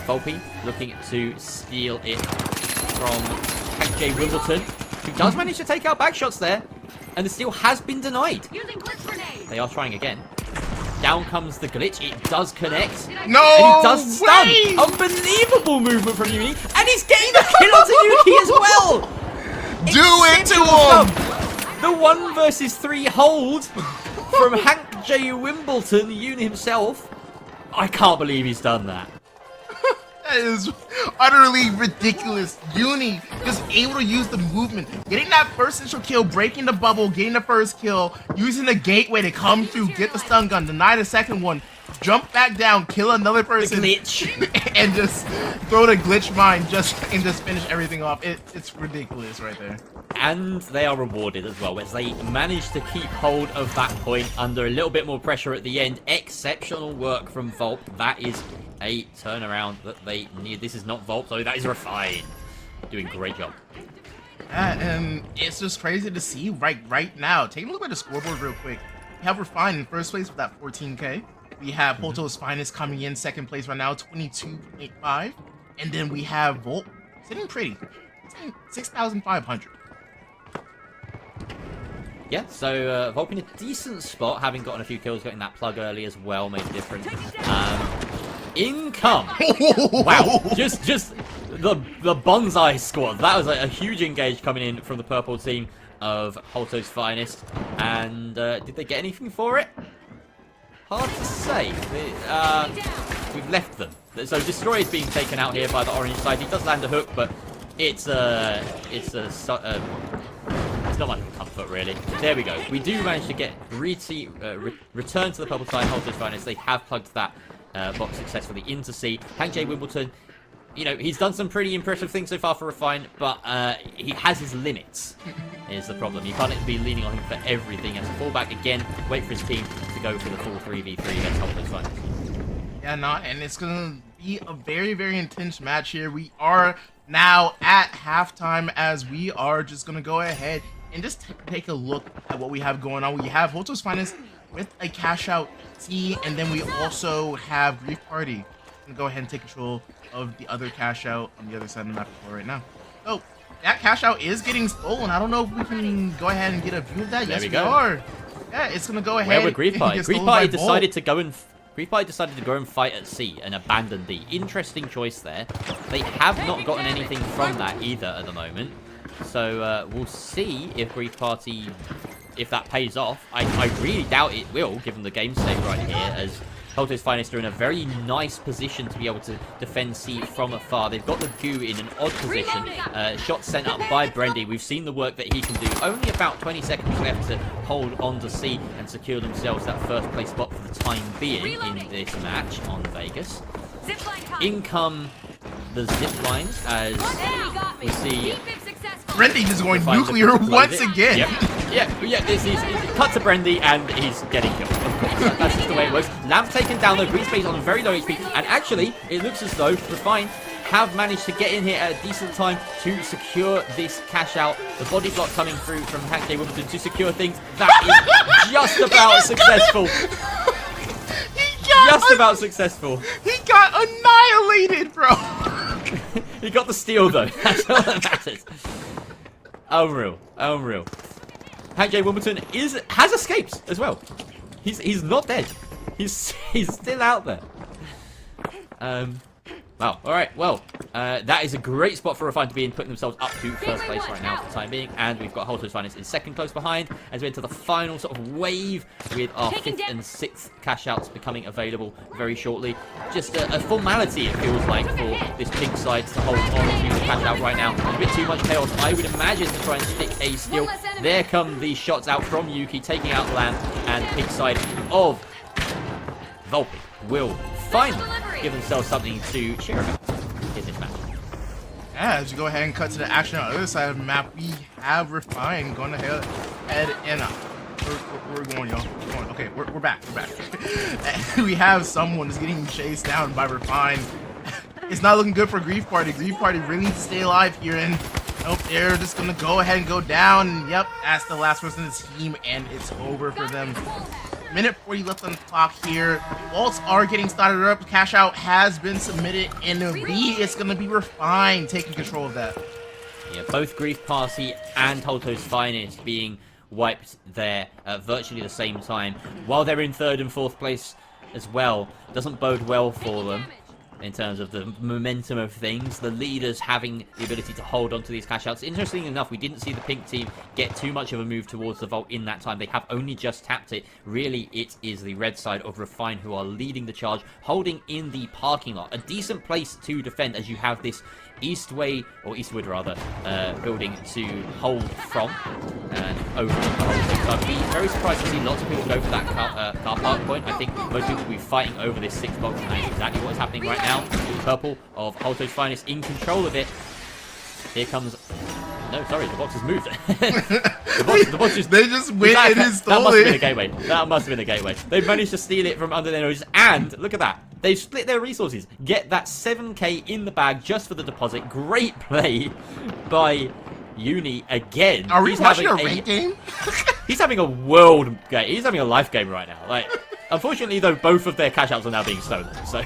Speaker 8: Volpe looking to steal it from Hank J. Wimbledon, who does manage to take out back shots there. And the steal has been denied. They are trying again. Down comes the glitch. It does connect.
Speaker 9: No!
Speaker 8: And he does stun. Way! Unbelievable movement from Uni. And he's getting the kill onto Yuki as well.
Speaker 9: Do it to him!
Speaker 8: The 1 versus 3 hold from Hank J. Wimbledon, Uni himself. I can't believe he's done that.
Speaker 9: That is utterly ridiculous. Uni just able to use the movement, getting that first initial kill, breaking the bubble, getting the first kill, using the gateway to come through, get the stun gun, deny the second one, jump back down, kill another person,
Speaker 8: the glitch,
Speaker 9: and just throw the glitch mine and just finish everything off. It's ridiculous right there.
Speaker 8: And they are rewarded as well, as they manage to keep hold of that point under a little bit more pressure at the end. Exceptional work from Volt. That is a turnaround that they need. This is not Volt, though. That is Refine. Doing a great job.
Speaker 9: And it's just crazy to see right now. Taking a look at the scoreboard real quick. We have Refine in first place with that 14K. We have Holto's Finest coming in second place right now, 22.5. And then we have Volt sitting pretty, 6,500.
Speaker 8: Yeah, so Volpe in a decent spot, having gotten a few kills, getting that plug early as well made a difference. Income! Wow, just the bonsai squad. That was a huge engage coming in from the purple team of Holto's Finest. And did they get anything for it? Hard to say. We've left them. So Destroy is being taken out here by the orange side. He does land a hook, but it's not much of a comfort, really. There we go. We do manage to get return to the purple side. Holto's Finest. They have plugged that box successfully into C. Hank J. Wimbledon, you know, he's done some pretty impressive things so far for Refine, but he has his limits, is the problem. You can't be leaning on him for everything. He has to fall back again, wait for his team to go for the full 3v3 against Holto's Finest.
Speaker 9: Yeah, no, and it's going to be a very, very intense match here. We are now at halftime, as we are just going to go ahead and just take a look at what we have going on. We have Holto's Finest with a cash out T, and then we also have Grief Party. I'm going to go ahead and take control of the other cash out on the other side of the map right now. So that cash out is getting stolen. I don't know if we can go ahead and get a view of that. Yes, we are. Yeah, it's going to go ahead.
Speaker 8: Where were Grief Party? Grief Party decided to go and fight at C and abandon D. Interesting choice there. They have not gotten anything from that either at the moment. So we'll see if Grief Party, if that pays off. I really doubt it will, given the game state right here, as Holto's Finest are in a very nice position to be able to defend C from afar. They've got the goo in an odd position. Shot sent up by Brendy. We've seen the work that he can do. Only about 20 seconds left to hold on to C and secure themselves that first place spot for the time being in this match on Vegas. In come the zip lines as we see
Speaker 9: Brendy just going nuclear once again.
Speaker 8: Yeah, this is cut to Brendy and he's getting killed. Of course, that's just the way it works. Lamb taken down though, Green Space on a very low HP, and actually it looks as though Refine have managed to get in here at a decent time to secure this cash out. The body block coming through from Hank J. Wimbledon to secure things. That is just about successful. Just about successful.
Speaker 9: He got annihilated, bro.
Speaker 8: He got the steal though. That's all that matters. Unreal. Hank J. Wimbledon has escaped as well. He's not dead. He's still out there. Wow. All right. Well, that is a great spot for Refine to be in, putting themselves up to first place right now for the time being. And we've got Holto's Finest in second, close behind, as we enter the final sort of wave with our 5th and 6th cash outs becoming available very shortly. Just a formality, it feels like, for this pink side to hold on to the cash out right now. A bit too much chaos, I would imagine, to try and stick a steal. There come the shots out from Yuki, taking out Land, and pink side of Volpe will finally give themselves something to cheer about in this match.
Speaker 9: Yeah, as you go ahead and cut to the action on the other side of the map, we have Refine going ahead and where are we going, y'all? Okay, we're back. We have someone that's getting chased down by Refine. It's not looking good for Grief Party. Grief Party really needs to stay alive here, and nope, they're just gonna go ahead and go down. And yep, that's the last person in the team, and it's over for them. Minute 40 left on the clock here. Vaults are getting started up. Cash out has been submitted, and it's going to be Refine taking control of that.
Speaker 8: Yeah, both Grief Party and Holto's Finest being wiped there at virtually the same time, while they're in 3rd and 4th place as well. Doesn't bode well for them in terms of the momentum of things. The leaders having the ability to hold on to these cash outs. Interestingly enough, we didn't see the pink team get too much of a move towards the vault in that time. They have only just tapped it. Really, it is the red side of Refine who are leading the charge, holding in the parking lot. A decent place to defend, as you have this Eastway, or Eastwood rather, building to hold from and over the whole thing. So I'd be very surprised to see lots of people go for that car park point. I think most people will be fighting over this 6 box, and that's exactly what's happening right now. Purple of Holto's Finest in control of it. Here comes... No, sorry, the box has moved. the box just...
Speaker 9: They just went and installed
Speaker 8: it. That must have been a gateway. That must have been a gateway. They've managed to steal it from under their noses, and look at that. They've split their resources. Get that 7k in the bag just for the deposit. Great play by Uni again.
Speaker 9: Are we watching a ranked game?
Speaker 8: He's having a world game. He's having a life game right now. Like, unfortunately, though, both of their cash outs are now being stolen. So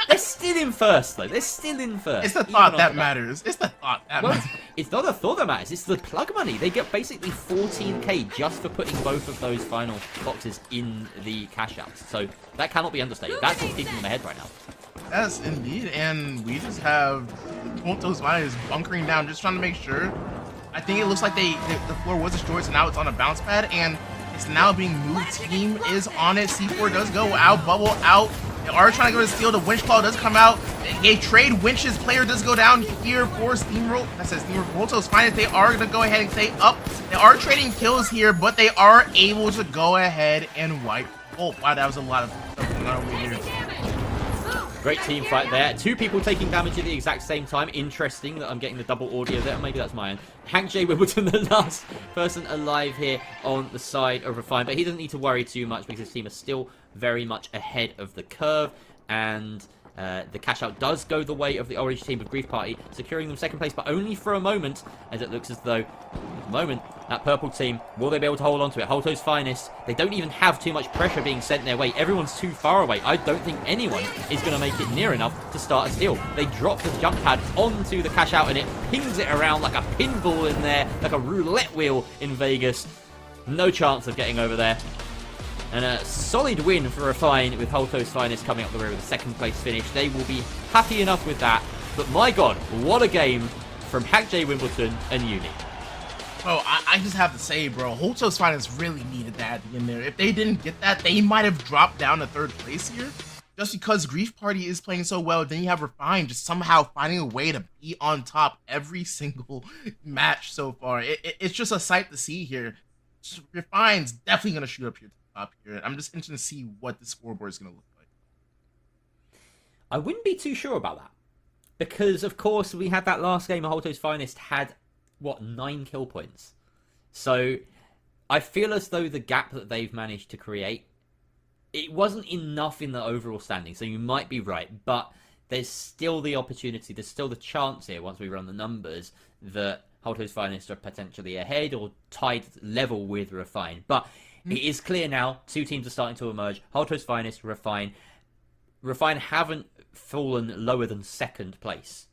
Speaker 8: they're still in first, though. They're still in first.
Speaker 9: It's the thought that matters. It's the thought that matters.
Speaker 8: It's not the thought that matters. It's the plug money. They get basically 14k just for putting both of those final boxes in the cash outs. So that cannot be understated. That's what's keeping them ahead right now.
Speaker 9: Yes, indeed. And we just have Contestants is bunkering down, just trying to make sure. I think it looks like the floor was destroyed, so now it's on a bounce pad, and it's now being moved. Team is on it. C4 does go out, bubble out. They are trying to go to steal. The winch claw does come out. A trade winches player does go down here for Steamroll. That says Steamroll. Holto's Finest. They are going to go ahead and stay up. They are trading kills here, but they are able to go ahead and wipe. Oh, wow, that was a lot of stuff going on over here.
Speaker 8: Great team fight there. 2 people taking damage at the exact same time. Interesting that I'm getting the double audio there. Maybe that's mine. Hank J. Wimbledon, the last person alive here on the side of Refine. But he doesn't need to worry too much because his team is still very much ahead of the curve. And the cash out does go the way of the orange team of Grief Party, securing them second place, but only for a moment, as it looks as though, at the moment, that purple team, will they be able to hold on to it? Holto's Finest, they don't even have too much pressure being sent their way. Everyone's too far away. I don't think anyone is going to make it near enough to start a steal. They drop the jump pad onto the cash out, and it pings it around like a pinball in there, like a roulette wheel in Vegas. No chance of getting over there. And a solid win for Refine, with Holto's Finest coming up the rear with a second place finish. They will be happy enough with that. But my god, what a game from Hank J. Wimbledon and Uni.
Speaker 9: Bro, I just have to say, bro, Hoto's Finest really needed that at the end there. If they didn't get that, they might have dropped down to 3rd place here. Just because Grief Party is playing so well, then you have Refine just somehow finding a way to be on top every single match so far. It's just a sight to see here. Refine's definitely going to shoot up here to the top here. I'm just interested to see what the scoreboard is going to look like.
Speaker 8: I wouldn't be too sure about that. Because, of course, we had that last game, Hoto's Finest had, 9 kill points. So, I feel as though the gap that they've managed to create, it wasn't enough in the overall standing, so you might be right, but there's still the opportunity, there's still the chance here, once we run the numbers, that Hoto's Finest are potentially ahead or tied level with Refine. But it is clear now, 2 teams are starting to emerge, Hoto's Finest, Refine. Refine haven't fallen lower than 2nd place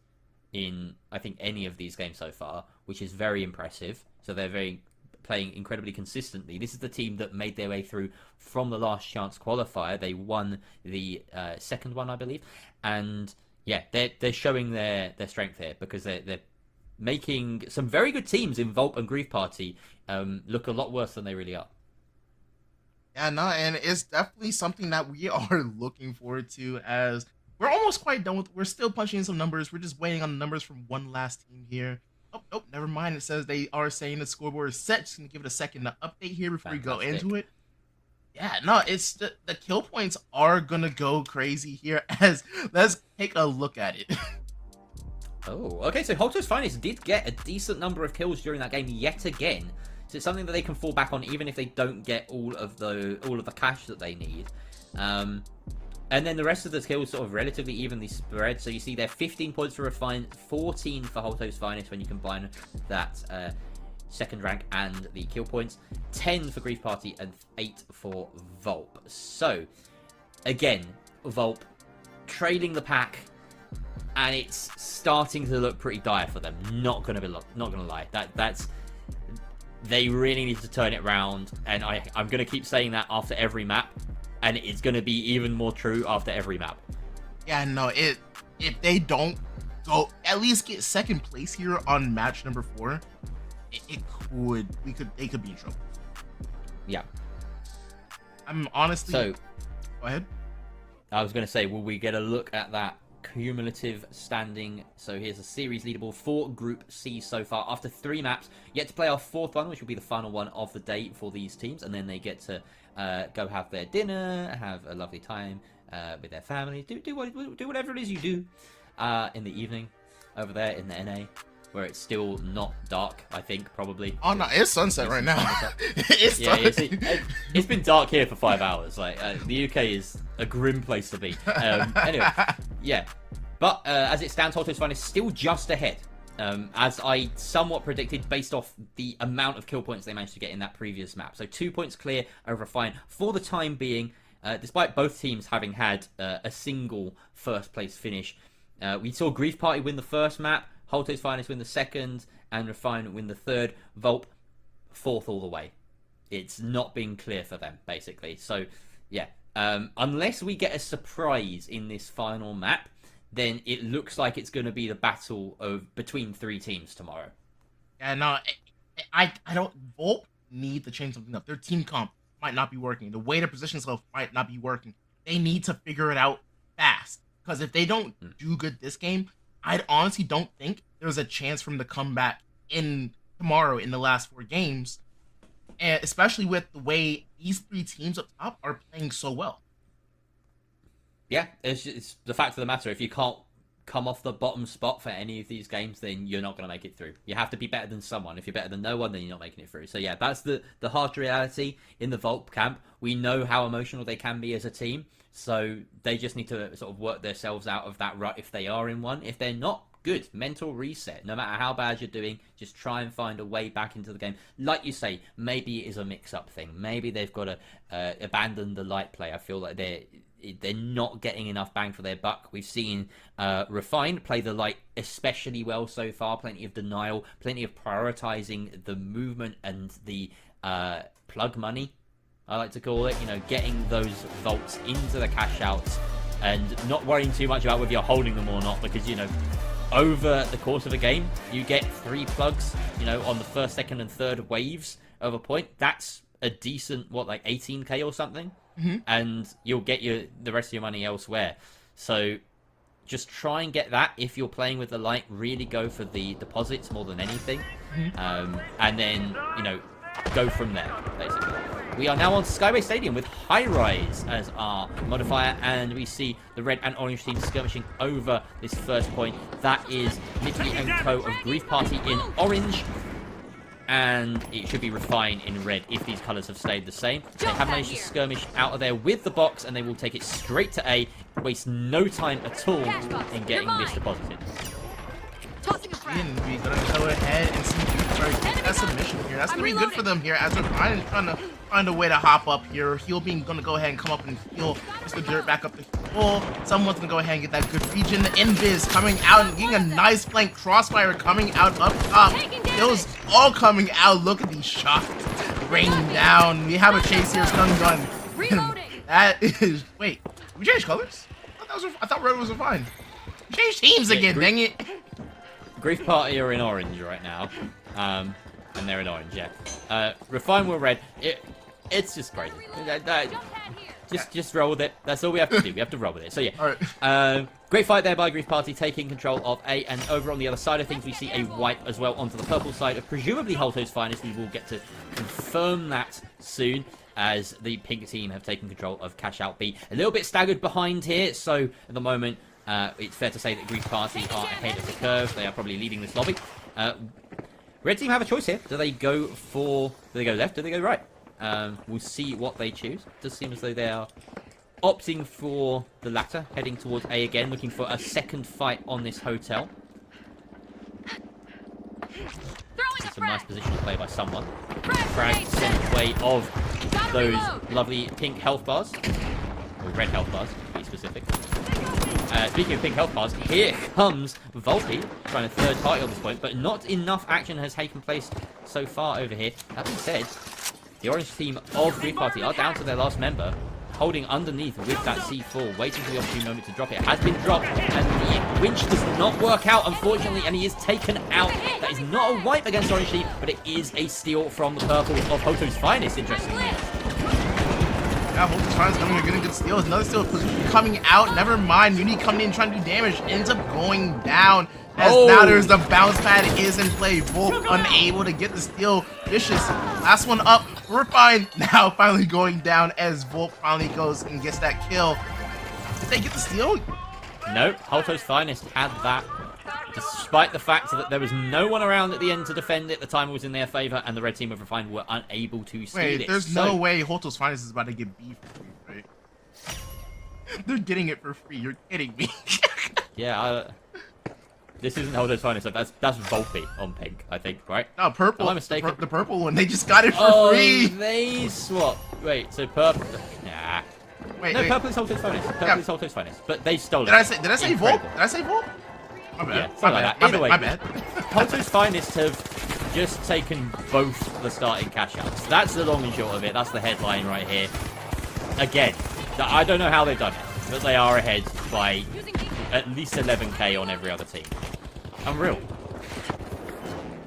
Speaker 8: in, I think, any of these games so far, which is very impressive. So they're playing incredibly consistently. This is the team that made their way through from the last chance qualifier. They won the 2nd one, I believe. And yeah, they're showing their strength here because they're making some very good teams in Volp and Grief Party look a lot worse than they really are.
Speaker 9: Yeah, no, and it's definitely something that we are looking forward to, as we're almost quite done with. We're still punching in some numbers. We're just waiting on the numbers from one last team here. Oh, never mind. It says they are saying the scoreboard is set. Just gonna give it a second to update here before we go into it. Yeah, no, it's the kill points are gonna go crazy here. As let's take a look at it.
Speaker 8: Oh, okay. So Hoto's Finest did get a decent number of kills during that game yet again. So it's something that they can fall back on even if they don't get all of the cash that they need. And then the rest of the kills sort of relatively evenly spread. So you see there 15 points for Refine, 14 for Hoto's Finest when you combine that 2nd rank and the kill points, 10 for Grief Party and 8 for Volp. So again, Volp trailing the pack, and it's starting to look pretty dire for them. Not gonna lie. That's they really need to turn it around, and I'm gonna keep saying that after every map. And it's going to be even more true after every map.
Speaker 9: Yeah, no, if they don't go at least get 2nd place here on match number 4, they could be in trouble.
Speaker 8: Yeah.
Speaker 9: I'm honestly.
Speaker 8: So,
Speaker 9: go ahead.
Speaker 8: I was going to say, will we get a look at that cumulative standing? So here's a series leaderboard for Group C so far. After 3 maps, yet to play our 4th one, which will be the final one of the day for these teams, and then they get to go have their dinner, have a lovely time with their family, do whatever it is you do in the evening over there in the NA, where it's still not dark, I think, probably.
Speaker 9: Oh no, it's sunset right now.
Speaker 8: It's been dark here for 5 hours. Like the UK is a grim place to be. Anyway, yeah. But as it stands, Hoto's Finest is still just ahead. As I somewhat predicted based off the amount of kill points they managed to get in that previous map. So 2 points clear over Refine for the time being, despite both teams having had a single 1st place finish. We saw Grief Party win the 1st map, Hoto's Finest win the 2nd, and Refine win the 3rd. Volp 4th all the way. It's not been clear for them, basically. So, yeah. Unless we get a surprise in this final map, then it looks like it's going to be the battle between 3 teams tomorrow.
Speaker 9: Yeah, no, I don't. Volp need to change something up. Their team comp might not be working. The way their position itself might not be working. They need to figure it out fast. Because if they don't do good this game, I honestly don't think there's a chance for them to come back in tomorrow in the last 4 games. And especially with the way these 3 teams up top are playing so well.
Speaker 8: Yeah, it's the fact of the matter. If you can't come off the bottom spot for any of these games, then you're not going to make it through. You have to be better than someone. If you're better than no one, then you're not making it through. So yeah, that's the harsh reality in the Volp camp. We know how emotional they can be as a team, so they just need to sort of work themselves out of that rut if they are in one. If they're not, good. Mental reset. No matter how bad you're doing, just try and find a way back into the game. Like you say, maybe it is a mix-up thing. Maybe they've got to abandon the light play. I feel like they're not getting enough bang for their buck. We've seen Refine play the light especially well so far. Plenty of denial, plenty of prioritizing the movement and the plug money, I like to call it. You know, getting those vaults into the cash outs and not worrying too much about whether you're holding them or not, because, you know, over the course of a game, you get 3 plugs, you know, on the first, second, and third waves of a point. That's a decent, what, like 18k or something? And you'll get the rest of your money elsewhere. So just try and get that if you're playing with the light. Really go for the deposits more than anything. And then, you know, go from there, basically. We are now on Skyway Stadium with High Rise as our modifier, and we see the red and orange team skirmishing over this first point. That is Mickey and Co. of Grief Party in orange, and it should be Refine in red if these colours have stayed the same. They have managed to skirmish out of there with the box, and they will take it straight to A, waste no time at all in getting this deposited.
Speaker 9: And we're gonna go ahead and see that submission here. That's gonna be good for them here as Refine trying to find a way to hop up here. Heal being gonna go ahead and come up and heal Mr. Dirt back up the hill. Someone's gonna go ahead and get that good region. The Invis coming out and getting a nice flank. Crossfire coming out up top. Those all coming out. Look at these shots rain down. We have a chase here, stun gun. That is, wait, we changed colors? I thought red was Refine. We changed teams again, dang it.
Speaker 8: Grief Party are in orange right now, and they're in orange, yeah. Refine were red. It's just crazy. Just roll with it. That's all we have to do. We have to roll with it. So yeah.
Speaker 9: All right.
Speaker 8: Great fight there by Grief Party, taking control of A, and over on the other side of things, we see a wipe as well onto the purple side of presumably Holto's Finest. We will get to confirm that soon, as the pink team have taken control of Cash Out B. A little bit staggered behind here, so at the moment, it's fair to say that Grief Party are ahead of the curve. They are probably leading this lobby. Red team have a choice here. Do they go left? Do they go right? We'll see what they choose. It does seem as though they are opting for the latter, heading towards A again, looking for a second fight on this hotel. It's a nice position to play by someone. Frag sent way of those lovely pink health bars. Or red health bars, to be specific. Speaking of pink health bars, here comes Volpe, trying to third party on this point, but not enough action has taken place so far over here. That being said, the orange team of Grief Party are down to their last member, holding underneath with that C4, waiting for the opportune moment to drop it. It has been dropped, and the winch does not work out, unfortunately, and he is taken out. That is not a wipe against orange team, but it is a steal from the purple of Hoto's Finest, interestingly.
Speaker 9: Yeah, Holto's Finest coming in, getting good steals. Another steal position coming out. Never mind. Uni coming in, trying to do damage. Ends up going down. As now there's the bounce pad is in play. Volp unable to get the steal. Vicious. Last one up. We're fine. Now finally going down as Volp finally goes and gets that kill. Did they get the steal?
Speaker 8: No, Holto's Finest had that. Despite the fact that there was no one around at the end to defend it, the timer was in their favor, and the red team of Refined were unable to steal it.
Speaker 9: Wait, there's no way Holto's Finest is about to get beef for free, right? They're getting it for free. You're kidding me.
Speaker 8: Yeah, this isn't Holto's Finest. That's Volpe on pink, I think, right?
Speaker 9: No, purple.
Speaker 8: Am I mistaken?
Speaker 9: The purple one. They just got it for free.
Speaker 8: They swapped. Wait, so purple. Nah.
Speaker 9: Wait,
Speaker 8: no,
Speaker 9: wait.
Speaker 8: purple is Holto's Finest. Purple is Holto's Finest, but they stole it.
Speaker 9: Did I say Volp? Did I say Volp? My bad.
Speaker 8: Yeah, something like that. Either way,
Speaker 9: my bad.
Speaker 8: Holto's Finest have just taken both the starting cash outs. That's the long and short of it. That's the headline right here. Again, I don't know how they've done it, but they are ahead by at least 11k on every other team. Unreal.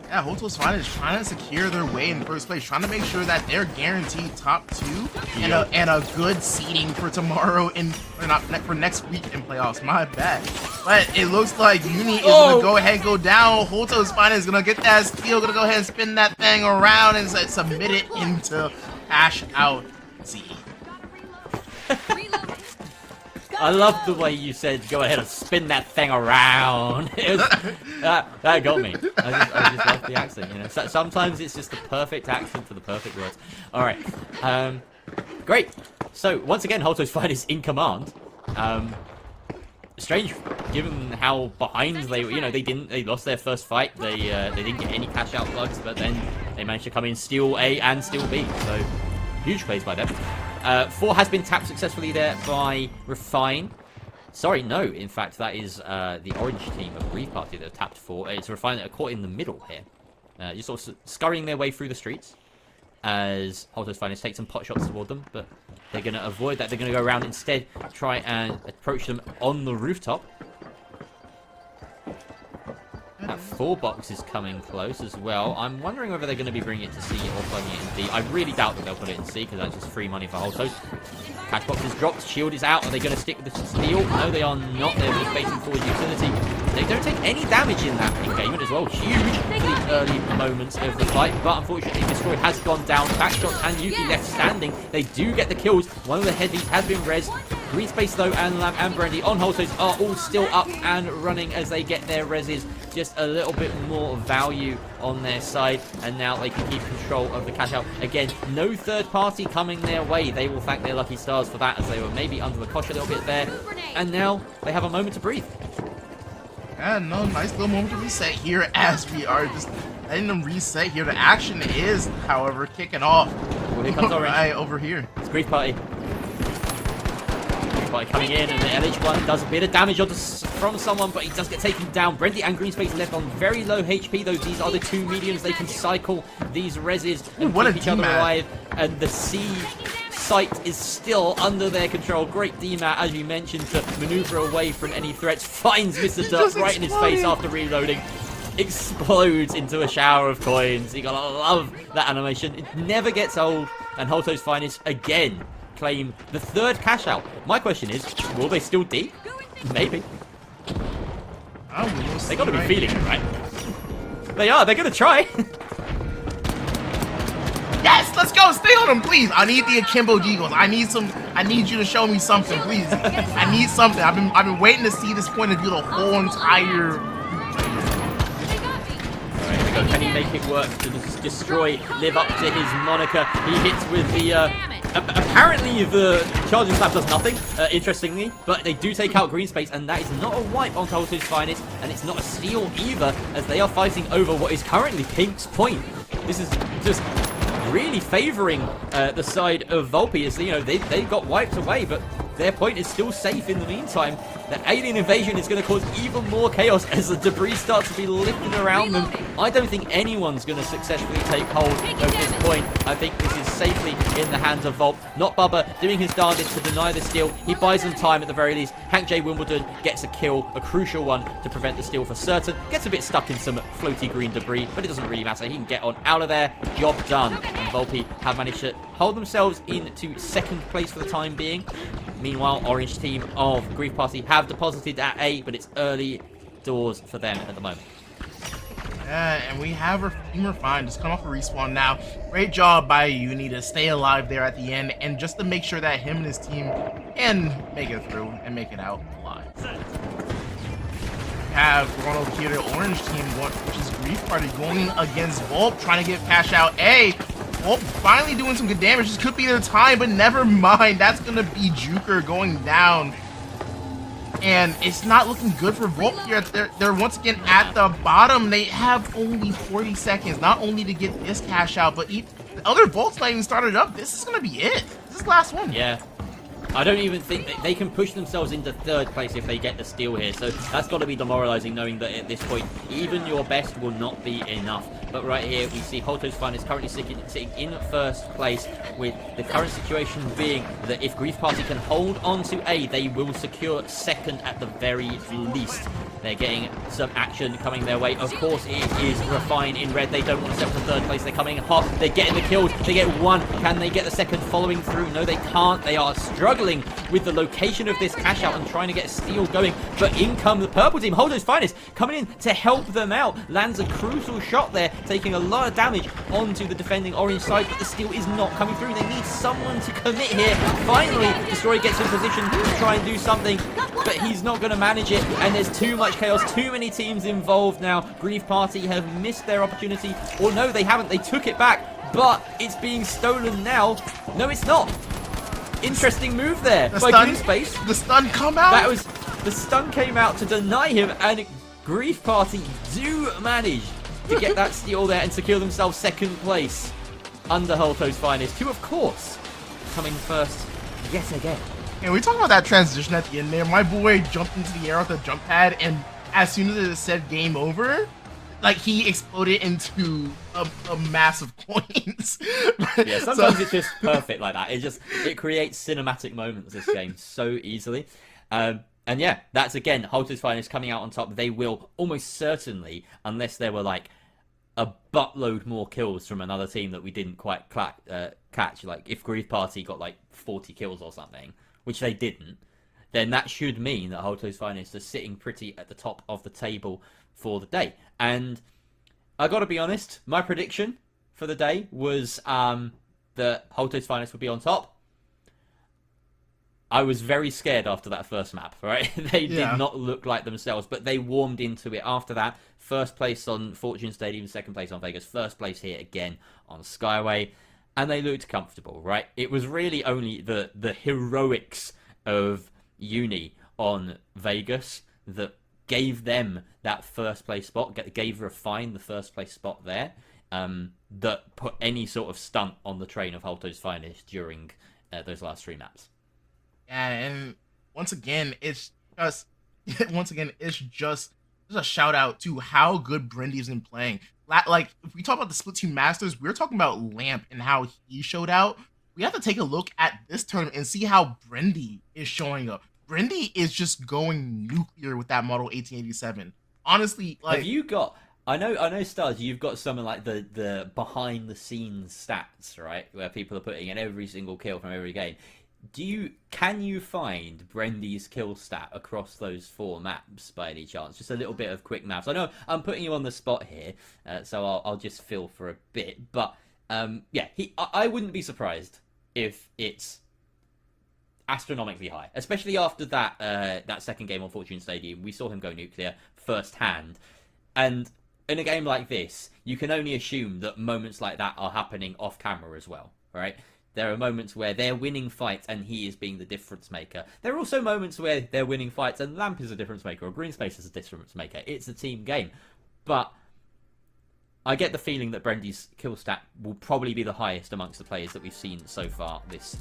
Speaker 9: Yeah, Holto's Finest is trying to secure their way in first place, trying to make sure that they're guaranteed top 2 and a good seeding for tomorrow for next week in playoffs. My bad. But it looks like Uni is gonna go ahead and go down. Holto's Finest is gonna get that steal, gonna go ahead and spin that thing around and submit it into Cash Out Z.
Speaker 8: I love the way you said, go ahead and spin that thing around. It was, that got me. I just love the accent, you know. Sometimes it's just the perfect accent for the perfect words. All right. Great. So, once again, Holto's Finest in command. Strange, given how behind they were. You know, they lost their first fight. They didn't get any cash out plugs, but then they managed to come in, steal A and steal B. So, huge plays by them. 4 has been tapped successfully there by Refine. Sorry, no. In fact, that is the orange team of Grief Party that have tapped 4. It's Refine that are caught in the middle here. Just sort of scurrying their way through the streets as Holto's Finest take some pot shots toward them, but they're going to avoid that. They're going to go around instead, try and approach them on the rooftop. That 4 box is coming close as well. I'm wondering whether they're going to be bringing it to C or putting it in D. I really doubt that they'll put it in C because that's just free money for Holto. Catch box is dropped. Shield is out. Are they going to stick with the steal? No, they are not. They're just facing forward utility. They don't take any damage in that engagement as well. Huge for the early moments of the fight. But unfortunately, Destroy has gone down. Backshot and Yuki left standing. They do get the kills. One of the heavies has been res. Green Space though, and Lamb and Brandy on Holtos are all still up and running as they get their reses. Just a little bit more value on their side, and now they can keep control of the cash out. Again, no third party coming their way. They will thank their lucky stars for that, as they were maybe under the cosh a little bit there. And now they have a moment to breathe.
Speaker 9: And no, nice little moment to reset here as we are just letting them reset here. The action is, however, kicking off.
Speaker 8: Well, here comes Orange.
Speaker 9: Right over here.
Speaker 8: It's Grief Party. Coming in, and the LH1 does a bit of damage from someone, but he does get taken down. Brendy and Green Space left on very low HP, though. These are the 2 mediums. They can cycle these reses and keep each other alive. And the C site is still under their control. Great DMAT, as you mentioned, to maneuver away from any threats. Finds Mr. Duck right in his face after reloading. Explodes into a shower of coins. You gotta love that animation. It never gets old. And Holto's Finest again claim the 3rd cash out. My question is, will they still D? Maybe. They got to be feeling it, right? They are. They're going to try.
Speaker 9: Yes, let's go. Stay on them, please. I need the Akimbo Deagles. I need you to show me something, please. I need something. I've been waiting to see this point of view the whole entire.
Speaker 8: Can he make it work to destroy, live up to his moniker? He hits with the, apparently the Charging Slap does nothing, interestingly, but they do take out Green Space, and that is not a wipe on Holto's Finest, and it's not a steal either, as they are fighting over what is currently Pink's point. This is just really favouring the side of Volpe, as, you know, they got wiped away, but their point is still safe in the meantime. The alien invasion is going to cause even more chaos as the debris starts to be lifted around them. I don't think anyone's going to successfully take hold of this point. I think this is safely in the hands of Volpe. Not Bubba doing his darndest to deny the steal. He buys them time at the very least. Hank J. Wimbledon gets a kill, a crucial one to prevent the steal for certain. Gets a bit stuck in some floaty green debris, but it doesn't really matter. He can get on out of there. Job done. And Volpe have managed to hold themselves into 2nd place for the time being. Meanwhile, Orange team of Grief Party have deposited at A, but it's early doors for them at the moment.
Speaker 9: Yeah, and we have our team refined. Just come off a respawn now. Great job by Uni to stay alive there at the end, and just to make sure that him and his team can make it through and make it out alive. We have Ronald here, the Orange team, which is Grief Party, going against Volpe, trying to get cash out A. Volpe finally doing some good damage. This could be their time, but never mind. That's going to be Juker going down. And it's not looking good for Volpe here. They're once again at the bottom. They have only 40 seconds, not only to get this cash out, but the other Volpe's not even started up. This is going to be it. This is the last one.
Speaker 8: Yeah. I don't even think they can push themselves into 3rd place if they get the steal here. So that's got to be demoralizing, knowing that at this point, even your best will not be enough. But right here, we see Holto's Finest currently sitting in 1st place, with the current situation being that if Grief Party can hold on to A, they will secure 2nd at the very least. They're getting some action coming their way. Of course, it is Refine in red. They don't want to step to 3rd place. They're coming hot. They're getting the kills. They get 1. Can they get the 2nd following through? No, they can't. They are struggling with the location of this cash out and trying to get a steal going. But in come the purple team. Holto's Finest coming in to help them out. Lands a crucial shot there, taking a lot of damage onto the defending orange side, but the steal is not coming through. They need someone to commit here. Finally, Destroy gets in position to try and do something, but he's not going to manage it, and there's too much chaos, too many teams involved now. Grief Party have missed their opportunity, or no, they haven't. They took it back, but it's being stolen now. No, it's not. Interesting move there by Green Space.
Speaker 9: The stun come out.
Speaker 8: That was the stun came out to deny him, and Grief Party do manage to get that steal there and secure themselves 2nd place under Holto's Finest, who of course coming 1st yet again.
Speaker 9: And we talk about that transition at the end there. My boy jumped into the air with a jump pad, and as soon as it said game over, like, he exploded into a mass of coins.
Speaker 8: Yeah, sometimes it's just perfect like that. It creates cinematic moments, this game, so easily. And yeah, that's again, Halter's Finest coming out on top. They will almost certainly, unless there were like a buttload more kills from another team that we didn't quite catch. Like if Grief Party got like 40 kills or something, which they didn't, then that should mean that Halter's Finest are sitting pretty at the top of the table for the day. And I got to be honest, my prediction for the day was that Halter's Finest would be on top. I was very scared after that first map, right? They did not look like themselves, but they warmed into it after that. First place on Fortune Stadium, second place on Vegas, first place here again on Skyway, and they looked comfortable, right? It was really only the heroics of Uni on Vegas that gave them that first place spot, gave Refine the first place spot there, that put any sort of stunt on the train of Halter's Finest during those last 3 maps.
Speaker 9: Yeah, and once again, it's just a shout out to how good Brendy's been playing. Like, if we talk about the Splatoon Masters, we're talking about Lamp and how he showed out. We have to take a look at this tournament and see how Brendy is showing up. Brendy is just going nuclear with that model 1887. Honestly, like,
Speaker 8: have you got? I know, Stars. You've got some of like the behind the scenes stats, right, where people are putting in every single kill from every game. Can you find Brendy's kill stat across those 4 maps by any chance? Just a little bit of quick maths. I know I'm putting you on the spot here, so I'll just fill for a bit. But yeah, I wouldn't be surprised if it's astronomically high, especially after that second game on Fortune Stadium. We saw him go nuclear firsthand, and in a game like this, you can only assume that moments like that are happening off camera as well, right? There are moments where they're winning fights and he is being the difference maker. There are also moments where they're winning fights and Lamp is a difference maker or Green Space is a difference maker. It's a team game. But I get the feeling that Brendy's kill stat will probably be the highest amongst the players that we've seen so far this,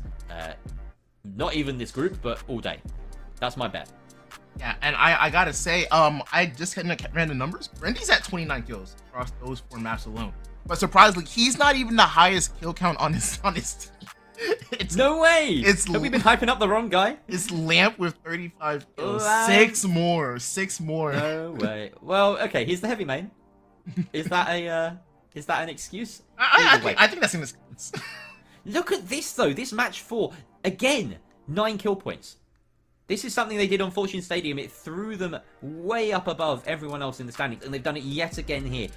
Speaker 8: not even this group, but all day. That's my bet.
Speaker 9: Yeah, and I gotta say, I just ran the numbers. Brendy's at 29 kills across those 4 maps alone. But surprisingly, he's not even the highest kill count on his team.
Speaker 8: No way! Have we been hyping up the wrong guy?
Speaker 9: It's Lamp with 35 kills.
Speaker 8: Lamp.
Speaker 9: 6 more.
Speaker 8: No way. Well, okay, he's the heavy main. Is that an excuse?
Speaker 9: I think that's an excuse.
Speaker 8: Look at this though. This match 4 again, 9 kill points. This is something they did on Fortune Stadium. It threw them way up above everyone else in the standings, and they've done it yet again here.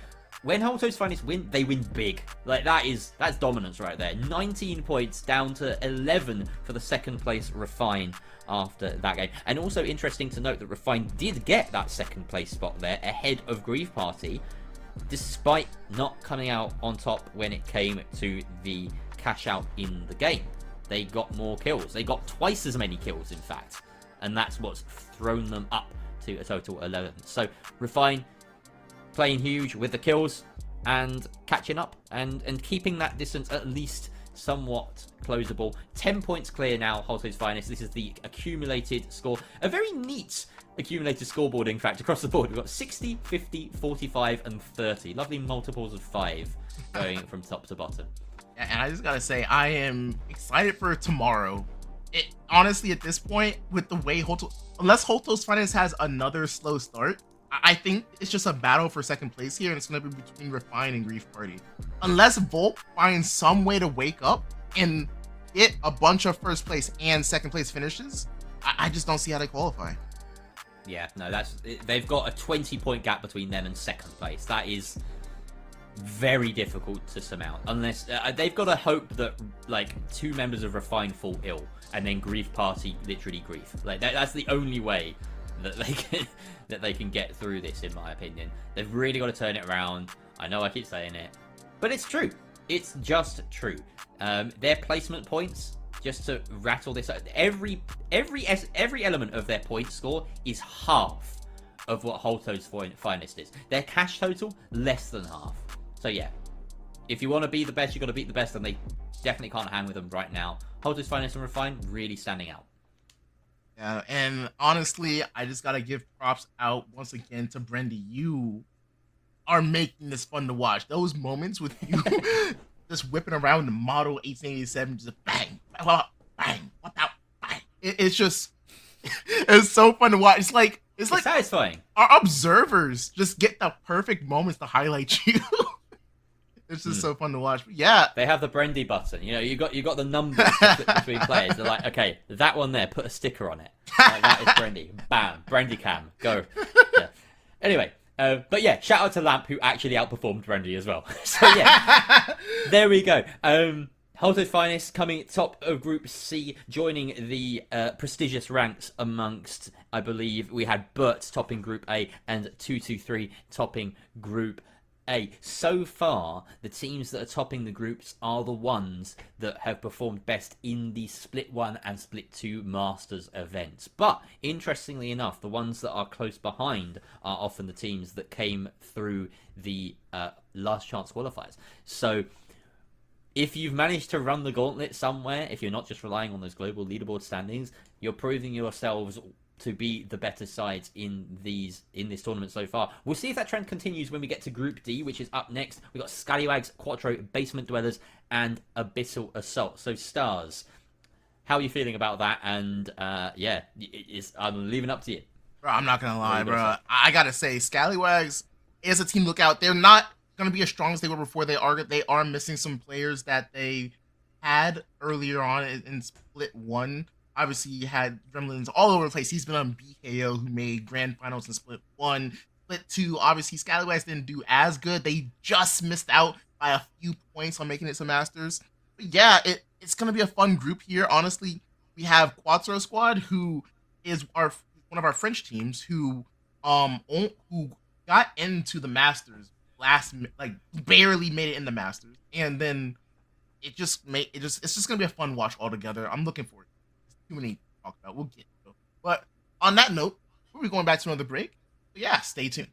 Speaker 8: When Halter's Finest win, they win big. Like, that's dominance right there. 19 points down to 11 for the second place Refine after that game. And also interesting to note that Refine did get that second place spot there ahead of Grief Party, despite not coming out on top when it came to the cash out in the game. They got more kills. They got twice as many kills, in fact. And that's what's thrown them up to a total 11. So Refine playing huge with the kills and catching up and keeping that distance at least somewhat closable. 10 points clear now, Halter's Finest. This is the accumulated score. A very neat accumulated scoreboard, in fact, across the board. We've got 60, 50, 45, and 30. Lovely multiples of 5 going from top to bottom.
Speaker 9: Yeah, and I just gotta say, I am excited for tomorrow. Honestly, at this point, with the way unless Halter's Finest has another slow start, I think it's just a battle for second place here, and it's going to be between Refine and Grief Party. Unless Volk finds some way to wake up and get a bunch of first place and second place finishes, I just don't see how they qualify.
Speaker 8: Yeah, no, they've got a 20-point gap between them and second place. That is very difficult to surmount, unless they've got to hope that like 2 members of Refine fall ill, and then Grief Party literally grief. Like that's the only way that they can get through this, in my opinion. They've really got to turn it around. I know I keep saying it, but it's true. It's just true. Their placement points, just to rattle this out, every element of their point score is half of what Halter's Finest is. Their cash total, less than half. So yeah, if you want to be the best, you've got to beat the best, and they definitely can't hang with them right now. Halter's Finest and Refine really standing out.
Speaker 9: Yeah, and honestly, I just gotta give props out once again to Brendy. You are making this fun to watch. Those moments with you just whipping around the model 1887, just bang, bang, bang, bang. It's just It's so fun to watch. It's like
Speaker 8: satisfying.
Speaker 9: Our observers just get the perfect moments to highlight you. It's just so fun to watch. But yeah,
Speaker 8: they have the Brendy button. You know, you got the numbers between players. They're like, okay, that one there, put a sticker on it. Like, that is Brendy. Bam, Brendy cam, go. Yeah. Anyway, but yeah, shout out to Lamp who actually outperformed Brendy as well. So yeah, there we go. Holto's Finest coming top of Group C, joining the prestigious ranks amongst, I believe, we had Burt topping Group A and 223 topping Group A. So far, the teams that are topping the groups are the ones that have performed best in the Split 1 and Split 2 Masters events. But, interestingly enough, the ones that are close behind are often the teams that came through the last chance qualifiers. So, if you've managed to run the gauntlet somewhere, if you're not just relying on those global leaderboard standings, you're proving yourselves to be the better sides in this tournament so far. We'll see if that trend continues when we get to Group D, which is up next. We've got Scallywags, Quattro, Basement Dwellers, and Abyssal Assault. So, Stars, how are you feeling about that? And, yeah, I'm leaving it up to you.
Speaker 9: Bro, I'm not gonna lie, bro. I gotta say, Scallywags is a team lookout. They're not gonna be as strong as they were before. They are missing some players that they had earlier on in Split 1. Obviously, you had Gremlins all over the place. He's been on BKO, who made grand finals in Split 1. Split 2, obviously, Scallywags didn't do as good. They just missed out by a few points on making it to Masters. But yeah, it's going to be a fun group here. Honestly, we have Quattro Squad, who is one of our French teams, who got into the Masters barely made it in the Masters. And then it's just going to be a fun watch altogether. I'm looking forward to it. Too many to talk about. We'll get to it. But on that note, we'll be going back to another break. But yeah, stay tuned.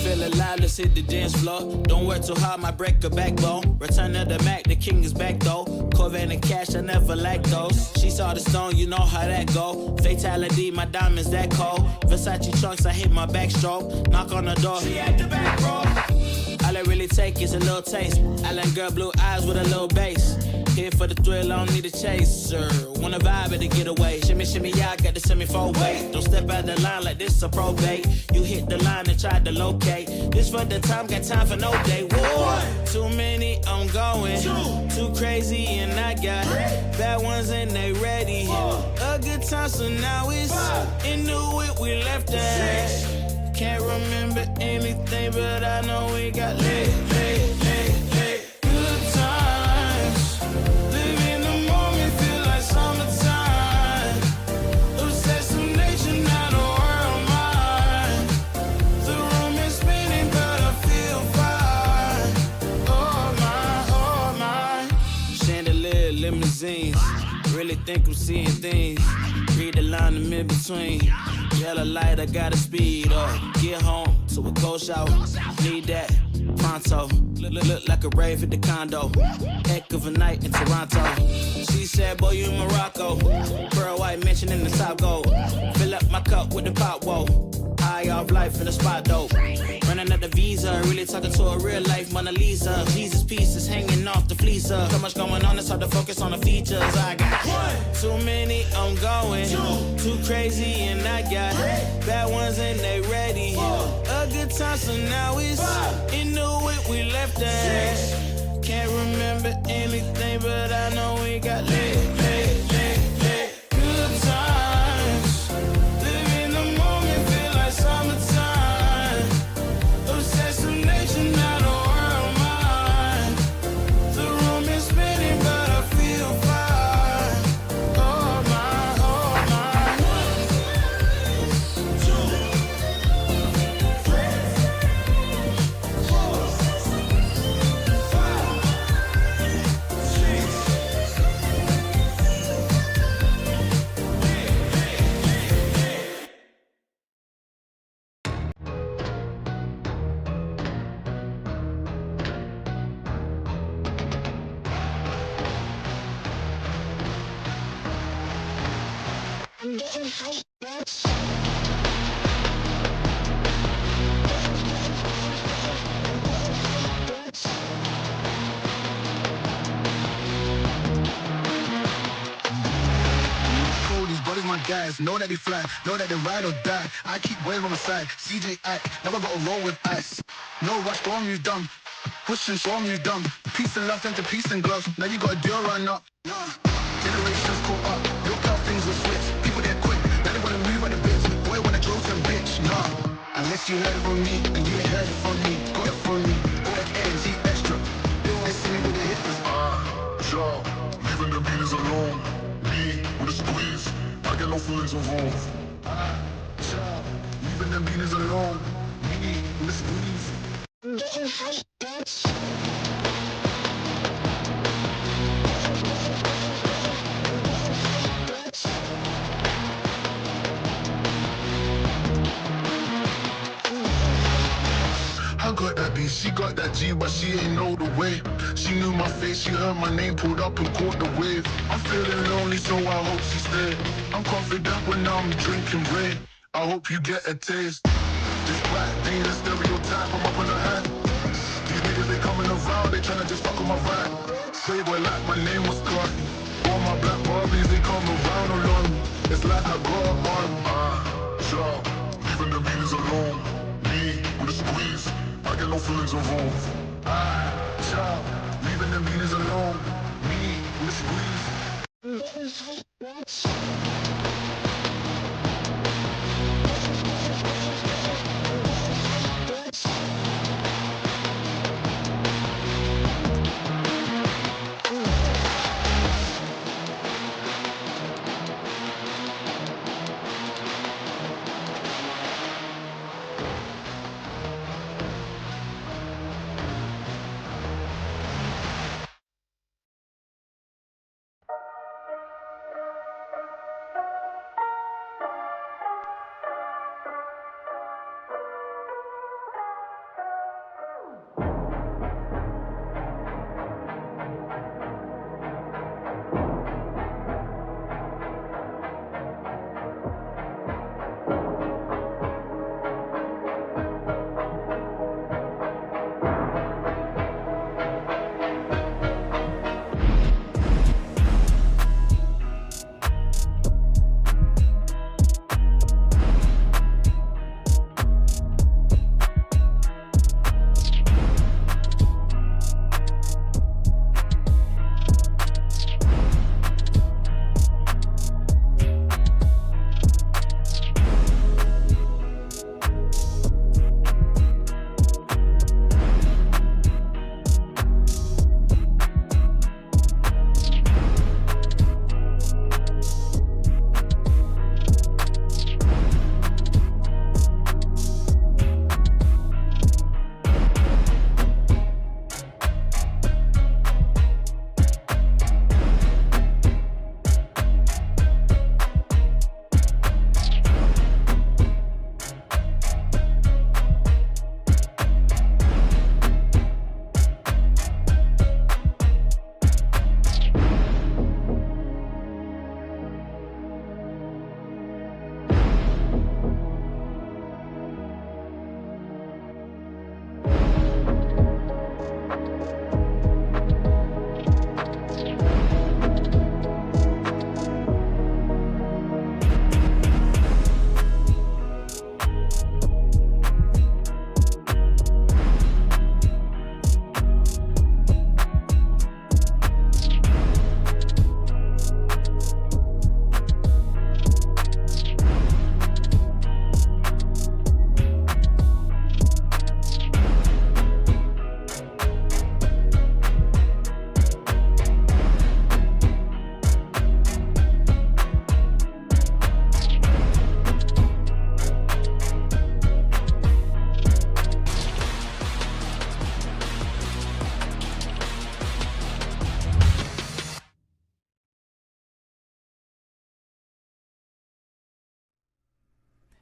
Speaker 1: Feel alive, let's hit the dance floor. Don't work too hard, might break a backbone. Return of the Mac, the king is back though. Corvette and cash, I never lack those. She saw the stone, you know how that go. Fatality, my diamonds that cold. Versace trunks, I hit my backstroke. Knock on the door, she at the back, bro. All I really take is a little taste. Island girl, blue eyes with a little bass. Here for the thrill, I don't need a chaser. Wanna vibe at the getaway. Shimmy, shimmy, yeah, I got the semi-four way. Don't step out the line like this a probate. You hit the line and try to locate. This for the time, got time for no day. One, too many, I'm going. Too crazy and I got bad ones and they ready. A good time, so now it's into it, we left that. Can't remember anything, but I know we got lit. Good times. Live in the moment, feel like summertime. Obsessed with nature, not a world mine. The room is spinning, but I feel fine. Oh my. Chandelier, limousines. Really think I'm seeing things. Read the line in between. Yellow light, I gotta speed up. Get home to a cold shower. Need that pronto. Look like a rave at the condo. Heck of a night in Toronto. She said, boy, you in Morocco. Pearl white mention in the top gold. Fill up my cup with the pop, whoa. High off life in the spot, dope. Running out the visa, really talking to a real life Mona Lisa. Jesus pieces hanging off the fleecer. So much going on, it's hard to focus on the features. I got too many, I'm going. Too crazy and I got bad ones and they ready. A good time, so now it's into it, we left that. Can't remember anything, but I know we got lit. Good times. Live in the moment, feel like summertime. Obsessed with nature, not a world mine. The room is spinning, but I feel fine. Oh my, oh my. 1, 2, 3, 4, 5, 6.
Speaker 4: I'm getting hyped, bitch.
Speaker 2: Cool, these brothers my guys, know that they fly, know that they ride or die. I keep waves on the side, CJ never gotta roll with ice. No rush, storm you dumb, push and storm you dumb. Peace and love turned to peace and gloves, now you got a deal run up. Generations caught up, look how things will switch. People get quick, now they wanna move on the bits. Boy wanna grow some bitch, nah. Unless you heard it from me, and you ain't heard it from me. Got it from me, all that energy extra. They see me with the hitters.
Speaker 3: Sure, leaving the beaters alone. Me with a squeeze, I get no feelings involved.
Speaker 2: Leaving them beaters alone. Me with the squeeze.
Speaker 4: I'm getting hyped, bitch.
Speaker 3: I got that B, she got that G, but she ain't know the way. She knew my face, she heard my name, pulled up and caught the wave. I'm feeling lonely, so I hope she stay. I'm confident when I'm drinking rain. I hope you get a taste. This black ain't a stereotype, I'm up on the hand. These niggas, they coming around, they tryna just fuck with my vibe. Playboy like my name was Cardi. All my black Barbies, they come around along me. It's like I got a arm. Sure, leaving the beaters alone. Me with a squeeze, I get no feelings involved.
Speaker 2: Child, leaving them beaters alone. Me with the squeeze.
Speaker 4: I'm getting hyped, bitch.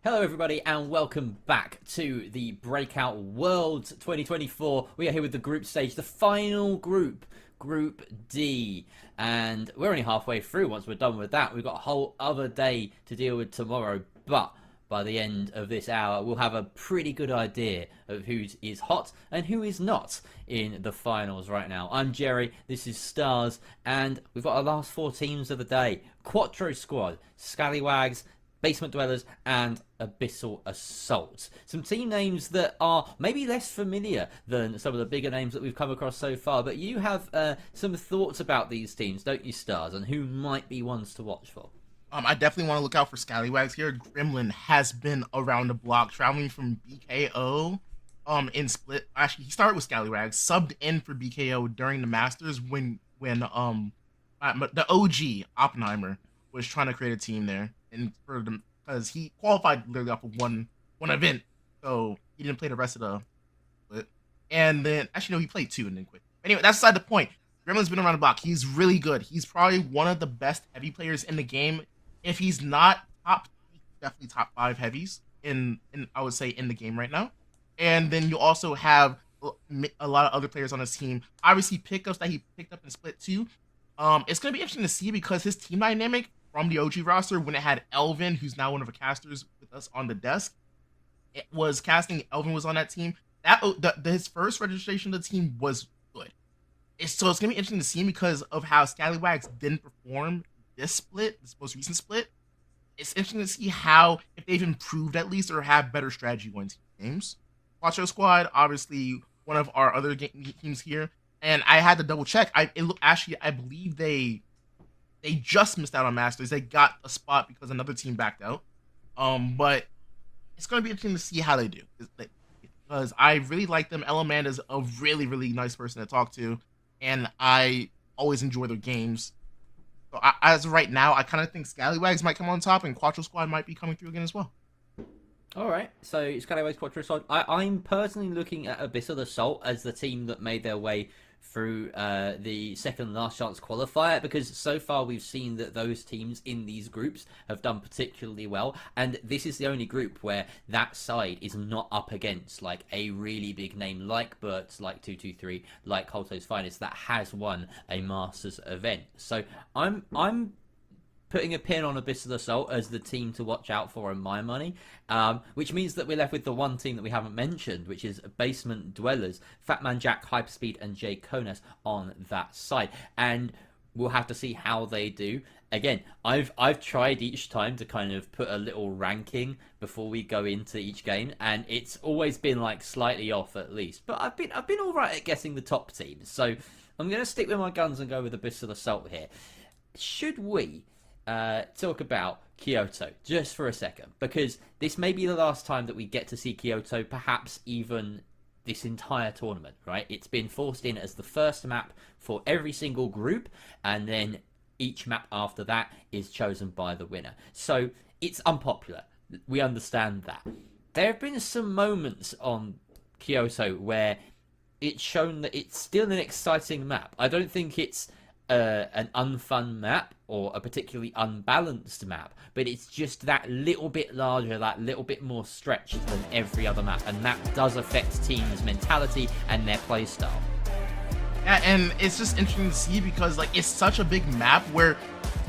Speaker 8: Hello everybody and welcome back to the Breakout World 2024. We are here with the group stage, the final group, Group D. And we're only halfway through. Once we're done with that, we've got a whole other day to deal with tomorrow. But by the end of this hour, we'll have a pretty good idea of who is hot and who is not in the finals right now. I'm Jerry, this is Stars, and we've got our last 4 teams of the day. Quattro Squad, Scallywags, Basement Dwellers, and Abyssal Assault. Some team names that are maybe less familiar than some of the bigger names that we've come across so far, but you have some thoughts about these teams, don't you, Stars, and who might be ones to watch for?
Speaker 9: I definitely want to look out for Scallywags here. Gremlin has been around the block, traveling from BKO in Split. Actually, he started with Scallywags, subbed in for BKO during the Masters when the OG Oppenheimer was trying to create a team there, and for them because he qualified literally off of one event, so he didn't play the rest of the split. And then actually no, he played 2 and then quit. Anyway, that's beside the point. Gremlin's been around the block. He's really good. He's probably one of the best heavy players in the game. If he's not top 3, definitely top 5 heavies in I would say in the game right now. And then you also have a lot of other players on his team. Obviously pickups that he picked up in Split 2. It's gonna be interesting to see because his team dynamic from the OG roster, when it had Elvin, who's now one of the casters with us on the desk, it was casting. Elvin was on that team. His first registration of the team was good. So it's gonna be interesting to see because of how Scallywags didn't perform this most recent split. It's interesting to see how if they've improved at least or have better strategy going to games. Quattro Squad, obviously one of our other teams here, and I had to double check. I believe they just missed out on Masters. They got a spot because another team backed out. But it's going to be interesting to see how they do. Because I really like them. Elemanda's a really, really nice person to talk to. And I always enjoy their games. So as of right now, I kind of think Scallywags might come on top and Quattro Squad might be coming through again as well.
Speaker 8: Alright, so Skyway Quattro Assault. I'm personally looking at Abyssal Assault as the team that made their way through the second last chance qualifier, because so far we've seen that those teams in these groups have done particularly well, and this is the only group where that side is not up against like a really big name like Bert's, like 223, like Holto's Finest, that has won a Masters event. So I'm putting a pin on Abyssal Assault as the team to watch out for in my money, which means that we're left with the one team that we haven't mentioned, which is Basement Dwellers, Fatman Jack, Hyperspeed, and Jay Konas on that side. And we'll have to see how they do. Again, I've tried each time to kind of put a little ranking before we go into each game, and it's always been like slightly off at least. But I've been all right at guessing the top teams, so I'm going to stick with my guns and go with Abyssal Assault here. Should we talk about Kyoto just for a second, because this may be the last time that we get to see Kyoto, perhaps even this entire tournament, right? It's been forced in as the first map for every single group, and then each map after that is chosen by the winner. So it's unpopular. We understand that. There have been some moments on Kyoto where it's shown that it's still an exciting map. I don't think it's an unfun map or a particularly unbalanced map, but it's just that little bit larger, that little bit more stretched than every other map, and that does affect teams' mentality and their play style.
Speaker 9: Yeah, and it's just interesting to see because like it's such a big map where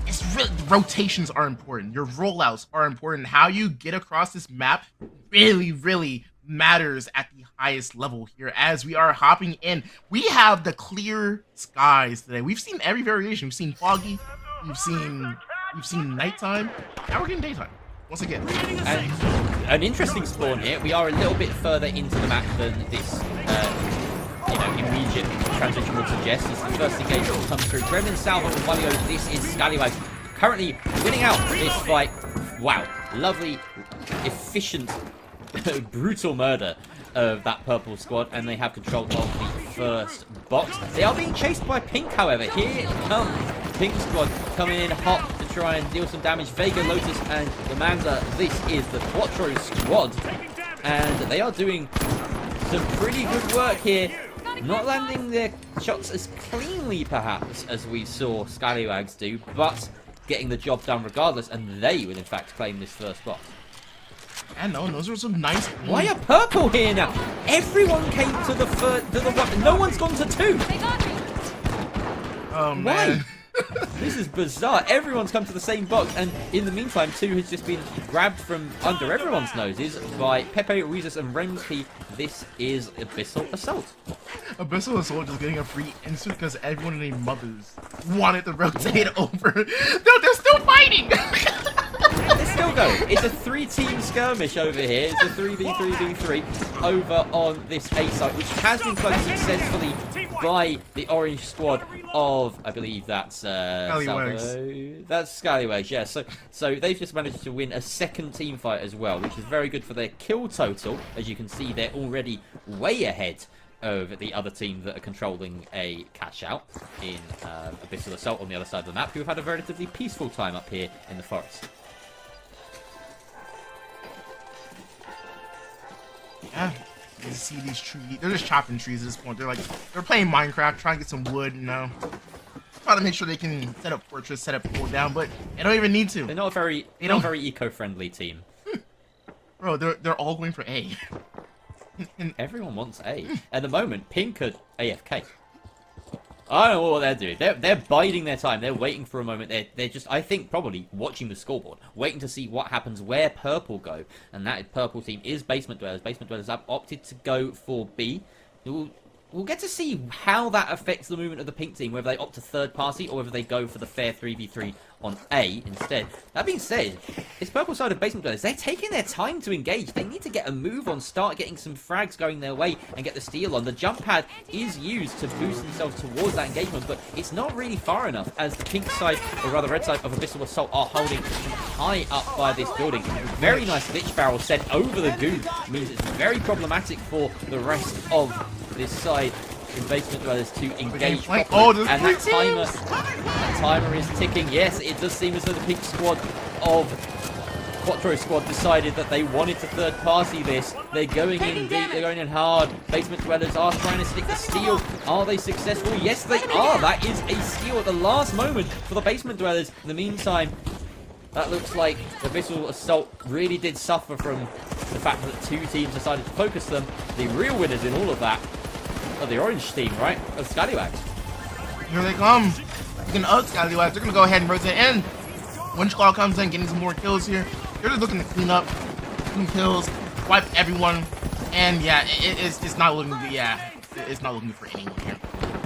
Speaker 9: it's really, rotations are important, your rollouts are important, how you get across this map really matters at the highest level here as we are hopping in. We have the clear skies today. We've seen every variation. We've seen foggy, we've seen nighttime, now we're getting daytime once again.
Speaker 8: And an interesting spawn here. We are a little bit further into the map than this immediate transition would suggest. This is the first engagement will come through. Gremlin, Salvo, and Walios. This is Scallywags currently winning out this fight. Wow, lovely, efficient, brutal murder of that purple squad, and they have control of the first box. They are being chased by Pink, however. Here comes Pink squad coming in hot to try and deal some damage. Vega, Lotus, and Lamanza. This is the Quattro squad, and they are doing some pretty good work here. Not landing their shots as cleanly, perhaps, as we saw Scallywags do, but getting the job done regardless, and they will, in fact, claim this first box.
Speaker 9: And no, those are some nice.
Speaker 8: Why are purple here now? Everyone came to the one. No one's gone to 2.
Speaker 9: Oh man.
Speaker 8: Why? This is bizarre. Everyone's come to the same box, and in the meantime, 2 has just been grabbed from under everyone's noses by Pepe, Ruizes, and Remsky. This is Abyssal Assault.
Speaker 9: Abyssal Assault is getting a free insert because everyone and their mothers wanted to rotate over. No, they're still fighting!
Speaker 8: They're still going. It's a 3-team skirmish over here. It's a 3v3v3 over on this A site, which has been closed successfully by the orange squad of, I believe that's
Speaker 9: Scallywags.
Speaker 8: That's Scallywags, yeah. So they've just managed to win a second team fight as well, which is very good for their kill total. As you can see, they're already way ahead of the other team that are controlling a catch out in Abyssal Assault on the other side of the map, who have had a relatively peaceful time up here in the forest.
Speaker 9: Yeah, you see these trees. They're just chopping trees at this point. They're playing Minecraft, trying to get some wood, you know. Trying to make sure they can set up fortress, set up pull down, but they don't even need to.
Speaker 8: They're not a very eco-friendly team.
Speaker 9: Bro, they're all going for A.
Speaker 8: And everyone wants A. At the moment, Pink are AFK. I don't know what they're doing. They're biding their time. They're waiting for a moment. They're just, I think, probably watching the scoreboard, waiting to see what happens, where Purple go. And that Purple team is Basement Dwellers. Basement Dwellers have opted to go for B. We'll get to see how that affects the movement of the Pink team, whether they opt to third party or whether they go for the fair 3v3 on A instead. That being said, it's Purple side of Basement Dwellers. They're taking their time to engage. They need to get a move on, start getting some frags going their way and get the steal on. The jump pad is used to boost themselves towards that engagement, but it's not really far enough as the Pink side, or rather red side of Abyssal Assault, are holding high up by this building. Very nice glitch barrel sent over the goo. Means it's very problematic for the rest of this side in Basement Dwellers to engage properly. And that timer is ticking. Yes, it does seem as though the Pink squad of Quattro squad decided that they wanted to third party this. They're going in deep, they're going in hard. Basement Dwellers are trying to stick the steal. Are they successful? Yes, they are. That is a steal at the last moment for the Basement Dwellers. In the meantime, that looks like Abyssal Assault really did suffer from the fact that 2 teams decided to focus them. The real winners in all of that are the orange team, right? Of Scallywags.
Speaker 9: Here they come. You can Scallywags. They're going to go ahead and rotate in. One squad comes in, getting some more kills here. They're just looking to clean up, some kills, wipe everyone. And yeah, it's not looking good. Yeah, it's not looking good for anyone here.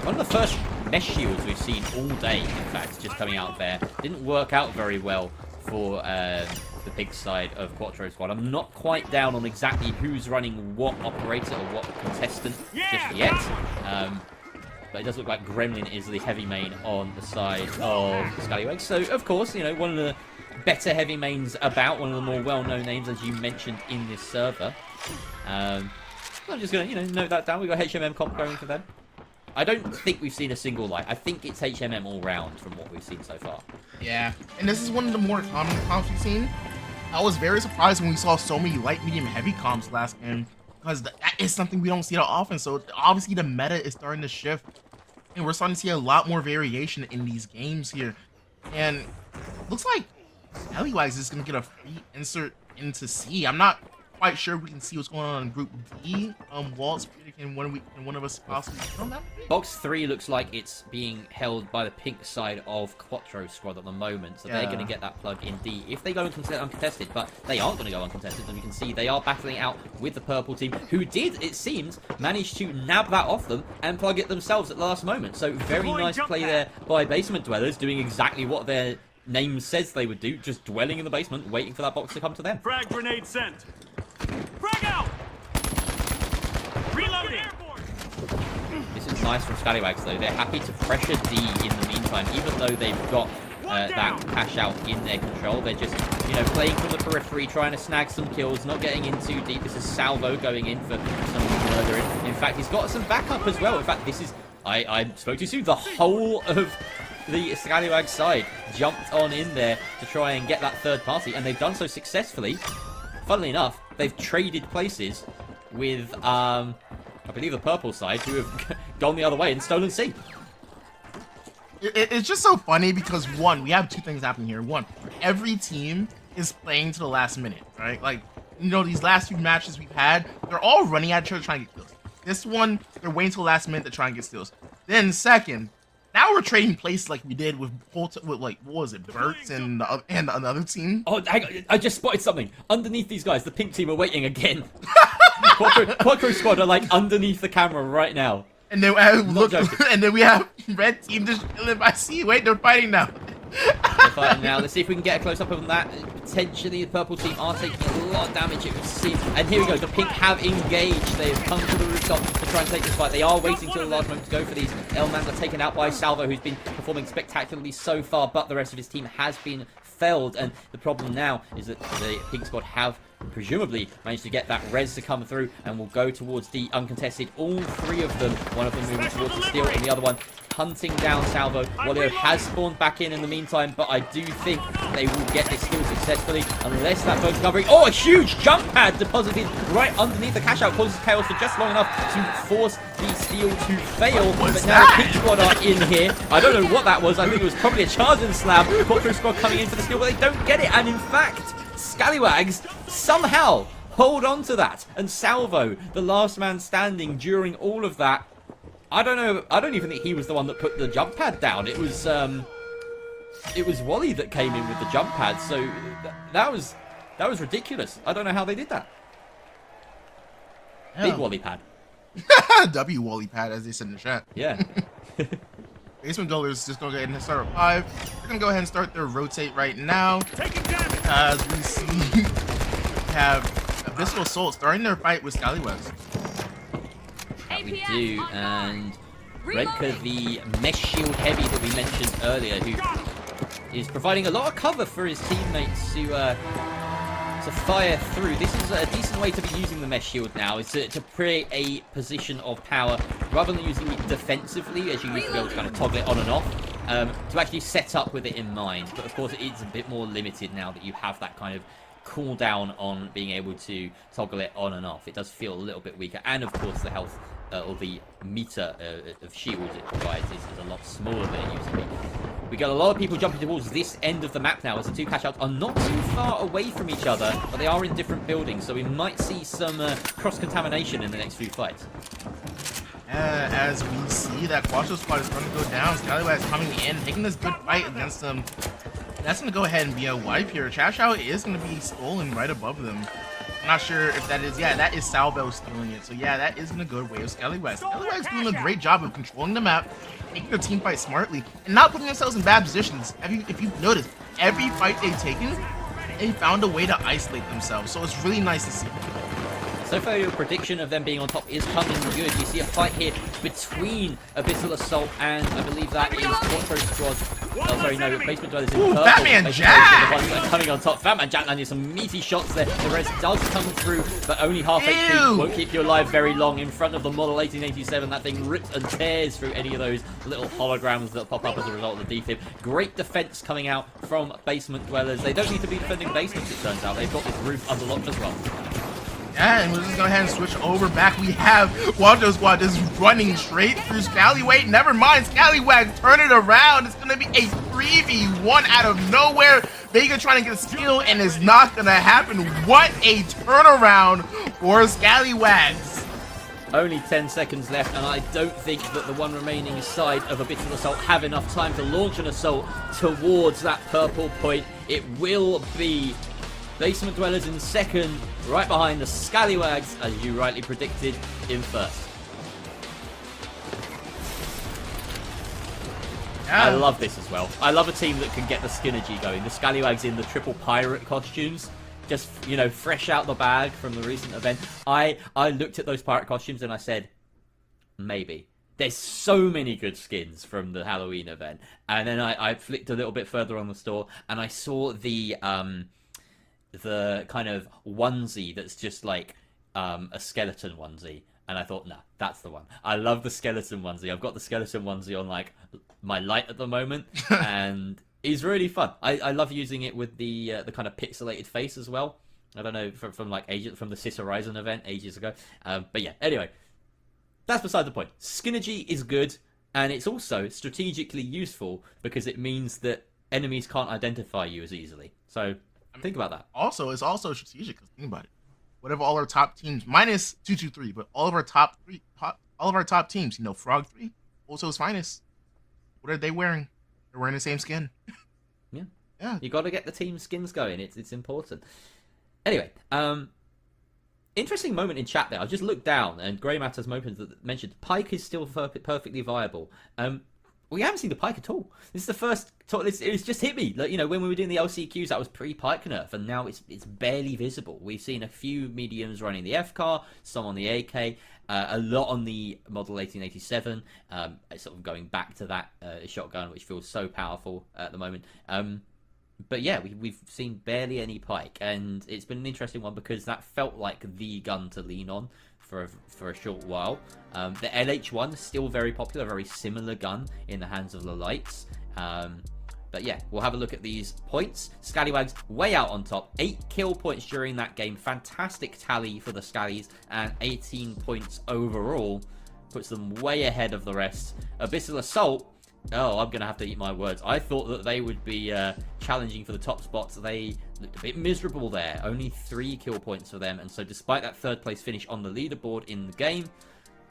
Speaker 8: One of the first mesh shields we've seen all day, in fact, just coming out there. Didn't work out very well for the Pink side of Quattro squad. I'm not quite down on exactly who's running what operator or what contestant just yet. But it does look like Gremlin is the heavy main on the side of Scallywags. So, of course, you know, one of the better heavy mains about, one of the more well-known names, as you mentioned, in this server. I'm just going to, you know, note that down. We've got HMM comp going for them. I don't think we've seen a single light. I think it's HMM all round from what we've seen so far.
Speaker 9: Yeah, and this is one of the more common comps we've seen. I was very surprised when we saw so many light, medium, heavy comps last game, because that is something we don't see that often. So obviously the meta is starting to shift, and we're starting to see a lot more variation in these games here. And looks like Scallywags is going to get a free insert into C. I'm not quite sure we can see what's going on in Group D. Waltz, can one of us possibly on that?
Speaker 8: Box 3 looks like it's being held by the Pink side of Quattro squad at the moment, so they're going to get that plug in D if they go uncontested, but they aren't going to go uncontested, and you can see they are battling out with the Purple team, who did, it seems, manage to nab that off them and plug it themselves at the last moment. So very nice play there by Basement Dwellers, doing exactly what their name says they would do, just dwelling in the basement, waiting for that box to come to them.
Speaker 13: Frag grenade sent. Frag out! Reloading!
Speaker 8: This is nice from Scallywags, though. They're happy to pressure D in the meantime, even though they've got that cash out in their control. They're just, you know, playing from the periphery, trying to snag some kills, not getting in too deep. This is Salvo going in for some murdering. In fact, he's got some backup as well. In fact, this is, I spoke too soon, the whole of the Scallywags side jumped on in there to try and get that third party, and they've done so successfully. Funnily enough, they've traded places with, I believe, the Purple side, who have gone the other way and stolen C.
Speaker 9: It's just so funny because, one, we have 2 things happening here. One, every team is playing to the last minute, right? Like, you know, these last few matches we've had, they're all running at each other trying to get kills. This one, they're waiting till the last minute to try and get steals. Then second, now we're trading places like we did with like, what was it, Burks and another team.
Speaker 8: Oh, hang on, I just spotted something underneath these guys. The pink team are waiting again. Quattro squad are like underneath the camera right now.
Speaker 9: And then and then we have red team just chilling by sea. Wait, they're fighting now.
Speaker 8: They're fighting now. Let's see if we can get a close up on that. Potentially, the purple team are taking a lot of damage, it would seem. And here we go. The pink have engaged. They have come to the rooftop to try and take this fight. They are waiting till the last moment to go for these. Elmans are taken out by Salvo, who's been performing spectacularly so far, but the rest of his team has been felled. And the problem now is that the pink squad have presumably managed to get that res to come through and will go towards the uncontested. All three of them, one of them moving towards the steal and the other one hunting down Salvo. Walio has spawned back in the meantime, but I do think they will get this steal successfully unless that bird's covering. Oh, a huge jump pad deposited right underneath the cash out, causes chaos for just long enough to force the steal to fail. But now the pink squad are in here. I don't know what that was. I think it was probably a charge and slam. Quattro squad coming in for the steal, but they don't get it. And in fact, Scallywags somehow hold on to that. And Salvo, the last man standing during all of that, I don't know. I don't even think he was the one that put the jump pad down. It was Wally that came in with the jump pad. So that was ridiculous. I don't know how they did that. Yeah. Big Wally pad.
Speaker 9: W Wally pad, as they said in the chat.
Speaker 8: Yeah.
Speaker 9: Basement Dwellers just gonna go ahead and start at 5. They're gonna go ahead and start their rotate right now. As we see, we have Abyssal Assault starting their fight with Scallywags.
Speaker 8: We do, and Redka, the mesh shield heavy that we mentioned earlier, who is providing a lot of cover for his teammates to fire through. This is a decent way to be using the mesh shield now, is to create a position of power rather than using it defensively, as you used to be able to kind of toggle it on and off, to actually set up with it in mind. But of course, it's a bit more limited now that you have that kind of cooldown on being able to toggle it on and off. It does feel a little bit weaker, and of course, the health or the meter of shields it provides is a lot smaller than it used to be. We got a lot of people jumping towards this end of the map now, as the two cash-outs are not too far away from each other, but they are in different buildings, so we might see some cross-contamination in the next few fights.
Speaker 9: As we see that Quattro squad is going to go down, Scallywags coming in, taking this good fight against them. That's going to go ahead and be a wipe here. Chashao is going to be stolen right above them. I'm not sure if that is, yeah, that is Salvo stealing it. So yeah, that is in a good way of Scallywags. Scallywags doing a great job of controlling the map, taking their team fight smartly, and not putting themselves in bad positions. If you've noticed, every fight they've taken, they found a way to isolate themselves. So it's really nice to see.
Speaker 8: So far, your prediction of them being on top is coming good. You see a fight here between Abyssal Assault and I believe that is Quattro Squad. Oh, sorry, no, Basement Dwellers in purple.
Speaker 9: Batman Jack!
Speaker 8: The ones that are coming on top. Batman Jack landing some meaty shots there. The res does come through, but only half HP. Won't keep you alive very long. In front of the Model 1887, that thing rips and tears through any of those little holograms that pop up as a result of the defib. Great defense coming out from Basement Dwellers. They don't need to be defending basements, it turns out. They've got this roof unlocked as well.
Speaker 9: Yeah, and we'll just go ahead and switch over back. We have Quattro Squad just running straight through Scallywag. Never mind, Scallywag, turn it around. It's going to be a 3v1 out of nowhere. Vega trying to get a steal, and it's not going to happen. What a turnaround for Scallywags.
Speaker 8: Only 10 seconds left, and I don't think that the one remaining side of Abyssal Assault have enough time to launch an assault towards that purple point. It will be Basement Dwellers in second, right behind the Scallywags, as you rightly predicted, in first. Yeah. I love this as well. I love a team that can get the synergy going. The Scallywags in the triple pirate costumes, just, you know, fresh out the bag from the recent event. I looked at those pirate costumes and I said, maybe. There's so many good skins from the Halloween event. And then I flicked a little bit further on the store and I saw the kind of onesie that's just like a skeleton onesie, and I thought, nah, that's the one. I love the skeleton onesie. I've got the skeleton onesie on like my light at the moment, and it's really fun. I love using it with the kind of pixelated face as well. I don't know, from like from the Sis Horizon event ages ago, but yeah. Anyway, that's beside the point. Synergy is good, and it's also strategically useful because it means that enemies can't identify you as easily. So think about that.
Speaker 9: Also, it's also strategic. Think about it. whatever all our top teams, minus 223, but all of our top teams, you know, Frog 3, Ulto's finest. What are they wearing? They're wearing the same skin.
Speaker 8: Yeah.
Speaker 9: Yeah.
Speaker 8: You got to get the team skins going. It's important. Anyway, interesting moment in chat there. I just looked down and Grey Matters mentioned Pyke is still perfectly viable. We haven't seen the Pyke at all. This is the first. It's just hit me. Like, you know, when we were doing the LCQs, that was pre-Pyke nerf, and now it's barely visible. We've seen a few mediums running the F car, some on the AK, a lot on the Model 1887. It's sort of going back to that shotgun, which feels so powerful at the moment. But yeah, we've seen barely any Pyke, and it's been an interesting one because that felt like the gun to lean on for a short while. The LH1 is still very popular, very similar gun in the hands of the lights. But yeah, we'll have a look at these points. Scallywags way out on top, 8 kill points during that game. Fantastic tally for the Scallies, and 18 points overall. Puts them way ahead of the rest. Abyssal Assault, oh, I'm going to have to eat my words. I thought that they would be challenging for the top spots. They looked a bit miserable there. Only 3 kill points for them. And so despite that 3rd place finish on the leaderboard in the game,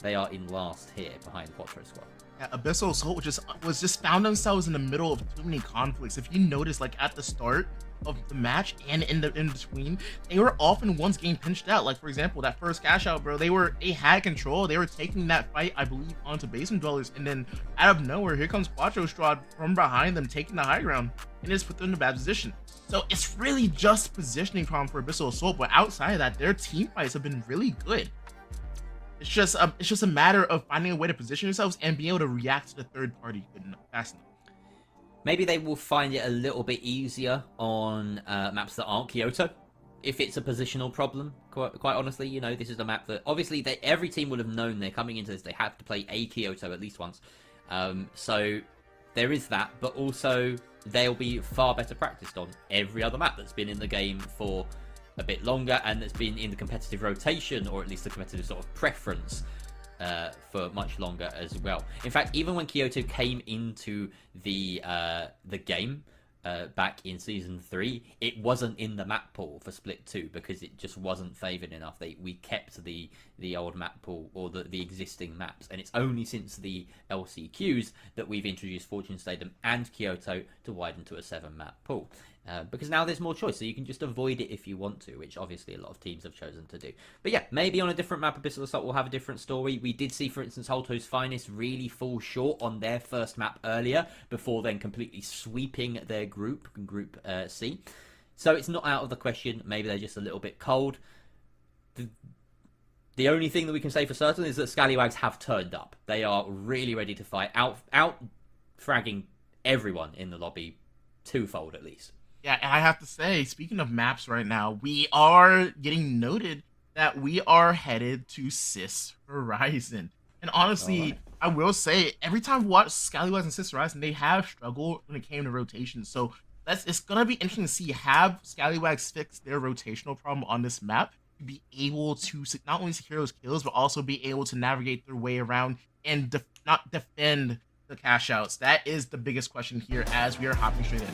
Speaker 8: they are in last here behind Quattro Squad.
Speaker 9: Yeah, Abyssal Assault was just found themselves in the middle of too many conflicts. If you notice, like at the start of the match and in between, they were often once getting pinched out. Like for example, that first cash out, bro, they had control. They were taking that fight, I believe, onto basement dwellers, and then out of nowhere, here comes Quattro Squad from behind them, taking the high ground, and it's put them in a bad position. So it's really just positioning problem for Abyssal Assault, but outside of that, their team fights have been really good. It's just a matter of finding a way to position yourselves and being able to react to the third party good enough, fast enough.
Speaker 8: Maybe they will find it a little bit easier on maps that aren't Kyoto, if it's a positional problem. Quite honestly, you know, this is a map that obviously every team would have known they're coming into this. They have to play a Kyoto at least once. So there is that, but also they'll be far better practiced on every other map that's been in the game for a bit longer and that's been in the competitive rotation, or at least the competitive sort of preference for much longer as well. In fact, even when Kyoto came into the game back in Season 3, it wasn't in the map pool for Split 2 because it just wasn't favoured enough. We kept the old map pool, or the existing maps, and it's only since the LCQs that we've introduced Fortune Stadium and Kyoto to widen to a 7-map pool. Because now there's more choice, so you can just avoid it if you want to, which obviously a lot of teams have chosen to do. But yeah, maybe on a different map, Abyssal Assault will have a different story. We did see, for instance, Holto's Finest really fall short on their first map earlier, before then completely sweeping their Group C. So it's not out of the question. Maybe they're just a little bit cold. The only thing that we can say for certain is that Scallywags have turned up. They are really ready to fight, out fragging everyone in the lobby, twofold at least.
Speaker 9: Yeah, and I have to say, speaking of maps right now, we are getting noted that we are headed to Cis Horizon. And honestly, I will say, every time we watch Scallywags and Cis Horizon, they have struggled when it came to rotation. So it's going to be interesting to see, have Scallywags fix their rotational problem on this map to be able to not only secure those kills, but also be able to navigate their way around and not defend the cash outs. That is the biggest question here as we are hopping straight in.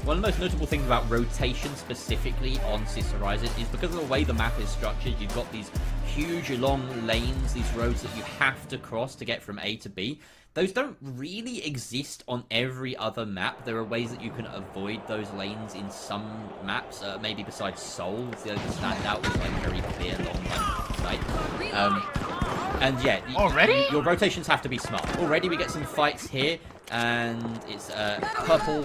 Speaker 8: One of the most notable things about rotation specifically on Cis Horizon is because of the way the map is structured. You've got these huge long lanes, these roads that you have to cross to get from A to B. Those don't really exist on every other map. There are ways that you can avoid those lanes in some maps, maybe besides Seoul. It's the only standout with like very clear long lane sight. And yeah, your rotations have to be smart. Already we get some fights here, and it's Purple,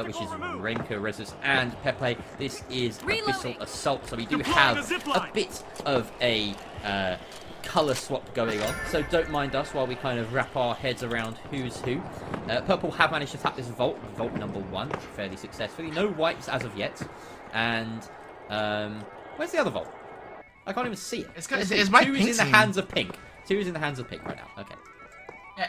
Speaker 8: which is Renka, Rezus, and Pepe. This is Abyssal Assault, so we do have a bit of a colour swap going on, so don't mind us while we kind of wrap our heads around who's who. Purple have managed to tap this Vault number 1 fairly successfully. No wipes as of yet, and where's the other Vault? I can't even see it.
Speaker 9: It's my
Speaker 8: Two
Speaker 9: pink
Speaker 8: is in the hands of Pink. 2 is in the hands of Pink right now. Okay.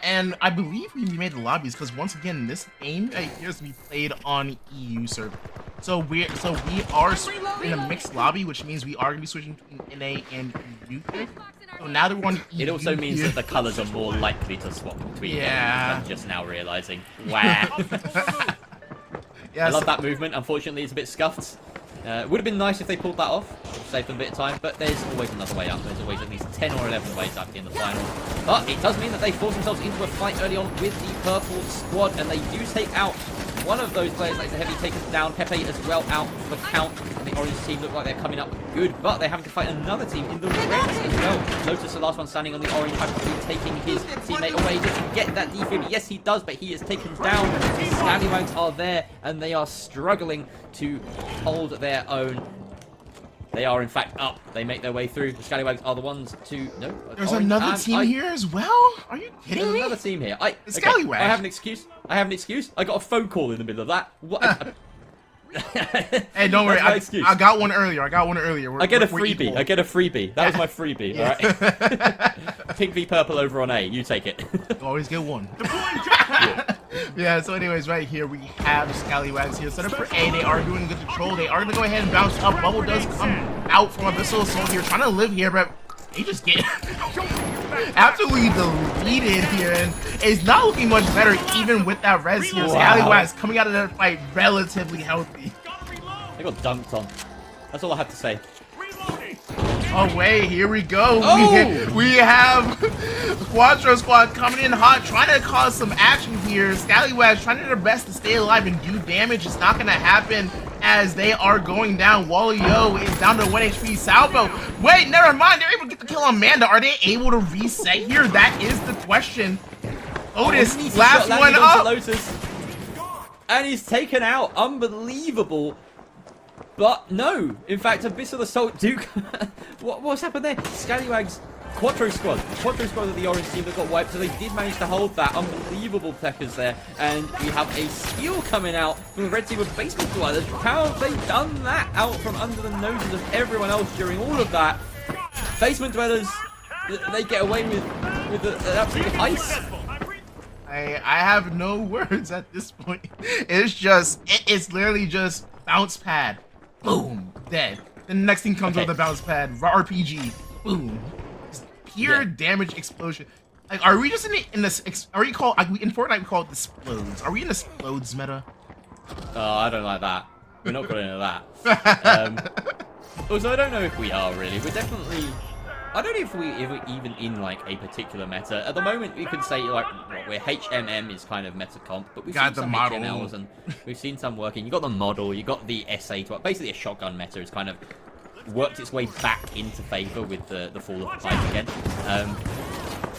Speaker 9: And I believe we made the lobbies because once again, this game appears to be played on EU server. So we are in a mixed lobby, which means we are going to be switching between NA and EU. So now that we're on EU,
Speaker 8: it also means that the colors are more likely to swap between them. I'm just now realizing. Wow. I love that movement. Unfortunately, it's a bit scuffed. Would have been nice if they pulled that off, saved them a bit of time, but there's always another way up. There's always at least 10 or 11 ways up in the final. But it does mean that they force themselves into a fight early on with the purple squad, and they do take out one of those players, like the heavy, taken down. Pepe as well out for count. And the orange team look like they're coming up good, but they're having to fight another team in the reds as well. Lotus, the last one standing on the orange, actually taking his teammate away. Does he get that defib? Yes, he does, but he is taken down. The Scallywags are there, and they are struggling to hold their own. They are in fact up. They make their way through. The Scallywags are the ones to no.
Speaker 9: There's another team here as well. Are you kidding me?
Speaker 8: There's another team here.
Speaker 9: Scallywags.
Speaker 8: I have an excuse. I got a phone call in the middle of that. What?
Speaker 9: Hey, don't worry. I got one earlier. I get a freebie. That was my freebie. Yeah. All right. Pink v purple over on A. You take it. Always get one. Yeah, so anyways, right here we have the Scallywags here set up for A. They are doing good control. They are going to go ahead and bounce up. Bubble does come out from Abyssal Assault here, trying to live here, but they just get absolutely deleted here, and it's not looking much better even with that res here. Wow. Scallywags coming out of that fight relatively healthy.
Speaker 8: They got dunked on. That's all I have to say.
Speaker 9: Oh wait, here we go. Oh! We have Quattro Squad coming in hot, trying to cause some action here. Scallywags trying their best to stay alive and do damage. It's not going to happen as they are going down. Wally-O is down to 1 HP. Salvo, wait, never mind. They're able to get the kill on Amanda. Are they able to reset here? That is the question. Otis, last one up.
Speaker 8: Lotus. And he's taken out. Unbelievable. But no, in fact, Abyssal Assault do. What's happened there? Scallywags, Quattro Squad of the orange team that got wiped, so they did manage to hold that. Unbelievable Peckers there, and we have a steal coming out from the red team with Basement Dwellers. How have they done that out from under the noses of everyone else during all of that? Basement Dwellers, they get away with an absolute heist.
Speaker 9: I have no words at this point. It's literally just bounce pad. Boom, dead. The next thing comes with the bounce pad, RPG, boom. Just pure damage explosion. Like, are we just in this? Are we called? In Fortnite we call it explodes. Are we in explodes meta?
Speaker 8: Oh, I don't like that. We're not going into that. Also, I don't know if we are really. We're definitely. I don't know if we're even in like a particular meta. At the moment, we could say like where HMM is kind of meta comp, but we've seen some HMLs and we've seen some working. You got the model, you got the SA to basically a shotgun meta has kind of worked its way back into favor with the fall of the pipe again.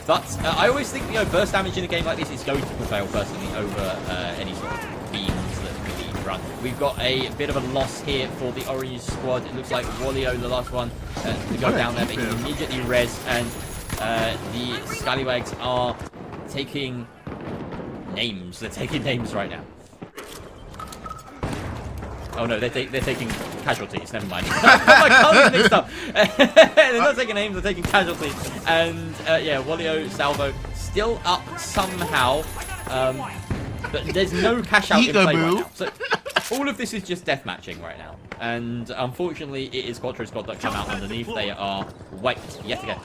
Speaker 8: But I always think burst damage in a game like this is going to prevail personally over any sort of beams that really run. We've got a bit of a loss here for the orange squad. It looks like Wally-O, the last one, to go down there, but he immediately res, and the Scallywags are taking names. They're taking names right now. Oh no, they're taking casualties. Never mind. They're not taking names. They're taking casualties. And yeah, Wally-O, Salvo still up somehow. But there's no cash out in play right now. So all of this is just death matching right now. And unfortunately, it is Quattro Squad that come out underneath. They are wiped yet again.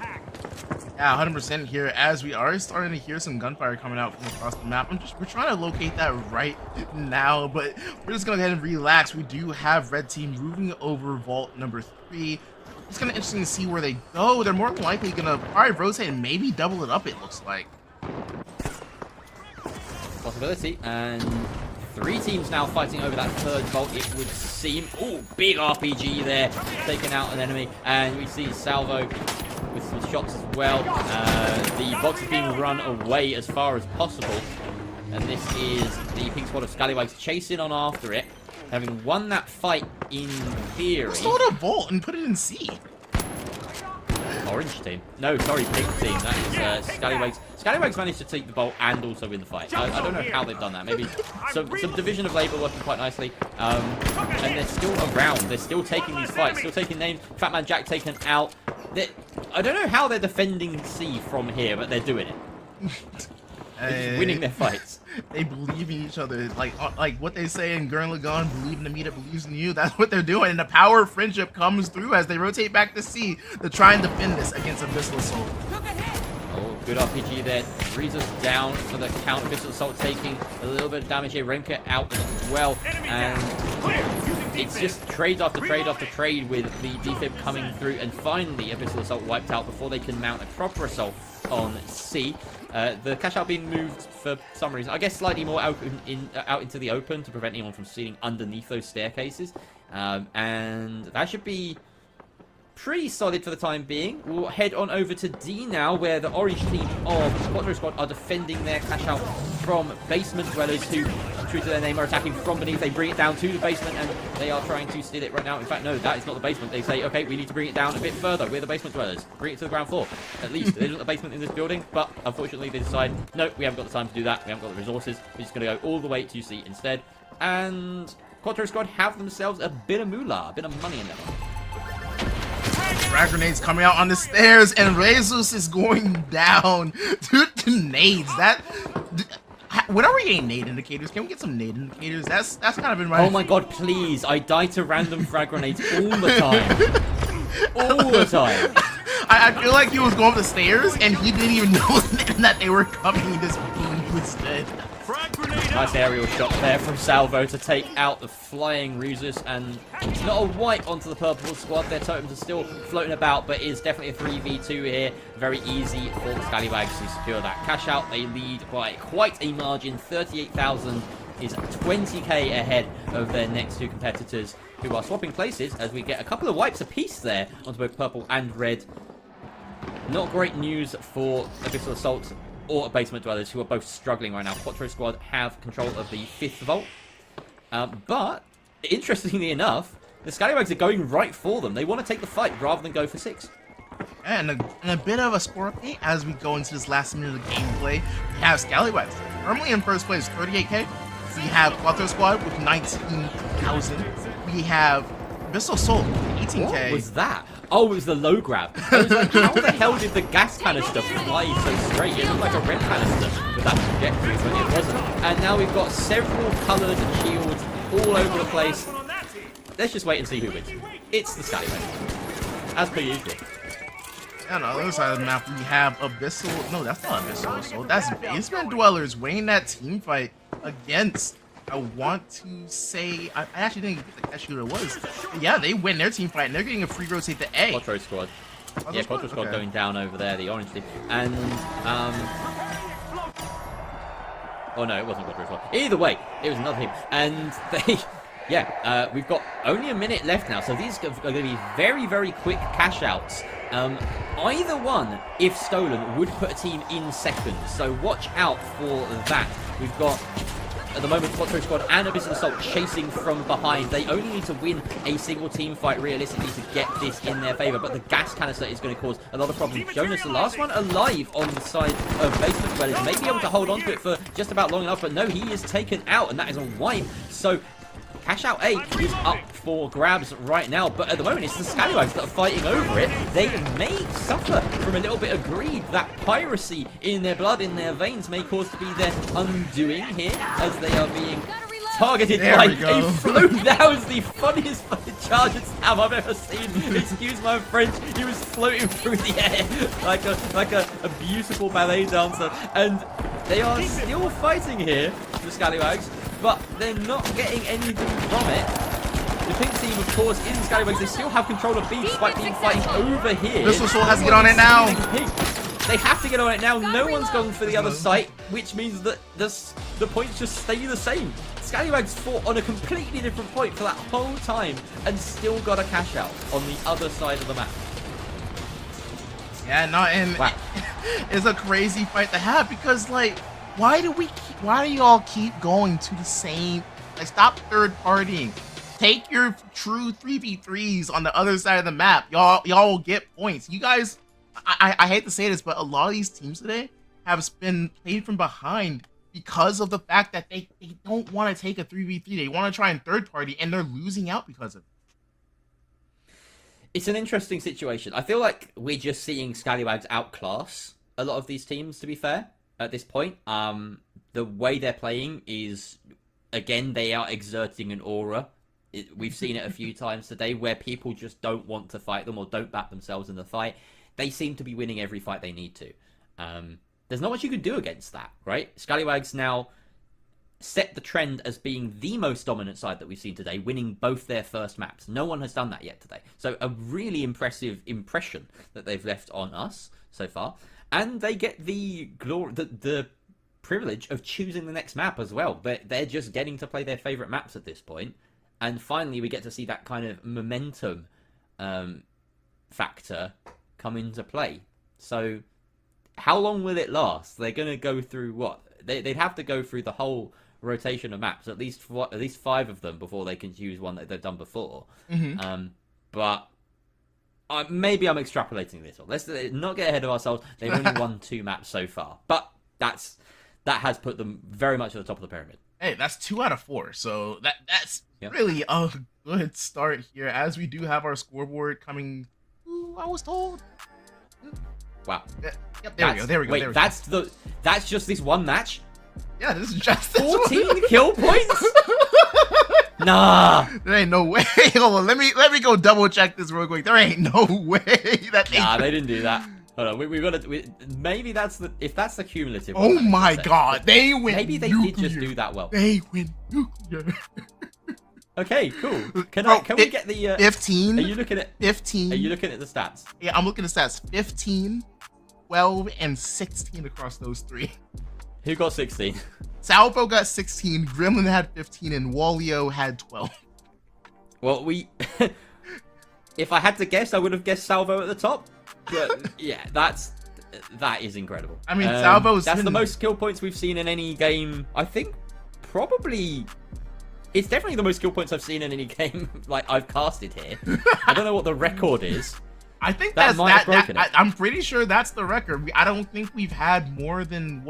Speaker 9: Yeah, 100% here, as we are starting to hear some gunfire coming out from across the map. We're trying to locate that right now, but we're just going to go ahead and relax. We do have red team moving over vault number 3. It's kind of interesting to see where they go. They're more than likely going to probably rotate and maybe double it up, it looks like.
Speaker 8: Possibility, and 3 teams now fighting over that third vault, it would seem. Oh, big RPG there, taking out an enemy, and we see Salvo with some shots as well. The box is being run away as far as possible, and this is the pink squad of Scallywags chasing on after it, having won that fight in theory.
Speaker 9: Stole a vault and put it in C.
Speaker 8: Orange team. No, sorry, pink team. That is Scallywags. Scallywags managed to take the bolt and also win the fight. I don't know how they've done that. Maybe some division of labor working quite nicely. And they're still around. They're still taking these fights. Still taking names. Fatman Jack taken out. I don't know how they're defending C from here, but they're doing it. They're just winning their fights.
Speaker 9: They believe in each other. Like what they say in Gurren Lagann, believe in the me that believes in you. That's what they're doing. And the power of friendship comes through as they rotate back to C to try and defend this against Abyssal Assault.
Speaker 8: Oh, good RPG there. Frees us down for the count. Abyssal Assault taking a little bit of damage here. Renka out as well. And it's just trade after trade after trade with the defib coming through, and finally Abyssal Assault wiped out before they can mount a proper assault on C. The cash out being moved for some reason, I guess slightly more out into the open to prevent anyone from stealing underneath those staircases. And that should be pretty solid for the time being. We'll head on over to D now, where the orange team of Quattro Squad are defending their cash out from basement dwellers who, true to their name, are attacking from beneath. They bring it down to the basement and they are trying to steal it right now. In fact, no, that is not the basement. They say, okay, we need to bring it down a bit further. We're the basement dwellers. Bring it to the ground floor. At least there isn't a basement in this building, but unfortunately they decide, no, we haven't got the time to do that. We haven't got the resources. We're just going to go all the way to C instead. And Quattro Squad have themselves a bit of moolah, a bit of money in their pocket.
Speaker 9: Frag grenades coming out on the stairs, and Jesus is going down to nades. When are we getting nade indicators? Can we get some nade indicators? That's kind of been my...
Speaker 8: Oh my god, please. I die to random frag grenades all the time. All the time.
Speaker 9: I feel like he was going up the stairs, and he didn't even know that they were coming. He just instead.
Speaker 8: Nice aerial shot there from Salvo to take out the flying Rusus, and it's not a wipe onto the purple squad. Their totems are still floating about, but it's definitely a 3v2 here. Very easy for the Scallywags to secure that cash out. They lead by quite a margin. 38,000 is 20k ahead of their next two competitors, who are swapping places as we get a couple of wipes apiece there onto both purple and red. Not great news for Abyssal Assault or Basement Dwellers, who are both struggling right now. Quattro Squad have control of the 5th vault. But, interestingly enough, the Scallywags are going right for them. They want to take the fight rather than go for 6.
Speaker 9: And a bit of a score update as we go into this last minute of gameplay. We have Scallywags firmly in first place, 38k. We have Quattro Squad with 19,000. We have Abyssal Assault, 18k.
Speaker 8: What was that? Oh, it was the low grab. I was like, how the hell did the gas canister fly so straight? It looked like a red canister with that trajectory, but it wasn't. And now we've got several coloured shields all over the place. Let's just wait and see who wins. It's the Scallywags, as per usual.
Speaker 9: On the other side of the map, we have Abyssal... No, that's not Abyssal Assault. That's Basement Dwellers winning that team fight against... I want to say... I actually didn't get the who it was. But yeah, they win their team fight, and they're getting a free rotate to A.
Speaker 8: Quattro Squad. Yeah, Quattro Squad going down over there, the orange team. And, oh no, it wasn't Quattro Squad. Either way, it was another team. And they... Yeah, we've got only a minute left now, so these are going to be very, very quick cash outs. Either one, if stolen, would put a team in second, so watch out for that. We've got, at the moment, Quattro Squad and Abyssal Assault chasing from behind. They only need to win a single team fight, realistically, to get this in their favour, but the gas canister is going to cause a lot of problems. Jonas, the last one alive on the side of Basement Dwellers, may be able to hold on to it for just about long enough, but no, he is taken out, and that is a wipe. So cash out A is up for grabs right now, but at the moment it's the Scallywags that are fighting over it. They may suffer from a little bit of greed. That piracy in their blood, in their veins, may cause to be their undoing here, as they are being targeted by a float. That was the funniest fucking charge and stab I've ever seen. Excuse my French. He was floating through the air like a beautiful ballet dancer, and they are still fighting here, the Scallywags, but they're not getting anything from it. The pink team, of course, in Scallywags, they still have control of B despite being fighting over here.
Speaker 9: Abyssal Assault has to get on it now.
Speaker 8: They have to get on it now. No one's gone for the other site, which means that the points just stay the same. Scallywags fought on a completely different point for that whole time and still got a cash out on the other side of the map.
Speaker 9: Yeah, wow. It's a crazy fight to have, because like, why do y'all keep going to the same? Like, stop third partying. Take your true 3v3s on the other side of the map. Y'all will get points. You guys, I hate to say this, but a lot of these teams today have been played from behind because of the fact that they don't want to take a 3v3. They want to try and third party, and they're losing out because of it.
Speaker 8: It's an interesting situation. I feel like we're just seeing Scallywags outclass a lot of these teams, to be fair, at this point. The way they're playing is, again, they are exerting an aura. We've seen it a few times today where people just don't want to fight them or don't back themselves in the fight. They seem to be winning every fight they need to. There's not much you can do against that, right? Scallywags now set the trend as being the most dominant side that we've seen today, winning both their first maps. No one has done that yet today. So a really impressive impression that they've left on us so far. And they get the glory, the privilege of choosing the next map as well. They're just getting to play their favorite maps at this point. And finally, we get to see that kind of momentum factor come into play. So how long will it last? They're going to go through what? They'd have to go through the whole rotation of maps, at least 5 of them, before they can choose one that they've done before. But maybe I'm extrapolating this. Let's not get ahead of ourselves. They've only won 2 maps so far, but that has put them very much at the top of the pyramid.
Speaker 9: Hey, that's 2 out of 4, so that's really a good start here, as we do have our scoreboard coming. I was told.
Speaker 8: Wow.
Speaker 9: Yep, there we go.
Speaker 8: Wait, that's just this one match?
Speaker 9: Yeah, this is just
Speaker 8: 14 kill points? Nah.
Speaker 9: There ain't no way. Hold on, let me go double check this real quick. There ain't no way that
Speaker 8: they didn't do that. Hold on, we've got to. Maybe if that's the cumulative.
Speaker 9: Oh my god, they went.
Speaker 8: Maybe they
Speaker 9: nuclear.
Speaker 8: did just do that well.
Speaker 9: They went nuclear.
Speaker 8: Okay, cool. Can we get the
Speaker 9: 15?
Speaker 8: Are you looking at
Speaker 9: 15?
Speaker 8: Are you looking at the stats?
Speaker 9: Yeah, I'm looking at the stats. 15, 12, and 16 across those 3.
Speaker 8: Who got 16?
Speaker 9: Salvo got 16, Gremlin had 15, and Wallio had 12.
Speaker 8: Well, if I had to guess, I would have guessed Salvo at the top. But yeah, that is incredible.
Speaker 9: I mean, Salvo's
Speaker 8: that's the most kill points we've seen in any game. I think probably it's definitely the most kill points I've seen in any game like I've casted here. I don't know what the record is.
Speaker 9: I think I'm pretty sure that's the record. I don't think we've had more than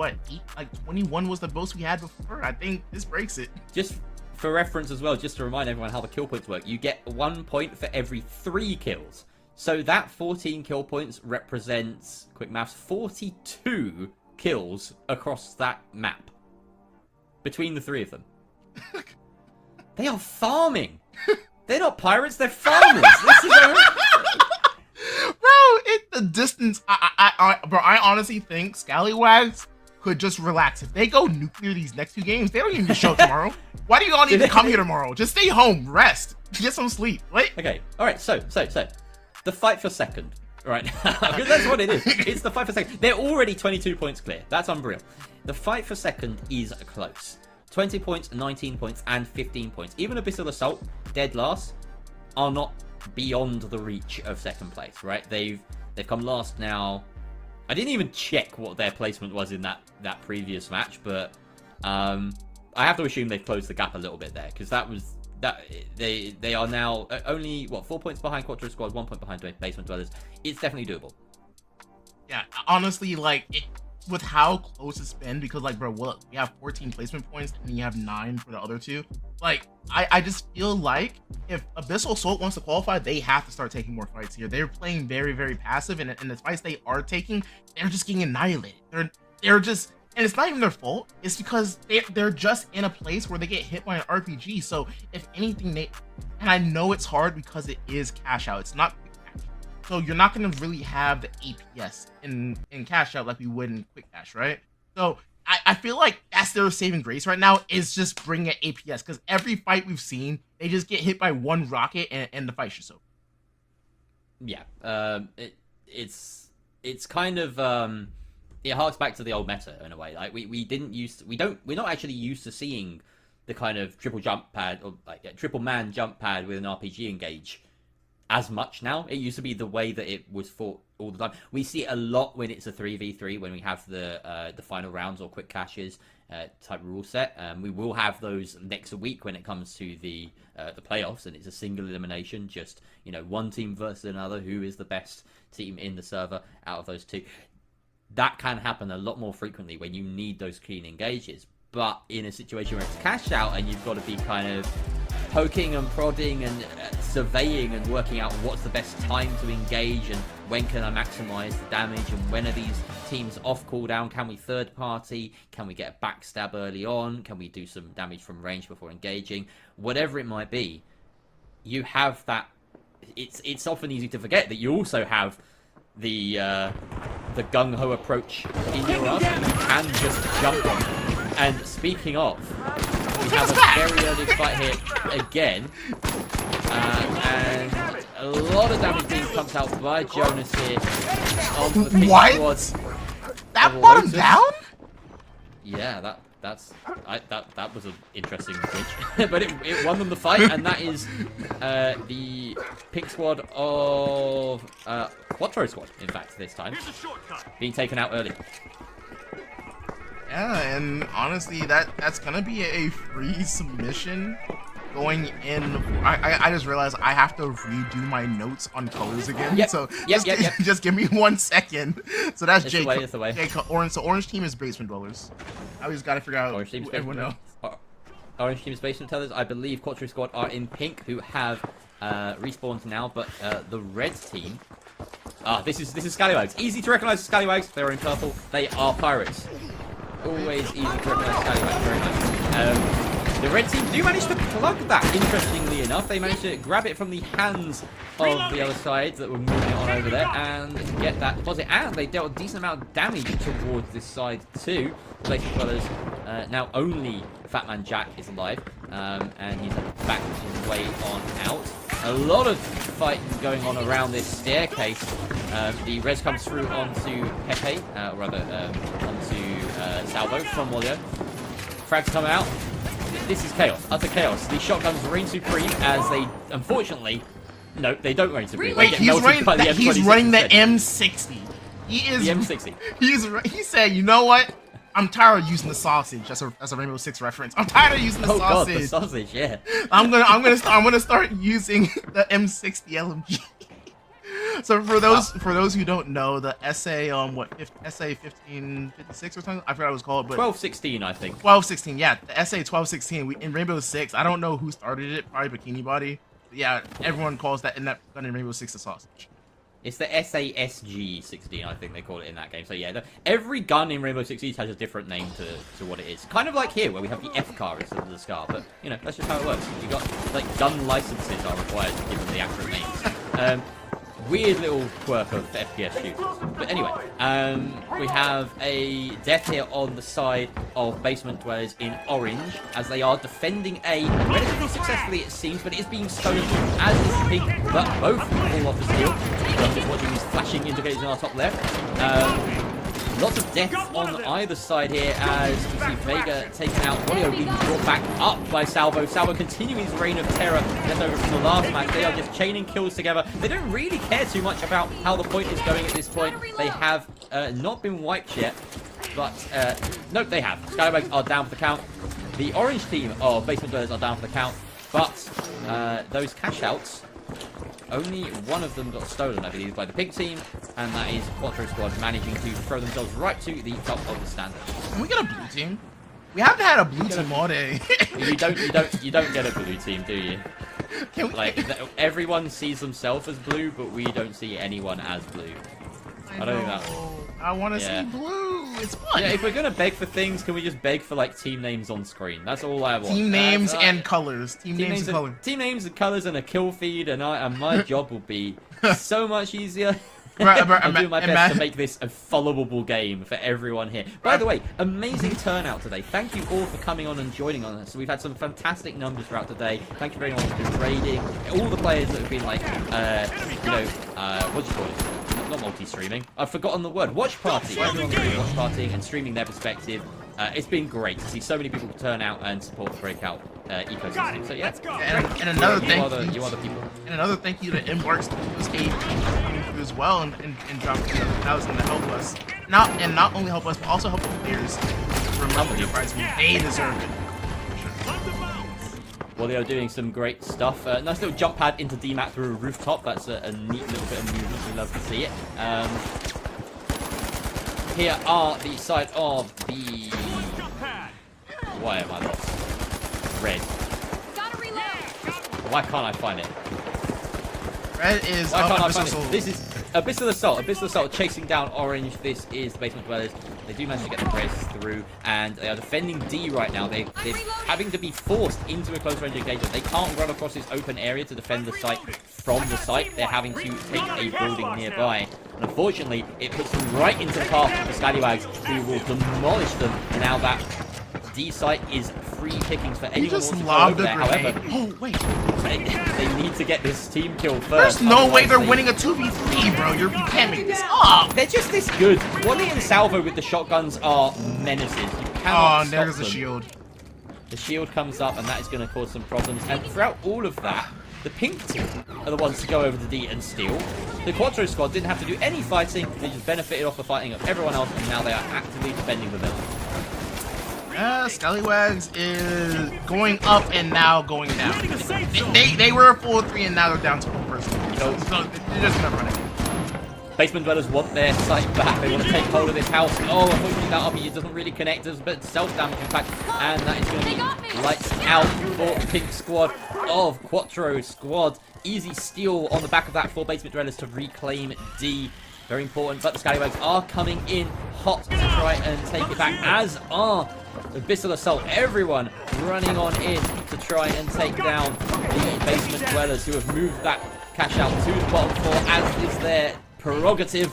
Speaker 9: 21 was the most we had before. I think this breaks it.
Speaker 8: Just for reference as well, just to remind everyone how the kill points work, you get 1 point for every 3 kills. So that 14 kill points represents, quick maths, 42 kills across that map between the 3 of them. They are farming. They're not pirates, they're farmers. This is
Speaker 9: the distance. I honestly think Scallywags could just relax. If they go nuclear these next 2 games, they don't even show tomorrow. Why do you all need to come here tomorrow? Just stay home, rest, get some sleep. Wait.
Speaker 8: Okay. All right. So the fight for second. Right now, because that's what it is. It's the fight for second. They're already 22 points clear. That's unreal. The fight for second is close. 20 points, 19 points, and 15 points. Even Abyssal Assault, dead last, are not beyond the reach of second place, right? They've come last now. I didn't even check what their placement was in that previous match, but I have to assume they've closed the gap a little bit there, because they are now only 4 points behind Quattro Squad, 1 point behind Basement Dwellers. It's definitely doable.
Speaker 9: Yeah, honestly, with how close it's been, because bro, look, we have 14 placement points and you have 9 for the other 2. I just feel like if Abyssal Assault wants to qualify, they have to start taking more fights here. They're playing very, very passive, and the fights they are taking, they're just getting annihilated. They're just, and it's not even their fault. It's because they're just in a place where they get hit by an RPG. So if anything, and I know it's hard because it is cash out. It's not quick cash. So you're not going to really have the APS in cash out like we would in quick cash, right? So I feel like that's their saving grace right now, is just bringing an APS, because every fight we've seen, they just get hit by one rocket and the fight's just over.
Speaker 8: Yeah, it's kind of it harks back to the old meta in a way. We're not actually used to seeing the kind of triple jump pad or triple man jump pad with an RPG engage as much now. It used to be the way that it was fought all the time. We see it a lot when it's a 3v3, when we have the final rounds or quick caches type rule set. We will have those next week when it comes to the playoffs, and it's a single elimination, just one team versus another. Who is the best team in the server out of those 2? That can happen a lot more frequently when you need those clean engages. But in a situation where it's cashed out and you've got to be kind of poking and prodding and surveying and working out what's the best time to engage and when can I maximize the damage and when are these teams off cooldown, can we third party, can we get a backstab early on, can we do some damage from range before engaging, whatever it might be, you have that. It's often easy to forget that you also have the gung-ho approach in your arsenal. You can just jump on And speaking of, we have a very early fight here again. And a lot of damage being pumped out by Jonas here on the pink squad.
Speaker 9: That brought him down?
Speaker 8: Yeah, that was an interesting glitch. But it won them the fight, and that is the pink squad of Quattro squad, in fact, this time. Being taken out early.
Speaker 9: Yeah, and honestly, that's gonna be a free submission going in. I just realized I have to redo my notes on colors again.
Speaker 8: Yep.
Speaker 9: So
Speaker 8: Yep.
Speaker 9: just give me 1 second. So that's
Speaker 8: It's
Speaker 9: Jake.
Speaker 8: the way, it's the way.
Speaker 9: Orange. So orange team is basement dwellers. I just gotta figure out
Speaker 8: Orange team's
Speaker 9: who everyone else.
Speaker 8: Orange team's basement tellers. I believe Quattro squad are in pink, who have respawned now, but the red team. This is Scallywags. Easy to recognize Scallywags. They're in purple. They are pirates. Always easy to recognize Scallywags. Very nice. The red team do manage to plug that, interestingly enough. They managed to grab it from the hands of the other side that were moving it on over there and get that deposit. And they dealt a decent amount of damage towards this side too. Basement dwellers, now only Fatman Jack is alive, and he's back his way on out. A lot of fighting going on around this staircase. The res comes through onto Pepe, or rather onto Salvo from Wolio. Frags come out. This is chaos, utter chaos. The shotguns reign supreme as they, unfortunately, no, they don't reign supreme.
Speaker 9: Wait, he's running the M60. He is
Speaker 8: the M60.
Speaker 9: He said, you know what? I'm tired of using the sausage as a Rainbow Six reference. I'm tired of using the sausage.
Speaker 8: God, the sausage, yeah.
Speaker 9: I'm gonna start using the M60 LMG. So for those who don't know, the SA SA 1556 or something, I forgot what it was called, but
Speaker 8: 1216 I think.
Speaker 9: 1216, yeah, the SA 1216. In Rainbow Six, I don't know who started it, probably Bikini Body. But yeah, everyone calls that gun in Rainbow Six the sausage.
Speaker 8: It's the SASG 16, I think they call it in that game. So yeah, every gun in Rainbow Six Siege has a different name to what it is. Kind of like here, where we have the F car instead of the SCAR. But you know, that's just how it works. You got like gun licenses are required to give them the accurate names. Weird little quirk of FPS shooters. But anyway, we have a death here on the side of basement dwellers in orange, as they are defending A relatively successfully, it seems, but it is being stolen, as is the pink, but both fall off the steel. I'm just watching these flashing indicators in our top left. Lots of deaths on either side here, as you see Vega taken out. Wolio being brought back up by Salvo. Salvo continuing his reign of terror left over from the last match. They are just chaining kills together. They don't really care too much about how the point is going at this point. They have not been wiped yet, but no, they have. Skywags are down for the count. The orange team of basement dwellers are down for the count, but those cash outs, only one of them got stolen, I believe, by the pink team, and that is Quattro squad managing to throw themselves right to the top of the standard.
Speaker 9: Can we get a blue team? We haven't had a blue team all day.
Speaker 8: you don't get a blue team, do you? Like everyone sees themselves as blue, but we don't see anyone as blue. I don't think that.
Speaker 9: I want to see blue. It's fun.
Speaker 8: Yeah, if we're gonna beg for things, can we just beg for like team names on screen? That's all I want.
Speaker 9: Team names and colors. Team names and colors.
Speaker 8: Team names and colors and a kill feed, and my job will be so much easier. I'm doing my best to make this a followable game for everyone here. By the way, amazing turnout today. Thank you all for coming on and joining on us. We've had some fantastic numbers throughout today. Thank you very much for trading. All the players that have been like, what do you call it? Not multi-streaming. I've forgotten the word. Watch party. Everyone's been watch partying and streaming their perspective. It's been great to see so many people turn out and support the Breakout ecosystem. So yeah.
Speaker 9: And another
Speaker 8: you are the people.
Speaker 9: And another thank you to Embarks coming through as well and dropping 1,000 to help us. Not only help us, but also help the players. Remember the prize. They deserve it.
Speaker 8: Well, they are doing some great stuff. Nice little jump pad into DMAT through a rooftop. That's a neat little bit of movement. We love to see it. Here are the side of the... Why am I lost? Red. Why can't I find it?
Speaker 9: Red is...
Speaker 8: Why can't I find it? This is Abyssal Assault. Abyssal Assault chasing down orange. This is the basement dwellers. They do manage to get the press through, and they are defending D right now. They're having to be forced into a close range engagement. They can't run across this open area to defend the site from the site. They're having to take a building nearby. And unfortunately, it puts them right into the path of the Scallywags, who will demolish them. And now that D site is free pickings for
Speaker 9: You
Speaker 8: anyone
Speaker 9: just
Speaker 8: who wants to go
Speaker 9: lobbed
Speaker 8: over
Speaker 9: a
Speaker 8: there.
Speaker 9: grenade.
Speaker 8: However,
Speaker 9: Oh, wait.
Speaker 8: they need to get this team kill first.
Speaker 9: There's no way
Speaker 8: otherwise
Speaker 9: they're
Speaker 8: they-
Speaker 9: winning a 2v3, bro. You can't make this up.
Speaker 8: They're just this good. Wally and Salvo with the shotguns are menaces. You cannot
Speaker 9: Oh,
Speaker 8: stop
Speaker 9: there's the
Speaker 8: them.
Speaker 9: shield.
Speaker 8: The shield comes up, and that is going to cause some problems. And throughout all of that, the pink team are the ones to go over the D and steal. The Quattro squad didn't have to do any fighting. They just benefited off the fighting of everyone else, and now they are actively defending the village.
Speaker 9: Scallywags is going up and now going down. They were a full 3 and now they're down to 1 person. So they're just gonna run it.
Speaker 8: Basement dwellers want their site back. They want to take hold of this house. Oh, unfortunately that RPG doesn't really connect us, but self-damage in fact. And that is going to be lights out for Pink Squad of Quattro Squad. Easy steal on the back of that for basement dwellers to reclaim D. Very important, but the Scallywags are coming in hot to try and take it back, as are Abyssal Assault. Everyone running on in to try and take down the basement dwellers who have moved that cash out to the bottom floor, as is their prerogative.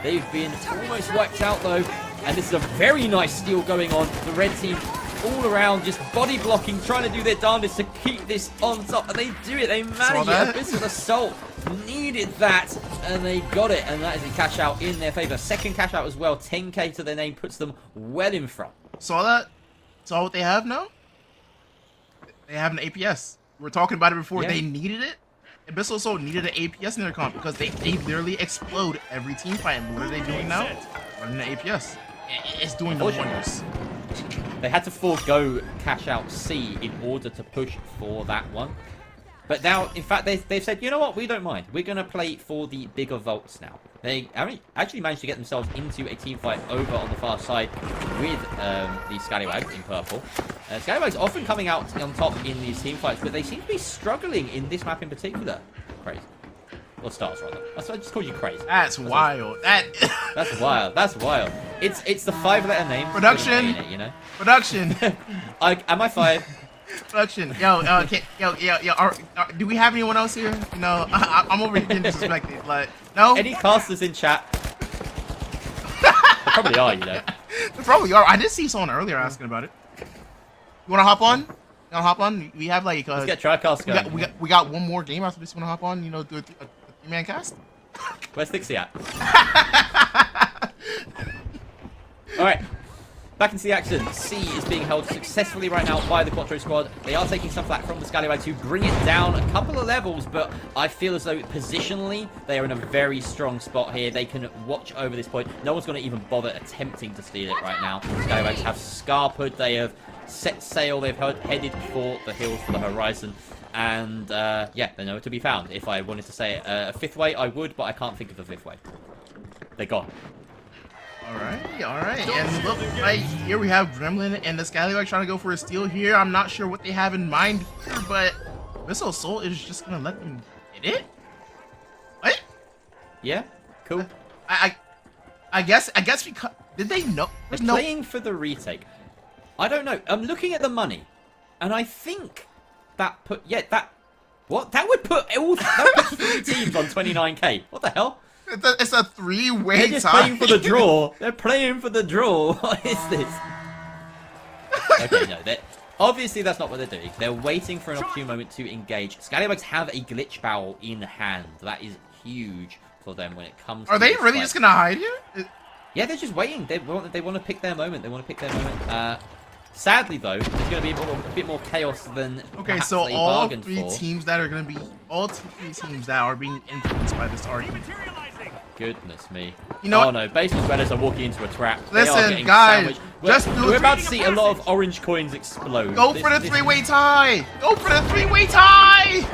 Speaker 8: They've been almost wiped out though, and this is a very nice steal going on. The red team all around just body blocking, trying to do their darndest to keep this on top, and they do it. They manage it. Abyssal Assault needed that, and they got it, and that is a cash out in their favor. Second cash out as well, 10k to their name, puts them well in front.
Speaker 9: Saw that? Saw what they have now? They have an APS. We were talking about it before.
Speaker 8: Yeah.
Speaker 9: They needed it. Abyssal Assault needed an APS in their comp because they literally explode every team fight. And what are they doing now? Running an APS. It's doing no wonders.
Speaker 8: They had to forego cash out C in order to push for that one. But now, in fact, they've said, you know what, we don't mind. We're going to play for the bigger vaults now. They actually managed to get themselves into a team fight over on the far side with the Scallywags in purple. Scallywags often coming out on top in these team fights, but they seem to be struggling in this map in particular. Crazy. Or stars, rather. I just called you crazy.
Speaker 9: That's wild.
Speaker 8: That's wild. That's wild. It's the 5-letter name.
Speaker 9: Production.
Speaker 8: It, you know?
Speaker 9: Production.
Speaker 8: Am I 5?
Speaker 9: Production. Yo, do we have anyone else here? You know, I'm over here getting disrespected. Like, no?
Speaker 8: Any casters in chat? There probably are, you know.
Speaker 9: There probably are. I did see someone earlier asking about it. You wanna hop on? You wanna hop on? We have like
Speaker 8: let's get TriCast going.
Speaker 9: We got one more game after this. You wanna hop on? You know, do a 3-man cast?
Speaker 8: Where's Dixie at? Alright. Back into the action. C is being held successfully right now by the Quattro squad. They are taking some flack from the Scallywags who bring it down a couple of levels, but I feel as though positionally they are in a very strong spot here. They can watch over this point. No one's going to even bother attempting to steal it right now. The Scallywags have scarpered. They have set sail. They've headed for the hills, for the horizon. And yeah, they're nowhere to be found. If I wanted to say a fifth way, I would, but I can't think of a fifth way. They're gone.
Speaker 9: Alright. And look, right here we have Gremlin and the Scallywag trying to go for a steal here. I'm not sure what they have in mind here, but Abyssal Assault is just gonna let them get it? What?
Speaker 8: Yeah, cool.
Speaker 9: I guess because did they know?
Speaker 8: They're playing for the retake. I don't know. I'm looking at the money, and I think that put that would put all 3 teams on 29k. What the hell?
Speaker 9: It's a 3-way tie.
Speaker 8: They're just playing for the draw. They're playing for the draw. What is this? Okay, no. Obviously, that's not what they're doing. They're waiting for an opportune moment to engage. Scallywags have a glitch barrel in hand. That is huge for them when it comes to
Speaker 9: Are they really just gonna hide here?
Speaker 8: Yeah, they're just waiting. They want to pick their moment. Sadly, though, there's going to be a bit more chaos than
Speaker 9: okay. So all 3 teams that are going to be teams that are being influenced by this argument.
Speaker 8: Goodness me.
Speaker 9: You know
Speaker 8: oh no, basement dwellers are walking into a trap.
Speaker 9: Listen, guys,
Speaker 8: we're about to see a lot of orange coins explode.
Speaker 9: Go for the 3-way tie! Go for the 3-way tie!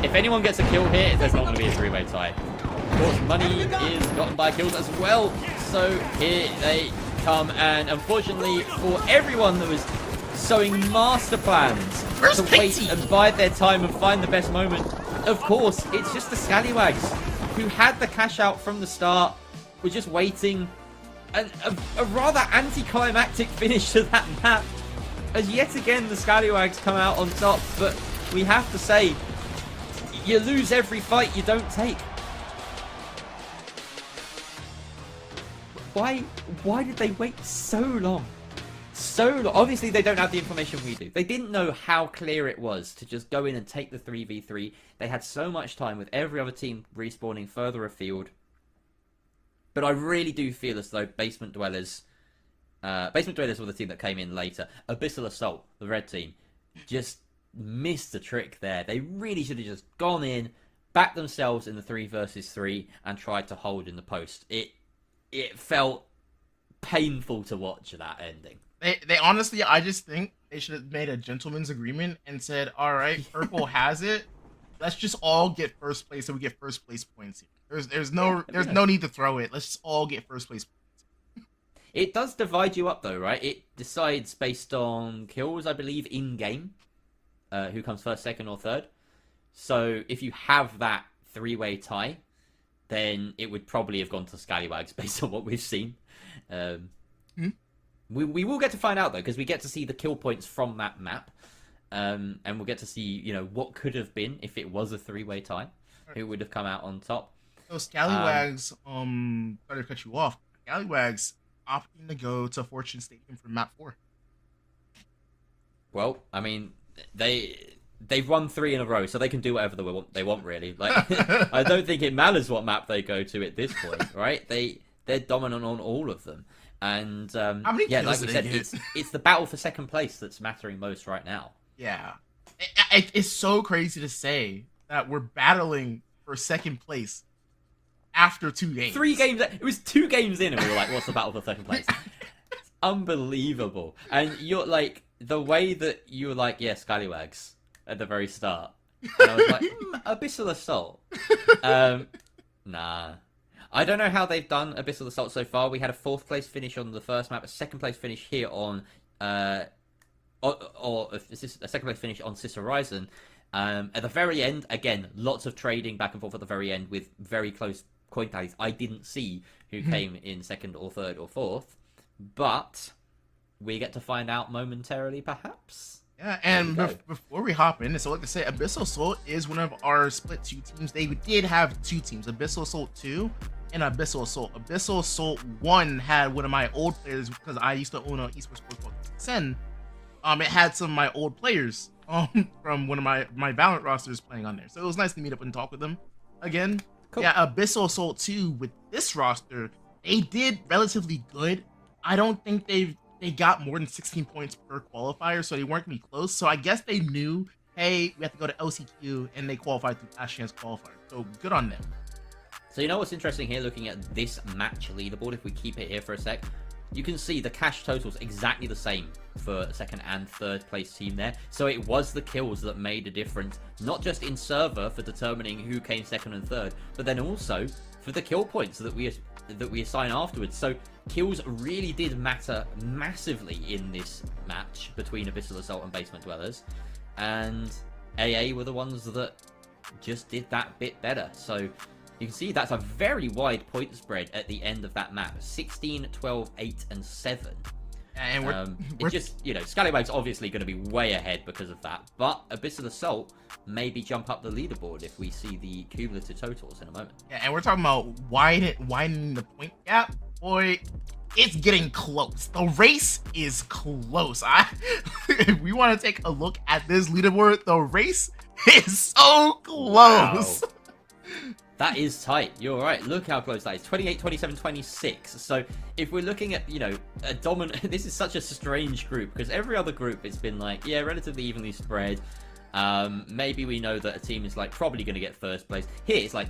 Speaker 8: If anyone gets a kill here, there's not going to be a 3-way tie. Of course, money is gotten by kills as well. So here they come, and unfortunately for everyone that was sowing master plans to wait and bide their time and find the best moment, of course, it's just the Scallywags who had the cash out from the start. We're just waiting. And a rather anticlimactic finish to that map, as yet again the Scallywags come out on top. But we have to say, you lose every fight you don't take. Why did they wait so long? so obviously they don't have the information we do. They didn't know how clear it was to just go in and take the 3v3. They had so much time with every other team respawning further afield. But I really do feel as though Basement Dwellers were the team that came in later. Abyssal Assault, the red team, just missed the trick there. They really should have just gone in, backed themselves in the 3 versus 3, and tried to hold in the post. It felt painful to watch that ending.
Speaker 9: They honestly, I just think they should have made a gentleman's agreement and said, all right, purple has it. Let's just all get first place so we get first place points here. There's no need to throw it. Let's just all get first place points.
Speaker 8: It does divide you up though, right? It decides based on kills, I believe, in game, who comes first, second, or third. So if you have that 3-way tie, then it would probably have gone to Scallywags based on what we've seen. We will get to find out though, because we get to see the kill points from that map, and we'll get to see what could have been if it was a 3-way tie, who would have come out on top.
Speaker 9: So Scallywags, sorry to cut you off. Scallywags opting to go to Fortune Stadium for map 4.
Speaker 8: Well, I mean, they've won 3 in a row, so they can do whatever they want really. Like, I don't think it matters what map they go to at this point, right? They're dominant on all of them. And
Speaker 9: how many kills
Speaker 8: like we
Speaker 9: did
Speaker 8: said,
Speaker 9: they get?
Speaker 8: it's the battle for second place that's mattering most right now.
Speaker 9: Yeah, it's so crazy to say that we're battling for second place after 2 games.
Speaker 8: 3 games. It was 2 games in, and we were like, "What's the battle for second place?" It's unbelievable. And you're like, the way that you were like, "Yeah, Scallywags" at the very start, and I was like, "Abyssal Assault." Nah. I don't know how they've done Abyssal Assault so far. We had a 4th place finish on the first map, a 2nd place finish here on, a 2nd place finish on Sis Horizon. At the very end, again, lots of trading back and forth at the very end with very close coin tallies. I didn't see who came in 2nd or 3rd or 4th, but we get to find out momentarily, perhaps.
Speaker 9: Yeah, and before we hop in, so like I said, Abyssal Assault is one of our split 2 teams. They did have 2 teams, Abyssal Assault 2 and Abyssal Assault. Abyssal Assault 1 had one of my old players, because I used to own an esports sports called Sen. It had some of my old players from one of my Valorant rosters playing on there. So it was nice to meet up and talk with them again. Cool. Yeah, Abyssal Assault 2 with this roster, they did relatively good. I don't think they got more than 16 points per qualifier, so they weren't gonna be close. So I guess they knew, hey, we have to go to LCQ, and they qualified through Last Chance qualifier. So good on them.
Speaker 8: So you know what's interesting here, looking at this match leaderboard, if we keep it here for a sec, you can see the cash totals exactly the same for 2nd and 3rd place team there. So it was the kills that made a difference, not just in server for determining who came 2nd and 3rd, but then also for the kill points that we assign afterwards. So kills really did matter massively in this match between Abyssal Assault and Basement Dwellers, and AA were the ones that just did that bit better. So you can see that's a very wide point spread at the end of that map. 16, 12, 8, and 7.
Speaker 9: And
Speaker 8: we're just, Scallywags obviously going to be way ahead because of that. But Abyssal Assault maybe jump up the leaderboard if we see the cumulative totals in a moment.
Speaker 9: Yeah, and we're talking about widening the point gap. Boy, it's getting close. The race is close. If we want to take a look at this leaderboard, the race is so close.
Speaker 8: Wow. That is tight. You're right. Look how close that is. 28, 27, 26. So if we're looking at, a dominant... This is such a strange group, because every other group it's been like, yeah, relatively evenly spread. Maybe we know that a team is like probably going to get first place. Here it's like,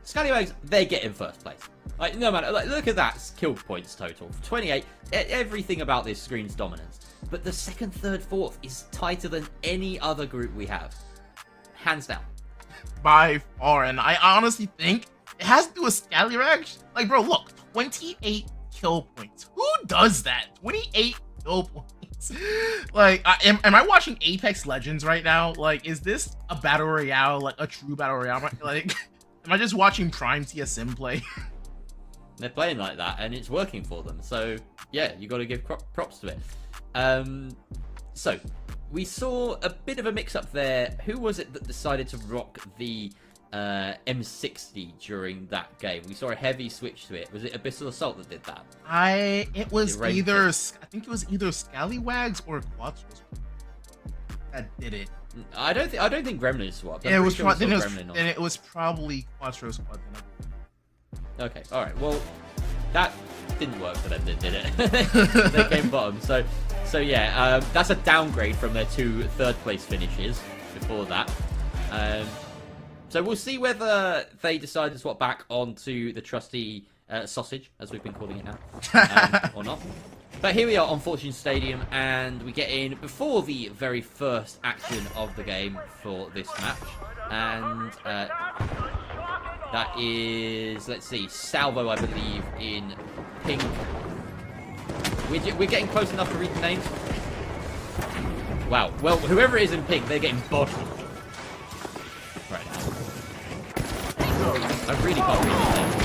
Speaker 8: Scallywags, they're getting first place. Like, no matter, like, look at that kill points total. 28. Everything about this screams dominance. But the 2nd, 3rd, 4th is tighter than any other group we have. Hands down.
Speaker 9: By far, and I honestly think it has to do with Scallywags. Like, bro, look, 28 kill points. Who does that? 28 kill points. Like, am I watching Apex Legends right now? Like, is this a battle royale, like a true battle royale? Like, am I just watching Prime TSM play?
Speaker 8: They're playing like that, and it's working for them. So, yeah, you got to give props to it. So, we saw a bit of a mix-up there. Who was it that decided to rock the M60 during that game. We saw a heavy switch to it. Was it Abyssal Assault that did that?
Speaker 9: It was either, I think it was either Scallywags or Quattro that did it.
Speaker 8: I don't think Gremlin swapped.
Speaker 9: Yeah, it was probably Quattro Squad.
Speaker 8: Okay, all right. Well, that didn't work for them, did it? They came bottom. So yeah, that's a downgrade from their 2 third-place finishes before that. So we'll see whether they decide to swap back onto the trusty sausage, as we've been calling it now, or not. But here we are on Fortune Stadium, and we get in before the very first action of the game for this match. And that is, let's see, Salvo, I believe, in pink. We're getting close enough to read the names. Wow. Well, whoever it is in pink, they're getting bodied. Right now. I really can't read these names.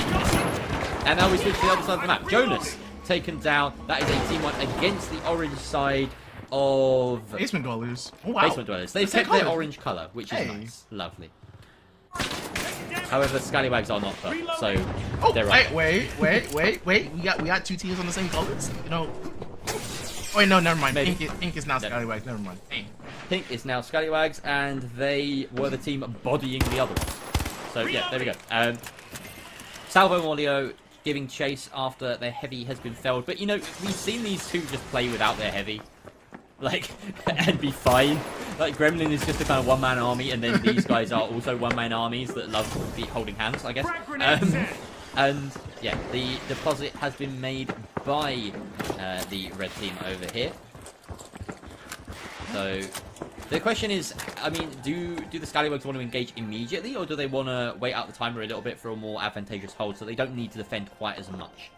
Speaker 8: And now we switch to the other side of the map. Jonas taken down. That is a team 1 against the orange side of
Speaker 9: Basement Dwellers. Oh, wow.
Speaker 8: Basement Dwellers. They've kept their orange colour, which is nice. Lovely. However, Scallywags are not purple, so they're right.
Speaker 9: Wait. We got 2 teams on the same colors. You know. Oh, wait, no, never mind. Pink is now Scallywags. Never mind.
Speaker 8: Pink is now Scallywags, and they were the team bodying the other one. So yeah, there we go. Salvo Molio giving chase after their heavy has been felled. But, you know, we've seen these two just play without their heavy. Like, and be fine. Like, Gremlin is just a kind of one-man army, and then these guys are also one-man armies that love to be holding hands, I guess. And, yeah, the deposit has been made by the red team over here. So, the question is, I mean, do the Scallywags want to engage immediately, or do they want to wait out the timer a little bit for a more advantageous hold so they don't need to defend quite as much?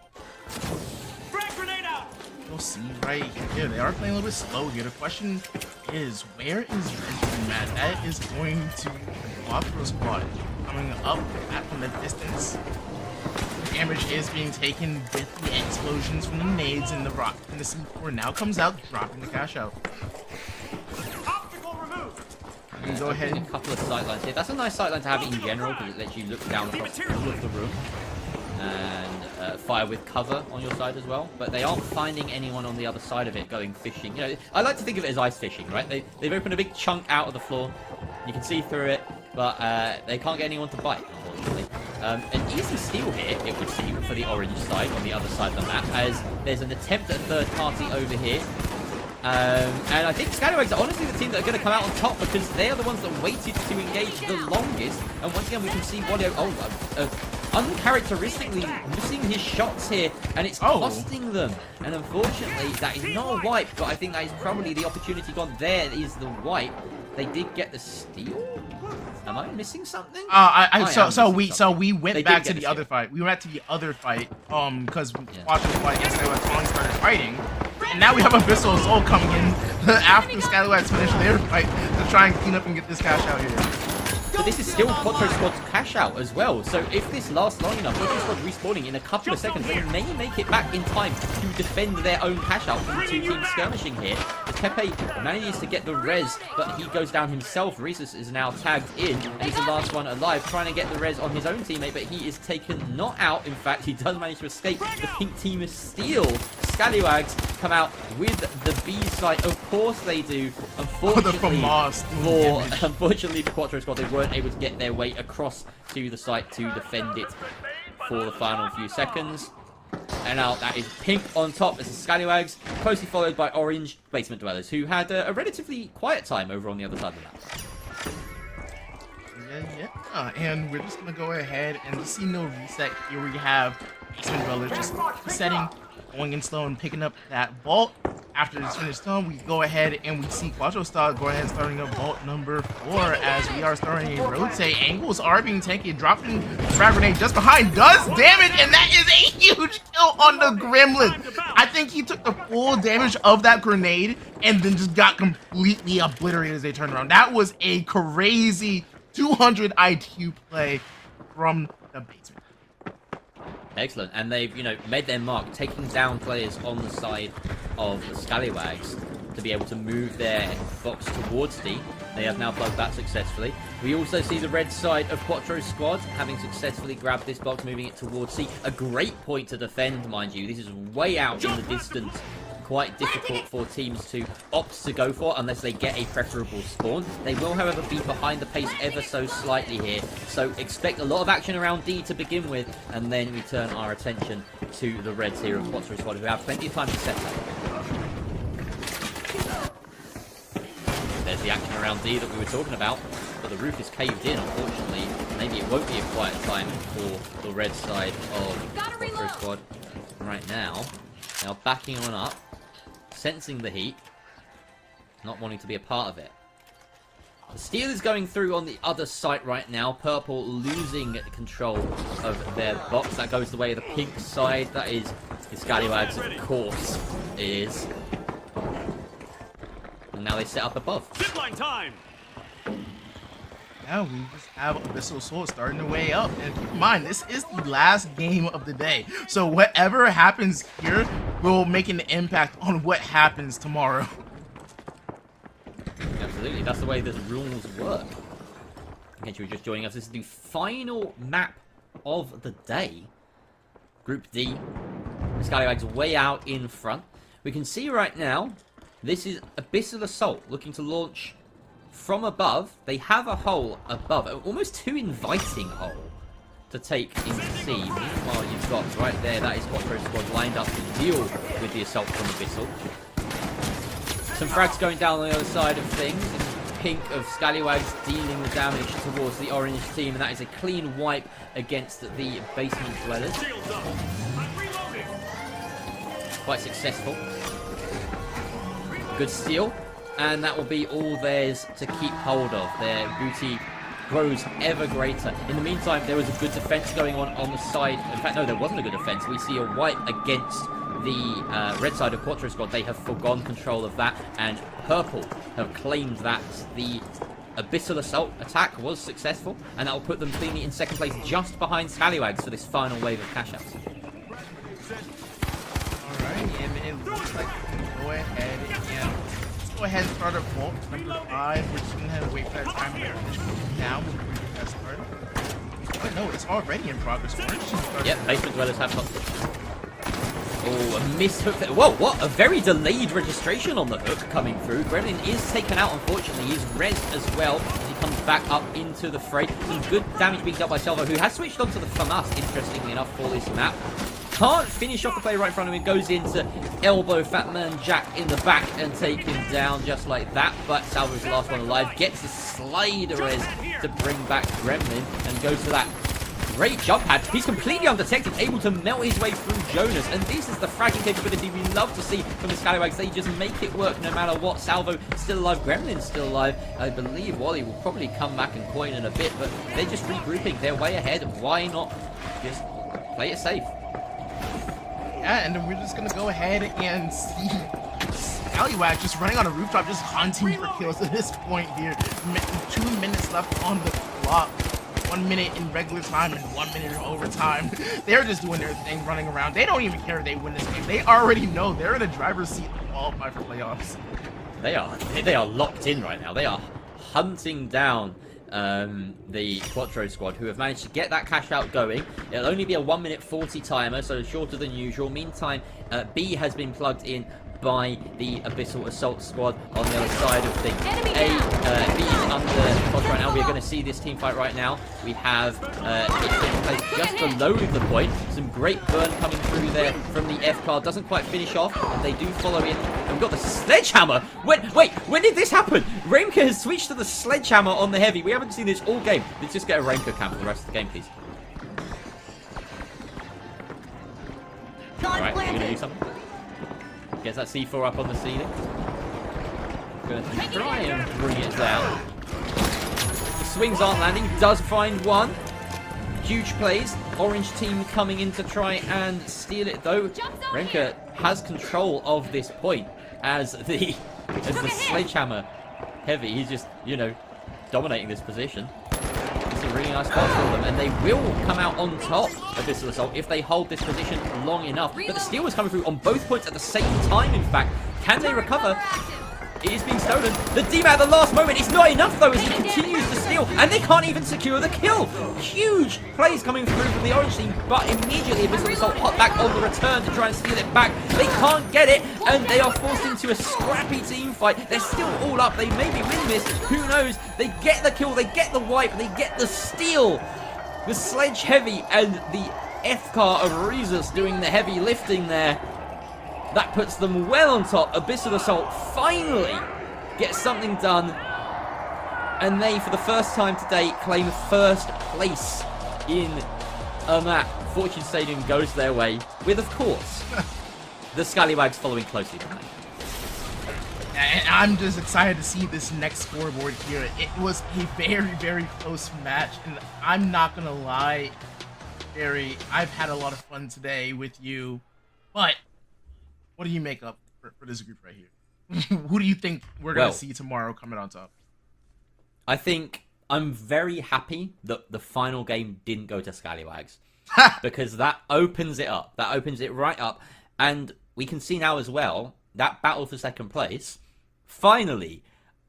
Speaker 9: You'll see right here. They are playing a little bit slow here. The question is, where is Benjamin at? That is going to the Quattro Squad. Coming up back from the distance. Damage is being taken with the explosions from the nades in the rock. And the C4 now comes out, dropping the cash out.
Speaker 8: You can go ahead and a couple of sightlines here. That's a nice sightline to have in general because it lets you look down across all of the room and fire with cover on your side as well. But they aren't finding anyone on the other side of it going fishing. You know, I like to think of it as ice fishing, right? They've opened a big chunk out of the floor. You can see through it, but they can't get anyone to bite, unfortunately. An easy steal here, it would seem, for the orange side on the other side of the map, as there's an attempt at a third party over here. And I think Scallywags are honestly the team that are going to come out on top because they are the ones that waited to engage the longest. And once again, we can see Wadio uncharacteristically missing his shots here, and it's costing them. And unfortunately, that is not a wipe, but I think that is probably the opportunity gone. There is the wipe. They did get the steal. Am I missing something?
Speaker 9: So we went back to the other fight. We went to the other fight because Quattro Squad and Scallywags started fighting. And now we have Abyssal Assault coming in after Scallywags finish their fight to try and clean up and get this cash out here.
Speaker 8: But this is still Quattro Squad's cash out as well. So if this lasts long enough, Quattro Squad respawning in a couple of seconds, they may make it back in time to defend their own cash out from the two teams skirmishing here. As Pepe manages to get the res, but he goes down himself. Rhesus is now tagged in, and he's the last one alive, trying to get the res on his own teammate, but he is taken not out. In fact, he does manage to escape. The pink team is steal. Scallywags come out with the B site. Of course they do. Unfortunately, for Quattro Squad, they weren't able to get their way across to the site to defend it for the final few seconds. And now that is pink on top as the Scallywags, closely followed by orange Basement Dwellers, who had a relatively quiet time over on the other side of the map.
Speaker 9: Yeah. And we're just going to go ahead and see no reset. Here we have Basement Dwellers just resetting, going in slow and picking up that vault. After it's finished done, we go ahead and we see Quattro Squad go ahead and starting up vault number 4 as we are starting a rotate. Angles are being taken, dropping frag grenade just behind, does damage, and that is a huge kill on the Gremlin. I think he took the full damage of that grenade and then just got completely obliterated as they turned around. That was a crazy 200 IQ play from the basement.
Speaker 8: Excellent, and they've, made their mark, taking down players on the side of the Scallywags to be able to move their box towards D. They have now plugged that successfully. We also see the red side of Quattro's squad having successfully grabbed this box, moving it towards C. A great point to defend, mind you. This is way out in the distance. Quite difficult for teams to opt to go for unless they get a preferable spawn. They will, however, be behind the pace ever so slightly here. So expect a lot of action around D to begin with, and then we turn our attention to the reds here of Quattro's squad, who have plenty of time to set up. There's the action around D that we were talking about, but the roof is caved in, unfortunately. Maybe it won't be a quiet time for the red side of Quattro's squad right now. Now backing on up, sensing the heat, not wanting to be a part of it. The Steel is going through on the other site right now. Purple losing control of their box. That goes the way of the pink side. That is the Scallywags, of course, is. And now they set up above.
Speaker 13: Zipline time!
Speaker 9: Now we just have Abyssal Soul starting their way up. And keep in mind, this is the last game of the day. So whatever happens here will make an impact on what happens tomorrow.
Speaker 8: Absolutely, that's the way the rules work. In case you were just joining us, this is the final map of the day. Group D. The Scallywags way out in front. We can see right now, this is Abyssal Assault looking to launch from above. They have a hole above, almost too inviting hole to take into C. Meanwhile, you've got right there, that is Quattro's squad lined up to deal with the assault from Abyssal. Some frags going down on the other side of things. This is pink of Scallywags dealing the damage towards the orange team, and that is a clean wipe against the basement dwellers. Quite successful. Good steal, and that will be all theirs to keep hold of. Their booty grows ever greater. In the meantime, there was a good defense going on the side. In fact, no, there wasn't a good defense. We see a wipe against the red side of Quattro squad. They have forgone control of that, and Purple have claimed that the Abyssal Assault attack was successful, and that will put them cleanly in second place, just behind Scallywags for this final wave of cash outs.
Speaker 9: Alright, and it looks like we go ahead and let's go ahead and start our vault number 5. We're just gonna have to wait for that time when the finish goes down before we get that started. Oh no, it's already in progress.
Speaker 8: Yep, basement dwellers have got. Oh, a missed hook there. Whoa, what? A very delayed registration on the hook coming through. Gremlin is taken out, unfortunately. He's rezzed as well as he comes back up into the fray. Some good damage being dealt by Salvo, who has switched onto the FAMAS, interestingly enough, for this map. Can't finish off the play right in front of him. Goes into elbow Fat Man Jack in the back and take him down just like that. But Salvo's the last one alive. Gets the slide res to bring back Gremlin and goes for that great jump pad. He's completely undetected, able to melt his way through Jonas, and this is the fragging capability we love to see from the Scallywags. They just make it work no matter what. Salvo still alive, Gremlin's still alive. I believe Wally will probably come back and coin in a bit, but they're just regrouping. They're way ahead. Why not just play it safe?
Speaker 9: Yeah, and then we're just gonna go ahead and see Scallywag just running on a rooftop, just hunting for kills at this point here. 2 minutes left on the clock. 1 minute in regular time and 1 minute in overtime. They're just doing their thing, running around. They don't even care if they win this game. They already know they're in the driver's seat to qualify for playoffs.
Speaker 8: They are locked in right now. They are hunting down the Quattro squad, who have managed to get that cash out going. It'll only be a 1 minute 40 timer, so shorter than usual. Meantime, B has been plugged in by the Abyssal Assault squad on the other side of things. B is under Quattro right now. We're going to see this team fight right now. We have it taking place just below the point. Some great burn coming through there from the F card. Doesn't quite finish off, and they do follow in. And we've got the sledgehammer. Wait, when did this happen? Raimka has switched to the sledgehammer on the heavy. We haven't seen this all game. Let's just get a Raimka cam for the rest of the game, please. Alright, we're going to do something. Gets that C4 up on the ceiling. Going to try and bring it down. The swings aren't landing. Does find one. Huge plays. Orange team coming in to try and steal it, though. Renka has control of this point as the sledgehammer heavy. He's just, dominating this position. It's a really nice spot for them, and they will come out on top of this assault if they hold this position long enough. But the steal was coming through on both points at the same time, in fact. Can they recover? It is being stolen. The D-Man at the last moment. It's not enough, though, as he continues to steal. And they can't even secure the kill. Huge plays coming through from the orange team. But immediately, Abyssal Assault hot back on the return to try and steal it back. They can't get it. And they are forced into a scrappy team fight. They're still all up. They maybe win this. Who knows? They get the kill. They get the wipe. They get the steal. The Sledge Heavy and the F-Car of Rezus doing the heavy lifting there. That puts them well on top. Abyssal Assault finally gets something done. And they, for the first time today, claim first place in a map. Fortune Stadium goes their way, with, of course, the Scallywags following closely behind.
Speaker 9: And I'm just excited to see this next scoreboard here. It was a very, very close match. And I'm not going to lie, Barry, I've had a lot of fun today with you. But what do you make up for this group right here? Who do you think we're going to see tomorrow coming on top?
Speaker 8: I think I'm very happy that the final game didn't go to Scallywags. Because that opens it up. That opens it right up. And we can see now as well, that battle for second place, finally,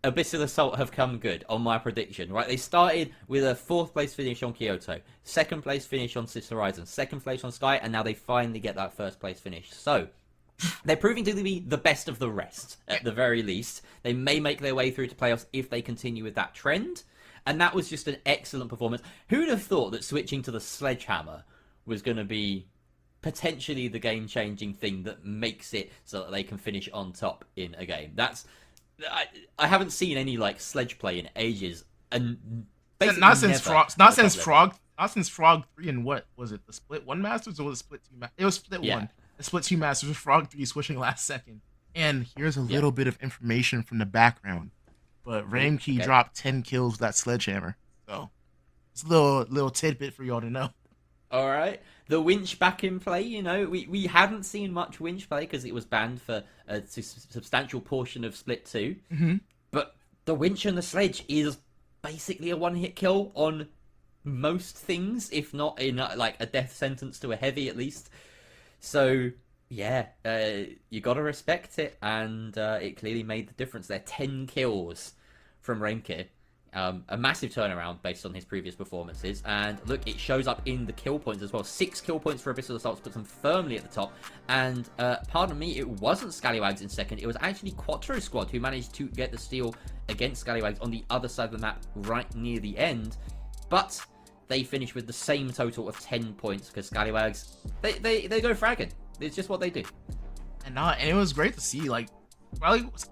Speaker 8: Abyssal Assault have come good on my prediction, right? They started with a 4th place finish on Kyoto, 2nd place finish on Six Horizons, 2nd place on Sky, and now they finally get that 1st place finish. So, they're proving to be the best of the rest, at the very least. They may make their way through to playoffs if they continue with that trend. And that was just an excellent performance. Who'd have thought that switching to the Sledgehammer was going to be potentially the game-changing thing that makes it so that they can finish on top in a game? I haven't seen any like sledge play in ages, and
Speaker 9: not since Frog 3 and what was it? The Split 1 Masters or was it Split 2? It was Split 1. The Split 2 Masters with Frog 3 switching last second. And here's a little bit of information from the background. But Ramkey dropped 10 kills with that sledgehammer. So it's a little tidbit for y'all to know.
Speaker 8: All right. The winch back in play, you know, we hadn't seen much winch play because it was banned for a substantial portion of Split 2.
Speaker 9: Mm-hmm.
Speaker 8: But the winch and the sledge is basically a one-hit kill on most things, if not in like a death sentence to a heavy at least. So, yeah, you got to respect it, and it clearly made the difference there. 10 kills from Raimke. A massive turnaround based on his previous performances, and look, it shows up in the kill points as well. 6 kill points for Abyssal Assault puts them firmly at the top, and pardon me, it wasn't Scallywags in second, it was actually Quattro Squad who managed to get the steal against Scallywags on the other side of the map right near the end, but they finished with the same total of 10 points because Scallywags, they go fragging. It's just what they do.
Speaker 9: And it was great to see, like, Scallywags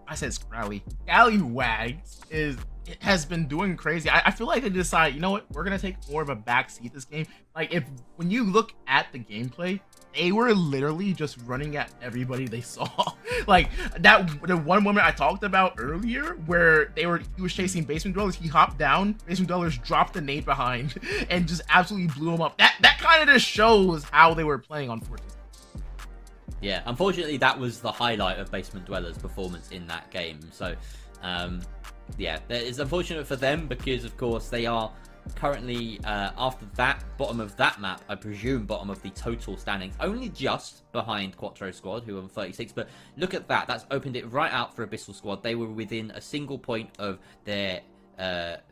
Speaker 9: has been doing crazy. I feel like they decide, you know what, we're gonna take more of a backseat this game. Like, when you look at the gameplay, they were literally just running at everybody they saw. Like the one moment I talked about earlier where he was chasing basement dwellers, he hopped down, basement dwellers dropped the nade behind and just absolutely blew him up. That kind of just shows how they were playing on Fortress.
Speaker 8: Yeah, unfortunately that was the highlight of Basement Dwellers' performance in that game. So, yeah, it's unfortunate for them because, of course, they are currently, after that, bottom of that map, I presume bottom of the total standings, only just behind Quattro Squad, who are on 36, but look at that, that's opened it right out for Abyssal Squad. They were within a single point of their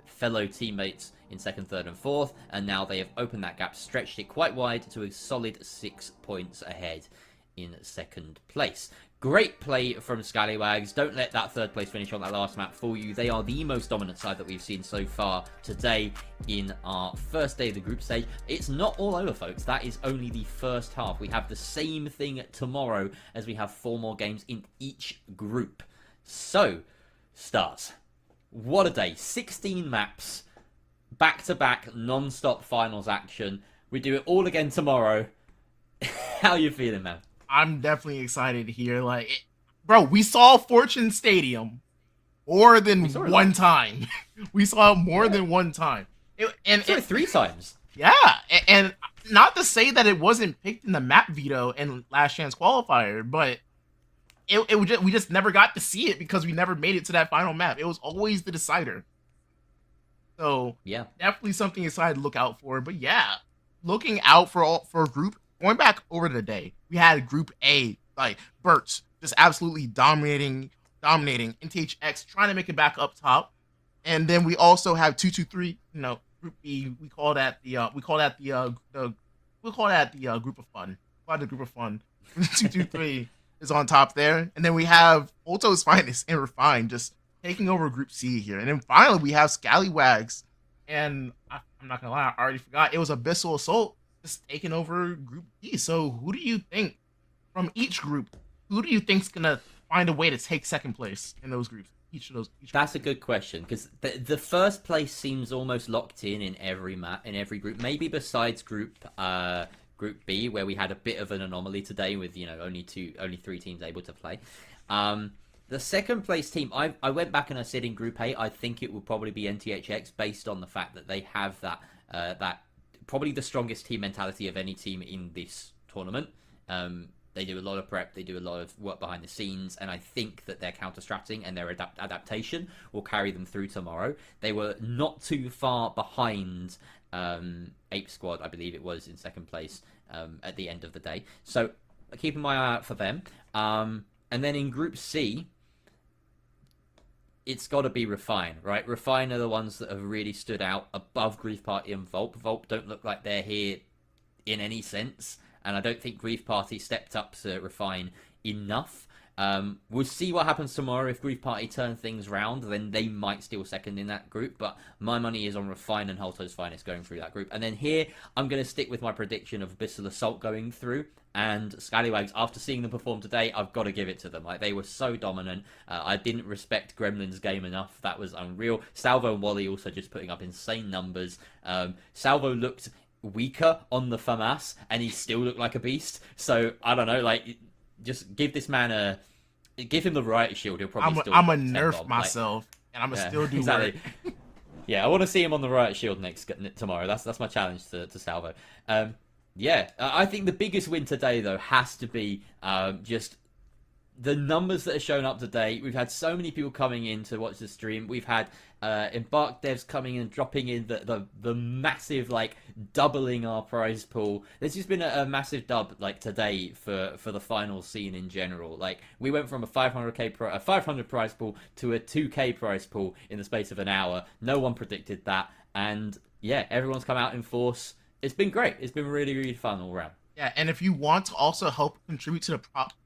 Speaker 8: fellow teammates in second, third, and fourth, and now they have opened that gap, stretched it quite wide to a solid 6 points ahead in second place. Great play from Scallywags. Don't let that third place finish on that last map fool you. They are the most dominant side that we've seen so far today in our first day of the group stage. It's not all over, folks. That is only the first half. We have the same thing tomorrow as we have 4 more games in each group. So, Stars, what a day. 16 maps, back-to-back non-stop finals action. We do it all again tomorrow. How are you feeling, man?
Speaker 9: I'm definitely excited to hear, like, bro, we saw Fortune Stadium more than one time. We saw it more than one time. And
Speaker 8: 3 times.
Speaker 9: Yeah, and not to say that it wasn't picked in the map veto and last chance qualifier, but we just never got to see it because we never made it to that final map. It was always the decider. So
Speaker 8: yeah,
Speaker 9: definitely something excited to look out for. But yeah, looking out for group. Going back over the day, we had Group A, like Bert's just absolutely dominating dominating. NTHX trying to make it back up top, and then we also have 223. You know, Group B. We call that the group of fun. We call it the group of fun. 223 is on top there, and then we have Ulto's Finest and Refine just taking over Group C here, and then finally we have Scallywags, and I'm not gonna lie, I already forgot it was Abyssal Assault just taking over Group D. So who do you think from each group? Who do you think's gonna find a way to take second place in those groups?
Speaker 8: That's a good question, because the first place seems almost locked in every group. Maybe besides Group B, where we had a bit of an anomaly today with only 3 teams able to play. The second place team, I went back and I said in Group A, I think it will probably be NTHX based on the fact that they have that probably the strongest team mentality of any team in this tournament. They do a lot of prep, they do a lot of work behind the scenes, and I think that their counter-stratting and their adaptation will carry them through tomorrow. They were not too far behind Ape Squad, I believe it was, in second place at the end of the day. So keeping my eye out for them. And then in Group C, it's got to be Refine, right? Refine are the ones that have really stood out above Grief Party and Volp. Volp don't look like they're here in any sense, and I don't think Grief Party stepped up to Refine enough. We'll see what happens tomorrow. If Grief Party turn things round, then they might steal second in that group, but my money is on Refine and Holto's Finest going through that group. And then here, I'm going to stick with my prediction of Abyssal Assault going through, and Scallywags, after seeing them perform today, I've got to give it to them. Like, they were so dominant. I didn't respect Gremlin's game enough. That was unreal. Salvo and Wally also just putting up insane numbers. Salvo looked weaker on the FAMAS, and he still looked like a beast. So, I don't know, like, just give this man give him the riot shield. He'll probably
Speaker 9: I'm a nerf myself, and I'm gonna still do
Speaker 8: exactly. Yeah, I want to see him on the riot shield tomorrow. That's my challenge to Salvo. I think the biggest win today, though, has to be just the numbers that are shown up today. We've had so many people coming in to watch the stream. We've had Embark devs coming in and dropping in the massive, like, doubling our prize pool. There's just been a massive dub, like, today for the final scene in general. Like, we went from a 500 prize pool to a 2K prize pool in the space of an hour. No one predicted that, and yeah, everyone's come out in force. It's been great. It's been really, really fun all around.
Speaker 9: Yeah, and if you want to also help contribute to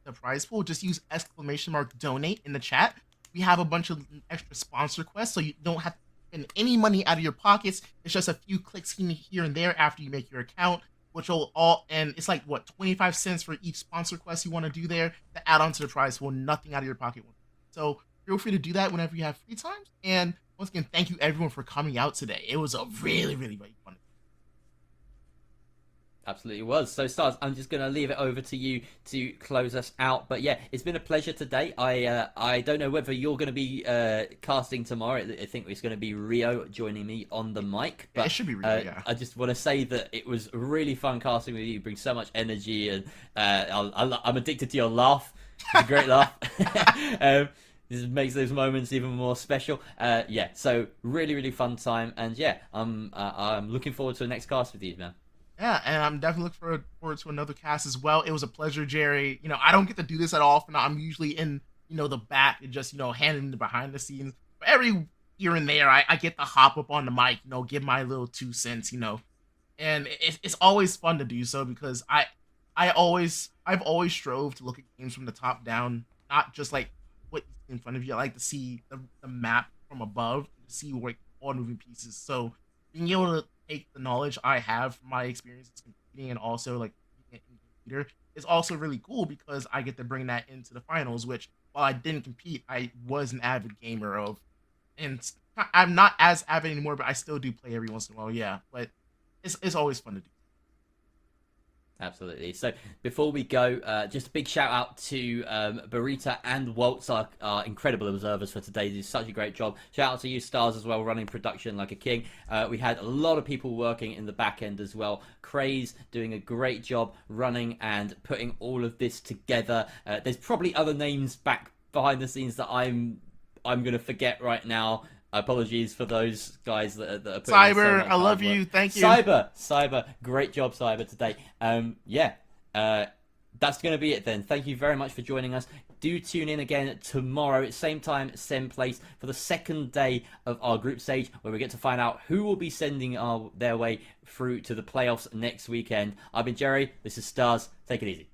Speaker 9: the prize pool, just use !donate in the chat. We have a bunch of extra sponsor quests, so you don't have to spend any money out of your pockets. It's just a few clicks here and there after you make your account, which will and it's like, what, 25 cents for each sponsor quest you want to do there to add on to the prize pool, nothing out of your pocket. So feel free to do that whenever you have free time. And once again, thank you everyone for coming out today. It was a really, really, really fun.
Speaker 8: Absolutely was. So, Stars, I'm just going to leave it over to you to close us out. But yeah, it's been a pleasure today. I don't know whether you're going to be casting tomorrow. I think it's going to be Rio joining me on the mic. But
Speaker 9: it should be Rio, yeah.
Speaker 8: I just want to say that it was really fun casting with you. You bring so much energy, and I'm addicted to your laugh. It's a great laugh. This makes those moments even more special. So really, really fun time. And yeah, I'm looking forward to the next cast with you, man.
Speaker 9: Yeah, and I'm definitely looking forward to another cast as well. It was a pleasure, Jerry. I don't get to do this at all. I'm usually in, the back and just, handling the behind the scenes. But every here and there, I get to hop up on the mic, give my little 2 cents, And it's always fun to do so because I've always strove to look at games from the top down, not just like what you see in front of you. I like to see the map from above, to see like all moving pieces. So being able to take the knowledge I have from my experiences competing and also like being a computer is also really cool because I get to bring that into the finals, which while I didn't compete, I was an avid gamer of, and I'm not as avid anymore, but I still do play every once in a while. Yeah, but it's always fun to do.
Speaker 8: Absolutely. So before we go, just a big shout out to Burrita and Waltz, our incredible observers for today. They did such a great job. Shout out to you, Stars, as well, running production like a king. We had a lot of people working in the back end as well. Craze doing a great job running and putting all of this together. There's probably other names back behind the scenes that I'm going to forget right now. Apologies for those guys that are putting
Speaker 9: Cyber, I love you. Thank you.
Speaker 8: Cyber, great job, Cyber, today. That's going to be it then. Thank you very much for joining us. Do tune in again tomorrow at same time, same place for the second day of our group stage, where we get to find out who will be sending their way through to the playoffs next weekend. I've been Jerry. This is Stars. Take it easy.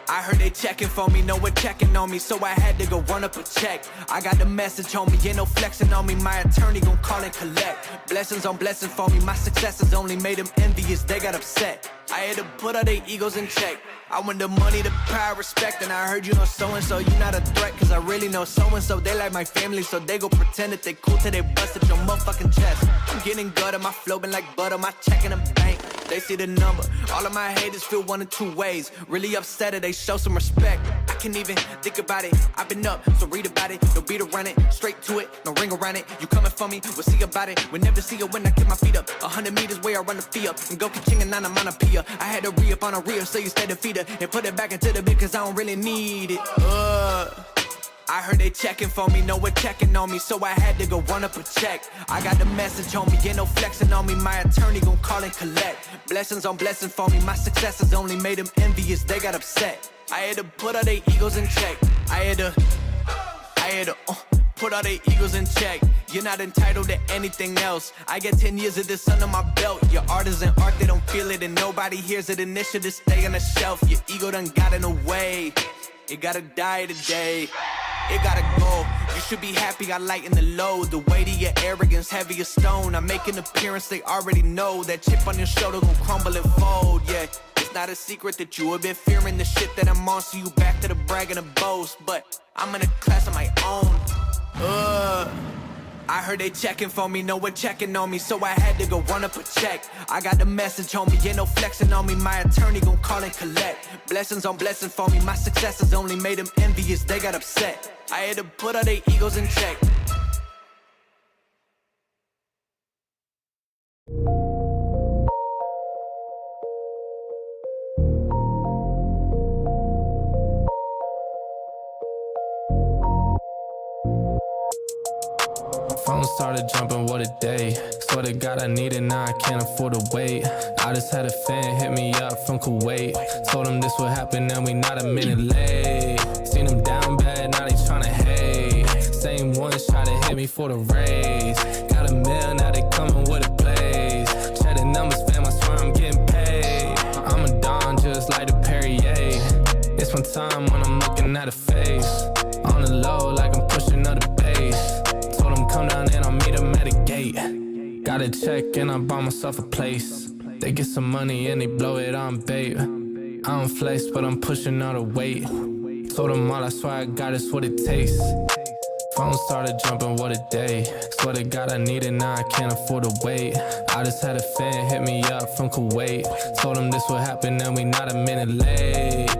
Speaker 6: I heard they checking for me, no one checking on me, so I had to go run up a check. I got the message on me, ain't no flexing on me, my attorney gon' call and collect. Blessings on blessings for me, my successes only made them envious, they got upset. I had to put all their egos in check. I want the money, the power, respect, and I heard you know so-and-so, you not a threat, cause I really know so-and-so, they like my family, so they go pretend that they cool till they busted your motherfucking chest. I'm getting gutter, my flow been like butter, my check in the bank, they see the number. All of my haters feel one of two ways, really upset or they show some respect. I can't even think about it, I've been up, so read about it, no beat around it, straight to it, no ring around it. You coming for me, we'll see about it, we'll never see it when I get my feet up. 100 meters where I run the fee up, and go ka-ching and I'm on a pia. I had to re-up on a reel, so you stay the feeder, and put it back into the bit, cause I don't really need it. I heard they checking for me, no one checking on me, so I had to go run up a check. I got the message on me, ain't no flexing on me, my attorney gon' call and collect. Blessings on blessings for me, my successes only made them envious, they got upset. I had to put all their egos in check. I had to put all their egos in check. You're not entitled to anything else. I get 10 years of this under my belt. Your art isn't art, they don't feel it, and nobody hears it. Initiative stay on the shelf. Your ego done got in the way. It gotta die today. It gotta go. You should be happy I lighten the load. The weight of your arrogance, heavy as stone. I make an appearance, they already know. That chip on your shoulder gon' crumble and fold, yeah. It's not a secret that you have been fearing the shit that I'm on, so you back to the brag and the boast. But I'm in a class of my own. I heard they checking for me, no one checking on me, so I had to go run up a check. I got the message on me, ain't no flexing on me, my attorney gon' call and collect. Blessings on blessings for me, my successes only made them envious, they got upset. I had to put all their egos in check.
Speaker 7: Phone started jumping, what a day. Swear to God I need it, now I can't afford to wait. I just had a fan hit me up from Kuwait. Told him this would happen and we not a minute late. Seen him down bad, now they tryna hate. Same ones try to hit me for the raise. Got a mill, now they coming with a blaze. Check the numbers, fam, I swear I'm getting paid. I'm a Don just like the Perrier. It's my time when I'm looking at a face. On the low like I'm pushing up the bass. Come down and I'll meet them at a gate. Got a check and I bought myself a place. They get some money and they blow it on bait. I don't flex but I'm pushing all the weight. Told them all I swear I got it's what it takes. Phone started jumping, what a day. Swear to God I need it, now I can't afford to wait. I just had a fan hit me up from Kuwait. Told him this would happen and we not a minute late.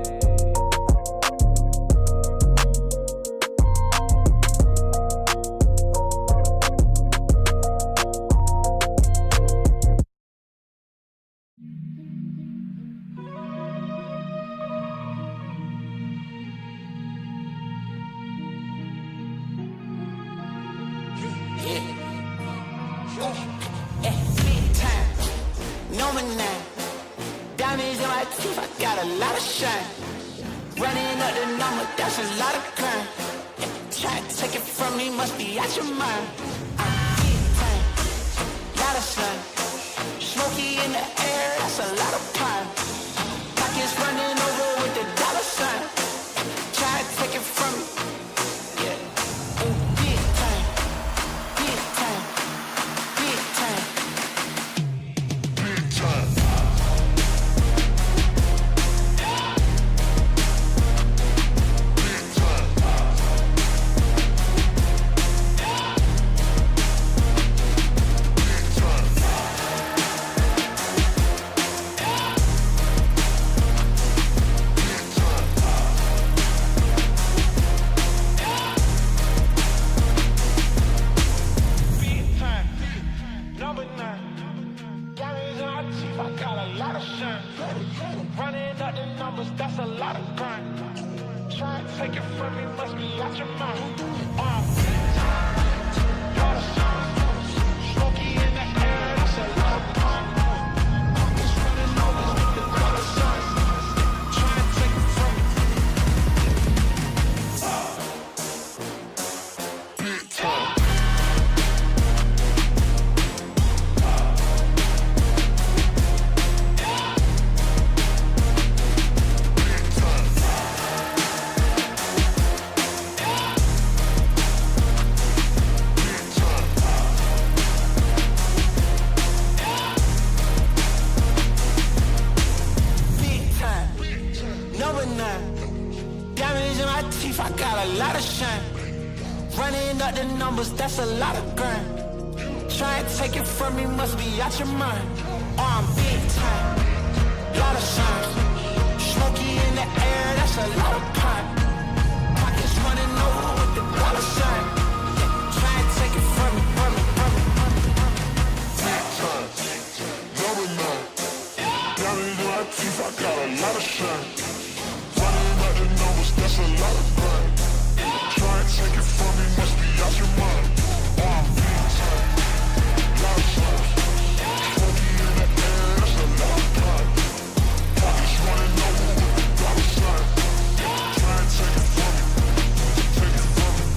Speaker 11: teeth, I got a lot of shine. Running up the numbers, that's a lot of grind. Try and take it from me, must be out your mind. Lot of shine. Smoky in the air, that's a lot of grind. Pockets running over with the dollar signs. Try and take it from me.
Speaker 3: Big time.
Speaker 11: Big time. Number 9. Diamonds in my teeth, I got a lot of shine. Running up the numbers, that's a lot of grind. Try and take it from me, must be out your mind. I'm big time. Lot of shine. Smoky in the air, that's a lot of pine. Pockets running over with the dollar sign. Try and take it from me, from me, from me, from me.
Speaker 3: Big time. Number 9. Diamonds in my teeth, I got a lot of shine. Running back the numbers, that's a lot of grind. Try and take it from me, must be out your mind. Big time. Lot of shine. Smoky in the air, that's a lot of grind. Pockets running over with the dollar sign. Try and take it from me. Take it from me.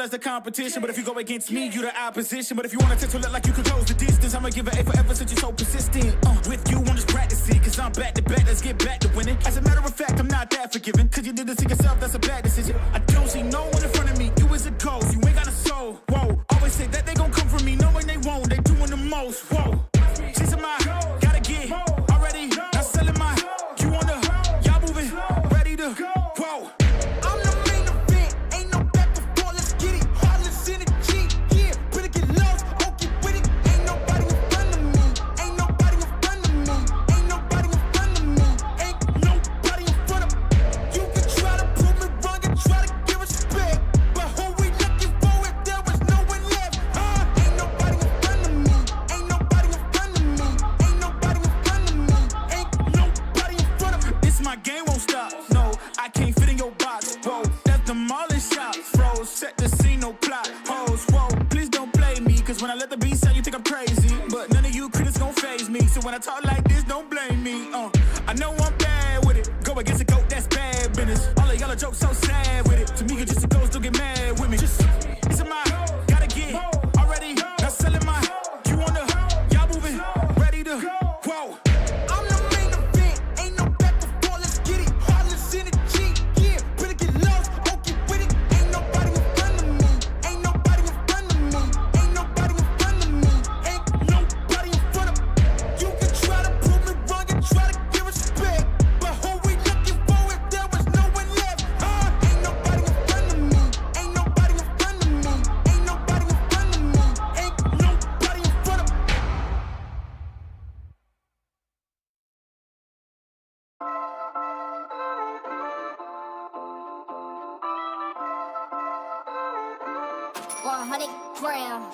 Speaker 5: as the competition. But if you go against me, you the opposition. But if you wanna test to look like you can close the distance, I'ma give it A forever since you're so persistent. With you, I'm just practicing, cause I'm back to back, let's get back to winning. As a matter of fact, I'm not that forgiving, cause you did this to yourself, that's a bad decision. I don't see no one in front of me, you is a ghost, you ain't got a soul. Whoa, always say that they gon' come for me, knowing they won't, they doing the most. Whoa, chasing my, gotta get already, not selling my, you on the, y'all moving, ready to, whoa.
Speaker 11: I'm the main event, ain't no back and forth, let's get it. Heartless energy, yeah, better get lost, oh get with it. Ain't nobody in front of me, ain't nobody in front of me, ain't nobody in front of me, ain't nobody in front of me. You can try to prove me wrong and try to give respect, but who we looking for if there was no one left? Ain't nobody in front of me, ain't nobody in front of me, ain't nobody in front of me, ain't nobody in front of me.
Speaker 5: This my game won't stop. No, I can't fit in your box. Whoa, that's demolishing shots. Froze, set the scene, no plot. Pose, whoa, please don't play me. Cause when I let the beat sound, you think I'm crazy. But none of you critics gon' phase me. So when I talk like this, don't blame me. I know I'm bad with it. Go against a goat, that's bad business. All of y'all are jokes so sad with it. To me, you're just a ghost, don't get mad with me. Just, it's a my, gotta get already. Not selling my, you on the, y'all moving, ready to, whoa.
Speaker 11: I'm the main event, ain't no back and forth, let's get it. Heartless energy, yeah, better get lost, oh get with it. Ain't nobody in front of me, ain't nobody in front of me, ain't nobody in front of me, ain't nobody in front of me. You can try to prove me wrong and try to give respect, but who we looking for if there was no one left? Ain't nobody in front of me, ain't nobody in front of me, ain't nobody in front of me, ain't nobody in front of me.
Speaker 4: $100 grand.